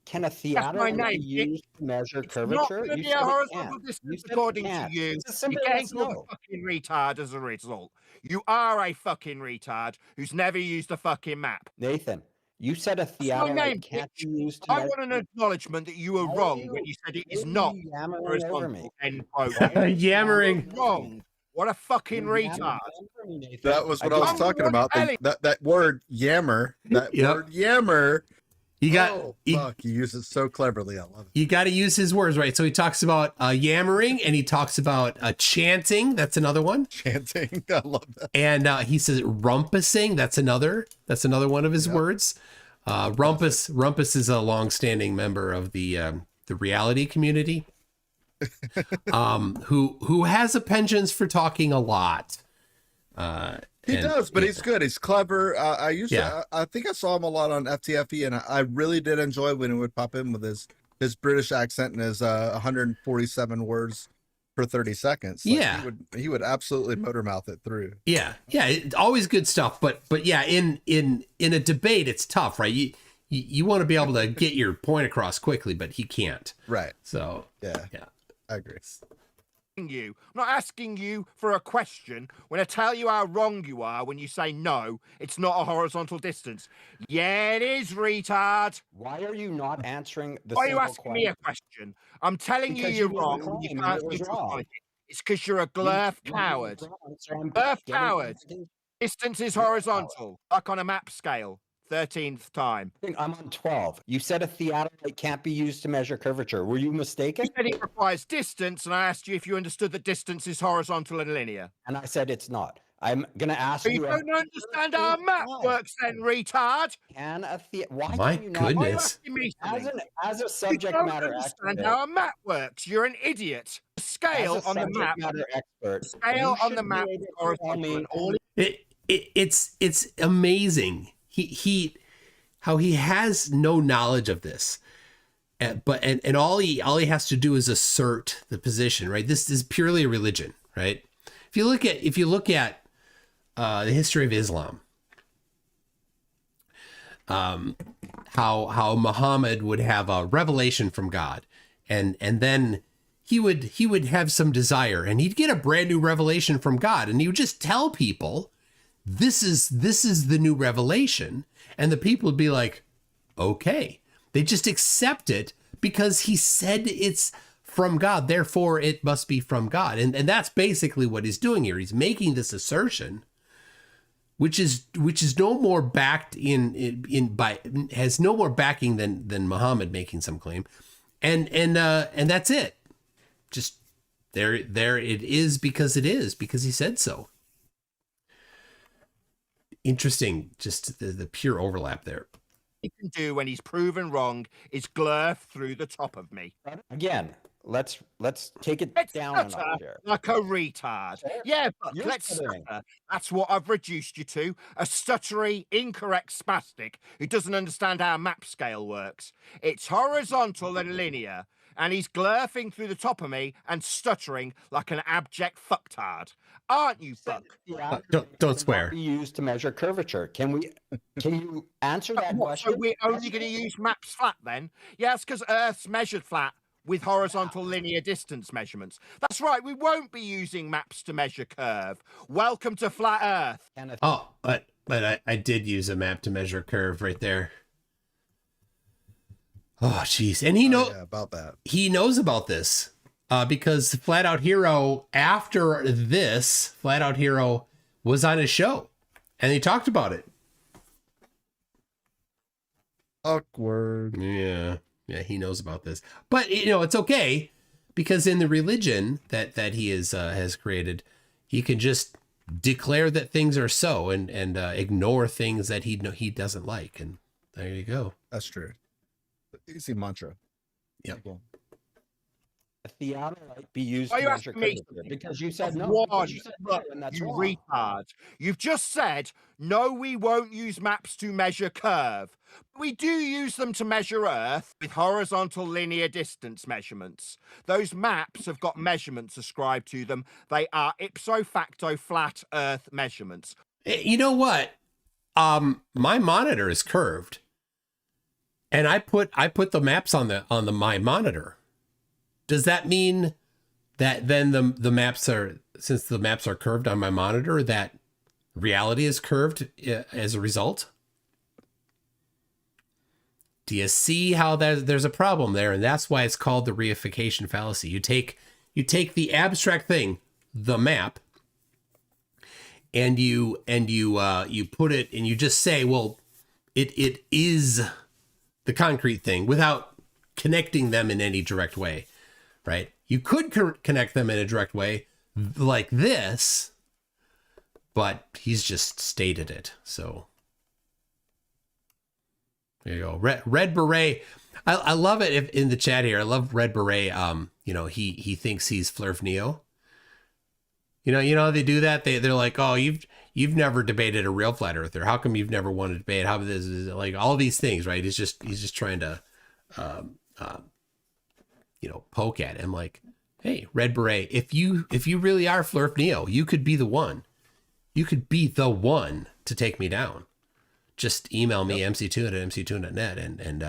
can a That's my theodolite name. be used to measure Not curvature? going to You be said a it horizontal can't. You distance said it according to can't. you. It's as simple You're getting as called no. a fucking retard as a result. You are a fucking retard who's never used a fucking map. Nathan, you said a That's my name, theodolite can't be used to I measure. want an acknowledgement that you were Why are wrong you- when you said it why is are not you yammering over me? horizontal. End quote. Yammering. You're wrong. What a fucking You're yammering retard. over me, Nathan. That was what I was I'm talking the about. one telling- That word yammer. That Yep. word yammer. You got Oh, you, fuck! You use it so cleverly. I love it. you got to use his words, right? So he talks about yammering, and he talks about chanting. That's another one. Chanting. I love that. And he says rumpusing. That's another one of his words. Rumpus is a long-standing member of the reality community. Who has a penchant for talking a lot. He does, but yeah. he's good. He's clever. I used Yeah. to. I think I saw him a lot on FTFE, and I really did enjoy when he would pop in with his British accent and his 147 words per 30 seconds. Like, Yeah. he would absolutely motor mouth it through. Yeah, always good stuff. But yeah, in a debate, it's tough, right? You want to be able to get your point across quickly, but he can't. Right. So Yeah. yeah. I agree. You. I'm not asking you for a question when I tell you how wrong you are when you say no, it's not a horizontal distance. Yeah, it is, retard. Why are you not answering the Why are you simple asking me a question? I'm telling Because you you you're wrong. made a and You claim can't and it was seem to wrong. acknowledge it. It's because you're a glurf coward. Glurf coward. Distance is horizontal, like on a map scale. 13th time. I'm on 12. You said a theodolite can't be used to measure curvature. Were you mistaken? You said it requires distance, and I asked you if you understood that distance is horizontal and linear. And I said it's not. I'm going to ask So you you. don't understand how a map works then, retard. Why My can you not? Why are you goodness. asking me As something? a You subject don't matter understand expert, how a map works. You're an idiot. The scale as a on the subject map. matter expert, The scale you on the should be map able is to tell horizontal. me And all It's amazing. He how he has no knowledge of this. But all he has to do is assert the position, right? This is purely a religion, right? If you look at the history of Islam, how Muhammad would have a revelation from God, and then he would have some desire, and he'd get a brand new revelation from God, and he would just tell people, this is the new revelation, and the people would be like, okay. They just accept it because he said it's from God, therefore it must be from God. And that's basically what he's doing here. He's making this assertion, which is no more backed has no more backing than Muhammad making some claim. And that's it. Just there it is because he said so. Interesting, just the pure overlap there. he can do when he's proven wrong is glurf through the top of me. Again, let's take it down a notch Stutter here. like a retard. Yeah, but You're let's stuttering. stutter. That's what I've reduced you to. A stuttery, incorrect spastic who doesn't understand how map scale works. It's horizontal and linear, and he's glurfing through the top of me and stuttering like an abject fucktard. Aren't you, Buck? Don't swear. Be used to measure curvature. Can you answer that question? So we're only going to use maps flat then? Yes, because Earth's measured flat with horizontal linear distance measurements. That's right, we won't be using maps to measure curve. Welcome to flat Earth. Oh, but I did use a map to measure curve right there. Oh, jeez. And he about that. He knows about this because Flat Out Hero, after this, Flat Out Hero was on his show and he talked about it. Awkward. Yeah. Yeah, he knows about this. But, it's okay because in the religion that he has created, he can just declare that things are so and ignore things that he doesn't like. And there you go. That's true. Easy mantra. Yeah. A theodolite be used Why to are you measure asking me? curvature? Because you said Of no. one, Because you said no, look, and that's you wrong. retard. You've just said, no, we won't use maps to measure curve. We do use them to measure Earth with horizontal linear distance measurements. Those maps have got measurements ascribed to them. They are ipso facto flat Earth measurements. You know what? My monitor is curved. And I put the maps on my monitor. Does that mean that then the maps are, since the maps are curved on my monitor, that reality is curved as a result? Do you see how there's a problem there? And that's why it's called the reification fallacy. You take the abstract thing, the map, and you put it and you just say, well, it is the concrete thing without connecting them in any direct way, right? You could connect them in a direct way like this, but he's just stated it. So there you go. Red Beret. I love it if in the chat here. I love Red Beret. He thinks he's Flurf Neo. You know they do that. They're like, oh, you've never debated a real flat earther. How come you've never won a debate? How this is like all these things, right? He's just trying to, poke at him. Like, hey, Red Beret, if you really are Flurf Neo, you could be the one. You could be the one to take me down. Just email me MCToon at mctoon.net and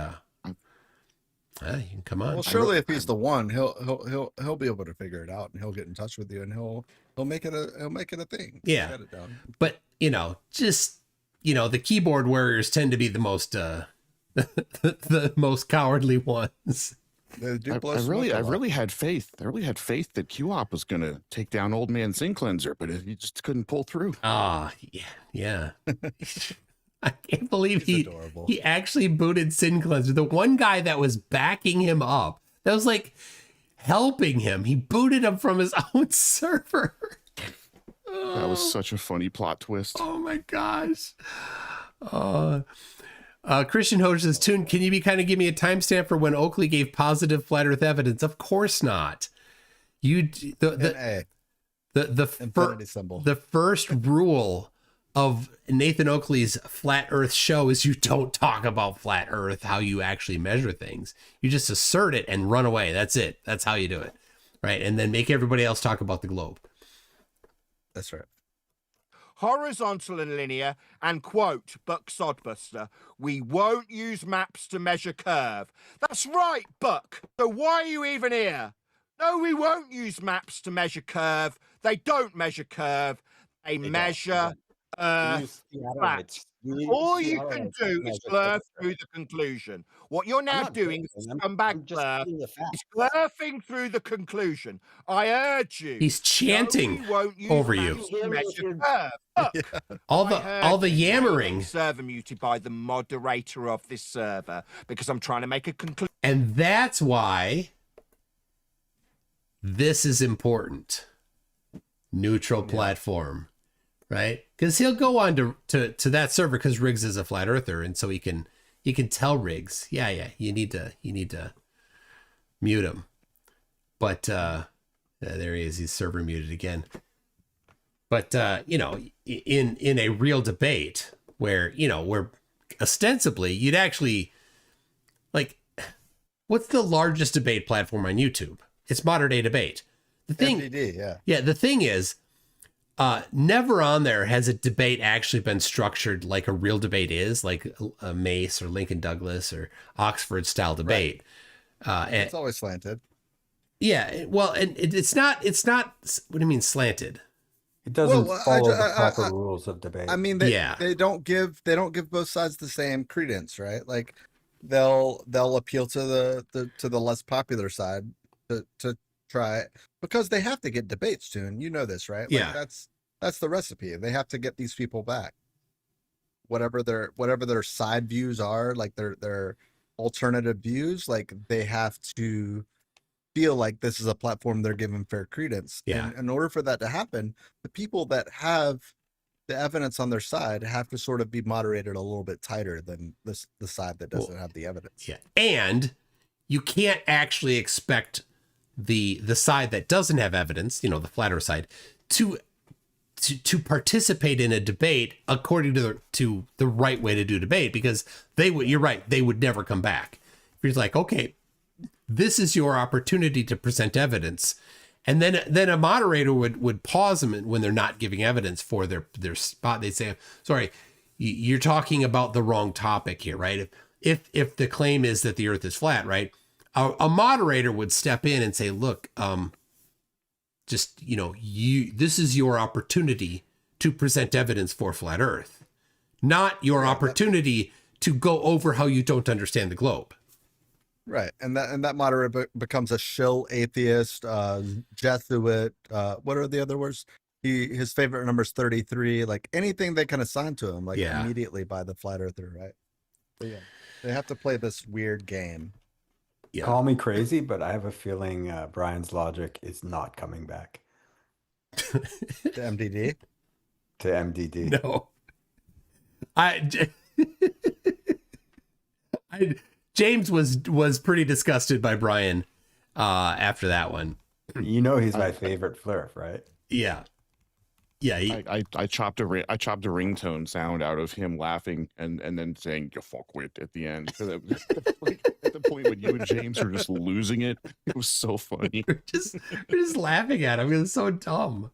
you can come on. Well, surely if he's the one, he'll be able to figure it out, and he'll get in touch with you, and he'll make it a thing. Yeah. Get it done. But the keyboard warriors tend to be the most the most cowardly ones. They do I blow smoke a lot. really had faith. I really had faith that QOP was going to take down Old Man Zinc Cleanser, but he just couldn't pull through. Ah, yeah. I can't believe he actually booted Sin Cleanser. The one guy that was backing him up, that was like helping him. He booted him from his own server. That was such a funny plot twist. Oh my gosh. Christian Hoge says, Toon, can you give me a timestamp for when Oakley gave positive flat Earth evidence? Of course not. The first rule of Nathan Oakley's Flat Earth show is you don't talk about flat Earth, how you actually measure things. You just assert it and run away. That's it. That's how you do it. Right. And then make everybody else talk about the globe. That's right. Horizontal and linear, and quote, Buck Sodbuster, we won't use maps to measure curve. That's right, Buck. So why are you even here? No, we won't use maps to measure curve. They don't measure curve. They measure flat. All you can do is blur through the conclusion. What you're now doing is scumbag blur is blurfing through the conclusion. I urge you. He's chanting no, we won't use over you. maps to measure curve. Look, all the yammering. Server muted by the moderator of this server because I'm trying to make a conclusion. And that's why this is important. Neutral platform, right? Because he'll go on to that server because Riggs is a flat earther, and so he can tell Riggs, yeah, you need to mute him. But there he is. He's server muted again. But in a real debate where ostensibly you'd actually what's the largest debate platform on YouTube? It's Modern Day Debate. The thing, MDD, yeah. The thing is, never on there has a debate actually been structured like a real debate is, like a Mace or Lincoln Douglas or Oxford style debate. Right. It's always slanted. Yeah, well, and it's not. What do you mean slanted? It doesn't follow the proper rules of debate. I mean, they don't give both sides the same credence, right? Like they'll appeal to the less popular side to try it, because they have to get debates soon. You know this, right? Yeah. Like that's the recipe. They have to get these people back. Whatever their side views are, like their alternative views, like they have to feel like this is a platform they're given fair credence. Yeah. And in order for that to happen, the people that have the evidence on their side have to sort of be moderated a little bit tighter than the side that doesn't have the evidence. Yeah. And you can't actually expect the side that doesn't have evidence, you know, the flatter side, to participate in a debate according to the right way to do debate, because you're right, they would never come back. If you're like, okay, this is your opportunity to present evidence, and then a moderator would pause them when they're not giving evidence for their spot. They'd say, sorry, you're talking about the wrong topic here, right? If the claim is that the earth is flat, right, a moderator would step in and say, look, just, you know, this is your opportunity to present evidence for flat earth, not your opportunity to go over how you don't understand the globe. Right. And that moderator becomes a shill atheist, Jesuit. What are the other words? His favorite number is 33. Like anything they can assign to him, like immediately by the flat earther, right? But yeah, they have to play this weird game. Yeah. Call me crazy, but I have a feeling Brian's logic is not coming back. To MDD? To MDD. No. James was pretty disgusted by Brian after that one. You know he's my favorite Flurf, right? Yeah. Yeah, I chopped a ringtone sound out of him laughing and then saying "you fuckwit" at the end. At the point when you and James were just losing it, it was so funny. We're just laughing at him. It was so dumb.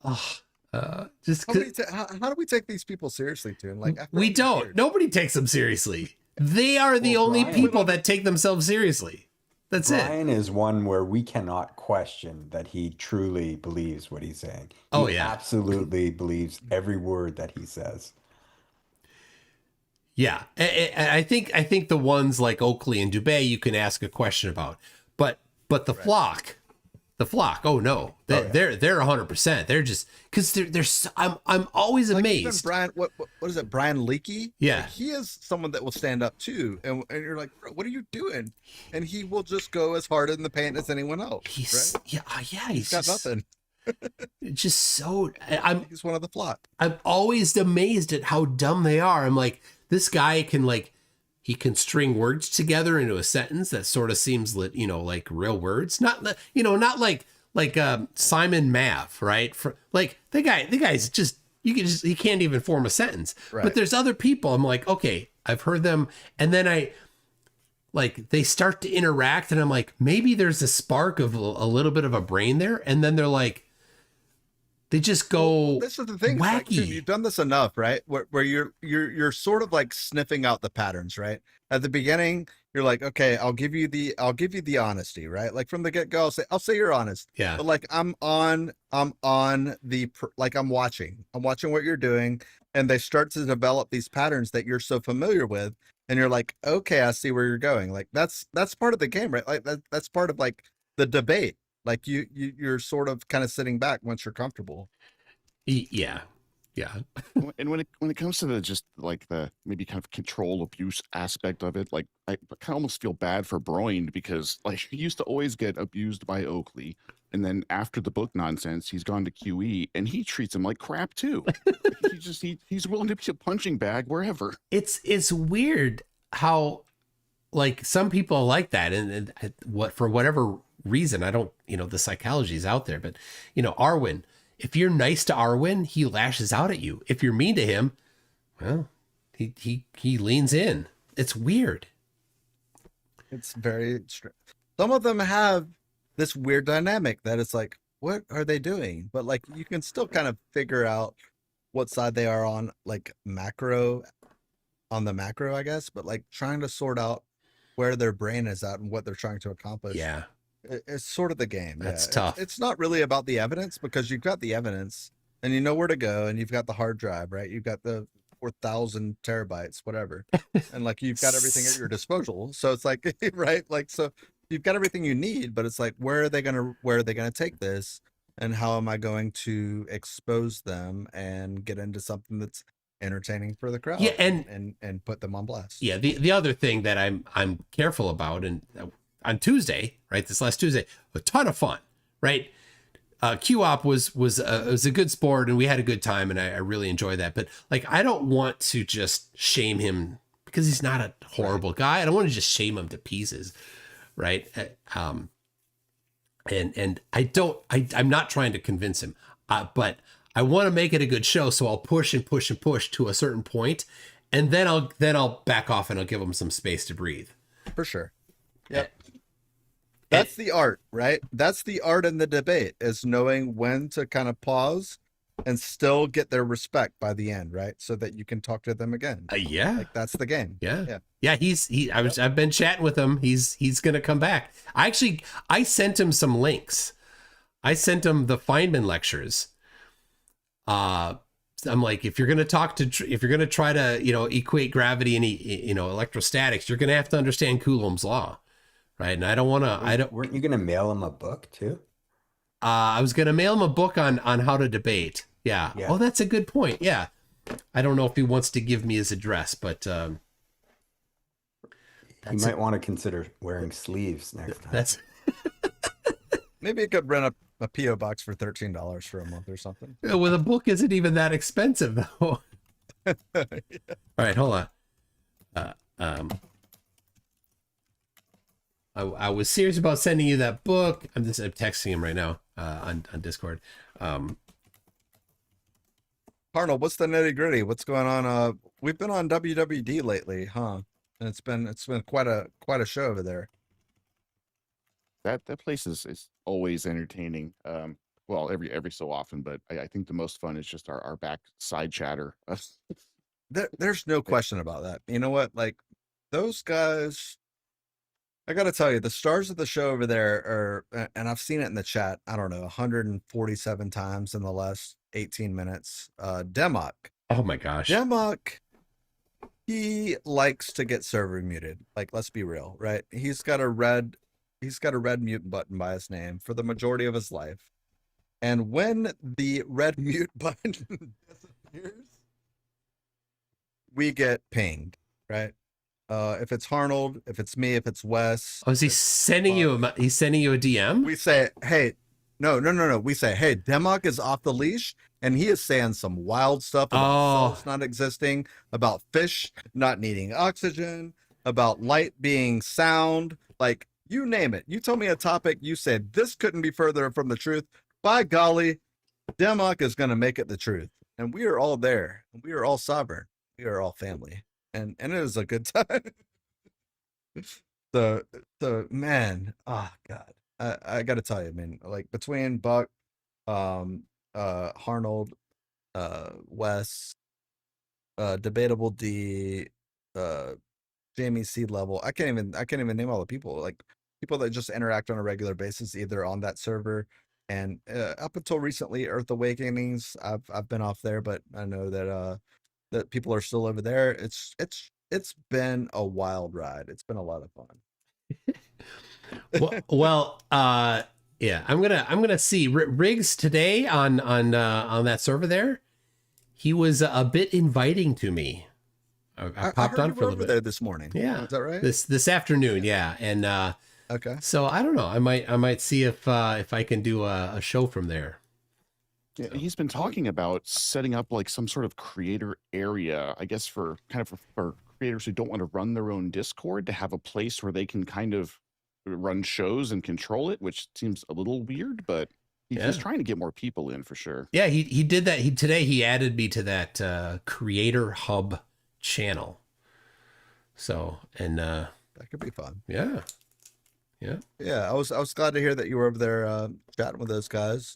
Oh, How do we take these people seriously, Toon? Like we don't. Nobody takes them seriously. They are the only people that take themselves seriously. That's Brian is one where we cannot question that he truly believes what he's saying. He absolutely believes every word that he says. Yeah, I think the ones like Oakley and Dubé you can ask a question about, but the flock. Oh no, they're 100%. They're just because they're. I'm always amazed. Even Brian, what is it? Brian Leakey? Yeah, like, he is someone that will stand up too, and you're like, bro, what are you doing? And he will just go as hard in the paint as anyone else. He's he's got nothing. Just so he's one of the flock. I'm always amazed at how dumb they are. I'm like, this guy can he can string words together into a sentence that sort of seems like real words, not like Simon Mav, right? The guy's just he can't even form a sentence. Right. But there's other people. I'm like, okay, I've heard them, and then they start to interact, and I'm like, maybe there's a spark of a little bit of a brain there, and then they're like, they just go. Well, this is the thing. Wacky. Like, you've done this enough, right? Where you're sort of like sniffing out the patterns, right? At the beginning, you're like, okay, I'll give you the honesty, right? Like from the get go, I'll say you're honest. Yeah. But I'm watching what you're doing, and they start to develop these patterns that you're so familiar with, and you're like, okay, I see where you're going. Like that's part of the game, right? Like that's part of like the debate. Like you're sort of kind of sitting back once you're comfortable. Yeah. And when it comes to the maybe kind of control abuse aspect of it, like I kind of almost feel bad for Broyne, because he used to always get abused by Oakley, and then after the book nonsense, he's gone to QE and he treats him like crap too. He's willing to be a punching bag wherever. It's weird how some people like that, and what for whatever reason, I don't, the psychology is out there, but Arwen, if you're nice to Arwen, he lashes out at you. If you're mean to him, well, he leans in. It's weird. It's very strange. Some of them have this weird dynamic that it's like, what are they doing? But you can still kind of figure out what side they are on, the macro, I guess, but trying to sort out where their brain is at and what they're trying to accomplish. Yeah. It's sort of the game. That's tough. It's not really about the evidence, because you've got the evidence and you know where to go, and you've got the hard drive, right? You've got the 4,000 terabytes, whatever, and like you've got everything at your disposal. So it's like, right, like, so you've got everything you need, but it's like, where are they gonna take this, and how am I going to expose them and get into something that's entertaining for the crowd? Yeah, and put them on blast. Yeah, the other thing that I'm careful about, and on Tuesday, right, this last Tuesday, a ton of fun, right? QOP was a good sport, and we had a good time, and I really enjoyed that. But like, I don't want to just shame him because he's not a horrible guy. I don't want to just shame him to pieces, right? And I'm not trying to convince him, but I want to make it a good show, so I'll push and push and push to a certain point, and then I'll back off and I'll give him some space to breathe. For sure. Yep. That's the art, right? That's the art in the debate, is knowing when to kind of pause and still get their respect by the end, right? So that you can talk to them again. Yeah. Like, that's the game. Yeah. I've been chatting with him. He's going to come back. I sent him some links. I sent him the Feynman lectures. I'm like, if you're going to try to, equate gravity and, electrostatics, you're going to have to understand Coulomb's law. Right. And I don't want to, weren't you going to mail him a book too? I was going to mail him a book on how to debate. Yeah. Oh, that's a good point. Yeah. I don't know if he wants to give me his address, but, you might want to consider wearing sleeves next time. That's maybe you could rent a PO box for $13 for a month or something. well, the book isn't even that expensive though. All right. Hold on. I was serious about sending you that book. I'm texting him right now on Discord. Arnold, what's the nitty gritty? What's going on? We've been on WWD lately, huh? And it's been quite a show over there. That place is always entertaining. Well, every so often, but I think the most fun is just our back side chatter. There's no question about that. You know what? Like, those guys, I got to tell you, the stars of the show over there are, and I've seen it in the chat, I don't know, 147 times in the last 18 minutes. Demok. Oh my gosh. Demok, he likes to get server muted. Like, let's be real, right? He's got a red mute button by his name for the majority of his life. And when the red mute button disappears, we get pinged, right? If it's Arnold, if it's me, if it's Wes. Oh, is he sending you a DM? We say, hey, no. We say, hey, Demok is off the leash, and he is saying some wild stuff about cells not existing, about fish not needing oxygen, about light being sound, like, you name it. You told me a topic, you said this couldn't be further from the truth. By golly, Demok is going to make it the truth. And we are all there. We are all sovereign. We are all family. And it is a good time. the man, oh God. I got to tell you, man, like, between Buck, Arnold, Wes, Debatable D, Jamie Seed Level, I can't even name all the people, like, people that just interact on a regular basis, either on that server and up until recently, Earth Awakenings, I've been off there, but I know that that people are still over there. It's been a wild ride. It's been a lot of fun. Yeah, I'm gonna see Riggs today on that server there. He was a bit inviting to me. I popped on for a little bit there this morning. Yeah, is that right? This afternoon, yeah, and okay. So I don't know. I might see if I can do a show from there. Yeah, he's been talking about setting up like some sort of creator area, I guess, for creators who don't want to run their own Discord, to have a place where they can kind of run shows and control it, which seems a little weird, but he's trying to get more people in for sure. Yeah, he did that. Today he added me to that Creator Hub channel. So, and that could be fun. Yeah. I was glad to hear that you were over there chatting with those guys.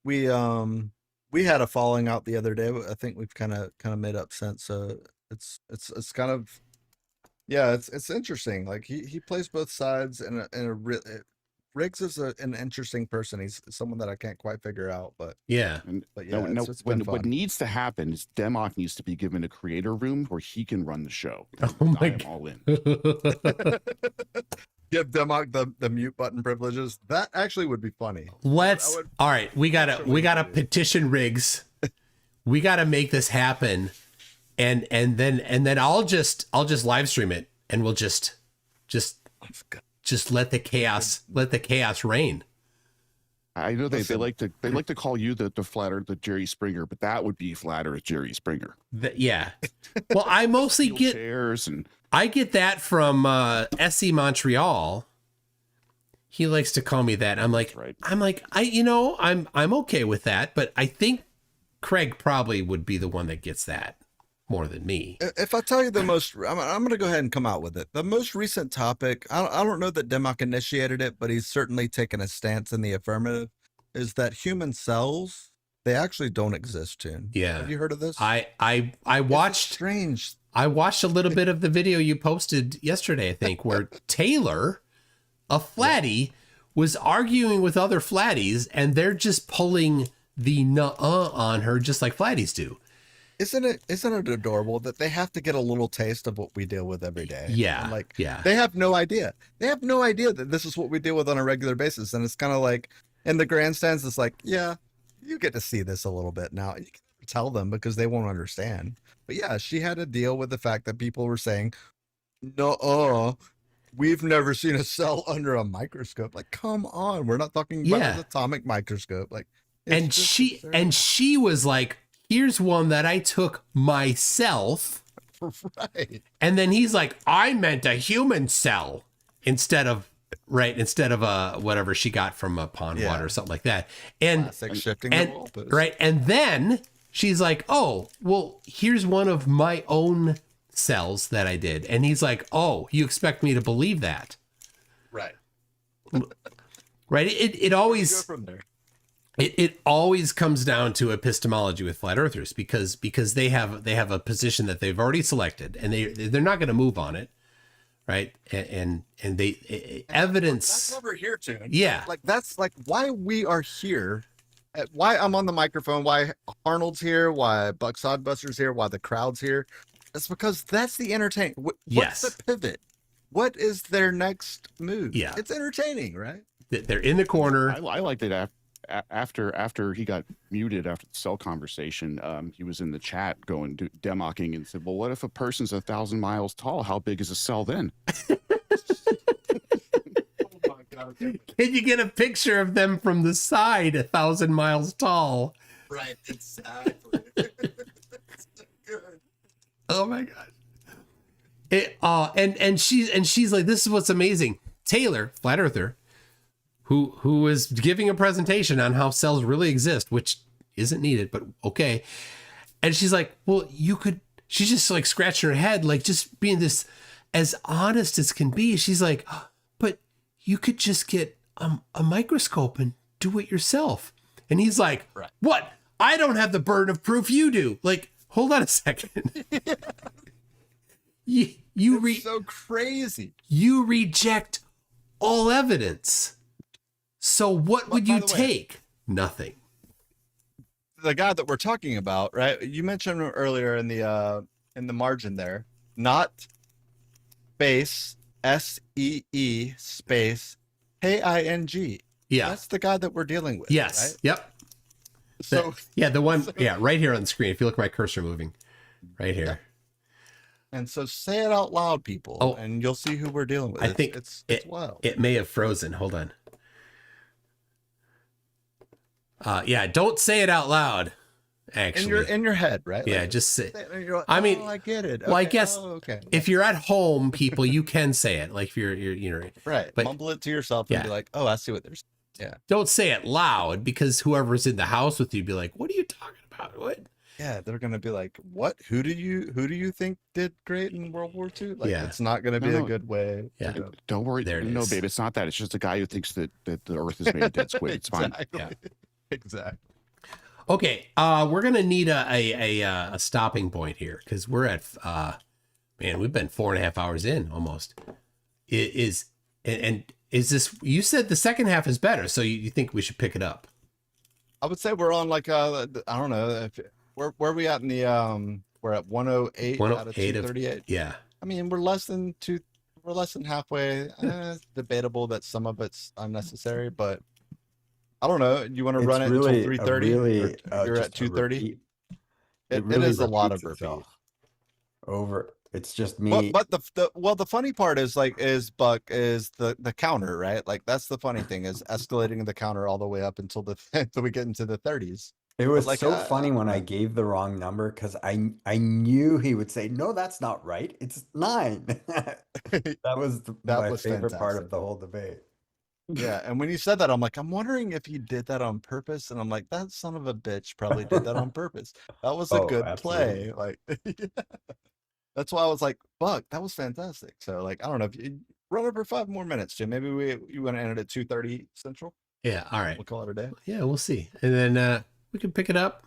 We had a falling out the other day, but I think we've kind of made up since. So it's kind of, yeah, it's interesting. Like, he plays both sides in a Riggs is an interesting person. He's someone that I can't quite figure out, but yeah. But yeah, it's been what fun. needs to happen is Demok needs to be given a creator room where he can run the show. Oh my I am all in. Give Demok the mute button privileges. That actually would be funny. Let's. All right, we gotta petition Riggs. We gotta make this happen, and then I'll just live stream it, and we'll just let the chaos reign. I know they like to call you the flat Earth, the Jerry Springer, but that would be flat Earth Jerry Springer. Yeah. Well, I mostly get chairs and I get that from SC Montreal. He likes to call me that. I'm like I'm okay with that, but I think Craig probably would be the one that gets that more than me. If I tell you I'm going to go ahead and come out with it. The most recent topic, I don't know that Demok initiated it, but he's certainly taken a stance in the affirmative, is that human cells, they actually don't exist, Toon. Yeah. Have you heard of this? I watched strange. I watched a little bit of the video you posted yesterday, I think, where Taylor, a flatty, was arguing with other flatties, and they're just pulling the nuh-uh on her just like flatties do. Isn't it adorable that they have to get a little taste of what we deal with every day? Yeah. And yeah. They have no idea. They have no idea that this is what we deal with on a regular basis. And it's kind of like in the grandstands, it's like, yeah, you get to see this a little bit now. You can tell them because they won't understand. But yeah, she had to deal with the fact that people were saying, no, we've never seen a cell under a microscope. Like, come on. We're not talking about an atomic microscope. Like, and she was like, here's one that I took myself. Right. And then he's like, I meant a human cell instead of whatever she got from a pond water or something like that. And classic shifting and the goalpost. right. And then she's like, oh, well, here's one of my own cells that I did. And he's like, oh, you expect me to believe that? Right. Right. It always go from there. It always comes down to epistemology with flat earthers because they have a position that they've already selected and they're not going to move on it, right? And they evidence. That's what we're here to. Yeah, like that's like why we are here, why I'm on the microphone, why Arnold's here, why Buck Sodbuster's here, why the crowd's here. It's because that's the entertain. What's the pivot? What is their next move? Yeah, it's entertaining, right? They're in the corner. I liked it after he got muted after the cell conversation. He was in the chat democking and said, well, what if a person's 1,000 miles tall? How big is a cell then? Can you get a picture of them from the side 1,000 miles tall? Right, exactly. So good. Oh my god. And she's like, this is what's amazing. Taylor, flat earther, who is giving a presentation on how cells really exist, which isn't needed, but okay. And she's like, well, she's just like scratching her head, like just being this as honest as can be. She's like, but you could just get a microscope and do it yourself. And he's like, right. What? I don't have the burden of proof, you do. Like, hold on a second. It's so crazy. You reject all evidence. So what would you take? Nothing. The guy that we're talking about, right? You mentioned earlier in the margin there, not space SEE space KING. Yeah, that's the guy that we're dealing with. Yes. Right? Yep. So the one, right here on the screen. If you look at my cursor moving, right here. Yeah. And so say it out loud, people, and you'll see who we're dealing with. I think it's wild. It may have frozen. Hold on. Don't say it out loud. Actually, in your head, right? Yeah, like, just say. Like, I mean, I get it. Well, I Okay. guess Okay. if you're at home, people, you can say it. Like if you're right. But mumble it to yourself and be like, "Oh, I see what there's." Yeah. Don't say it loud because whoever's in the house with you be like, "What are you talking about? What?" Yeah, they're gonna be like, "What? Who do you think did great in World War II?" Like, Yeah. it's not gonna be a good way. Yeah. To go. Don't worry. There babe, it's not that. It's just a guy who thinks that the Earth is made of dead squid. It's fine. Yeah. Exactly. Okay, we're gonna need a stopping point here because we're at we've been 4.5 hours in almost. It is, and is this? You said the second half is better, so you think we should pick it up? I would say we're on like I don't know if where are we at in the we're at 108 out of 238. Yeah. I mean, we're less than halfway. It's debatable that some of it's unnecessary, but I don't know. You want to run it really until a 330? really, You're just at a 230. repeat. It really is a lot of repeats repeat. itself over. It's just me. But the funny part is Buck is the counter, right? Like that's the funny thing is escalating the counter all the way up until until we get into the 30s. It was like, so funny when I gave the wrong number because I knew he would say, no, that's not right. It's 9. That was my favorite part of the whole debate. Yeah, and when you said that, I'm like, I'm wondering if he did that on purpose, and I'm like, that son of a bitch probably did that on purpose. That was a good play. Like, that's why I was like, Buck, that was fantastic. So, like, I don't know if you run it for 5 more minutes, Jim. Maybe you want to end it at 2:30 Central. Yeah, all right. We'll call it a day. Yeah, we'll see, and then we can pick it up.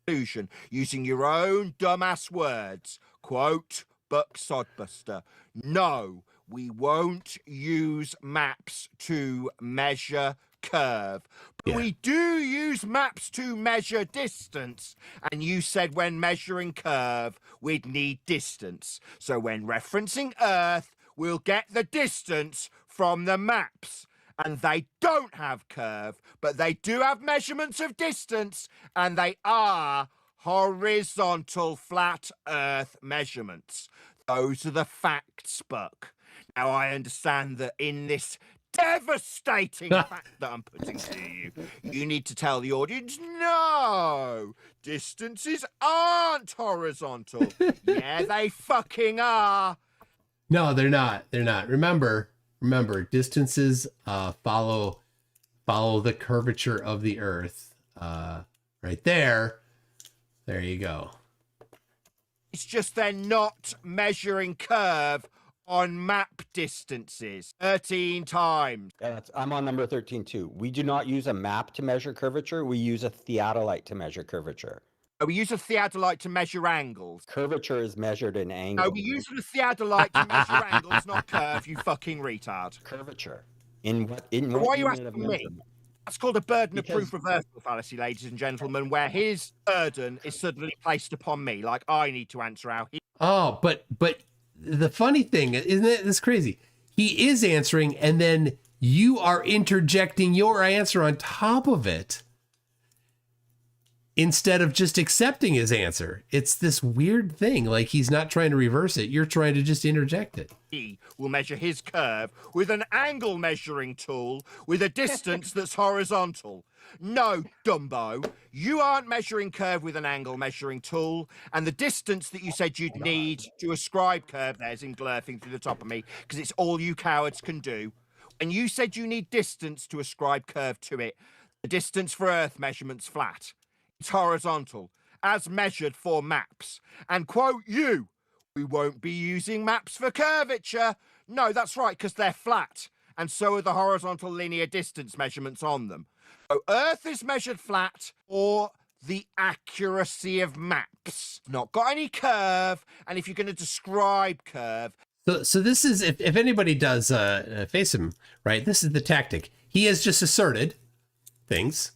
Conclusion, using your own dumbass words. Quote, Buck Sodbuster. No, we won't use maps to measure curve. But we do use maps to measure distance. And you said when measuring curve, we'd need distance. So when referencing Earth, we'll get the distance from the maps. And they don't have curve, but they do have measurements of distance, and they are horizontal flat Earth measurements. Those are the facts, Buck. Now, I understand that in this devastating fact that I'm putting to you, you need to tell the audience, no, distances aren't horizontal. Yeah, they fucking are. No, they're not. They're not. Remember, distances follow the curvature of the Earth. Right there. There you go. It's just they're not measuring curve on map distances 13 times. Yeah, I'm on number 13 too. We do not use a map to measure curvature. We use a theodolite to measure curvature. We use a theodolite to measure angles. Curvature is measured in angles. No, we use a theodolite to measure angles, not curve, you fucking retard. Curvature. In what Why are you unit of asking me? measurement? That's called a burden of proof reversal fallacy, ladies and gentlemen, where his burden is suddenly placed upon me, like I need to answer how he... Oh, but the funny thing, isn't it? This crazy. He is answering, and then you are interjecting your answer on top of it instead of just accepting his answer. It's this weird thing. Like he's not trying to reverse it. You're trying to just interject it. He will measure his curve with an angle measuring tool with a distance that's horizontal. No, Dumbo, you aren't measuring curve with an angle measuring tool, and the distance that you said you'd need to ascribe curve there's englurfing through the top of me, because it's all you cowards can do. And you said you need distance to ascribe curve to it. The distance for Earth measurement's flat. It's horizontal, as measured for maps. And quote you, we won't be using maps for curvature. No, that's right, because they're flat. And so are the horizontal linear distance measurements on them. So Earth is measured flat or the accuracy of maps. Not got any curve. And if you're going to describe curve... So this is, if anybody does face him, right, this is the tactic. He has just asserted things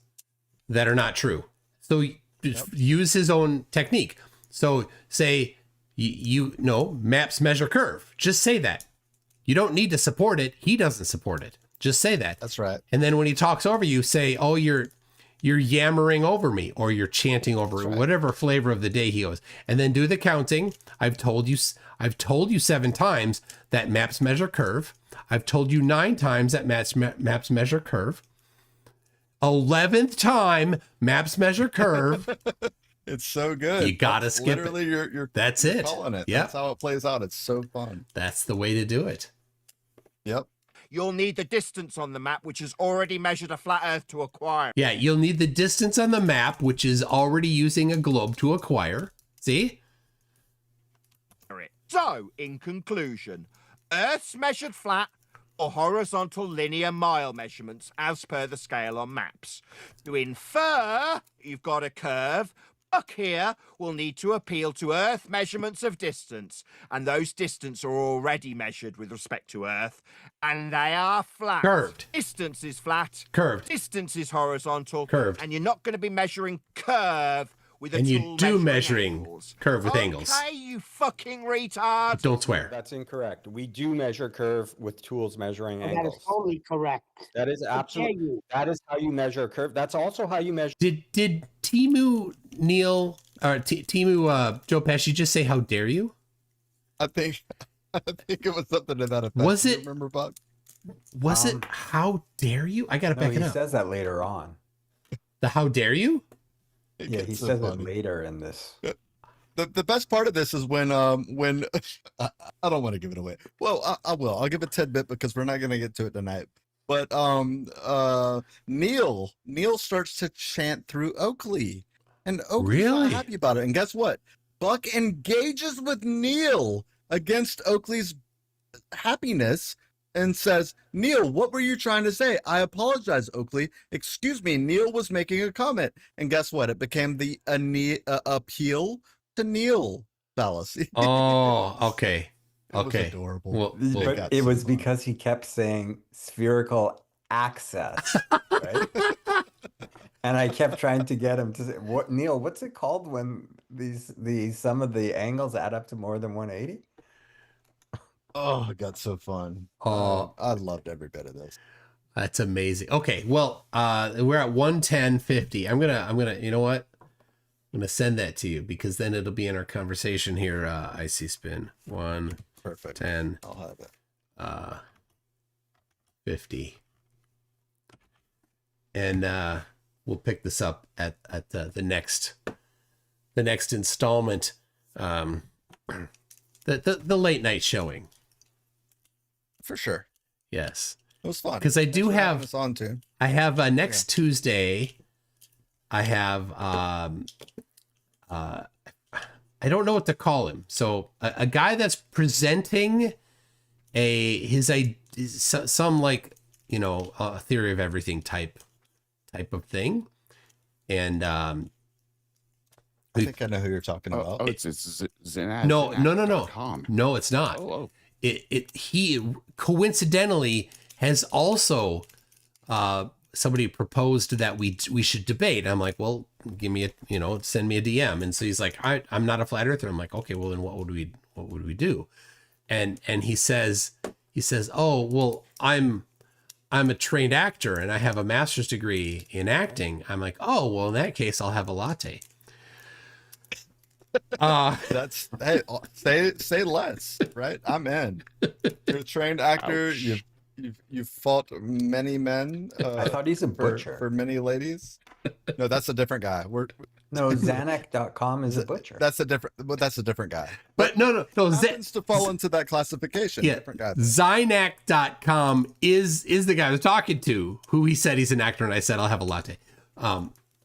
that are not true. So use his own technique. So say, you know, maps measure curve. Just say that. You don't need to support it. He doesn't support it. Just say that. That's right. And then when he talks over you, say, oh, you're yammering over me, or you're chanting over whatever flavor of the day he goes. And then do the counting. I've told you 7 times that maps measure curve. I've told you 9 times that maps measure curve. 11th time, maps measure curve. It's so good. You gotta skip literally it. You're That's you're it. calling it. Yep. That's how it plays out. It's so fun. That's the way to do it. Yep. You'll need the distance on the map, which has already measured a flat Earth to acquire. Yeah, you'll need the distance on the map, which is already using a globe to acquire. See? So, in conclusion, Earth's measured flat or horizontal linear mile measurements as per the scale on maps. To infer you've got a curve, fuck here will need to appeal to Earth measurements of distance, and those distance are already measured with respect to Earth, and they are flat. Curved. Distance is flat. Curved. Distance is horizontal. Curved. And you're not going to be measuring curve with a And tool you do measuring measuring curve with angles. Okay, you fucking retard. Don't swear. That's incorrect. We do measure curve with tools measuring That is angles. totally correct. That is How dare absolutely. you? That is how you measure a curve. That's also how you measure. Did Timu Neil or Timu Joe Pesci just say how dare you? I think it was something to that effect. Was Do you it- remember, Buck? Was it how dare you? I gotta No, back he it up. says that later on. The how dare you? Yeah, he gets so says it funny. later in this. The best part of this is when I don't want to give it away. Well, I will. I'll give a tidbit because we're not going to get to it tonight. But Neil starts to chant through Oakley, and Oakley's Really? not happy about it. And guess what? Buck engages with Neil against Oakley's happiness and says, "Neil, what were you trying to say? I apologize, Oakley. Excuse me." Neil was making a comment, and guess what? It became the appeal to Neil fallacy. Oh, okay. It was Okay. adorable. Well, It got It so was funny. because he kept saying spherical axis, right? And I kept trying to get him to say, "What, Neil? What's it called when these some of the angles add up to more than 180?" Oh, it got so fun. Oh. I loved every bit of this. That's amazing. Okay, well, we're at 110.50. I'm gonna, you know what? I'm gonna send that to you because then it'll be in our conversation here. Icy spin Perfect. 110 I'll have it. 50, and we'll pick this up at the next installment, the late night showing. For sure. Yes. It was fun. Because I do Thanks for having have us on too. I have next Tuesday. I have I don't know what to call him. So a guy that's presenting some like, you know, a theory of everything type of thing, and I think I know who you're talking about. Oh, it's Zenat. no, Zenat.com. no, it's not. Oh. He coincidentally has also somebody proposed that we should debate. I'm like, well, give me send me a DM. And so he's like, I'm not a flat earther. I'm like, okay, well then what would we do? And he says, oh, well, I'm a trained actor and I have a master's degree in acting. I'm like, oh, well, in that case, I'll have a latte. That's hey, say less, right? I'm in. You're a trained actor. Ouch. You've fought many men. I thought he's a butcher. for many ladies. No, that's a different guy. No, Zanuck.com is a butcher. That's a different guy. But no. Happens to fall into that classification. Yeah, Different guy. Zynac.com is the guy I was talking to, who he said he's an actor, and I said I'll have a latte.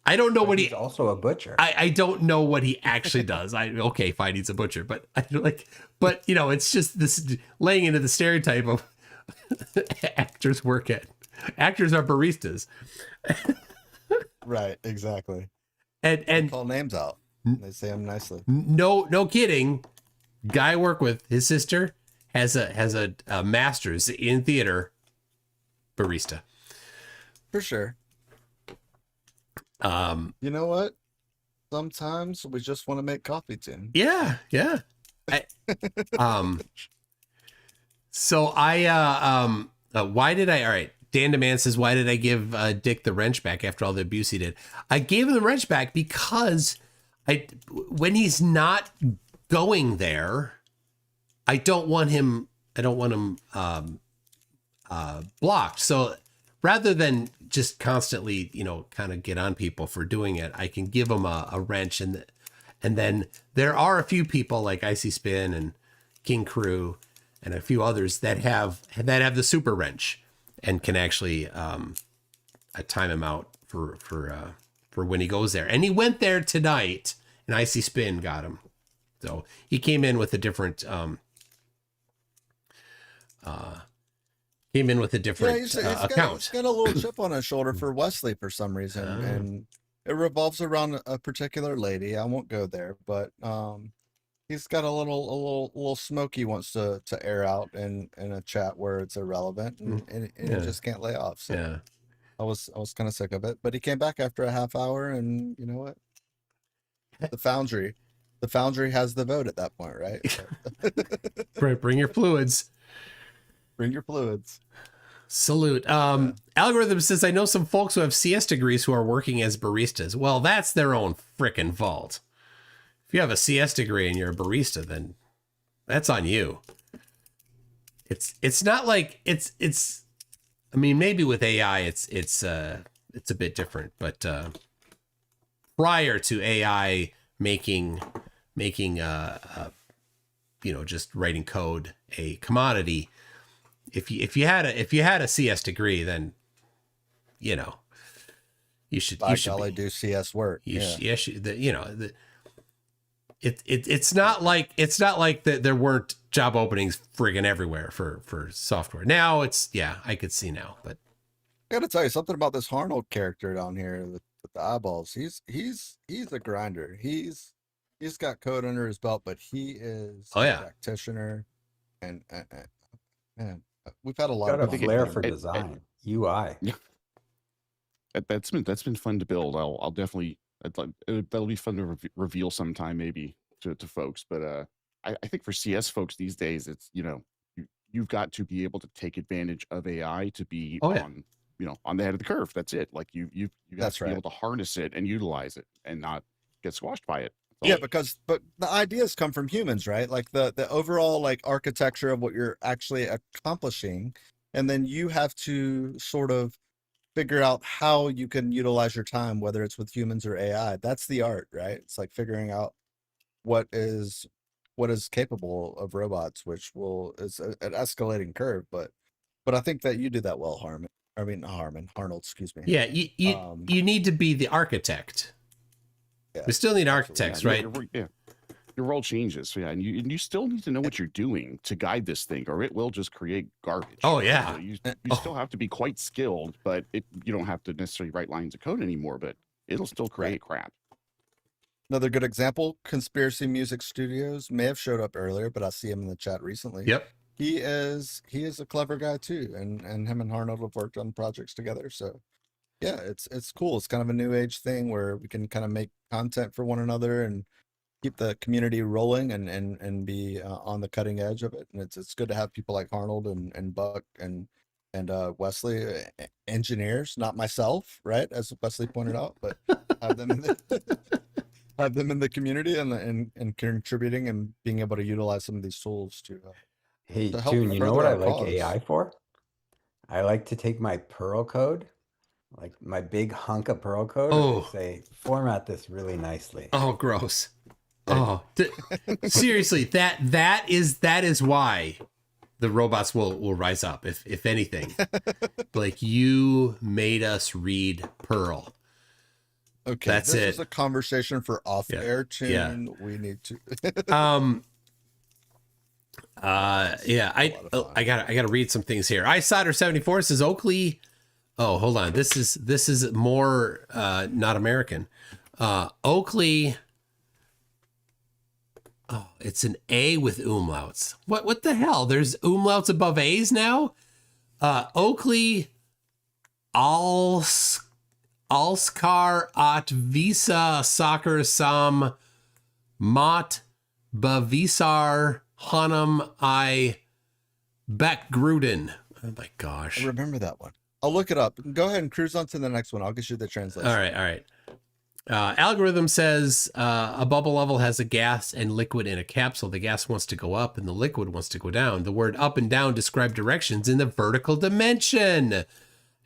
I don't know what he's also a butcher. I don't know what he actually does. Okay, fine, he's a butcher, but I don't but you know, it's just this laying into the stereotype of actors are baristas. Right, exactly. And they call names out. They say them nicely. No kidding. Guy I work with, his sister has a master's in theater, barista. For sure. You know what? Sometimes we just want to make coffee, Tim. Yeah. So why did I? All right. Dan Demand says, why did I give Dick the wrench back after all the abuse he did? I gave him the wrench back because when he's not going there, I don't want him blocked. So rather than just constantly, kind of get on people for doing it, I can give them a wrench. And then there are a few people like Icy Spin and King Crew and a few others that have the super wrench and can actually time him out for when he goes there. And he went there tonight, and Icy Spin got him. So he came in with a different account. He's got a little chip on his shoulder for Wesley for some reason, and it revolves around a particular lady. I won't go there, but he's got a little smoke he wants to air out in a chat where it's irrelevant, and he just can't lay off. So Yeah. I was kind of sick of it, but he came back after a half hour, and you know what? The Foundry has the vote at that point, right? Bring your fluids. Bring your fluids. Salute. Algorithm says, I know some folks who have CS degrees who are working as baristas. Well, that's their own frickin' fault. If you have a CS degree and you're a barista, then that's on you. It's not like it's I mean, maybe with AI it's a bit different, but prior to AI making just writing code a commodity, if you had a CS degree, then you should do CS work. It's not like that there weren't job openings friggin' everywhere for software. Now I could see now, but I gotta tell you something about this Arnold character down here with the eyeballs. He's a grinder. He's got code under his belt, but he is a practitioner, and man, we've had a lot Got of a flair for design, UI. Yeah, that's been fun to build. I'll definitely that'll be fun to reveal sometime maybe to folks. But I think for CS folks these days, it's you've got to be able to take advantage of AI to be on the head of the curve. That's it. Like you got to be able to harness it and utilize it and not get squashed by it. Yeah, but the ideas come from humans, right? Like the overall like architecture of what you're actually accomplishing, and then you have to sort of figure out how you can utilize your time, whether it's with humans or AI. That's the art, right? It's like figuring out what is capable of robots, which is an escalating curve. But I think that you do that well, Arnold, excuse me. Yeah, you need to be the architect. Yeah, we still need architects, right? Your role changes, so and you still need to know what you're doing to guide this thing, or it will just create garbage. Oh yeah, so you still have to be quite skilled, but you don't have to necessarily write lines of code anymore. But it'll still create crap. Another good example: Conspiracy Music Studios may have showed up earlier, but I see him in the chat recently. Yep, he is a clever guy too, and him and Arnold have worked on projects together. So yeah, it's cool. It's kind of a new age thing where we can kind of make content for one another and keep the community rolling and be on the cutting edge of it. And it's good to have people like Arnold and Buck and Wesley, engineers, not myself, right? As Wesley pointed out, but have them in the community and contributing and being able to utilize some of these tools to help Toon, you know what further I our like cause. AI for? I like to take my Perl code, like my big hunk of Perl code, and say, format this really nicely. Oh, gross. Oh, seriously, that is why the robots will rise up. If anything, like you made us read Perl. Okay, that's this it. is a conversation for off-air tune. Yeah. We need to. I gotta read some things here. iSolder74 says Oakley. Oh, hold on. This is more not American. Oakley. Oh, it's an A with umlauts. What the hell? There's umlauts above A's now? Oakley Alskar at Visa Soccer Sam Mot Bavisar Hanum I Beck Gruden. Oh my gosh. I remember that one. I'll look it up. Go ahead and cruise on to the next one. I'll get you the translation. All right. Algorithm says a bubble level has a gas and liquid in a capsule. The gas wants to go up and the liquid wants to go down. The word up and down describe directions in the vertical dimension.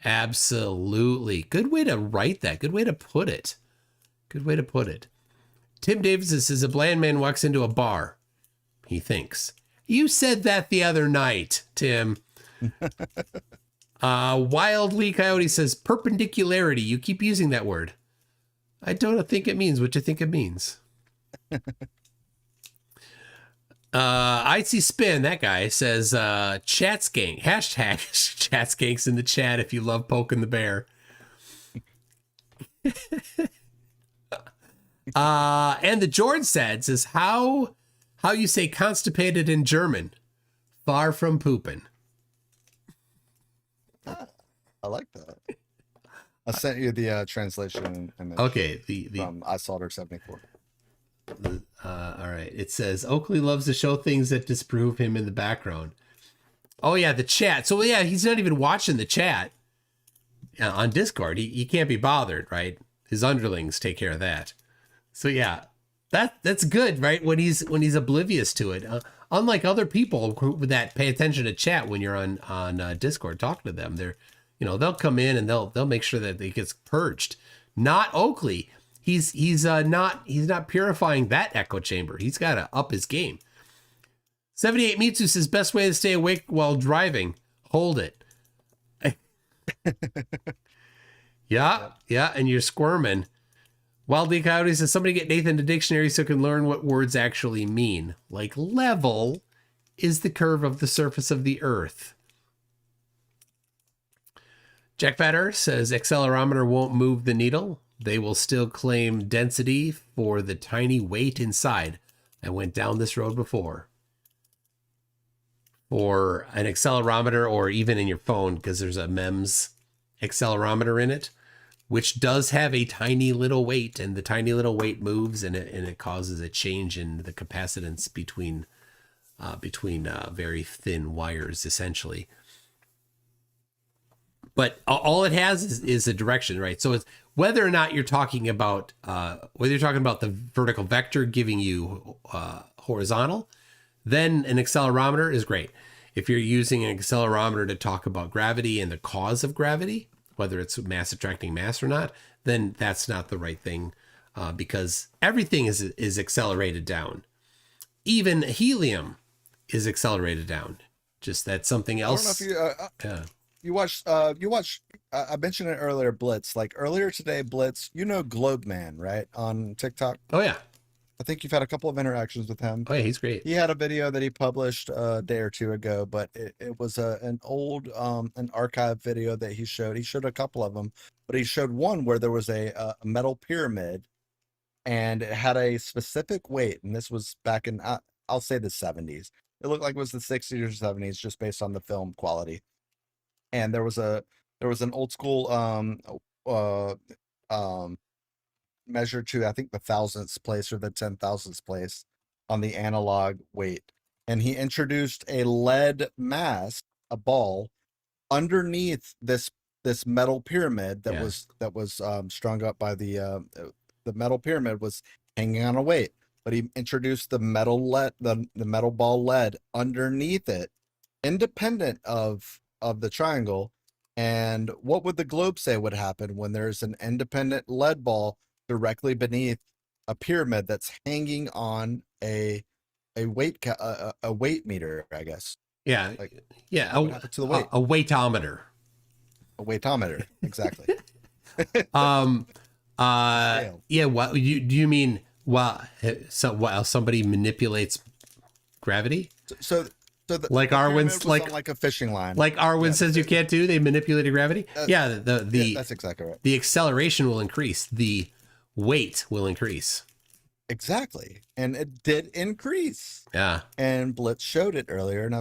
Absolutely. Good way to write that. Good way to put it. Tim Davis says a blind man walks into a bar. He thinks. You said that the other night, Tim. Wildly Coyote says perpendicularity. You keep using that word. I don't think it means what you think it means. IC Spin, that guy says chat skank. Hashtag chat skanks in the chat if you love poking the bear. And the George says how you say constipated in German. Far from pooping. I like that. I sent you the translation image. Okay, from iSolder74. All right. It says Oakley loves to show things that disprove him in the background. Oh yeah, the chat. So yeah, he's not even watching the chat on Discord. He can't be bothered, right? His underlings take care of that. So yeah, that's good, right? When he's oblivious to it. Unlike other people that pay attention to chat when you're on Discord talking to them, they'll come in and they'll make sure that it gets purged. Not Oakley. He's not purifying that echo chamber. He's got to up his game. 78 Mitsu says best way to stay awake while driving. Hold it. Yeah, and you're squirming. Wild D Coyote says somebody get Nathan a dictionary so can learn what words actually mean. Like level is the curve of the surface of the earth. Jack Fatter says accelerometer won't move the needle. They will still claim density for the tiny weight inside. I went down this road before. For an accelerometer or even in your phone, because there's a MEMS accelerometer in it, which does have a tiny little weight, and the tiny little weight moves and it causes a change in the capacitance between very thin wires, essentially. But all it has is a direction, right? So it's whether or not you're talking about the vertical vector giving you horizontal, then an accelerometer is great. If you're using an accelerometer to talk about gravity and the cause of gravity, whether it's mass attracting mass or not, then that's not the right thing because everything is accelerated down. Even helium is accelerated down. Just that's something else. I don't know if you watched I mentioned it earlier, Blitz. Like earlier today, Blitz, Globe Man, right? On TikTok. Oh yeah. I think you've had a couple of interactions with him. Oh yeah, he's great. He had a video that he published a day or two ago, but it was an old an archive video that he showed. He showed a couple of them, but he showed one where there was a metal pyramid and it had a specific weight. And this was back in, I'll say the 70s. It looked like it was the 60s or 70s just based on the film quality. And there was an old school measure to I think the thousandths place or the 10,000ths place on the analog weight, and he introduced a lead mass, a ball, underneath this metal pyramid that was strung up by the metal pyramid was hanging on a weight, but he introduced the metal lead, the metal ball lead underneath it, independent of the triangle. And what would the globe say would happen when there's an independent lead ball directly beneath a pyramid that's hanging on a weight meter, I guess. Yeah, what happened to the weight? A weightometer. A weightometer, exactly. Yeah. What do you mean? While somebody manipulates gravity. So like Arwen's like a fishing line. Like Arwen says you can't do. They manipulated gravity. That's exactly right. The acceleration will increase. The weight will increase. Exactly, and it did increase. Yeah. And Blitz showed it earlier, and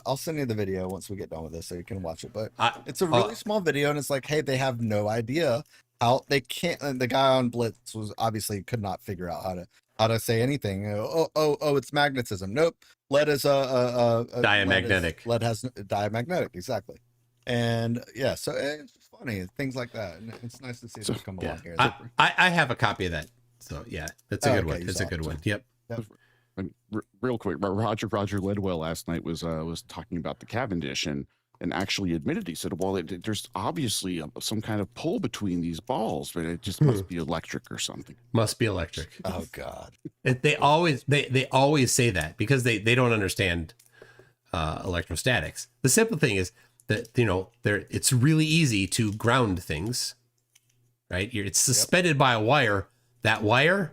I'll send you the video once we get done with this, so you can watch it. But it's a really small video, and it's like, hey, they have no idea how they can't. And the guy on Blitz was obviously could not figure out how to say anything. It's magnetism. Nope. Lead is a diamagnetic. Lead has diamagnetic, exactly. And yeah, so it's just funny things like that, and it's nice to see them come along here. I have a copy of that. So yeah, that's a good one. It's a good one. Yep. Real quick, Roger Ledwell last night was talking about the Cavendish and actually admitted, he said, well, there's obviously some kind of pull between these balls, but it just must be electric or something. Must be electric. Oh God. They always say that because they don't understand electrostatics. The simple thing is that it's really easy to ground things, right? It's suspended by a wire. That wire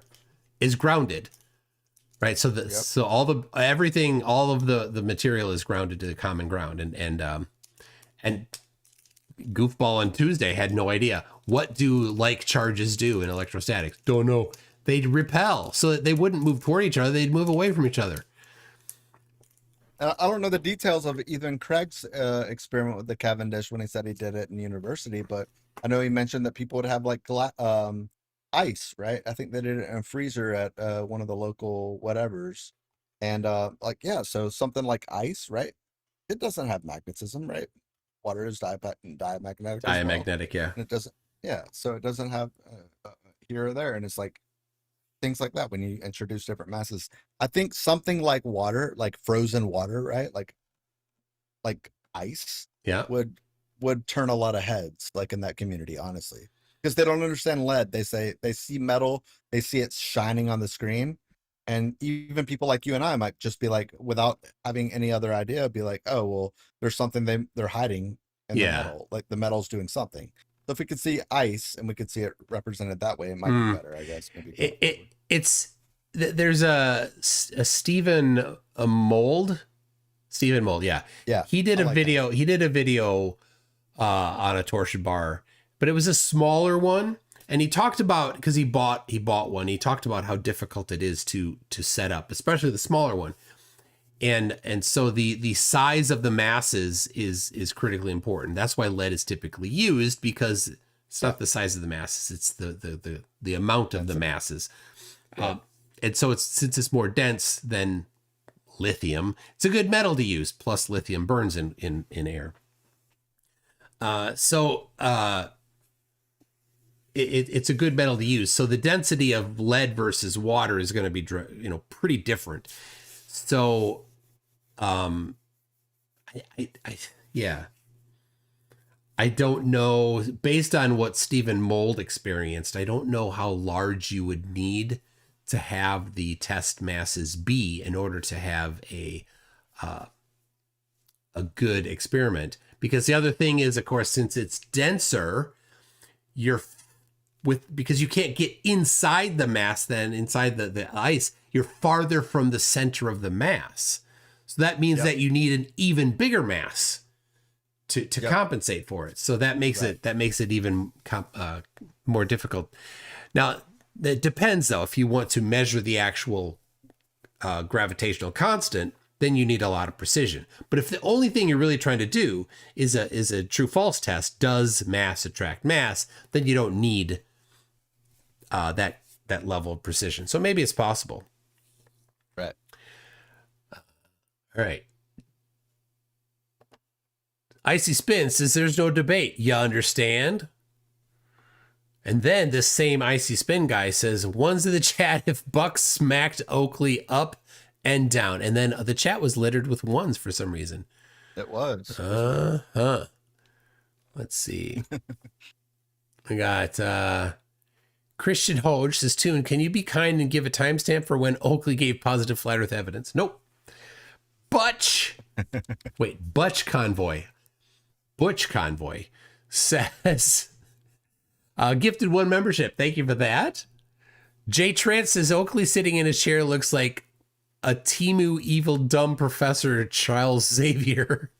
is grounded, right? So so all of the material is grounded to the common ground, and Goofball on Tuesday had no idea what do like charges do in electrostatics. Don't know. they'd repel so that they wouldn't move toward each other. They'd move away from each other. I don't know the details of even Craig's experiment with the Cavendish when he said he did it in university, but I know he mentioned that people would have like ice, right? I think they did it in a freezer at one of the local whatevers. And like, yeah, so something like ice, right? It doesn't have magnetism, right? Water is diamagnetic. Diamagnetic, yeah. And it doesn't, yeah. So it doesn't have here or there. And it's like things like that when you introduce different masses. I think something like water, like frozen water, right? Like ice, yeah, would turn a lot of heads, like in that community, honestly, because they don't understand lead. They say they see metal, they see it shining on the screen, and even people like you and I might just be like, without having any other idea, be like, oh well, there's something they're hiding in the metal, like the metal's doing something. So if we could see ice and we could see it represented that way, it might be better, I guess. Maybe there's a Stephen Mold, yeah. He did a video. He did a video on a torsion bar, but it was a smaller one, and he talked about, because he bought one. He talked about how difficult it is to set up, especially the smaller one. And so the size of the masses is critically important. That's why lead is typically used, because it's not the size of the masses, it's the amount of the masses. And so since it's more dense than lithium, it's a good metal to use. Plus lithium burns in air. It's a good metal to use. So the density of lead versus water is going to be, pretty different. So, I don't know, based on what Stephen Mold experienced, I don't know how large you would need to have the test masses be in order to have a good experiment. Because the other thing is, of course, since it's denser, because you can't get inside the mass, then inside the ice, you're farther from the center of the mass. So that means that you need an even bigger mass to compensate for it. So that makes it even more difficult. Now, it depends though. If you want to measure the actual gravitational constant, then you need a lot of precision. But if the only thing you're really trying to do is a true false test, does mass attract mass, then you don't need that level of precision. So maybe it's possible. Right. All right. Icy Spin says there's no debate. You understand? And then this same Icy Spin guy says, one's in the chat if Buck smacked Oakley up and down. And then the chat was littered with ones for some reason. It was. Let's see. We got Christian Hodge says, Toon, can you be kind and give a timestamp for when Oakley gave positive flat earth evidence? Nope. Butch Convoy says, gifted one membership. Thank you for that. Jay Trent says, Oakley sitting in his chair looks like a Timu evil dumb professor Charles Xavier.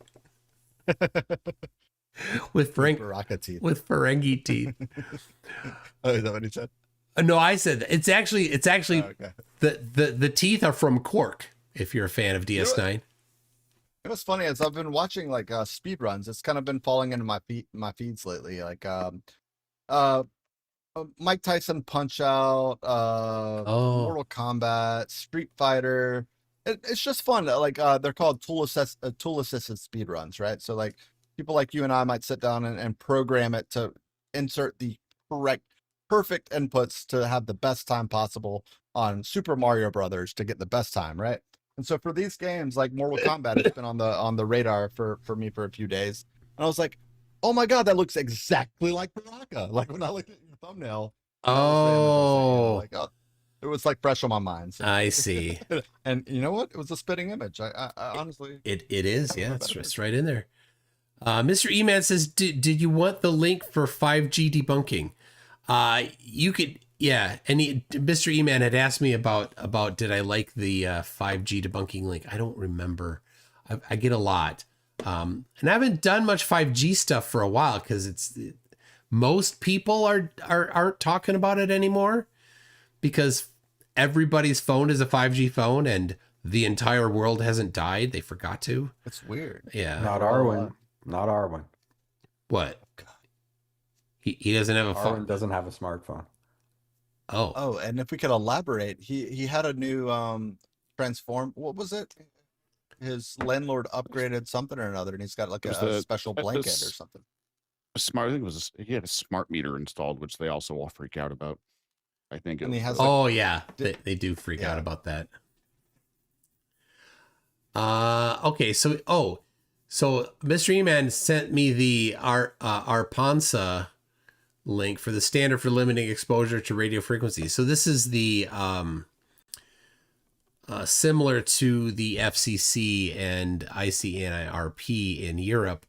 with Ferengi teeth. Oh, is that what he said? No, I said that. It's actually okay. the teeth are from Quark. If you're a fan of DS9. It was funny as I've been watching like speed runs. It's kind of been falling into my feeds lately. Like Mike Tyson Punch Out, Mortal Kombat, Street Fighter. It's just fun. Like they're called tool assisted speed runs, right? So like people like you and I might sit down and program it to insert the perfect inputs to have the best time possible on Super Mario Brothers to get the best time, right? And so for these games like Mortal Kombat, it's been on the radar for me for a few days. And I was like, oh my God, that looks exactly like Baraka. Like when I looked at your thumbnail. Like, it was like fresh on my mind. So. I see. And you know what? It was a spitting image. I honestly. It is. Yeah, it's just right in there. Mr. E-Man says, did you want the link for 5G debunking? You could. Yeah, and Mr. E-Man had asked me about did I like the 5G debunking link. I don't remember. I get a lot. And I haven't done much 5G stuff for a while because most people aren't talking about it anymore. because everybody's phone is a 5G phone and the entire world hasn't died. They forgot to. It's weird. Yeah. Not Arwen. Not Arwen. What? He doesn't have a Arwen phone. doesn't have a smartphone. Oh, and if we could elaborate, he had a new transform. What was it? His landlord upgraded something or another, and he's got like a special blanket or something. Smart. I think it was. He had a smart meter installed, which they also all freak out about. I think. And he has. Oh yeah, they do freak out about that. Okay, so Mystery Man sent me the Arpansa link for the standard for limiting exposure to radio frequencies. So this is the similar to the FCC and ICNIRP in Europe,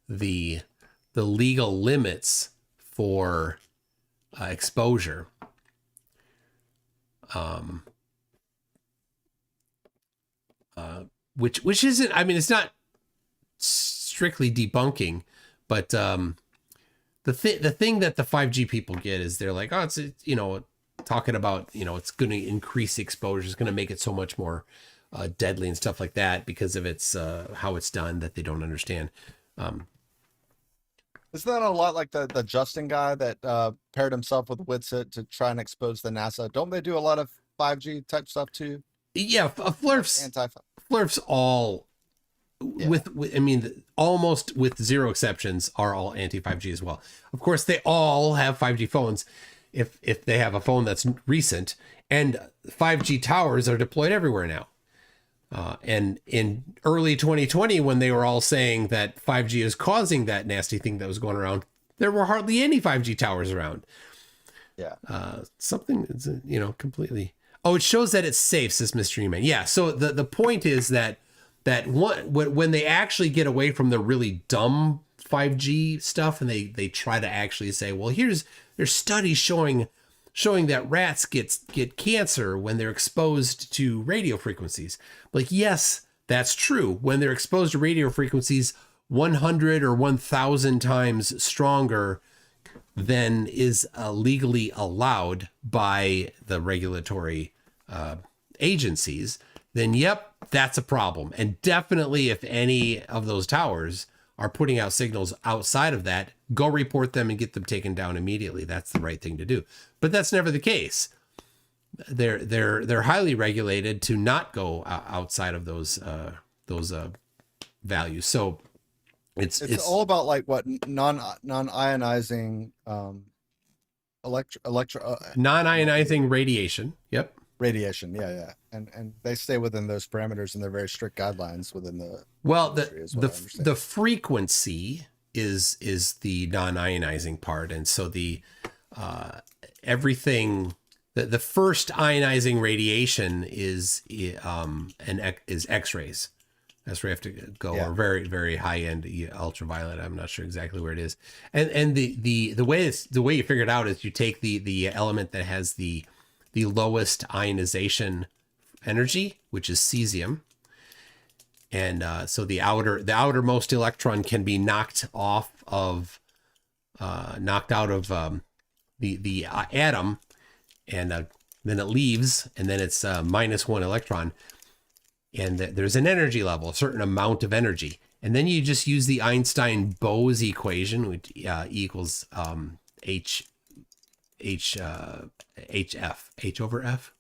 the legal limits for exposure. Which isn't, I mean, it's not strictly debunking, but the thing that the 5G people get is they're like, oh, it's, talking about, it's going to increase exposure, it's going to make it so much more deadly and stuff like that because of its how it's done that they don't understand. Isn't that a lot like the Justin guy that paired himself with Witsit to try and expose the NASA? Don't they do a lot of 5G type stuff too? Yeah, Flurfs all with I mean, almost with zero exceptions are all anti-5G as well. Of course, they all have 5G phones if they have a phone that's recent, and 5G towers are deployed everywhere now. And in early 2020, when they were all saying that 5G is causing that nasty thing that was going around, there were hardly any 5G towers around. Yeah. Something is, completely. Oh, it shows that it's safe, says Mystery Man. Yeah. So the point is that when they actually get away from the really dumb 5G stuff and they try to actually say, well, there's studies showing that rats get cancer when they're exposed to radio frequencies. Like, yes, that's true. When they're exposed to radio frequencies 100 or 1,000 times stronger than is legally allowed by the regulatory agencies, then yep, that's a problem. And definitely if any of those towers are putting out signals outside of that, go report them and get them taken down immediately. That's the right thing to do. But that's never the case. They're highly regulated to not go outside of those values. So it's all about like what non-ionizing non-ionizing radiation. Yep. Radiation, yeah, and they stay within those parameters, and they're very strict guidelines within the. Well, the frequency is the non-ionizing part, and so the everything the first ionizing radiation is X-rays. That's where you have to go, or very, very high end ultraviolet. I'm not sure exactly where it is, and the way you figure it out is you take the element that has the lowest ionization energy, which is cesium. And so the outermost electron can be knocked out of the atom, and then it leaves, and then it's -1 electron. And there's an energy level, a certain amount of energy. And then you just use the Einstein-Bose equation, which equals H over F.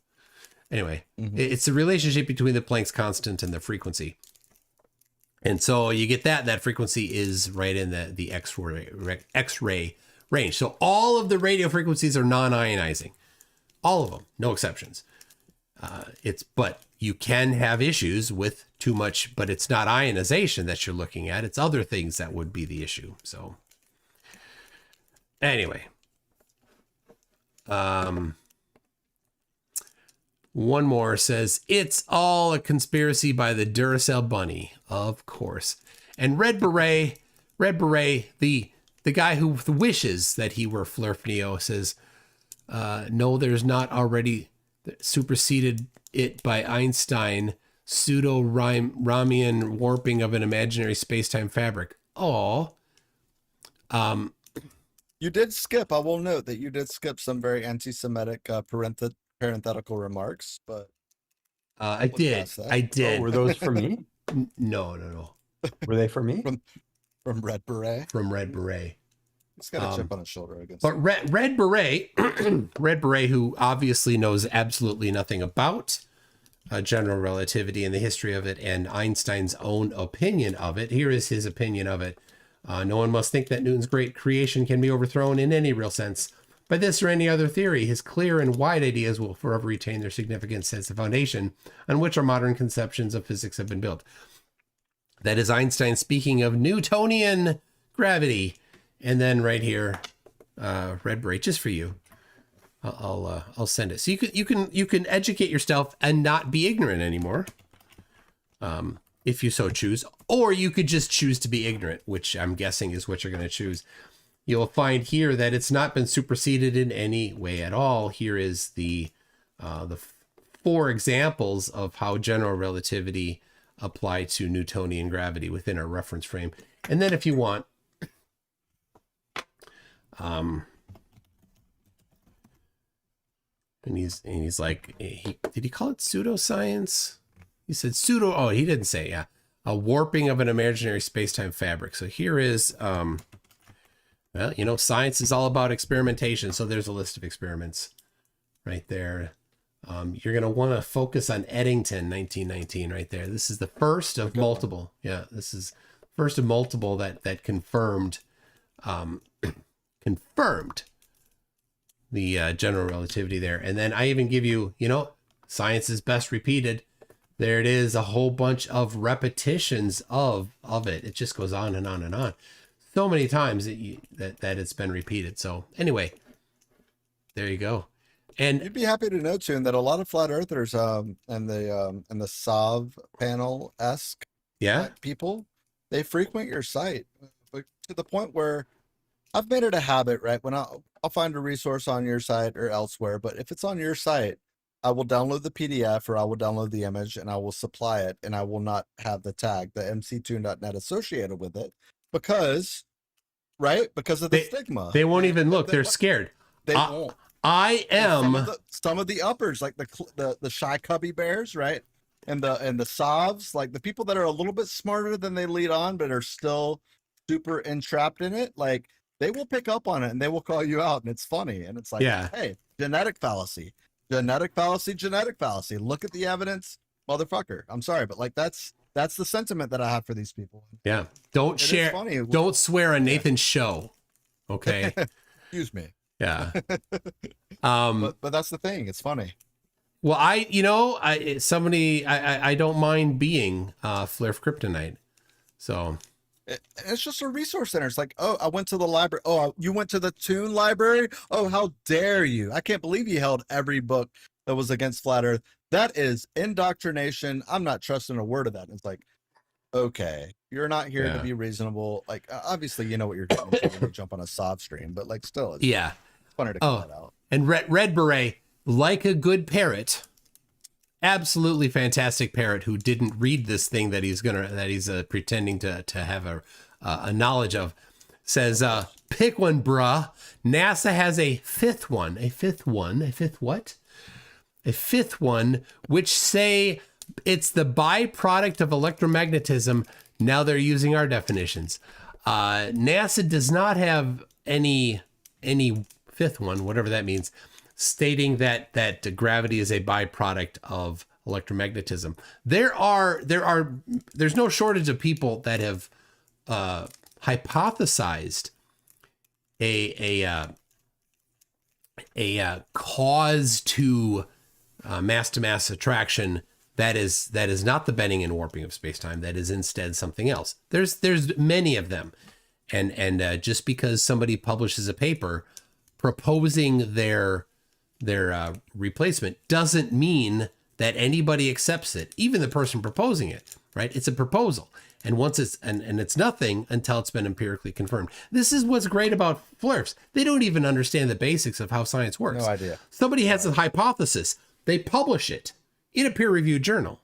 Anyway, it's the relationship between the Planck's constant and the frequency. And so you get that frequency is right in the X-ray range. So all of the radio frequencies are non-ionizing. All of them, no exceptions. But you can have issues with too much, but it's not ionization that you're looking at. It's other things that would be the issue. So anyway. One more says, it's all a conspiracy by the Duracell bunny, of course. And Red Beret, the guy who wishes that he were Flurfneo, says, no, there's not already superseded it by Einstein pseudo-Ramian warping of an imaginary space-time fabric. Oh, you did skip. I will note that you did skip some very anti-Semitic parenthetical remarks, but I was did. past that. I did. Oh, were those for me? No. Were they for me? From Red Beret. From Red Beret. He's got a chip on his shoulder, I guess. But Red Beret, Red Beret, who obviously knows absolutely nothing about general relativity and the history of it and Einstein's own opinion of it. Here is his opinion of it. No one must think that Newton's great creation can be overthrown in any real sense by this or any other theory. His clear and wide ideas will forever retain their significance as the foundation on which our modern conceptions of physics have been built. That is Einstein speaking of Newtonian gravity. And then right here, Red Beret, just for you, I'll send it. So you can educate yourself and not be ignorant anymore, if you so choose, or you could just choose to be ignorant, which I'm guessing is what you're going to choose. You'll find here that it's not been superseded in any way at all. Here is the 4 examples of how general relativity apply to Newtonian gravity within our reference frame. And then if you want, and he's like, did he call it pseudoscience? He said pseudo. Oh, he didn't say. Yeah, a warping of an imaginary space-time fabric. So here is, well, science is all about experimentation. So there's a list of experiments right there. You're going to want to focus on Eddington, 1919, right there. This is the first of multiple. Yeah, this is first of multiple that confirmed the general relativity there. And then I even give you, science is best repeated. There it is, a whole bunch of repetitions of it. It just goes on and on and on. So many times that it's been repeated. So anyway, there you go. And you'd be happy to know, Toon, that a lot of flat earthers and the SOV Panel-esque people, they frequent your site, but to the point where I've made it a habit, right? When I'll find a resource on your site or elsewhere, but if it's on your site, I will download the PDF or I will download the image and I will supply it, and I will not have the tag, the MCToon.net associated with it, because of the stigma. They won't even look. They're scared. They won't. I am some of the uppers, like the shy cubby bears, right? And the SOVs, like the people that are a little bit smarter than they lead on, but are still super entrapped in it, like they will pick up on it and they will call you out, and it's funny. And it's like, hey, genetic fallacy. Look at the evidence, motherfucker. I'm sorry, but like that's the sentiment that I have for these people. Yeah. Don't share. Don't swear on Nathan's show. Okay. Excuse me. Yeah. But that's the thing. It's funny. Well, I don't mind being Flare of Kryptonite. So it's just a resource center. It's like, oh, I went to the library. Oh, you went to the Toon library. Oh, how dare you? I can't believe you held every book that was against flat Earth. That is indoctrination. I'm not trusting a word of that. It's like, okay, you're not here to be reasonable. Like, obviously, you know what you're getting into when you jump on a sob stream, but like, still, it's funny to call that out. And Red Beret, like a good parrot, absolutely fantastic parrot who didn't read this thing that he's pretending to have a knowledge of, says, pick one, bruh. NASA has a fifth one, which say it's the byproduct of electromagnetism. Now they're using our definitions. NASA does not have any fifth one, whatever that means, stating that gravity is a byproduct of electromagnetism. There's no shortage of people that have hypothesized a cause to mass attraction that is not the bending and warping of space-time, that is instead something else. There's many of them, and just because somebody publishes a paper proposing their replacement doesn't mean that anybody accepts it, even the person proposing it, right? It's a proposal, and once it's nothing until it's been empirically confirmed. This is what's great about flares. They don't even understand the basics of how science works. No idea. Somebody has a hypothesis, they publish it in a peer-reviewed journal,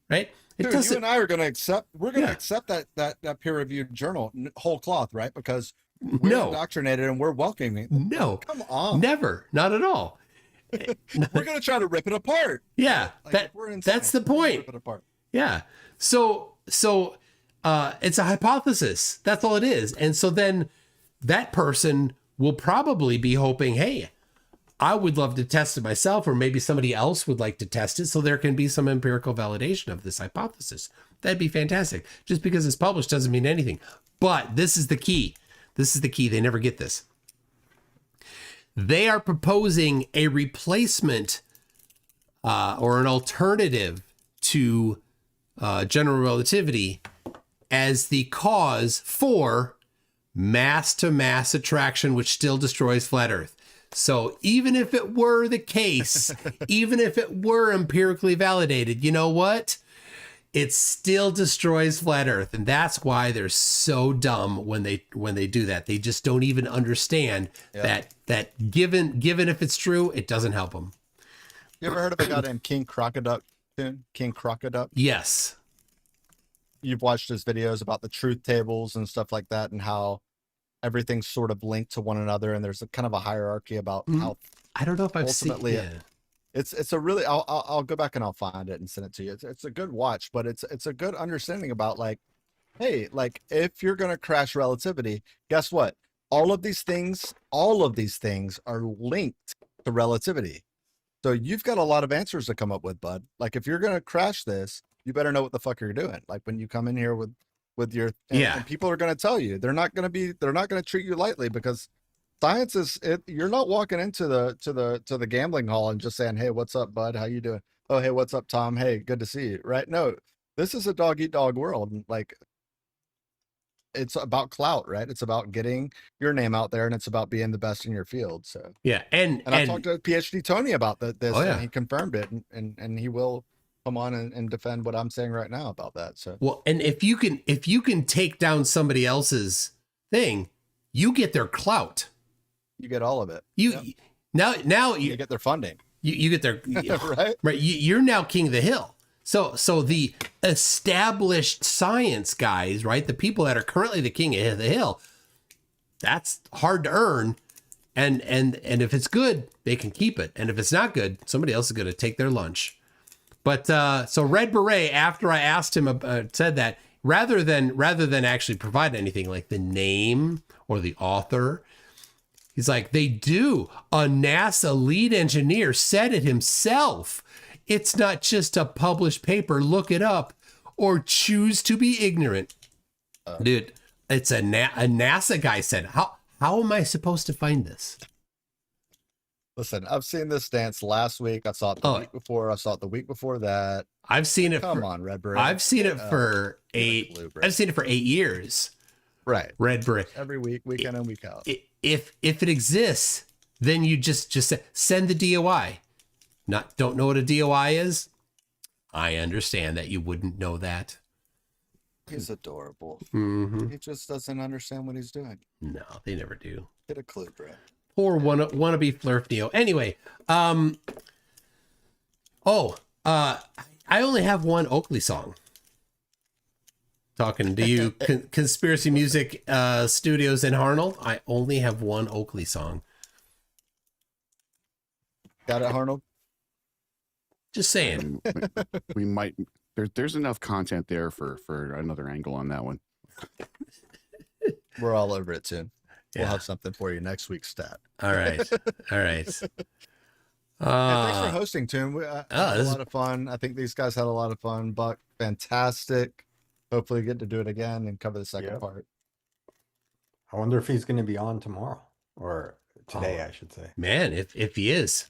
right? Dude, you and I are going to accept. We're going to accept that peer-reviewed journal whole cloth, right? Because we're indoctrinated and we're welcoming. No, come on, never, not at all. We're gonna try to rip it apart. Yeah, Like, we're insane. that's the We're gonna point. Rip it apart. Yeah. So it's a hypothesis. That's all it is. And so then that person will probably be hoping, hey, I would love to test it myself, or maybe somebody else would like to test it so there can be some empirical validation of this hypothesis. That'd be fantastic. Just because it's published doesn't mean anything. But this is the key. This is the key. They never get this. They are proposing a replacement or an alternative to general relativity as the cause for mass-to-mass attraction, which still destroys flat Earth. So even if it were the case, even if it were empirically validated, you know what? It still destroys flat Earth. And that's why they're so dumb when they do that. They just don't even understand that given if it's true, it doesn't help them. You ever heard of a guy named King Crocoduck? King Crocoduck? Yes. You've watched his videos about the truth tables and stuff like that, and how everything's sort of linked to one another, and there's a kind of a hierarchy about how I don't know if I've ultimately seen it. It's a really I'll go back and I'll find it and send it to you. It's a good watch, but it's a good understanding about, like, hey, like, if you're gonna crash relativity, guess what? All of these things are linked to relativity. So you've got a lot of answers to come up with, bud. Like, if you're gonna crash this, you better know what the fuck you're doing. Like, when you come in here with your and people are gonna tell you, they're not gonna treat you lightly, because science is it. You're not walking into the gambling hall and just saying, hey, what's up, bud? How you doing? Oh, hey, what's up, Tom? Hey, good to see you. Right? No, this is a dog eat dog world. And, like, it's about clout, right? It's about getting your name out there, and it's about being the best in your field. So yeah, and I talked to PhD Tony about this, yeah. and he confirmed it, and he will come on and defend what I'm saying right now about that. So well, and if you can take down somebody else's thing, you get their clout. You get all of it. Now you get their funding. You get their right. You're now king of the hill. So the established science guys, right? The people that are currently the king of the hill, that's hard to earn. And if it's good, they can keep it. And if it's not good, somebody else is going to take their lunch. But so Red Beret, after I asked him, said that rather than actually provide anything like the name or the author, he's like, they do. A NASA lead engineer said it himself. It's not just a published paper. Look it up or choose to be ignorant. Dude, it's a NASA guy said. How am I supposed to find this? Listen, I've seen this dance last week. I saw it the week before. I saw it the week before that. I've seen it. Come on, Red Beret. I've seen it for 8 years. Right. Red Beret. Every week, week in and week out. If it exists, then you just send the DOI. Don't know what a DOI is? I understand that you wouldn't know that. He's adorable. Mm-hmm. He just doesn't understand what he's doing. No, they never do. Get a clue, Brett. Poor wannabe Flurf Neo. Anyway, I only have one Oakley song. Talking to you, Conspiracy Music Studios in Harnold. I only have one Oakley song. Got it, Harnold? Just saying. We might. There's enough content there for another angle on that one. We're all over it soon. We'll Yeah. have something for you next week's stat. All right. All right. Thanks for hosting, Toon. We had a lot of fun. I think these guys had a lot of fun. Buck, fantastic. Hopefully get to do it again and cover the second part. I wonder if he's going to be on tomorrow or today, I should say. Man, if he is,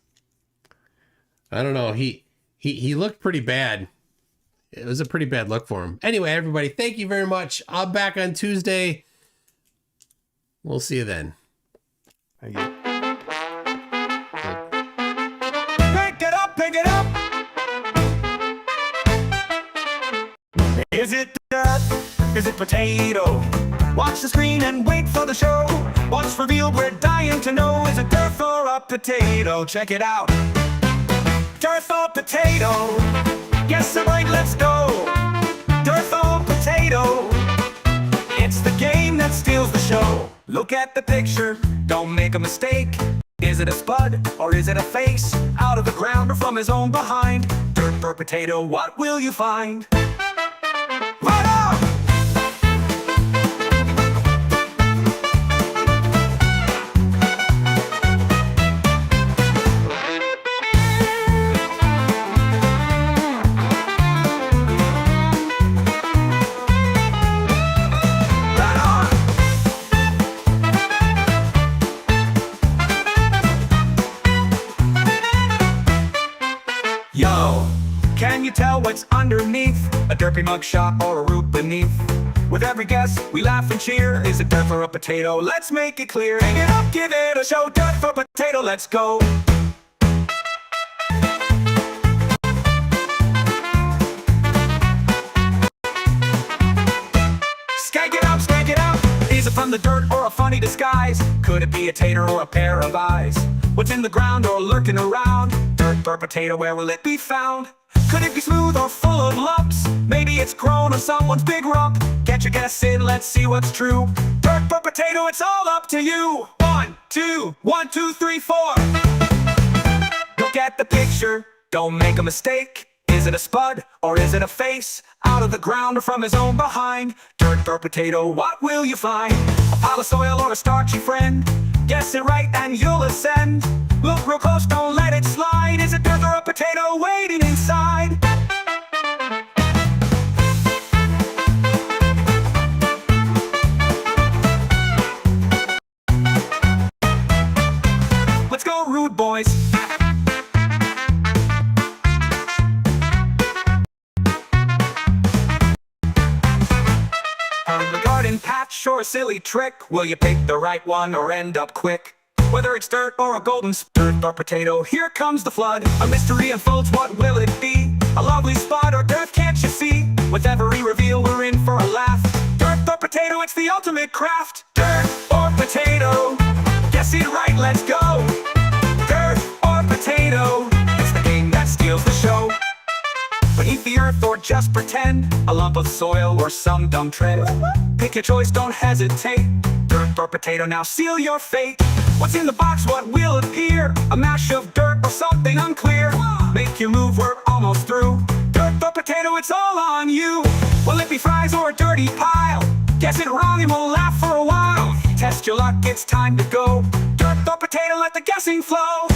I don't know. He looked pretty bad. It was a pretty bad look for him. Anyway, everybody, thank you very much. I'm back on Tuesday. We'll see you then. Pick it up, pick it up. Is it dirt? Is it potato? Watch the screen and wait for the show. What's revealed, we're dying to know. Is it dirt or a potato? Check it out. Dirt or potato? Yes, I'm right, let's go. Dirt or potato? It's the game that steals the show. Look at the picture, don't make a mistake. Is it a spud or is it a face? Out of the ground or from his own behind? Dirt or potato, what will you find? Right on! Yo, can you tell what's underneath? A derpy mugshot or a root beneath? With every guess, we laugh and cheer. Is it dirt for a potato? Let's make it clear. Hang it up, give it a show. Dirt for potato, let's go. Skank it out. Is it from the dirt or a funny disguise? Could it be a tater or a pair of eyes? What's in the ground or lurking around? Dirt or potato, where will it be found? Could it be smooth or full of lumps? Maybe it's grown on someone's big rump. Get your guess in, let's see what's true. Dirt or potato, it's all up to you. 1, 2, 1, 2, 3, 4. Look at the picture, don't make a mistake. Is it a spud or is it a face? Out of the ground or from his own behind? Dirt or potato, what will you find? A pile of soil or a starchy friend? Guess it right and you'll ascend. Look real close, don't let it slide. Is it dirt or a potato waiting inside? Let's go, rude boys. On the garden patch or a silly trick, will you pick the right one or end up quick? Whether it's dirt or a golden dirt or potato, here comes the flood. A mystery unfolds, what will it be? A lovely spot or dirt, can't you see? With every reveal, we're in for a laugh. Dirt or potato, it's the ultimate craft. Dirt or potato, guess it right, let's go. Dirt or potato, it's the game that steals the show. Beneath the earth or just pretend, a lump of soil or some dumb trend. Pick your choice, don't hesitate. Dirt or potato, now seal your fate. What's in the box, what will appear? A mash of dirt or something unclear. Make your move, we're almost through. Dirt or potato, it's all on you. Will it be fries or a dirty pile? Guess it wrong and we'll laugh for a while. Test your luck, it's time to go. Dirt or potato, let the guessing flow.